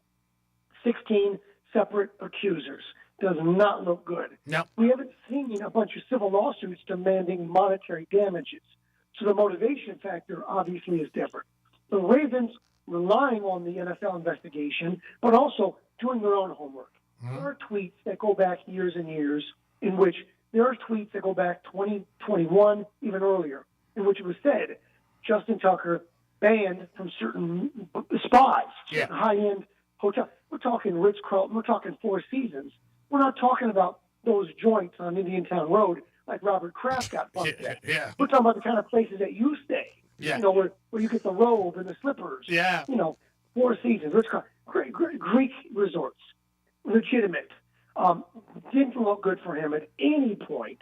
16 separate accusers. Does not look good. No. We haven't seen a bunch of civil lawsuits demanding monetary damages. So the motivation factor obviously is different. The Ravens relying on the NFL investigation, but also doing their own homework. There are tweets that go back years and years in which there are tweets that go back 2021, even earlier, in which it was said Justin Tucker banned from certain spas, certain high-end hotels. We're talking Ritz-Carlton. We're talking Four Seasons. We're not talking about those joints on Indiantown Road like Robert Kraft got bumped at. We're talking about the kind of places that you stay. You know, where you get the robe and the slippers. You know, Four Seasons, Ritz-Carlton, Greek resorts, legitimate. Didn't look good for him at any point.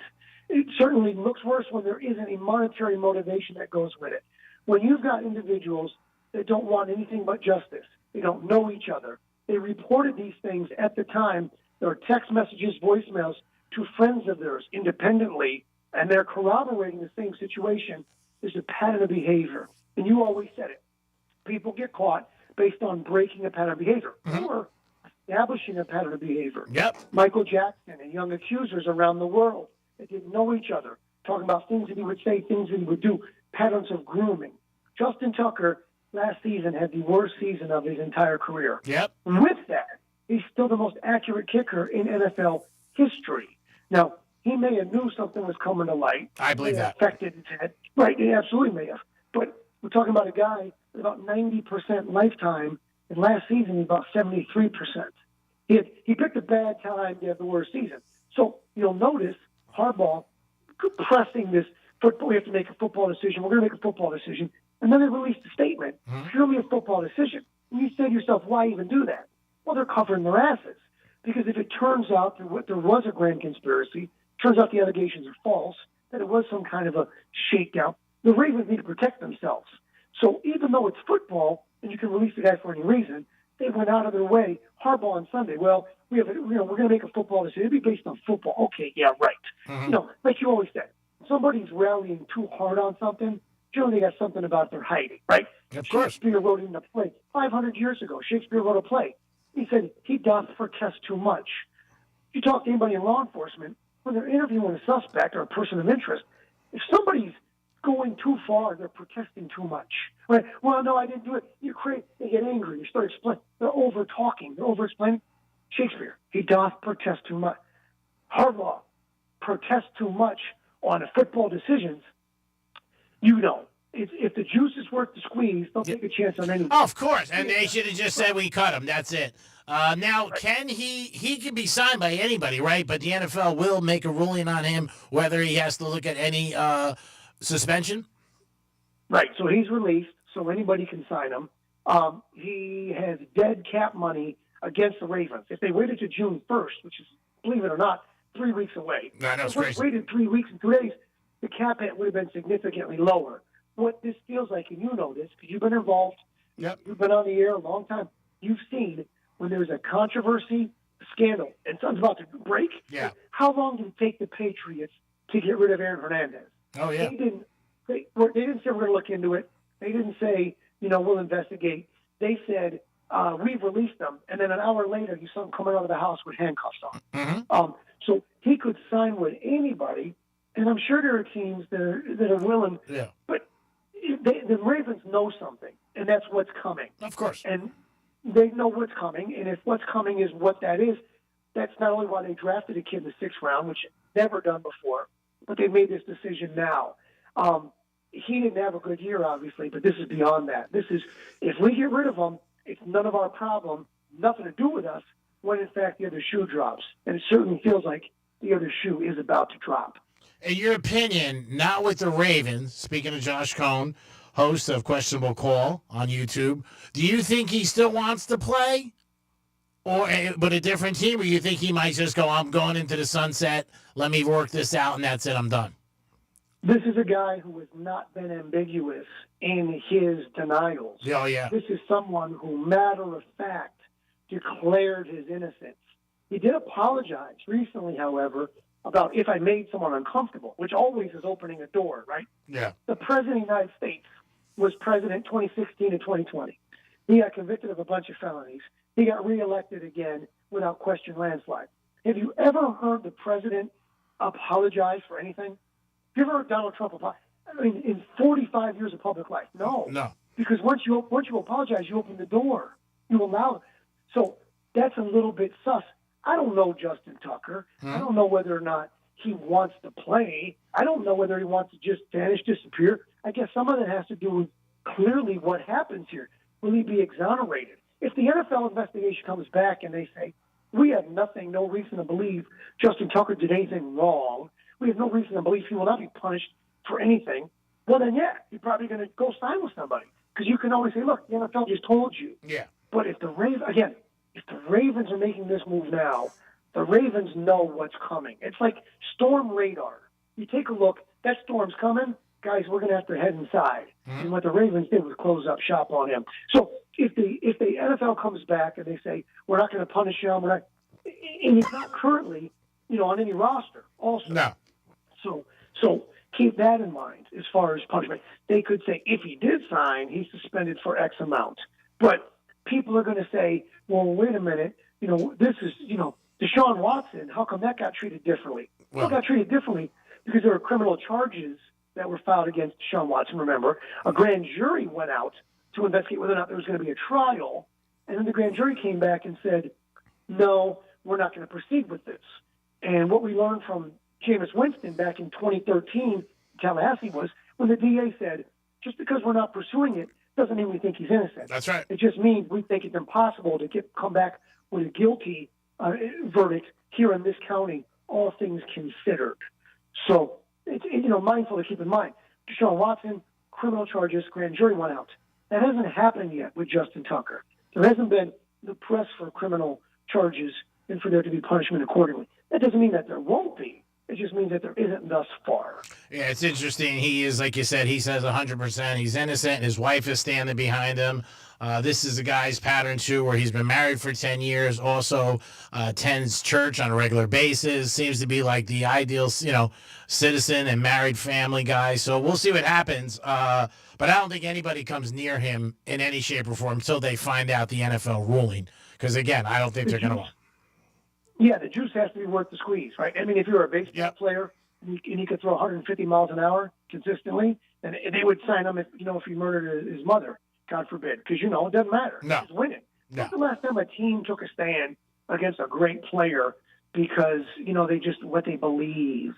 It certainly looks worse when there isn't a monetary motivation that goes with it. When you've got individuals that don't want anything but justice, they don't know each other. They reported these things at the time. There are text messages, voicemails to friends of theirs independently, and they're corroborating the same situation. There's a pattern of behavior. And you always said it. People get caught based on breaking a pattern of behavior or establishing a pattern of behavior. Michael Jackson and young accusers around the world that didn't know each other, talking about things that he would say, things that he would do, patterns of grooming. Justin Tucker last season had the worst season of his entire career. With that, he's still the most accurate kicker in NFL history. Now, he may have knew something was coming to light. I believe that. Affected his head. Right, he absolutely may have. But we're talking about a guy with about 90% lifetime, and last season, about 73%. He picked a bad time to have the worst season. So you'll notice Harbaugh pressing this football. We have to make a football decision. We're going to make a football decision. And then they released a statement, purely a football decision. And you say to yourself, why even do that? Well, they're covering their asses. Because if it turns out that there was a grand conspiracy, turns out the allegations are false, that it was some kind of a shakedown, the Ravens need to protect themselves. So even though it's football, and you can release the guy for any reason, they went out of their way. Harbaugh on Sunday, well, we're going to make a football decision. It'd be based on football. Okay, yeah, right. You know, like you always said, somebody's rallying too hard on something, generally they got something about their hiding, right? Of course. Shakespeare wrote in a play 500 years ago. Shakespeare wrote a play. He said, he doth protest too much. If you talk to anybody in law enforcement, when they're interviewing a suspect or a person of interest, if somebody's going too far, they're protesting too much. Right? Well, no, I didn't do it. They get angry. You start explaining. They're over-talking. They're over-explaining. Shakespeare, he doth protest too much. Harbaugh, protest too much on football decisions. You know, if the juice is worth the squeeze, they'll take a chance on anything. Oh, of course. And they should have just said we cut him. That's it. Now, can he can be signed by anybody, right? But the NFL will make a ruling on him whether he has to look at any suspension? Right. So he's released, so anybody can sign him. He has dead cap money against the Ravens. If they waited to June 1st, which is, believe it or not, 3 weeks away. I know, it's if crazy. they waited 3 weeks and 2 days, the cap hit would have been significantly lower. What this feels like, and you know this, because you've been involved, you've been on the air a long time, you've seen when there's a controversy, a scandal, and something's about to break, how long did it take the Patriots to get rid of Aaron Hernandez? Oh, yeah. They didn't say we're going to look into it. They didn't say, we'll investigate. They said, we've released them, and then an hour later, you saw him coming out of the house with handcuffs on. Mm-hmm. So he could sign with anybody, and I'm sure there are teams that are willing. Yeah. But the Ravens know something, and that's what's coming. Of course. And they know what's coming, and if what's coming is what that is, that's not only why they drafted a kid in the 6th round, which never done before, but they made this decision now. He didn't have a good year, obviously, but this is beyond that. This is, if we get rid of him, it's none of our problem, nothing to do with us, when in fact the other shoe drops. And it certainly feels like the other shoe is about to drop. In your opinion, not with the Ravens, speaking of Josh Cohn, host of Questionable Call on YouTube, do you think he still wants to play? But a different team, or you think he might just go, I'm going into the sunset, let me work this out, and that's it, I'm done? This is a guy who has not been ambiguous in his denials. Oh, yeah. This is someone who, matter of fact, declared his innocence. He did apologize recently, however, about if I made someone uncomfortable, which always is opening a door, right? Yeah. The President of the United States was president 2016 and 2020. He got convicted of a bunch of felonies. He got reelected again without question landslide. Have you ever heard the president apologize for anything? Have you ever heard Donald Trump apologize? I mean, in 45 years of public life, no. No. Because once you apologize, you open the door. You allow it. So that's a little bit sus. I don't know Justin Tucker. I don't know whether or not he wants to play. I don't know whether he wants to just vanish, disappear. I guess some of it has to do with clearly what happens here. Will he be exonerated? If the NFL investigation comes back and they say, we have no reason to believe Justin Tucker did anything wrong, we have no reason to believe he will not be punished for anything, well then, yeah, you're probably going to go sign with somebody. Because you can always say, look, the NFL just told you. Yeah. But if the Ravens are making this move now, the Ravens know what's coming. It's like storm radar. You take a look, that storm's coming, guys, we're going to have to head inside. And what the Ravens did was close up shop on him. So if the NFL comes back and they say, we're not going to punish him, and he's not currently, on any roster also. No. So keep that in mind as far as punishment. They could say if he did sign, he's suspended for X amount. But people are going to say, well, wait a minute, this is, Deshaun Watson, how come that got treated differently? Well, it got treated differently because there were criminal charges that were filed against Deshaun Watson, remember. A grand jury went out to investigate whether or not there was going to be a trial, and then the grand jury came back and said, no, we're not going to proceed with this. And what we learned from Jameis Winston back in 2013 in Tallahassee was when the DA said, just because we're not pursuing it doesn't mean we think he's innocent. That's right. It just means we think it's impossible to come back with a guilty verdict here in this county, all things considered. So it's mindful to keep in mind. Deshaun Watson, criminal charges, grand jury went out. That hasn't happened yet with Justin Tucker. There hasn't been the press for criminal charges and for there to be punishment accordingly. That doesn't mean that there won't be. It just means that there isn't thus far. Yeah, it's interesting. He is, like you said, he says 100%. He's innocent. His wife is standing behind him. This is a guy's pattern, too, where he's been married for 10 years, also attends church on a regular basis, seems to be like the ideal, citizen and married family guy. So we'll see what happens. But I don't think anybody comes near him in any shape or form until they find out the NFL ruling. Because, again, I don't think they're going to win. Yeah, the juice has to be worth the squeeze, right? I mean, if you're a baseball player and you could throw 150 miles an hour consistently, then they would sign him if he murdered his mother, God forbid, because, it doesn't matter. No. He's winning. No. When's the last time a team took a stand against a great player because, they just what they believed?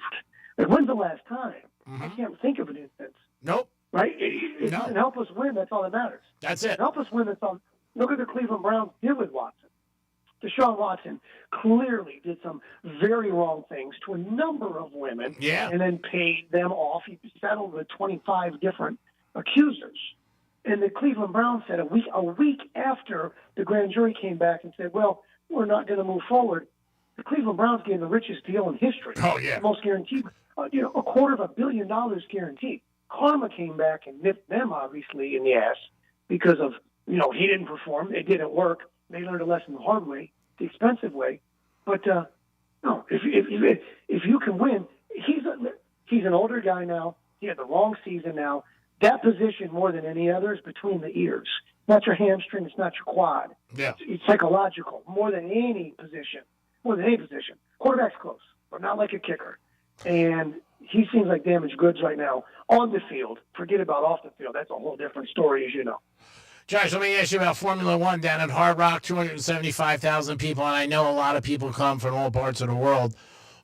Like, when's the last time? I can't think of an instance. Nope. Right? If you can help us win, that's all that matters. That's it. Help us win, that's all. Look at the Cleveland Browns did with Watson. Deshaun Watson clearly did some very wrong things to a number of women and then paid them off. He settled with 25 different accusers. And the Cleveland Browns said a week after the grand jury came back and said, well, we're not going to move forward, the Cleveland Browns gave the richest deal in history. Oh, yeah. The most guaranteed. $250 million guaranteed. Karma came back and nipped them, obviously, in the ass because of, he didn't perform. It didn't work. They learned a lesson the hard way, the expensive way. But no, if you can win, he's an older guy now. He had the wrong season now. That position more than any other is between the ears. Not your hamstring. It's not your quad. Yeah. It's psychological more than any position. More than any position. Quarterback's close, but not like a kicker. And he seems like damaged goods right now on the field. Forget about off the field. That's a whole different story, as you know. Josh, let me ask you about Formula One down at Hard Rock, 275,000 people, and I know a lot of people come from all parts of the world.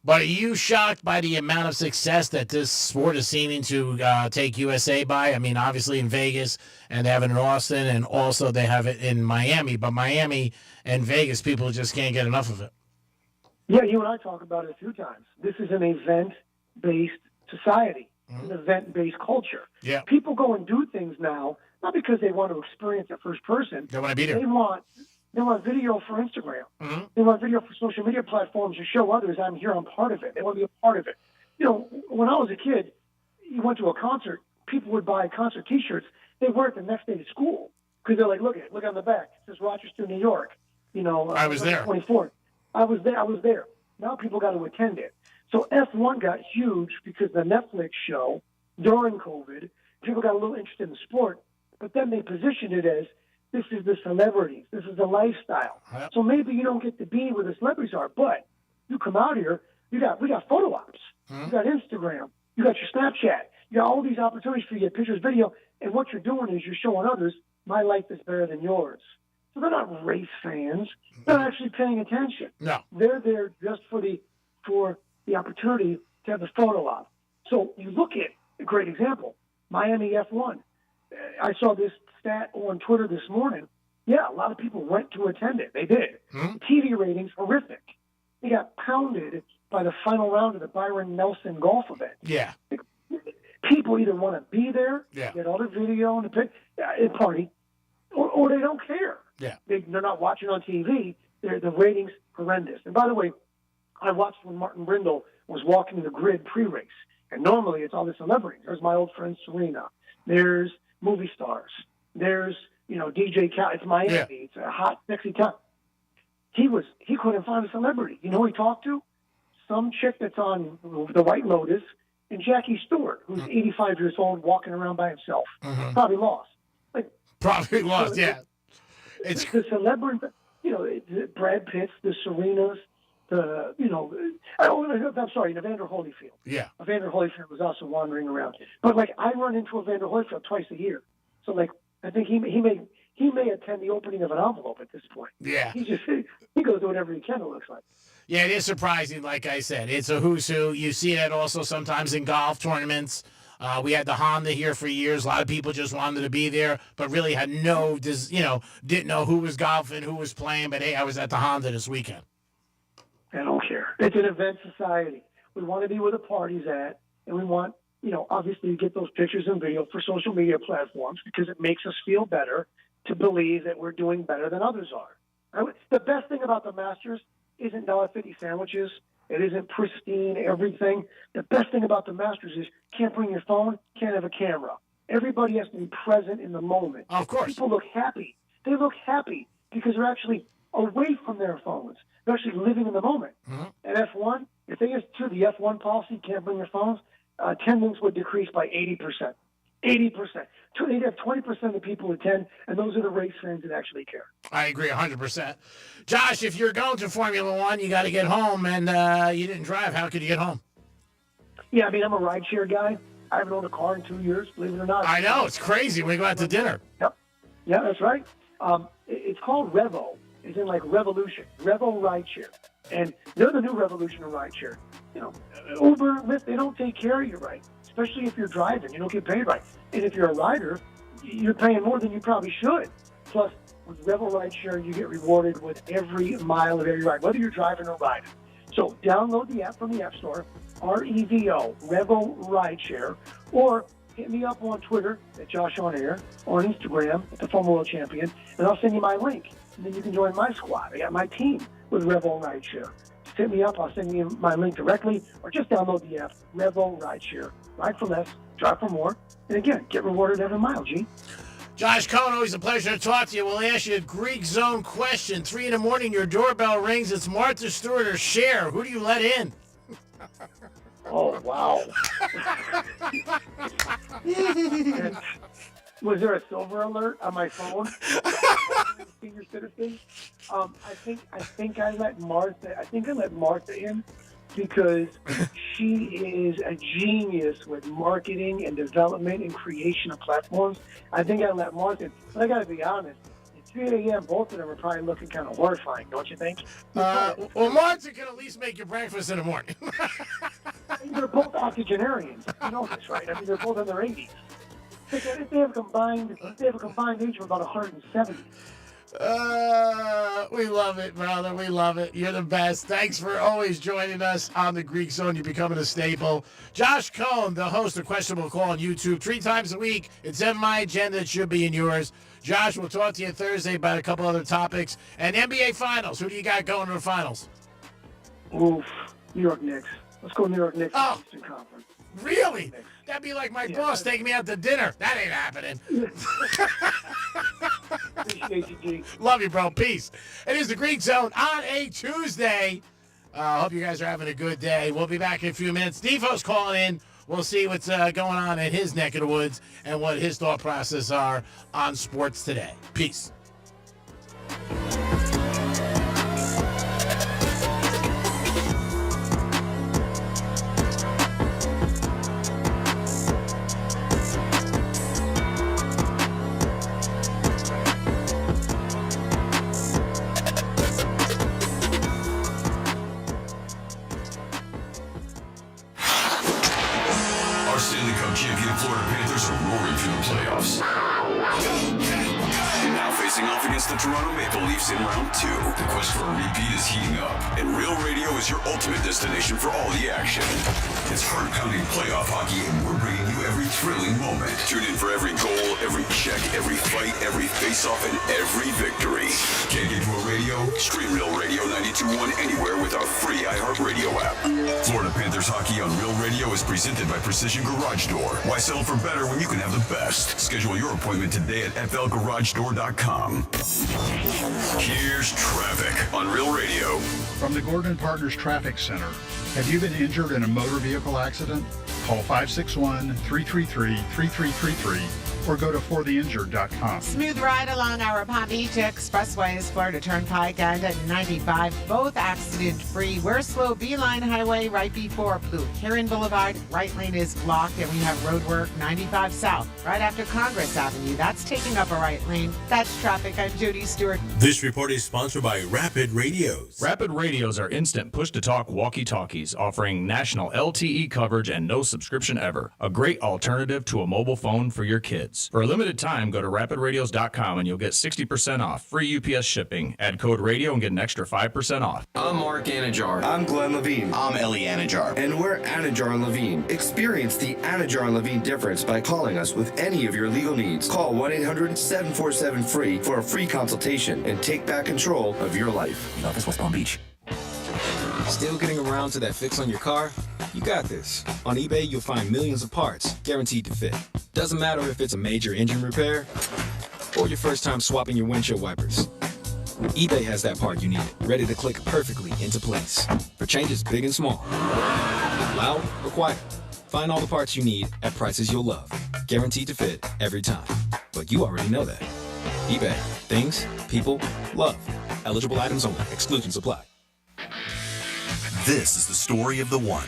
But are you shocked by the amount of success that this sport is seeming to take USA by? I mean, obviously in Vegas, and they have it in Austin, and also they have it in Miami. But Miami and Vegas, people just can't get enough of it. Yeah, you and I talk about it a few times. This is an event-based society, an event-based culture. Yeah. People go and do things now, not because they want to experience it first person. They want to be there. They want video for Instagram. They want video for social media platforms to show others, I'm here, I'm part of it. They want to be a part of it. When I was a kid, you went to a concert, people would buy concert T-shirts. They wear it the next day to school because they're like, look on the back. It says Rochester, New York. I was there. 24th. I was there. Now people got to attend it. So F1 got huge because the Netflix show during COVID, people got a little interested in the sport, but then they positioned it as this is the celebrities, this is the lifestyle. Yep. So maybe you don't get to be where the celebrities are, but you come out here, we got photo ops, you got Instagram, you got your Snapchat, you got all these opportunities for you to get pictures, video, and what you're doing is you're showing others, my life is better than yours. So they're not race fans. They're not actually paying attention. No. They're there just for the opportunity to have the photo op. So you look at a great example, Miami F1. I saw this stat on Twitter this morning. Yeah, a lot of people went to attend it. They did. The TV ratings, horrific. They got pounded by the final round of the Byron Nelson golf event. Yeah. People either want to be there, get all the video and the party, or they don't care. Yeah. They're not watching on TV. The ratings horrendous. And by the way, I watched when Martin Brindle was walking the grid pre-race. And normally it's all the celebrities. There's my old friend Serena. There's movie stars. There's, DJ Khaled. It's Miami. Yeah. It's a hot, sexy town. He couldn't find a celebrity. You know who he talked to? Some chick that's on the White Lotus and Jackie Stewart, who's 85 years old, walking around by himself. Probably lost. Probably lost, yeah. It's the celebrity, Brad Pitts, the Serenas, I'm sorry, Evander Holyfield. Yeah. Evander Holyfield was also wandering around. But I run into Evander Holyfield twice a year. So I think he may attend the opening of an envelope at this point. Yeah. He goes to whatever he can, it looks like. Yeah, it is surprising, like I said. It's a who's who. You see that also sometimes in golf tournaments. We had the Honda here for years. A lot of people just wanted to be there, but really had didn't know who was golfing, who was playing. But hey, I was at the Honda this weekend. I don't care. It's an event society. We want to be where the party's at, and we want, obviously to get those pictures and video for social media platforms because it makes us feel better to believe that we're doing better than others are. The best thing about the Masters isn't $1.50 sandwiches It isn't pristine, everything. The best thing about the Masters is can't bring your phone, can't have a camera. Everybody has to be present in the moment. Of course. People look happy. They look happy because they're actually away from their phones. They're actually living in the moment. Mm-hmm. At F1, if they institute the F1 policy, can't bring your phones, attendance would decrease by 80%. 80%. They'd have 20% of the people attend, and those are the race fans that actually care. I agree 100%. Josh, if you're going to Formula One, you got to get home, and you didn't drive. How could you get home? Yeah, I mean, I'm a rideshare guy. I haven't owned a car in 2 years, believe it or not. I know. It's crazy. We go out to dinner. Yep. Yeah, that's right. It's called Revo. It's in like revolution. Revo rideshare. And they're the new revolution of rideshare. You know, Uber, Lyft, they don't take care of you right, especially if you're driving. You don't get paid right. And if you're a rider, you're paying more than you probably should. Plus, with Revo rideshare, you get rewarded with every mile of every ride, whether you're driving or riding. So download the app from the App Store, REVO, Revo Rideshare, or hit me up on Twitter at Josh On Air, or on Instagram at the former world champion, and I'll send you my link. And then you can join my squad. I got my team with Revo Rideshare. Just hit me up. I'll send you my link directly, or just download the app, Revo Rideshare. Ride for less, drive for more, and again, get rewarded every mile, G. Josh Cohen, always a pleasure to talk to you. We'll ask you a Greek Zone question. 3 in the morning, your doorbell rings. It's Martha Stewart or Cher. Who do you let in? Oh, wow. Was there a silver alert on my phone? Senior citizen? I think I let Martha in because she is a genius with marketing and development and creation of platforms. I think I let Martha in. But I got to be honest. At 3 a.m., both of them are probably looking kind of horrifying, don't you think? Well, Martha can at least make your breakfast in the morning. They're both octogenarians. You know this, right? I mean, they're both in their 80s. They have a combined age of about 170. We love it, brother. We love it. You're the best. Thanks for always joining us on the Greek Zone. You're becoming a staple. Josh Cohen, the host of Questionable Call on YouTube, 3 times a week. It's in my agenda. It should be in yours. Josh, we'll talk to you Thursday about a couple other topics. And NBA Finals. Who do you got going to the Finals? Oof. New York Knicks. Let's go New York Knicks Eastern Conference. Really? That'd be like my boss taking me out to dinner. That ain't happening. Appreciate you, G. Love you, bro. Peace. It is the Greek Zone on a Tuesday. Hope you guys are having a good day. We'll be back in a few minutes. Defoe's calling in. We'll see what's going on in his neck of the woods and what his thought process are on sports today. Peace. Our Stanley Cup champion Florida Panthers are roaring through the playoffs. Now facing off against the Toronto Maple Leafs in round 2. The quest for a repeat is heating up, and Real Radio is your ultimate destination for all the action. It's heart-pounding playoff hockey, and we're bringing you every thrilling moment. Tune in for every goal, every check, every fight, every face-off, and every victory. Can't get to a radio? Stream Real Radio 92.1 anywhere with our free iHeartRadio app. Florida Panthers hockey on Real Radio is presented by Precision Garage Door. Why settle for better when you can have the best? Schedule your appointment today at flgaragedoor.com. Here's traffic on Real Radio. From the Gordon Partners Traffic Center. Have you been injured in a motor vehicle accident? Call 561-333-3333 or go to fortheinjured.com. Smooth ride along our Palm Beach Expressways, Florida Turnpike and at 95, both accident-free. We're slow Beeline Highway right before Blue Heron Boulevard. Right lane is blocked and we have road work 95 South right after Congress Avenue. That's taking up a right lane. That's traffic. I'm Jody Stewart. This report is sponsored by Rapid Radios. Rapid Radios are instant push-to-talk walkie-talkies offering national LTE coverage and no subscription ever. A great alternative to a mobile phone for your kids. For a limited time, go to rapidradios.com and you'll get 60% off. Free UPS shipping. Add code radio and get an extra 5% off. I'm Mark Anajar. I'm Glenn Levine. I'm Ellie Anajar. And we're Anajar and Levine. Experience the Anajar and Levine difference by calling us with any of your legal needs. Call 1-800-747-FREE for a free consultation and take back control of your life. The office, West Palm Beach. Still getting around to that fix on your car? You got this. On eBay, you'll find millions of parts, guaranteed to fit. Doesn't matter if it's a major engine repair or your first time swapping your windshield wipers. eBay has that part you need, ready to click perfectly into place for changes big and small. Loud or quiet, find all the parts you need at prices you'll love. Guaranteed to fit every time. But you already know that. eBay. Things, people, love. Eligible items only. Exclusions apply. This is the story of the one.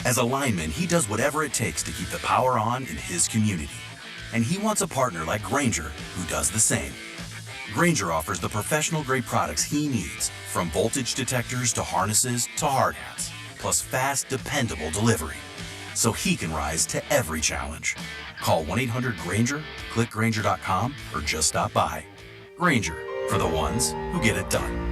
As a lineman, he does whatever it takes to keep the power on in his community. And he wants a partner like Grainger who does the same. Grainger offers the professional-grade products he needs, from voltage detectors to harnesses to hard hats, plus fast, dependable delivery, so he can rise to every challenge. Call 1-800-GRAINGER, click Grainger.com, or just stop by. Grainger, for the ones who get it done.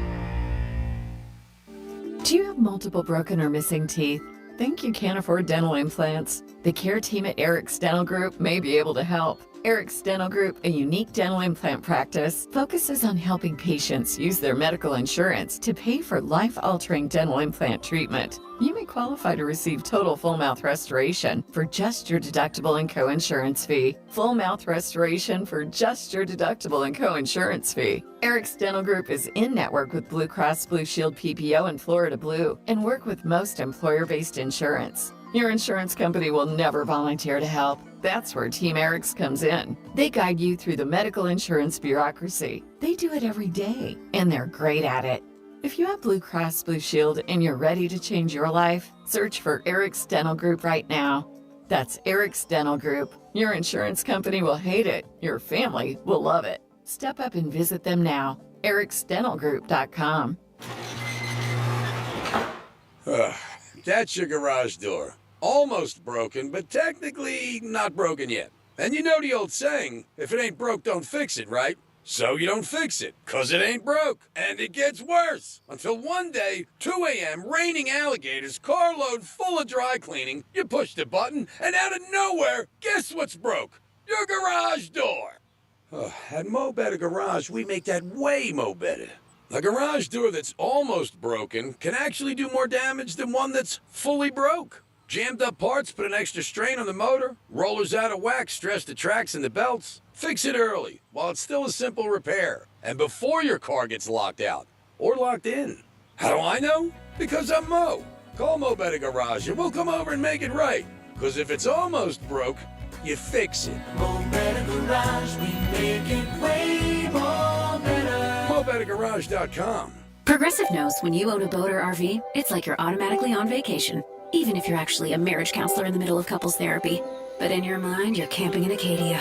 Do you have multiple broken or missing teeth? Think you can't afford dental implants? The care team at Eric's Dental Group may be able to help. Eric's Dental Group, a unique dental implant practice, focuses on helping patients use their medical insurance to pay for life-altering dental implant treatment. You may qualify to receive total full mouth restoration for just your deductible and co-insurance fee. Full mouth restoration for just your deductible and co-insurance fee. Eric's Dental Group is in network with Blue Cross Blue Shield PPO and Florida Blue and work with most employer-based insurance. Your insurance company will never volunteer to help. That's where Team Eric's comes in. They guide you through the medical insurance bureaucracy. They do it every day, and they're great at it. If you have Blue Cross Blue Shield and you're ready to change your life, search for Eric's Dental Group right now. That's Eric's Dental Group. Your insurance company will hate it. Your family will love it. Step up and visit them now. ericsdentalgroup.com. That's your garage door. Almost broken, but technically not broken yet. And you know the old saying, if it ain't broke, don't fix it, right? So you don't fix it, 'cause it ain't broke. And it gets worse. Until one day, 2 a.m., raining alligators, carload full of dry cleaning, you push the button, and out of nowhere, guess what's broke? Your garage door. At Mo Better Garage, we make that way mo better. A garage door that's almost broken can actually do more damage than one that's fully broke. Jammed up parts put an extra strain on the motor, rollers out of whack stress the tracks and the belts. Fix it early, while it's still a simple repair, and before your car gets locked out, or locked in. How do I know? Because I'm Mo. Call Mo Better Garage and we'll come over and make it right. 'Cause if it's almost broke, you fix it. Mo Better Garage, we make it way more better. MoBetterGarage.com. Progressive knows when you own a boat or RV, it's like you're automatically on vacation, even if you're actually a marriage counselor in the middle of couples therapy. But in your mind, you're camping in Acadia,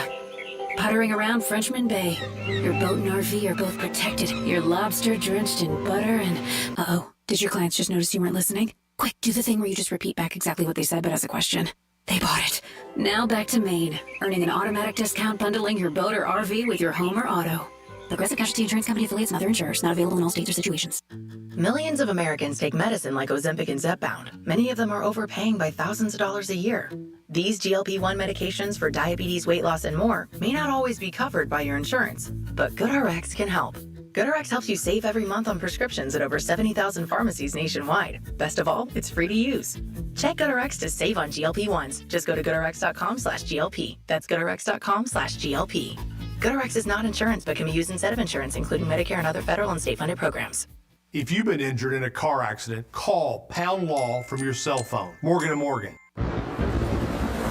puttering around Frenchman Bay. Your boat and RV are both protected. You're lobster drenched in butter and... Uh-oh, did your clients just notice you weren't listening? Quick, do the thing where you just repeat back exactly what they said, but as a question. They bought it. Now back to Maine, earning an automatic discount bundling your boat or RV with your home or auto. Progressive Casualty Insurance Company affiliates and other insurers. Not available in all states or situations. Millions of Americans take medicine like Ozempic and Zepbound. Many of them are overpaying by thousands of dollars a year. These GLP-1 medications for diabetes, weight loss, and more may not always be covered by your insurance, but GoodRx can help. GoodRx helps you save every month on prescriptions at over 70,000 pharmacies nationwide. Best of all, it's free to use. Check GoodRx to save on GLP-1s. Just go to GoodRx.com/GLP. That's GoodRx.com/GLP. GoodRx is not insurance, but can be used instead of insurance, including Medicare and other federal and state-funded programs. If you've been injured in a car accident, call Pound Law from your cell phone. Morgan & Morgan.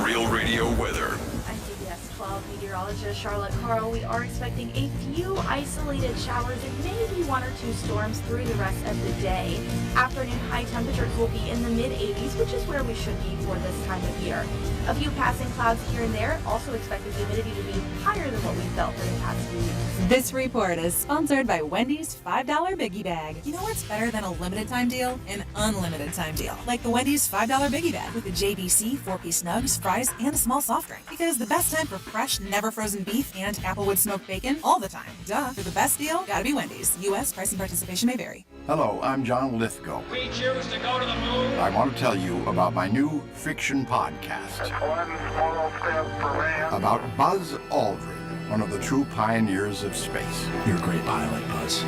Real Radio weather. I'm CBS 12 meteorologist Charlotte Carl. We are expecting a few isolated showers and maybe 1 or 2 storms through the rest of the day. Afternoon high temperatures will be in the mid-80s, which is where we should be for this time of year. A few passing clouds here and there. Also expect the humidity to be higher than what we felt for the past few weeks. This report is sponsored by Wendy's $5 Biggie Bag. You know what's better than a limited time deal? An unlimited time deal. Like the Wendy's $5 Biggie Bag with the JBC 4-piece nugs, fries, and a small soft drink. Because the best time for fresh, never frozen beef and Applewood smoked bacon all the time. Duh. For the best deal, gotta be Wendy's. U.S. price and participation may vary. Hello, I'm John Lithgow. We choose to go to the moon. I want to tell you about my new fiction podcast. One small step for man. About Buzz Aldrin, one of the true pioneers of space. You're a great pilot, Buzz.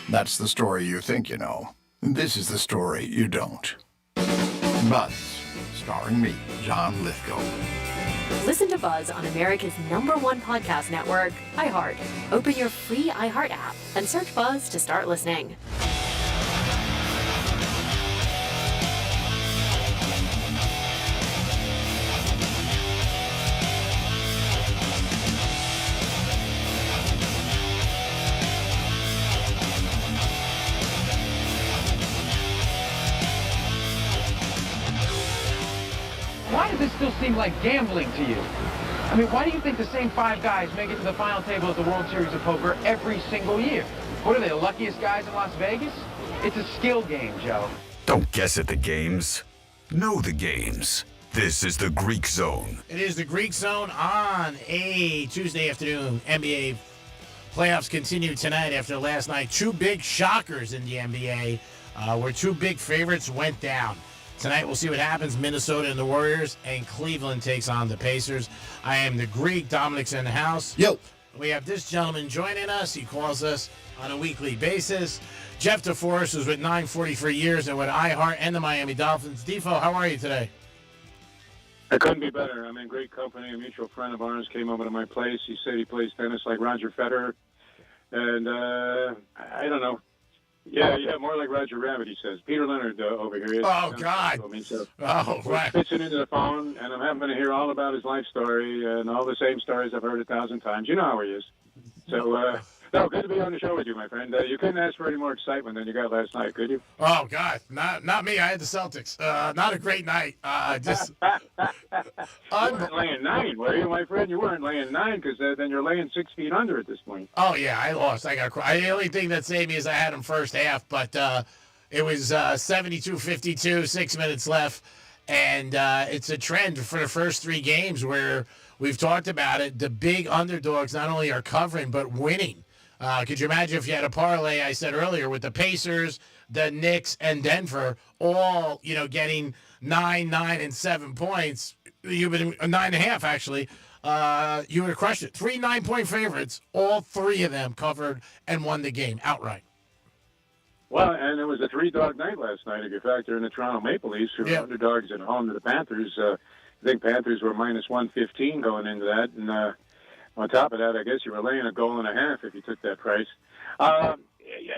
That's the story you think you know. This is the story you don't. Buzz, starring me, John Lithgow. Listen to Buzz on America's #1 podcast network, iHeart. Open your free iHeart app and search Buzz to start listening. Why does this still seem like gambling to you? I mean, why do you think the same 5 guys make it to the final table at the World Series of Poker every single year? What are they, the luckiest guys in Las Vegas? It's a skill game, Joe. Don't guess at the games. Know the games. This is the Greek Zone. It is the Greek Zone on a Tuesday afternoon. NBA playoffs continue tonight after last night. 2 big shockers in the NBA where 2 big favorites went down. Tonight we'll see what happens. Minnesota and the Warriors, and Cleveland takes on the Pacers. I am the Greek. Dominic's in the house. Yo. We have this gentleman joining us. He calls us on a weekly basis. Jeff DeForest, who's with 940 for years and with iHeart and the Miami Dolphins. Defo, how are you today? I couldn't be better. I'm in great company. A mutual friend of ours came over to my place. He said he plays tennis like Roger Federer. And I don't know. Yeah, more like Roger Rabbit, he says. Peter Leonard over here. Oh, God. Oh, right. We're pitching into the phone, and I'm having to hear all about his life story and all the same stories I've heard 1,000 times. You know how he is. So, no, good to be on the show with you, my friend. You couldn't ask for any more excitement than you got last night, could you? Oh, God. Not me. I had the Celtics. Not a great night. Just You weren't laying 9, were you, my friend? You weren't laying 9 because then you're laying 6 feet under at this point. Oh, yeah, I lost. I got cry. The only thing that saved me is I had him first half, but it was 72-52, 6 minutes left. And it's a trend for the first 3 games where we've talked about it. The big underdogs not only are covering, but winning. Could you imagine if you had a parlay, I said earlier, with the Pacers, the Knicks, and Denver all, getting 9, 9, and 7 points? You would 9.5 actually. You would have crushed it. 3 9-point favorites, all 3 of them covered and won the game outright. Well, and it was a 3-dog night last night if you factor in the Toronto Maple Leafs, who were underdogs at home to the Panthers. I think Panthers were minus 115 going into that, and on top of that, I guess you were laying a goal and a half if you took that price.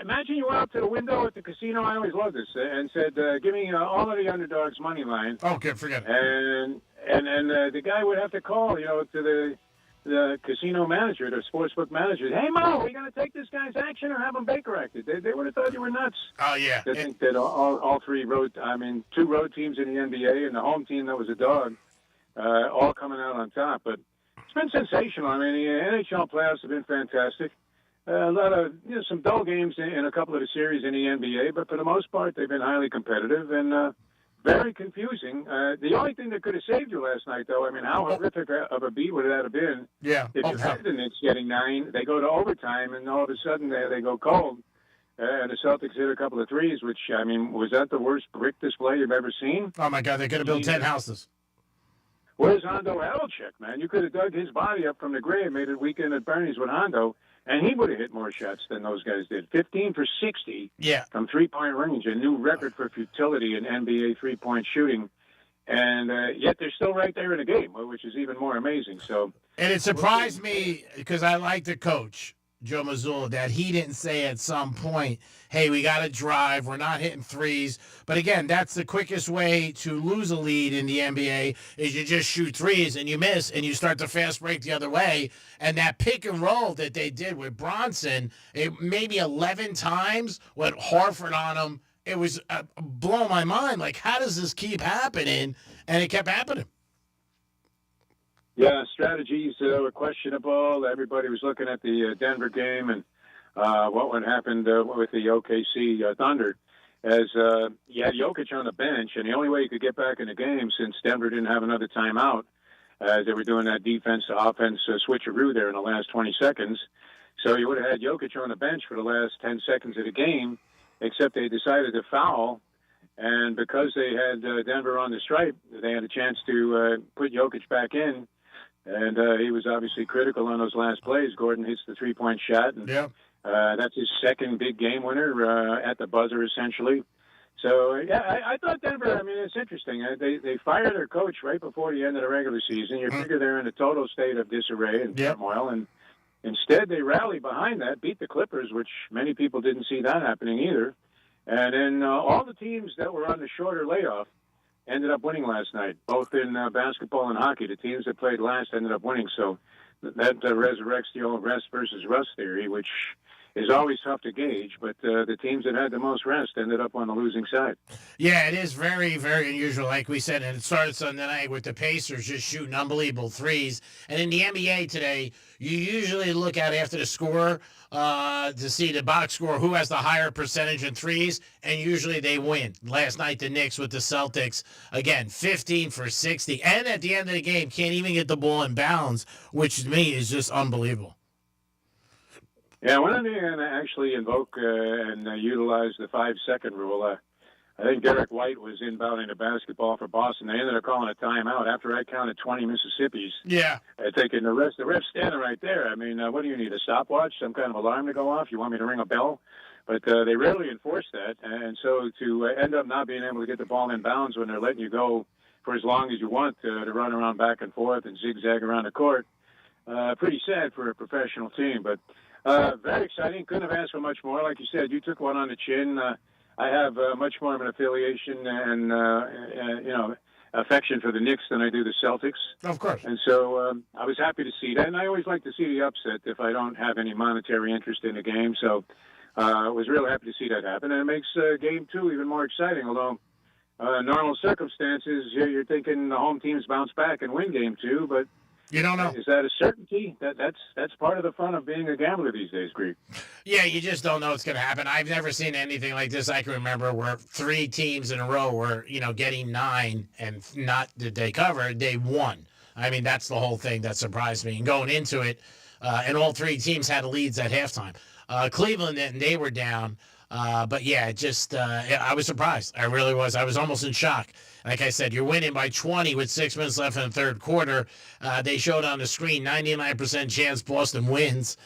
Imagine you went out to the window at the casino. I always love this, and said, "Give me all of the underdogs money line." Oh, good, forget it. And the guy would have to call, to the casino manager, the sportsbook manager. Hey, Mo, are we going to take this guy's action or have him Baker acted? They would have thought you were nuts. Oh, yeah. To think that all 3 2 road teams in the NBA and the home team that was a dog, all coming out on top. But it's been sensational. I mean, the NHL playoffs have been fantastic. A lot of some dull games in a couple of the series in the NBA, but for the most part, they've been highly competitive and very confusing. The only thing that could have saved you last night, though, I mean, how horrific of a beat would that have been? Yeah. If you had the Knicks getting 9, they go to overtime, and all of a sudden they go cold. And the Celtics hit a couple of threes, which, I mean, was that the worst brick display you've ever seen? Oh, my God, they could have built 10 houses. Where's Hondo Havlicek, man? You could have dug his body up from the grave, made it weekend at Bernie's with Hondo, and he would have hit more shots than those guys did. 15 for 60 from three-point range, a new record for futility in NBA three-point shooting. And yet they're still right there in the game, which is even more amazing. So, and it surprised me because I like the coach, Joe Mazzulla, that he didn't say at some point, hey, we got to drive, we're not hitting threes. But again, that's the quickest way to lose a lead in the NBA is you just shoot threes and you miss and you start to fast break the other way. And that pick and roll that they did with Bronson, maybe 11 times with Horford on him, it was blowing my mind. Like, how does this keep happening? And it kept happening. Yeah, strategies were questionable. Everybody was looking at the Denver game and what would happen with the OKC Thunder. As you had Jokic on the bench, and the only way you could get back in the game since Denver didn't have another timeout, as they were doing that defense-to-offense switcheroo there in the last 20 seconds. So you would have had Jokic on the bench for the last 10 seconds of the game, except they decided to foul. And because they had Denver on the stripe, they had a chance to put Jokic back in. And he was obviously critical on those last plays. Gordon hits the three-point shot. And That's his second big game winner at the buzzer, essentially. So, yeah, I thought Denver, I mean, it's interesting. They fired their coach right before the end of the regular season. You figure they're in a total state of disarray and turmoil, and instead they rally behind that, beat the Clippers, which many people didn't see that happening either. And then all the teams that were on the shorter layoff ended up winning last night, both in basketball and hockey. The teams that played last ended up winning. So that resurrects the old rest versus rust theory, which is always tough to gauge, but the teams that had the most rest ended up on the losing side. Yeah, it is very, very unusual, like we said, and it started Sunday night with the Pacers just shooting unbelievable threes. And in the NBA today, you usually look at after the score to see the box score, who has the higher percentage in threes, and usually they win. Last night, the Knicks with the Celtics, again, 15 for 60, and at the end of the game, can't even get the ball in bounds, which to me is just unbelievable. Yeah, when they actually invoke and utilize the 5-second rule, I think Derek White was inbounding the basketball for Boston. They ended up calling a timeout after I counted 20 Mississippis. Yeah. Thinking the ref's standing right there. I mean, what do you need, a stopwatch, some kind of alarm to go off? You want me to ring a bell? But they rarely enforce that. And so to end up not being able to get the ball in bounds when they're letting you go for as long as you want to run around back and forth and zigzag around the court, pretty sad for a professional team. But very exciting. Couldn't have asked for much more. Like you said, you took one on the chin. I have much more of an affiliation and, affection for the Knicks than I do the Celtics. Of course. And so I was happy to see that. And I always like to see the upset if I don't have any monetary interest in the game. So I was really happy to see that happen. And it makes Game 2 even more exciting, although normal circumstances, you're thinking the home teams bounce back and win Game 2, but you don't know. Is that a certainty? That's part of the fun of being a gambler these days, Greek. Yeah, you just don't know what's going to happen. I've never seen anything like this. I can remember where 3 teams in a row were, getting 9 and not did they cover, they won. I mean, that's the whole thing that surprised me. And going into it, and all 3 teams had leads at halftime. Cleveland, they were down. But yeah, I was surprised. I really was. I was almost in shock. Like I said, you're winning by 20 with 6 minutes left in the third quarter. They showed on the screen 99% chance Boston wins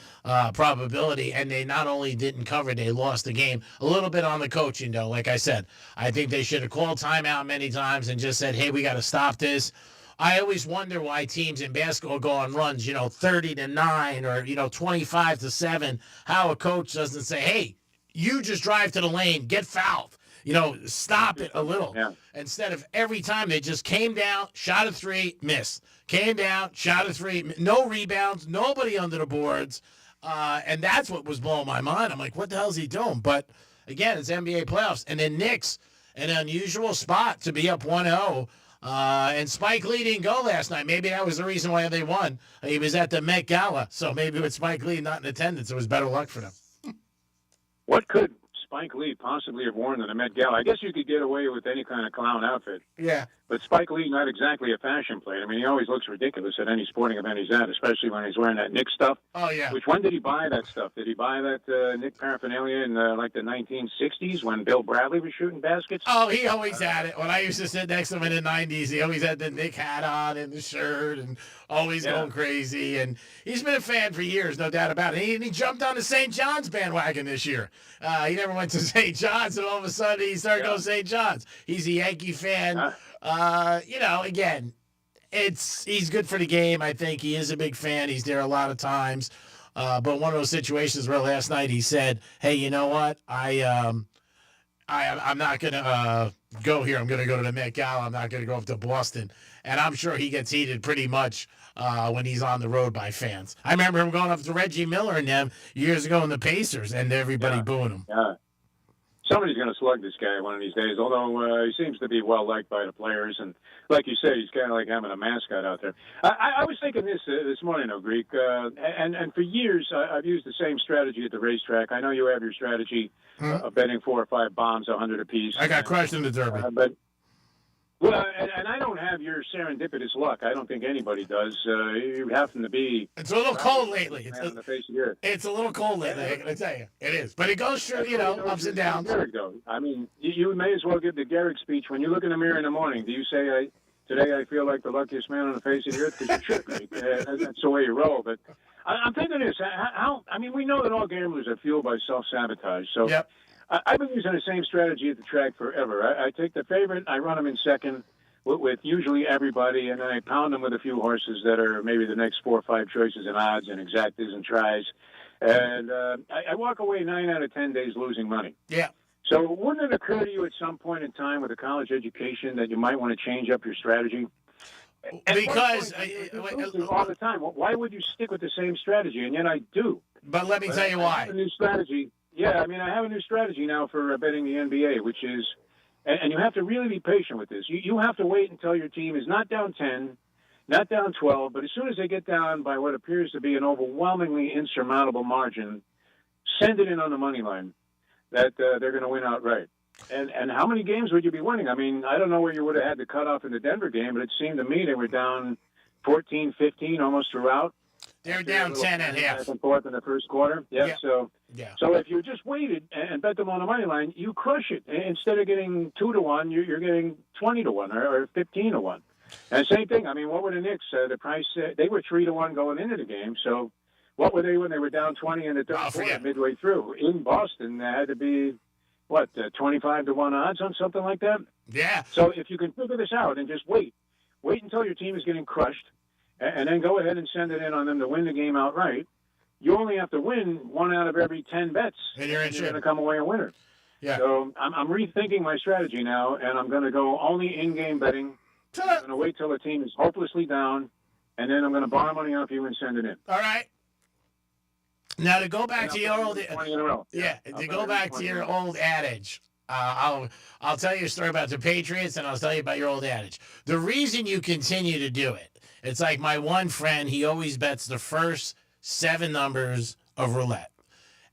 probability, and they not only didn't cover, they lost the game. A little bit on the coaching, though. Like I said, I think they should have called timeout many times and just said, hey, we got to stop this. I always wonder why teams in basketball go on runs, 30-9 or, 25-7, how a coach doesn't say, hey, you just drive to the lane, get fouled. Stop it a little. Yeah. Instead of every time they just came down, shot a 3, missed. Came down, shot a 3, no rebounds, nobody under the boards. And that's what was blowing my mind. I'm like, what the hell is he doing? But, again, it's NBA playoffs. And then Knicks, an unusual spot to be up 1-0. And Spike Lee didn't go last night. Maybe that was the reason why they won. He was at the Met Gala. So maybe with Spike Lee not in attendance, it was better luck for them. What could Spike Lee possibly have worn in the Met Gala? I guess you could get away with any kind of clown outfit. Yeah. But Spike Lee, not exactly a fashion plate. I mean, he always looks ridiculous at any sporting event he's at, especially when he's wearing that Knicks stuff. Oh, yeah. When did he buy that stuff? Did he buy that Knick paraphernalia in, like, the 1960s when Bill Bradley was shooting baskets? Oh, he always had it. When I used to sit next to him in the 90s, he always had the Knick hat on and the shirt and always going crazy. And he's been a fan for years, no doubt about it. And he jumped on the St. John's bandwagon this year. He never went to St. John's, and all of a sudden he started going to St. John's. He's a Yankee fan. Again, he's good for the game. I think he is a big fan. He's there a lot of times. But one of those situations where last night he said, hey, you know what? I'm not going to go here. I'm going to go to the Met Gala. I'm not going to go up to Boston. And I'm sure he gets heated pretty much when he's on the road by fans. I remember him going up to Reggie Miller and them years ago in the Pacers and everybody booing him. Yeah. Somebody's going to slug this guy one of these days, although he seems to be well-liked by the players. And like you said, he's kind of like having a mascot out there. I was thinking this morning, Greek, and for years I've used the same strategy at the racetrack. I know you have your strategy of betting 4 or 5 bombs, 100 apiece. I got crushed in the Derby. Well, and I don't have your serendipitous luck. I don't think anybody does. You happen to be... It's a little cold lately. It's a little cold lately, I gotta tell you. It is. But it goes through, ups and downs. I mean, you may as well give the Garrick speech. When you look in the mirror in the morning, do you say, today I feel like the luckiest man on the face of the earth? Because you should, Greek. That's the way you roll. But I'm thinking this. I mean, we know that all gamblers are fueled by self-sabotage. So Yep. I've been using the same strategy at the track forever. I take the favorite, I run them in second with usually everybody, and then I pound them with a few horses that are maybe the next 4 or 5 choices in odds and exactas and tries. And I walk away 9 out of 10 days losing money. Yeah. So wouldn't it occur to you at some point in time with a college education that you might want to change up your strategy? Because all the time, why would you stick with the same strategy? And yet I do. But let me tell you why. I have a new strategy. Yeah, I mean, I have a new strategy now for betting the NBA, which is, and you have to really be patient with this. You have to wait until your team is not down 10, not down 12, but as soon as they get down by what appears to be an overwhelmingly insurmountable margin, send it in on the money line that they're going to win outright. And how many games would you be winning? I mean, I don't know where you would have had the cutoff in the Denver game, but it seemed to me they were down 14, 15 almost throughout. They're down 10 and a half. Back and forth in the first quarter. Yeah. So if you just waited and bet them on the money line, you crush it. Instead of getting 2-1, you're getting 20-1 or 15-1. And same thing. I mean, what were the Knicks? The price they were 3-1 going into the game. So what were they when they were down 20 in the third quarter midway through in Boston? They had to be 25-1 odds on something like that. Yeah. So if you can figure this out and just wait until your team is getting crushed, and then go ahead and send it in on them to win the game outright, you only have to win 1 out of every 10 bets, and you're going to come away a winner. Yeah. So I'm rethinking my strategy now, and I'm going to go only in-game betting. I'm going to wait till the team is hopelessly down, and then I'm going to borrow money off you and send it in. All right. Now to go back to your old, to go back to your old adage. I'll tell you a story about the Patriots, and I'll tell you about your old adage. The reason you continue to do it, it's like my one friend. He always bets the first 7 numbers of roulette,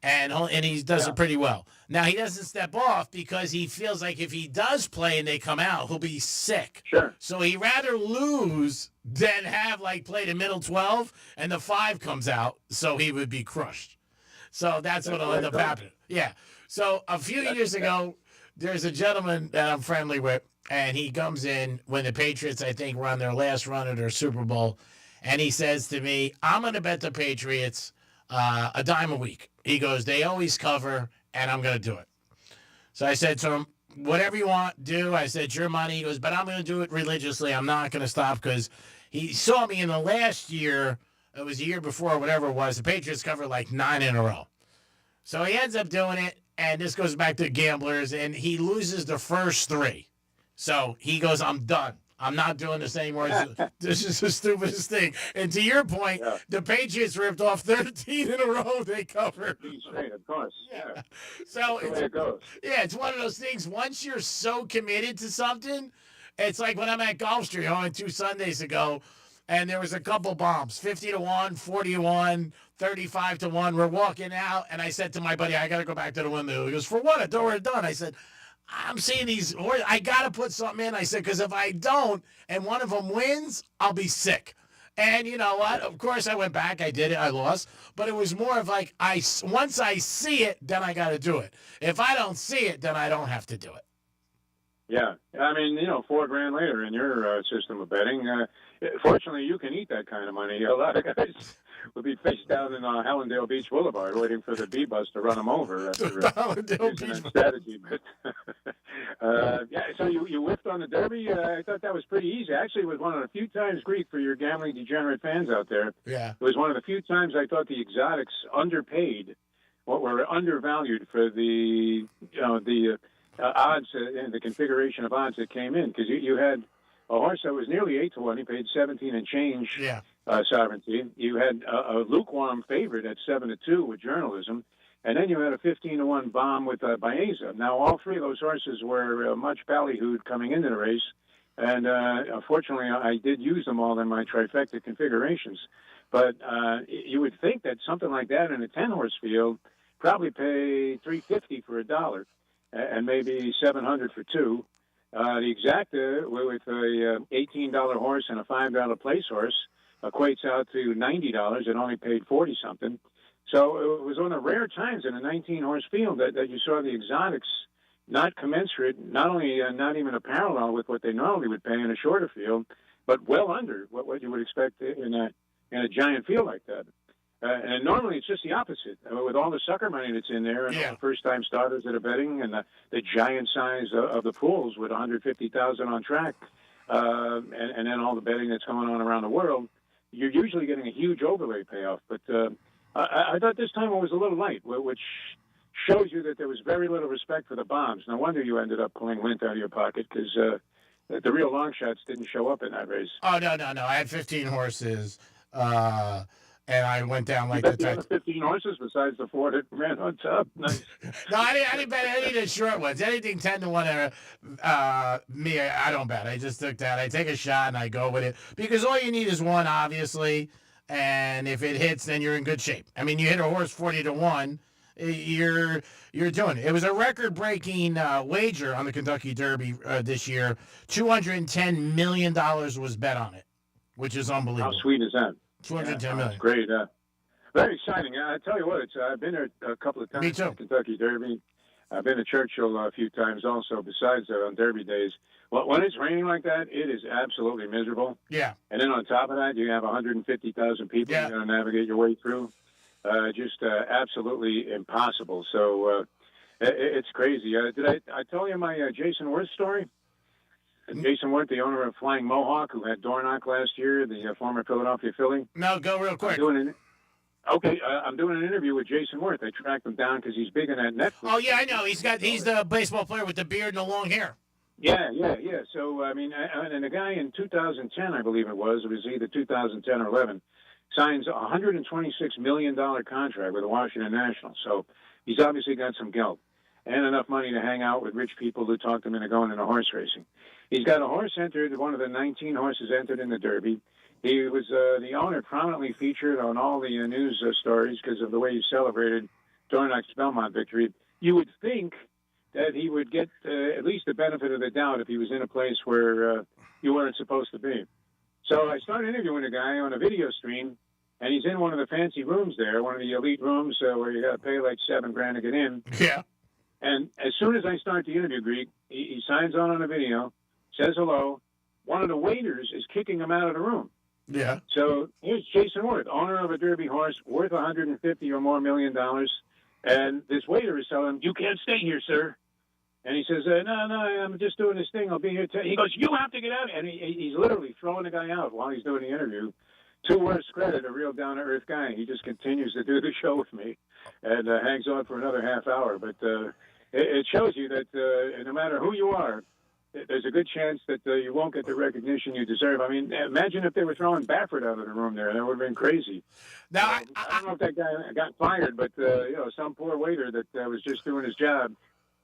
and he does it pretty well. Now he doesn't step off because he feels like if he does play and they come out, he'll be sick. Sure. So he rather lose than have play the middle 12 and the 5 comes out, so he would be crushed. So that's what'll end up happening. Yeah. So a few years ago, there's a gentleman that I'm friendly with, and he comes in when the Patriots, I think, were on their last run of their Super Bowl, and he says to me, I'm going to bet the Patriots a dime a week. He goes, they always cover, and I'm going to do it. So I said to him, whatever you want, do. I said, it's your money. He goes, but I'm going to do it religiously. I'm not going to stop because he saw me in the last year. It was the year before, whatever it was. The Patriots covered 9 in a row. So he ends up doing it, and this goes back to gamblers, and he loses the first 3. So he goes, I'm done. I'm not doing this anymore. This is the stupidest thing. And to your point, the Patriots ripped off 13 in a row they covered. Right, of course. Yeah. So That's the way it goes. Yeah, it's one of those things. Once you're so committed to something, it's like when I'm at Gulf Street only 2 Sundays ago, and there was a couple bombs, 50-1, 40-1, 35-1. We're walking out, and I said to my buddy, I got to go back to the window. He goes, for what? I thought we were done. I said, I'm seeing these horses. I got to put something in. I said, because if I don't and one of them wins, I'll be sick. And you know what? Of course, I went back. I did it. I lost. But it was more of once I see it, then I got to do it. If I don't see it, then I don't have to do it. Yeah. I mean, $4,000 later in your system of betting, fortunately, you can eat that kind of money. A lot of guys would be face down in Hallandale Beach Boulevard waiting for the B bus to run them over after using that strategy. But so you whiffed on the Derby. I thought that was pretty easy. Actually, it was one of the few times, Greek, for your gambling degenerate fans out there. Yeah. It was one of the few times I thought the exotics underpaid what were undervalued for the odds and the configuration of odds that came in, because you had a horse that was nearly 8-1. He paid 17 and change. Yeah. Sovereignty. You had a lukewarm favorite at 7-2 with Journalism, and then you had a 15-1 bomb with Baeza. Now, all 3 of those horses were much ballyhooed coming into the race, and unfortunately, I did use them all in my trifecta configurations. But you would think that something like that in a 10-horse field probably pay $350 for $1, and maybe $700 for 2. The exacta with a $18 horse and a $5 place horse equates out to $90. It only paid 40-something. So it was one of the rare times in a 19-horse field that you saw the exotics not commensurate, not only not even a parallel with what they normally would pay in a shorter field, but well under what you would expect in a giant field like that. And normally it's just the opposite. With all the sucker money that's in there and all the first-time starters that are betting and the giant size of the pools with 150,000 on track, and then all the betting that's going on around the world, you're usually getting a huge overlay payoff. But I thought this time it was a little light, which shows you that there was very little respect for the bombs. No wonder you ended up pulling lint out of your pocket because the real long shots didn't show up in that race. Oh, no. I had 15 horses. And I went down like you bet the other 15 horses besides the 4 that ran on top. Nice. No, I didn't bet any of the short ones. Anything 10 to 1 me, I don't bet. I just took that. I take a shot and I go with it because all you need is one, obviously. And if it hits, then you're in good shape. I mean, you hit a horse 40 to 1, you're doing it. It was a record-breaking wager on the Kentucky Derby this year. $210 million was bet on it, which is unbelievable. How sweet is that? 210 million. That's great. Very exciting. I tell you what, I've been there a couple of times. Me too. In Kentucky Derby. I've been to Churchill a few times also, besides on Derby days. Well, when it's raining like that, it is absolutely miserable. Yeah. And then on top of that, you have 150,000 people you're going to navigate your way through. Just absolutely impossible. So it's crazy. Did I tell you my Jason Worth story? Jason Worth, the owner of Flying Mohawk, who had Dornock last year, the former Philadelphia Philly. No, go real quick. I'm doing an interview with Jason Worth. I tracked him down because he's big on that Netflix. Oh, yeah, I know. He's the baseball player with the beard and the long hair. Yeah. So, I mean, and the guy in 2010, I believe it was either 2010 or 11, signs a $126 million contract with the Washington Nationals. So he's obviously got some gelt and enough money to hang out with rich people who talked him into going into horse racing. He's got a horse entered, one of the 19 horses entered in the Derby. He was the owner prominently featured on all the news stories because of the way he celebrated Dornock's Belmont victory. You would think that he would get at least the benefit of the doubt if he was in a place where you weren't supposed to be. So I started interviewing a guy on a video stream, and he's in one of the fancy rooms there, one of the elite rooms where you got to pay like $7,000 to get in. Yeah. And as soon as I start the interview, Greek, he signs on a video, says hello. One of the waiters is kicking him out of the room. Yeah. So here's Jason Worth, owner of a Derby horse worth $150 or more million. And this waiter is telling him, "You can't stay here, sir." And he says, no, I'm just doing this thing. I'll be here. He goes, "You have to get out." And he's literally throwing the guy out while he's doing the interview. To Worth's credit, a real down-to-earth guy. He just continues to do the show with me and hangs on for another half hour. But it shows you that no matter who you are, there's a good chance that you won't get the recognition you deserve. I mean, imagine if they were throwing Baffert out of the room there. That would have been crazy. Now, I don't know if that guy got fired, but some poor waiter that was just doing his job,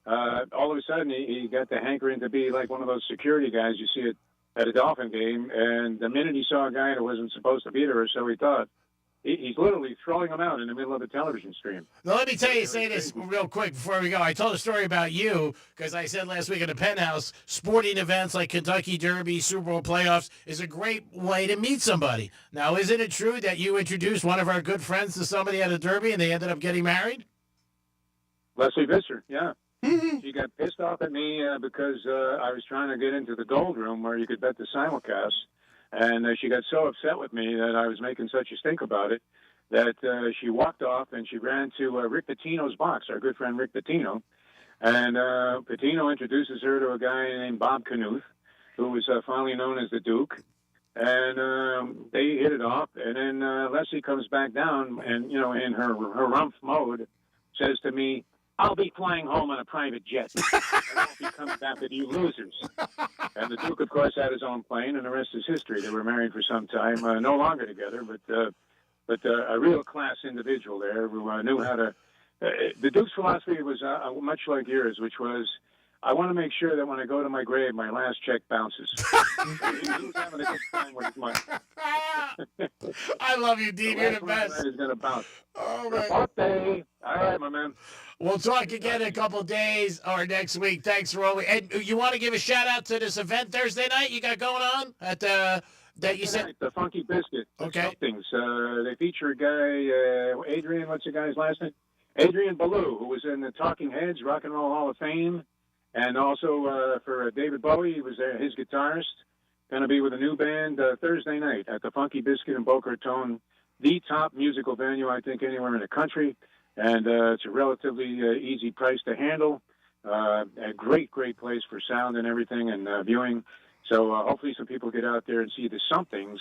all of a sudden he got the hankering to be like one of those security guys you see at a Dolphin game. And the minute he saw a guy that wasn't supposed to be there, or so he thought, he's literally throwing them out in the middle of the television stream. Now, let me say this real quick before we go. I told a story about you because I said last week at the Penthouse, sporting events like Kentucky Derby, Super Bowl playoffs is a great way to meet somebody. Now, isn't it true that you introduced one of our good friends to somebody at a Derby and they ended up getting married? Leslie Visser, yeah. She got pissed off at me because I was trying to get into the gold room where you could bet the simulcast. And she got so upset with me that I was making such a stink about it that she walked off and she ran to Rick Pitino's box, our good friend Rick Pitino. And Pitino introduces her to a guy named Bob Knuth, who was finally known as the Duke. And they hit it off. And then Leslie comes back down and, in her rumph mode, says to me, "I'll be flying home on a private jet. I won't be coming back with you losers." And the Duke, of course, had his own plane, and the rest is history. They were married for some time, no longer together, but a real class individual there who knew how to. The Duke's philosophy was much like yours, which was, I want to make sure that when I go to my grave, my last check bounces. He was having a good time with his money. I love you, Dean. You're the best. Is going to bounce. Oh, man. Birthday. All right, my man. We'll talk again in a couple of days or next week. Thanks, Rolly. And you want to give a shout-out to this event Thursday night you got going on at that you said? The Funky Biscuit. Okay. Things. They feature a guy, Adrian, what's the guy's last name? Adrian Ballou, who was in the Talking Heads Rock and Roll Hall of Fame. And also for David Bowie, he was there, his guitarist. Going to be with a new band Thursday night at the Funky Biscuit in Boca Raton. the top musical venue, I think, anywhere in the country. And it's a relatively easy price to handle. A great place for sound and everything and viewing. So hopefully some people get out there and see the Somethings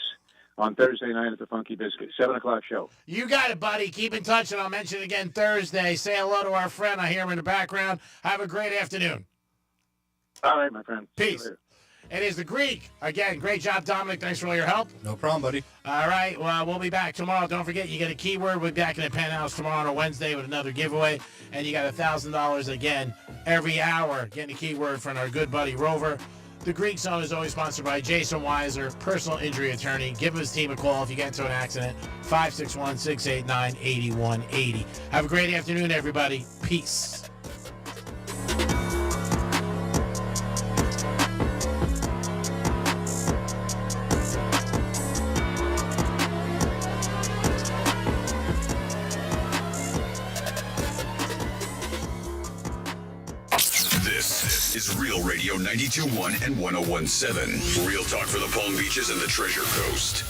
on Thursday night at the Funky Biscuit, 7 o'clock show. You got it, buddy. Keep in touch, and I'll mention it again Thursday. Say hello to our friend. I hear him in the background. Have a great afternoon. All right, my friend. Peace. It is the Greek. Again, great job, Dominic. Thanks for all your help. No problem, buddy. All right, well, we'll be back tomorrow. Don't forget, you get a keyword. We'll be back in the Penthouse tomorrow on a Wednesday with another giveaway. And you got $1,000 again every hour getting a keyword from our good buddy Rover. The Greek Zone is always sponsored by Jason Weiser, personal injury attorney. Give his team a call if you get into an accident, 561-689-8180. Have a great afternoon, everybody. Peace. This is Real Radio 92.1 and 101.7. Real talk for the Palm Beaches and the Treasure Coast.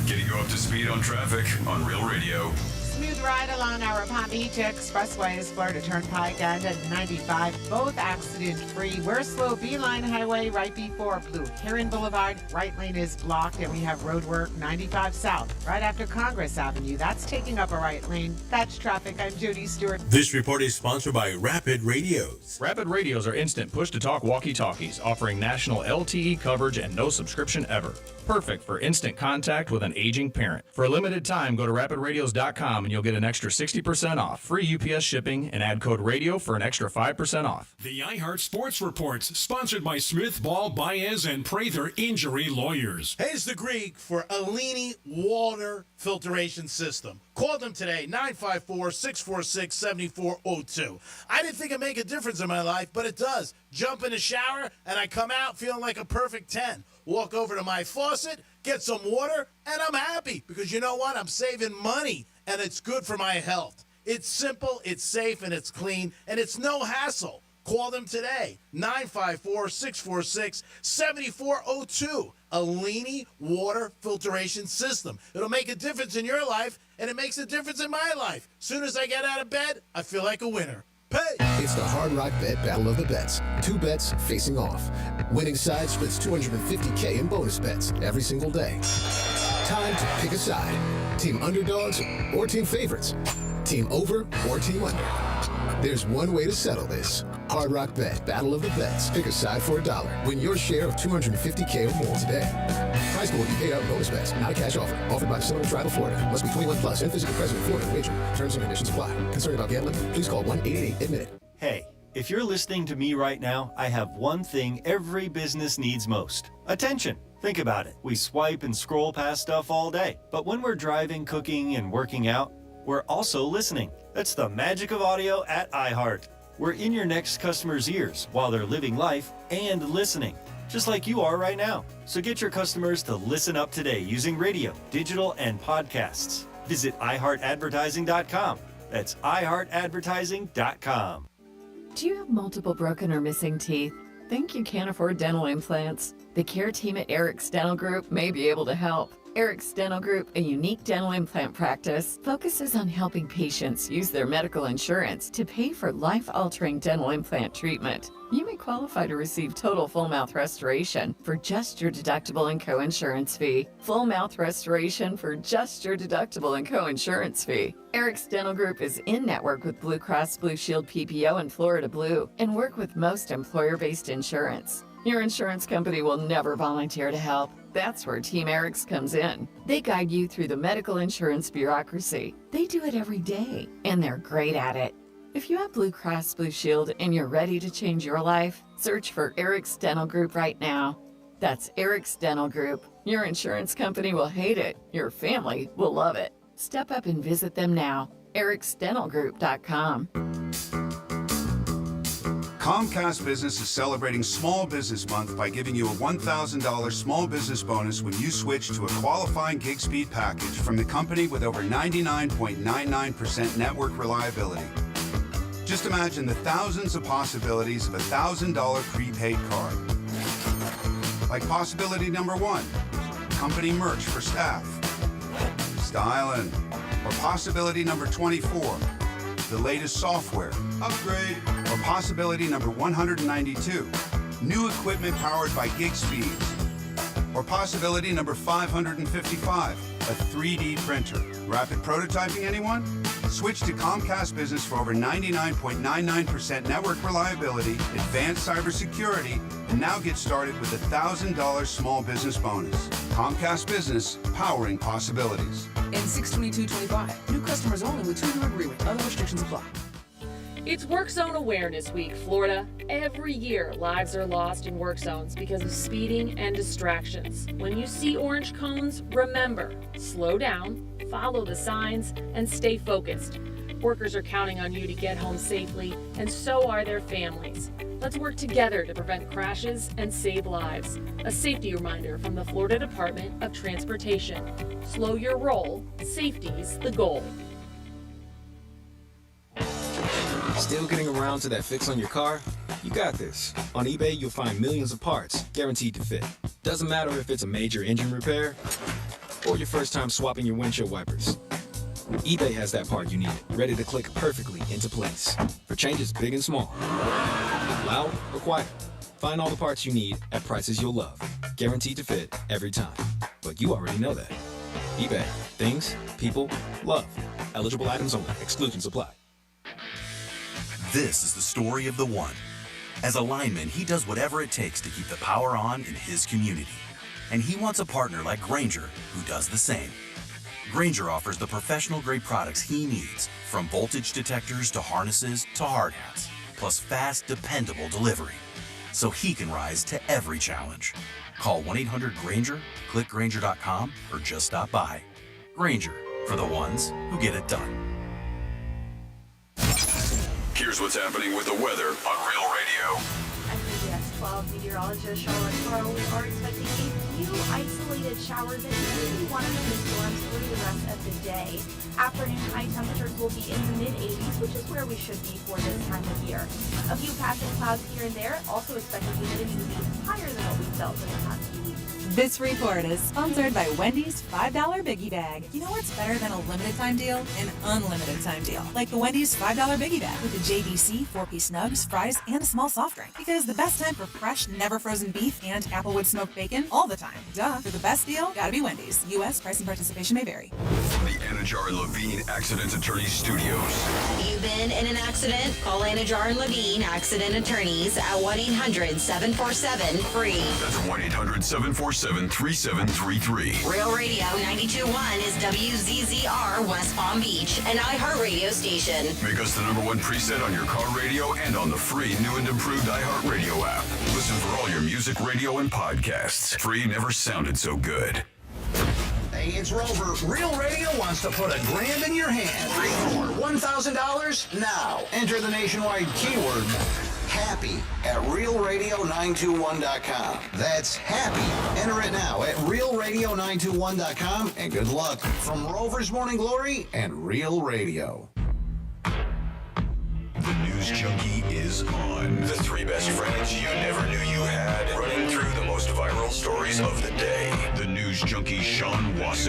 Getting you up to speed on traffic on Real Radio. Smooth ride along our Palm Beach Expressways, Florida Turnpike and at 95, both accident-free. We're slow Beeline Highway right before Blue Heron Boulevard. Right lane is blocked and we have road work 95 South right after Congress Avenue. That's taking up a right lane. That's traffic. I'm Jody Stewart. This report is sponsored by Rapid Radios. Rapid Radios are instant push-to-talk walkie-talkies offering national LTE coverage and no subscription ever. Perfect for instant contact with an aging parent. For a limited time, go to rapidradios.com and you'll get an extra 60% off, free UPS shipping, and add code RADIO for an extra 5% off. The iHeart Sports Reports, sponsored by Smith, Ball, Baez, and Prather Injury Lawyers. Hey, it's the Greek for Alini Water Filtration System. Call them today, 954-646-7402. I didn't think it'd make a difference in my life, but it does. Jump in the shower, and I come out feeling like a perfect 10. Walk over to my faucet, get some water, and I'm happy. Because you know what? I'm saving money, and it's good for my health. It's simple, it's safe, and it's clean, and it's no hassle. Call them today, 954-646-7402. Alini Water Filtration System. It'll make a difference in your life, and it makes a difference in my life. Soon as I get out of bed, I feel like a winner. Pay! It's the Hard Rock Bet Battle of the Bets. Two bets facing off. Winning side splits $250K in bonus bets every single day. Time to pick a side. Team underdogs or team favorites. Team over or team under. There's one way to settle this. Hard Rock Bet Battle of the Bets. Pick a side for $1. Win your share of $250K or more today. Prize pool will be paid out in bonus bets, not a cash offer. Offered by the Seminole Tribe of Florida. Must be 21 plus and physically present in Florida to wager. Terms and conditions apply. Concerned about gambling? Please call 1-888-ADMIT-IT. Hey, if you're listening to me right now, I have one thing every business needs most. Attention. Think about it. We swipe and scroll past stuff all day. But when we're driving, cooking, and working out, we're also listening. That's the magic of audio at iHeart. We're in your next customer's ears while they're living life and listening, just like you are right now. So get your customers to listen up today using radio, digital, and podcasts. Visit iHeartAdvertising.com. That's iHeartAdvertising.com. Do you have multiple broken or missing teeth? Think you can't afford dental implants? The care team at Eric's Dental Group may be able to help. Eric's Dental Group, a unique dental implant practice, focuses on helping patients use their medical insurance to pay for life-altering dental implant treatment. You may qualify to receive total full mouth restoration for just your deductible and co-insurance fee. Full mouth restoration for just your deductible and co-insurance fee. Eric's Dental Group is in network with Blue Cross Blue Shield PPO and Florida Blue and work with most employer-based insurance. Your insurance company will never volunteer to help. That's where Team Eric's comes in. They guide you through the medical insurance bureaucracy. They do it every day, and they're great at it. If you have Blue Cross Blue Shield and you're ready to change your life, search for Eric's Dental Group right now. That's Eric's Dental Group. Your insurance company will hate it. Your family will love it. Step up and visit them now. ericsdentalgroup.com. Comcast Business is celebrating Small Business Month by giving you a $1,000 small business bonus when you switch to a qualifying gig speed package from the company with over 99.99% network reliability. Just imagine the thousands of possibilities of a $1,000 prepaid card. Like possibility number 1, company merch for staff. Styling. Or possibility number 24, the latest software upgrade. Or possibility number 192, new equipment powered by gig speeds. Or possibility number 555, a 3D printer. Rapid prototyping, anyone? Switch to Comcast Business for over 99.99% network reliability, advanced cybersecurity, and now get started with a $1,000 small business bonus. Comcast Business, powering possibilities. And 6/22/25. New customers only with 2-year agreement. Other restrictions apply. It's Work Zone Awareness Week, Florida. Every year, lives are lost in work zones because of speeding and distractions. When you see orange cones, remember, slow down, follow the signs, and stay focused. Workers are counting on you to get home safely, and so are their families. Let's work together to prevent crashes and save lives. A safety reminder from the Florida Department of Transportation. Slow your roll, safety's the goal. Still getting around to that fix on your car? You got this. On eBay, you'll find millions of parts, guaranteed to fit. Doesn't matter if it's a major engine repair or your first time swapping your windshield wipers. eBay has that part you need, ready to click perfectly into place for changes big and small. Loud or quiet, find all the parts you need at prices you'll love, guaranteed to fit every time. But you already know that. eBay, things, people, love. Eligible items only, exclusions apply. This is the story of the one. As a lineman, he does whatever it takes to keep the power on in his community. And he wants a partner like Grainger who does the same. Grainger offers the professional-grade products he needs, from voltage detectors to harnesses to hard hats, plus fast, dependable delivery, so he can rise to every challenge. Call 1-800-GRAINGER, click Grainger.com, or just stop by. Grainger, for the ones who get it done. Here's what's happening with the weather on Real Radio. I'm CBS 12 meteorologist Charlotte Carl. We are expecting a few isolated showers and maybe one or two storms through the rest of the day. Afternoon high temperatures will be in the mid-80s, which is where we should be for this time of year. A few passing clouds here and there. Also expecting humidity to be higher than what we felt in the past few weeks. This report is sponsored by Wendy's $5 Biggie Bag. You know what's better than a limited time deal? An unlimited time deal. Like the Wendy's $5 Biggie Bag with the JBC 4-piece nugs, fries, and a small soft drink. Because the best time for fresh, never frozen beef and Applewood smoked bacon all the time. Duh. For the best deal, gotta be Wendy's. U.S. price and participation may vary. From the Anajar and Levine Accident Attorneys Studios. You've been in an accident? Call Anajar and Levine Accident Attorneys at 1-800-747-FREE. That's 1-800-747-3733. Real Radio 92.1 is WZZR West Palm Beach, an iHeartRadio station. Make us the #1 preset on your car radio and on the free new and improved iHeartRadio app. Listen for all your music, radio, and podcasts. Free never sounded so good. Hey, it's Rover. Real Radio wants to put $1,000 in your hand. For $1,000 now. Enter the nationwide keyword HAPPY at realradio921.com. That's happy. Enter it now at realradio921.com, and good luck from Rover's Morning Glory and Real Radio. The News Junkie is on. The 3 best friends you never knew you had, running through the most viral stories of the day. The News Junkie Sean Wasson.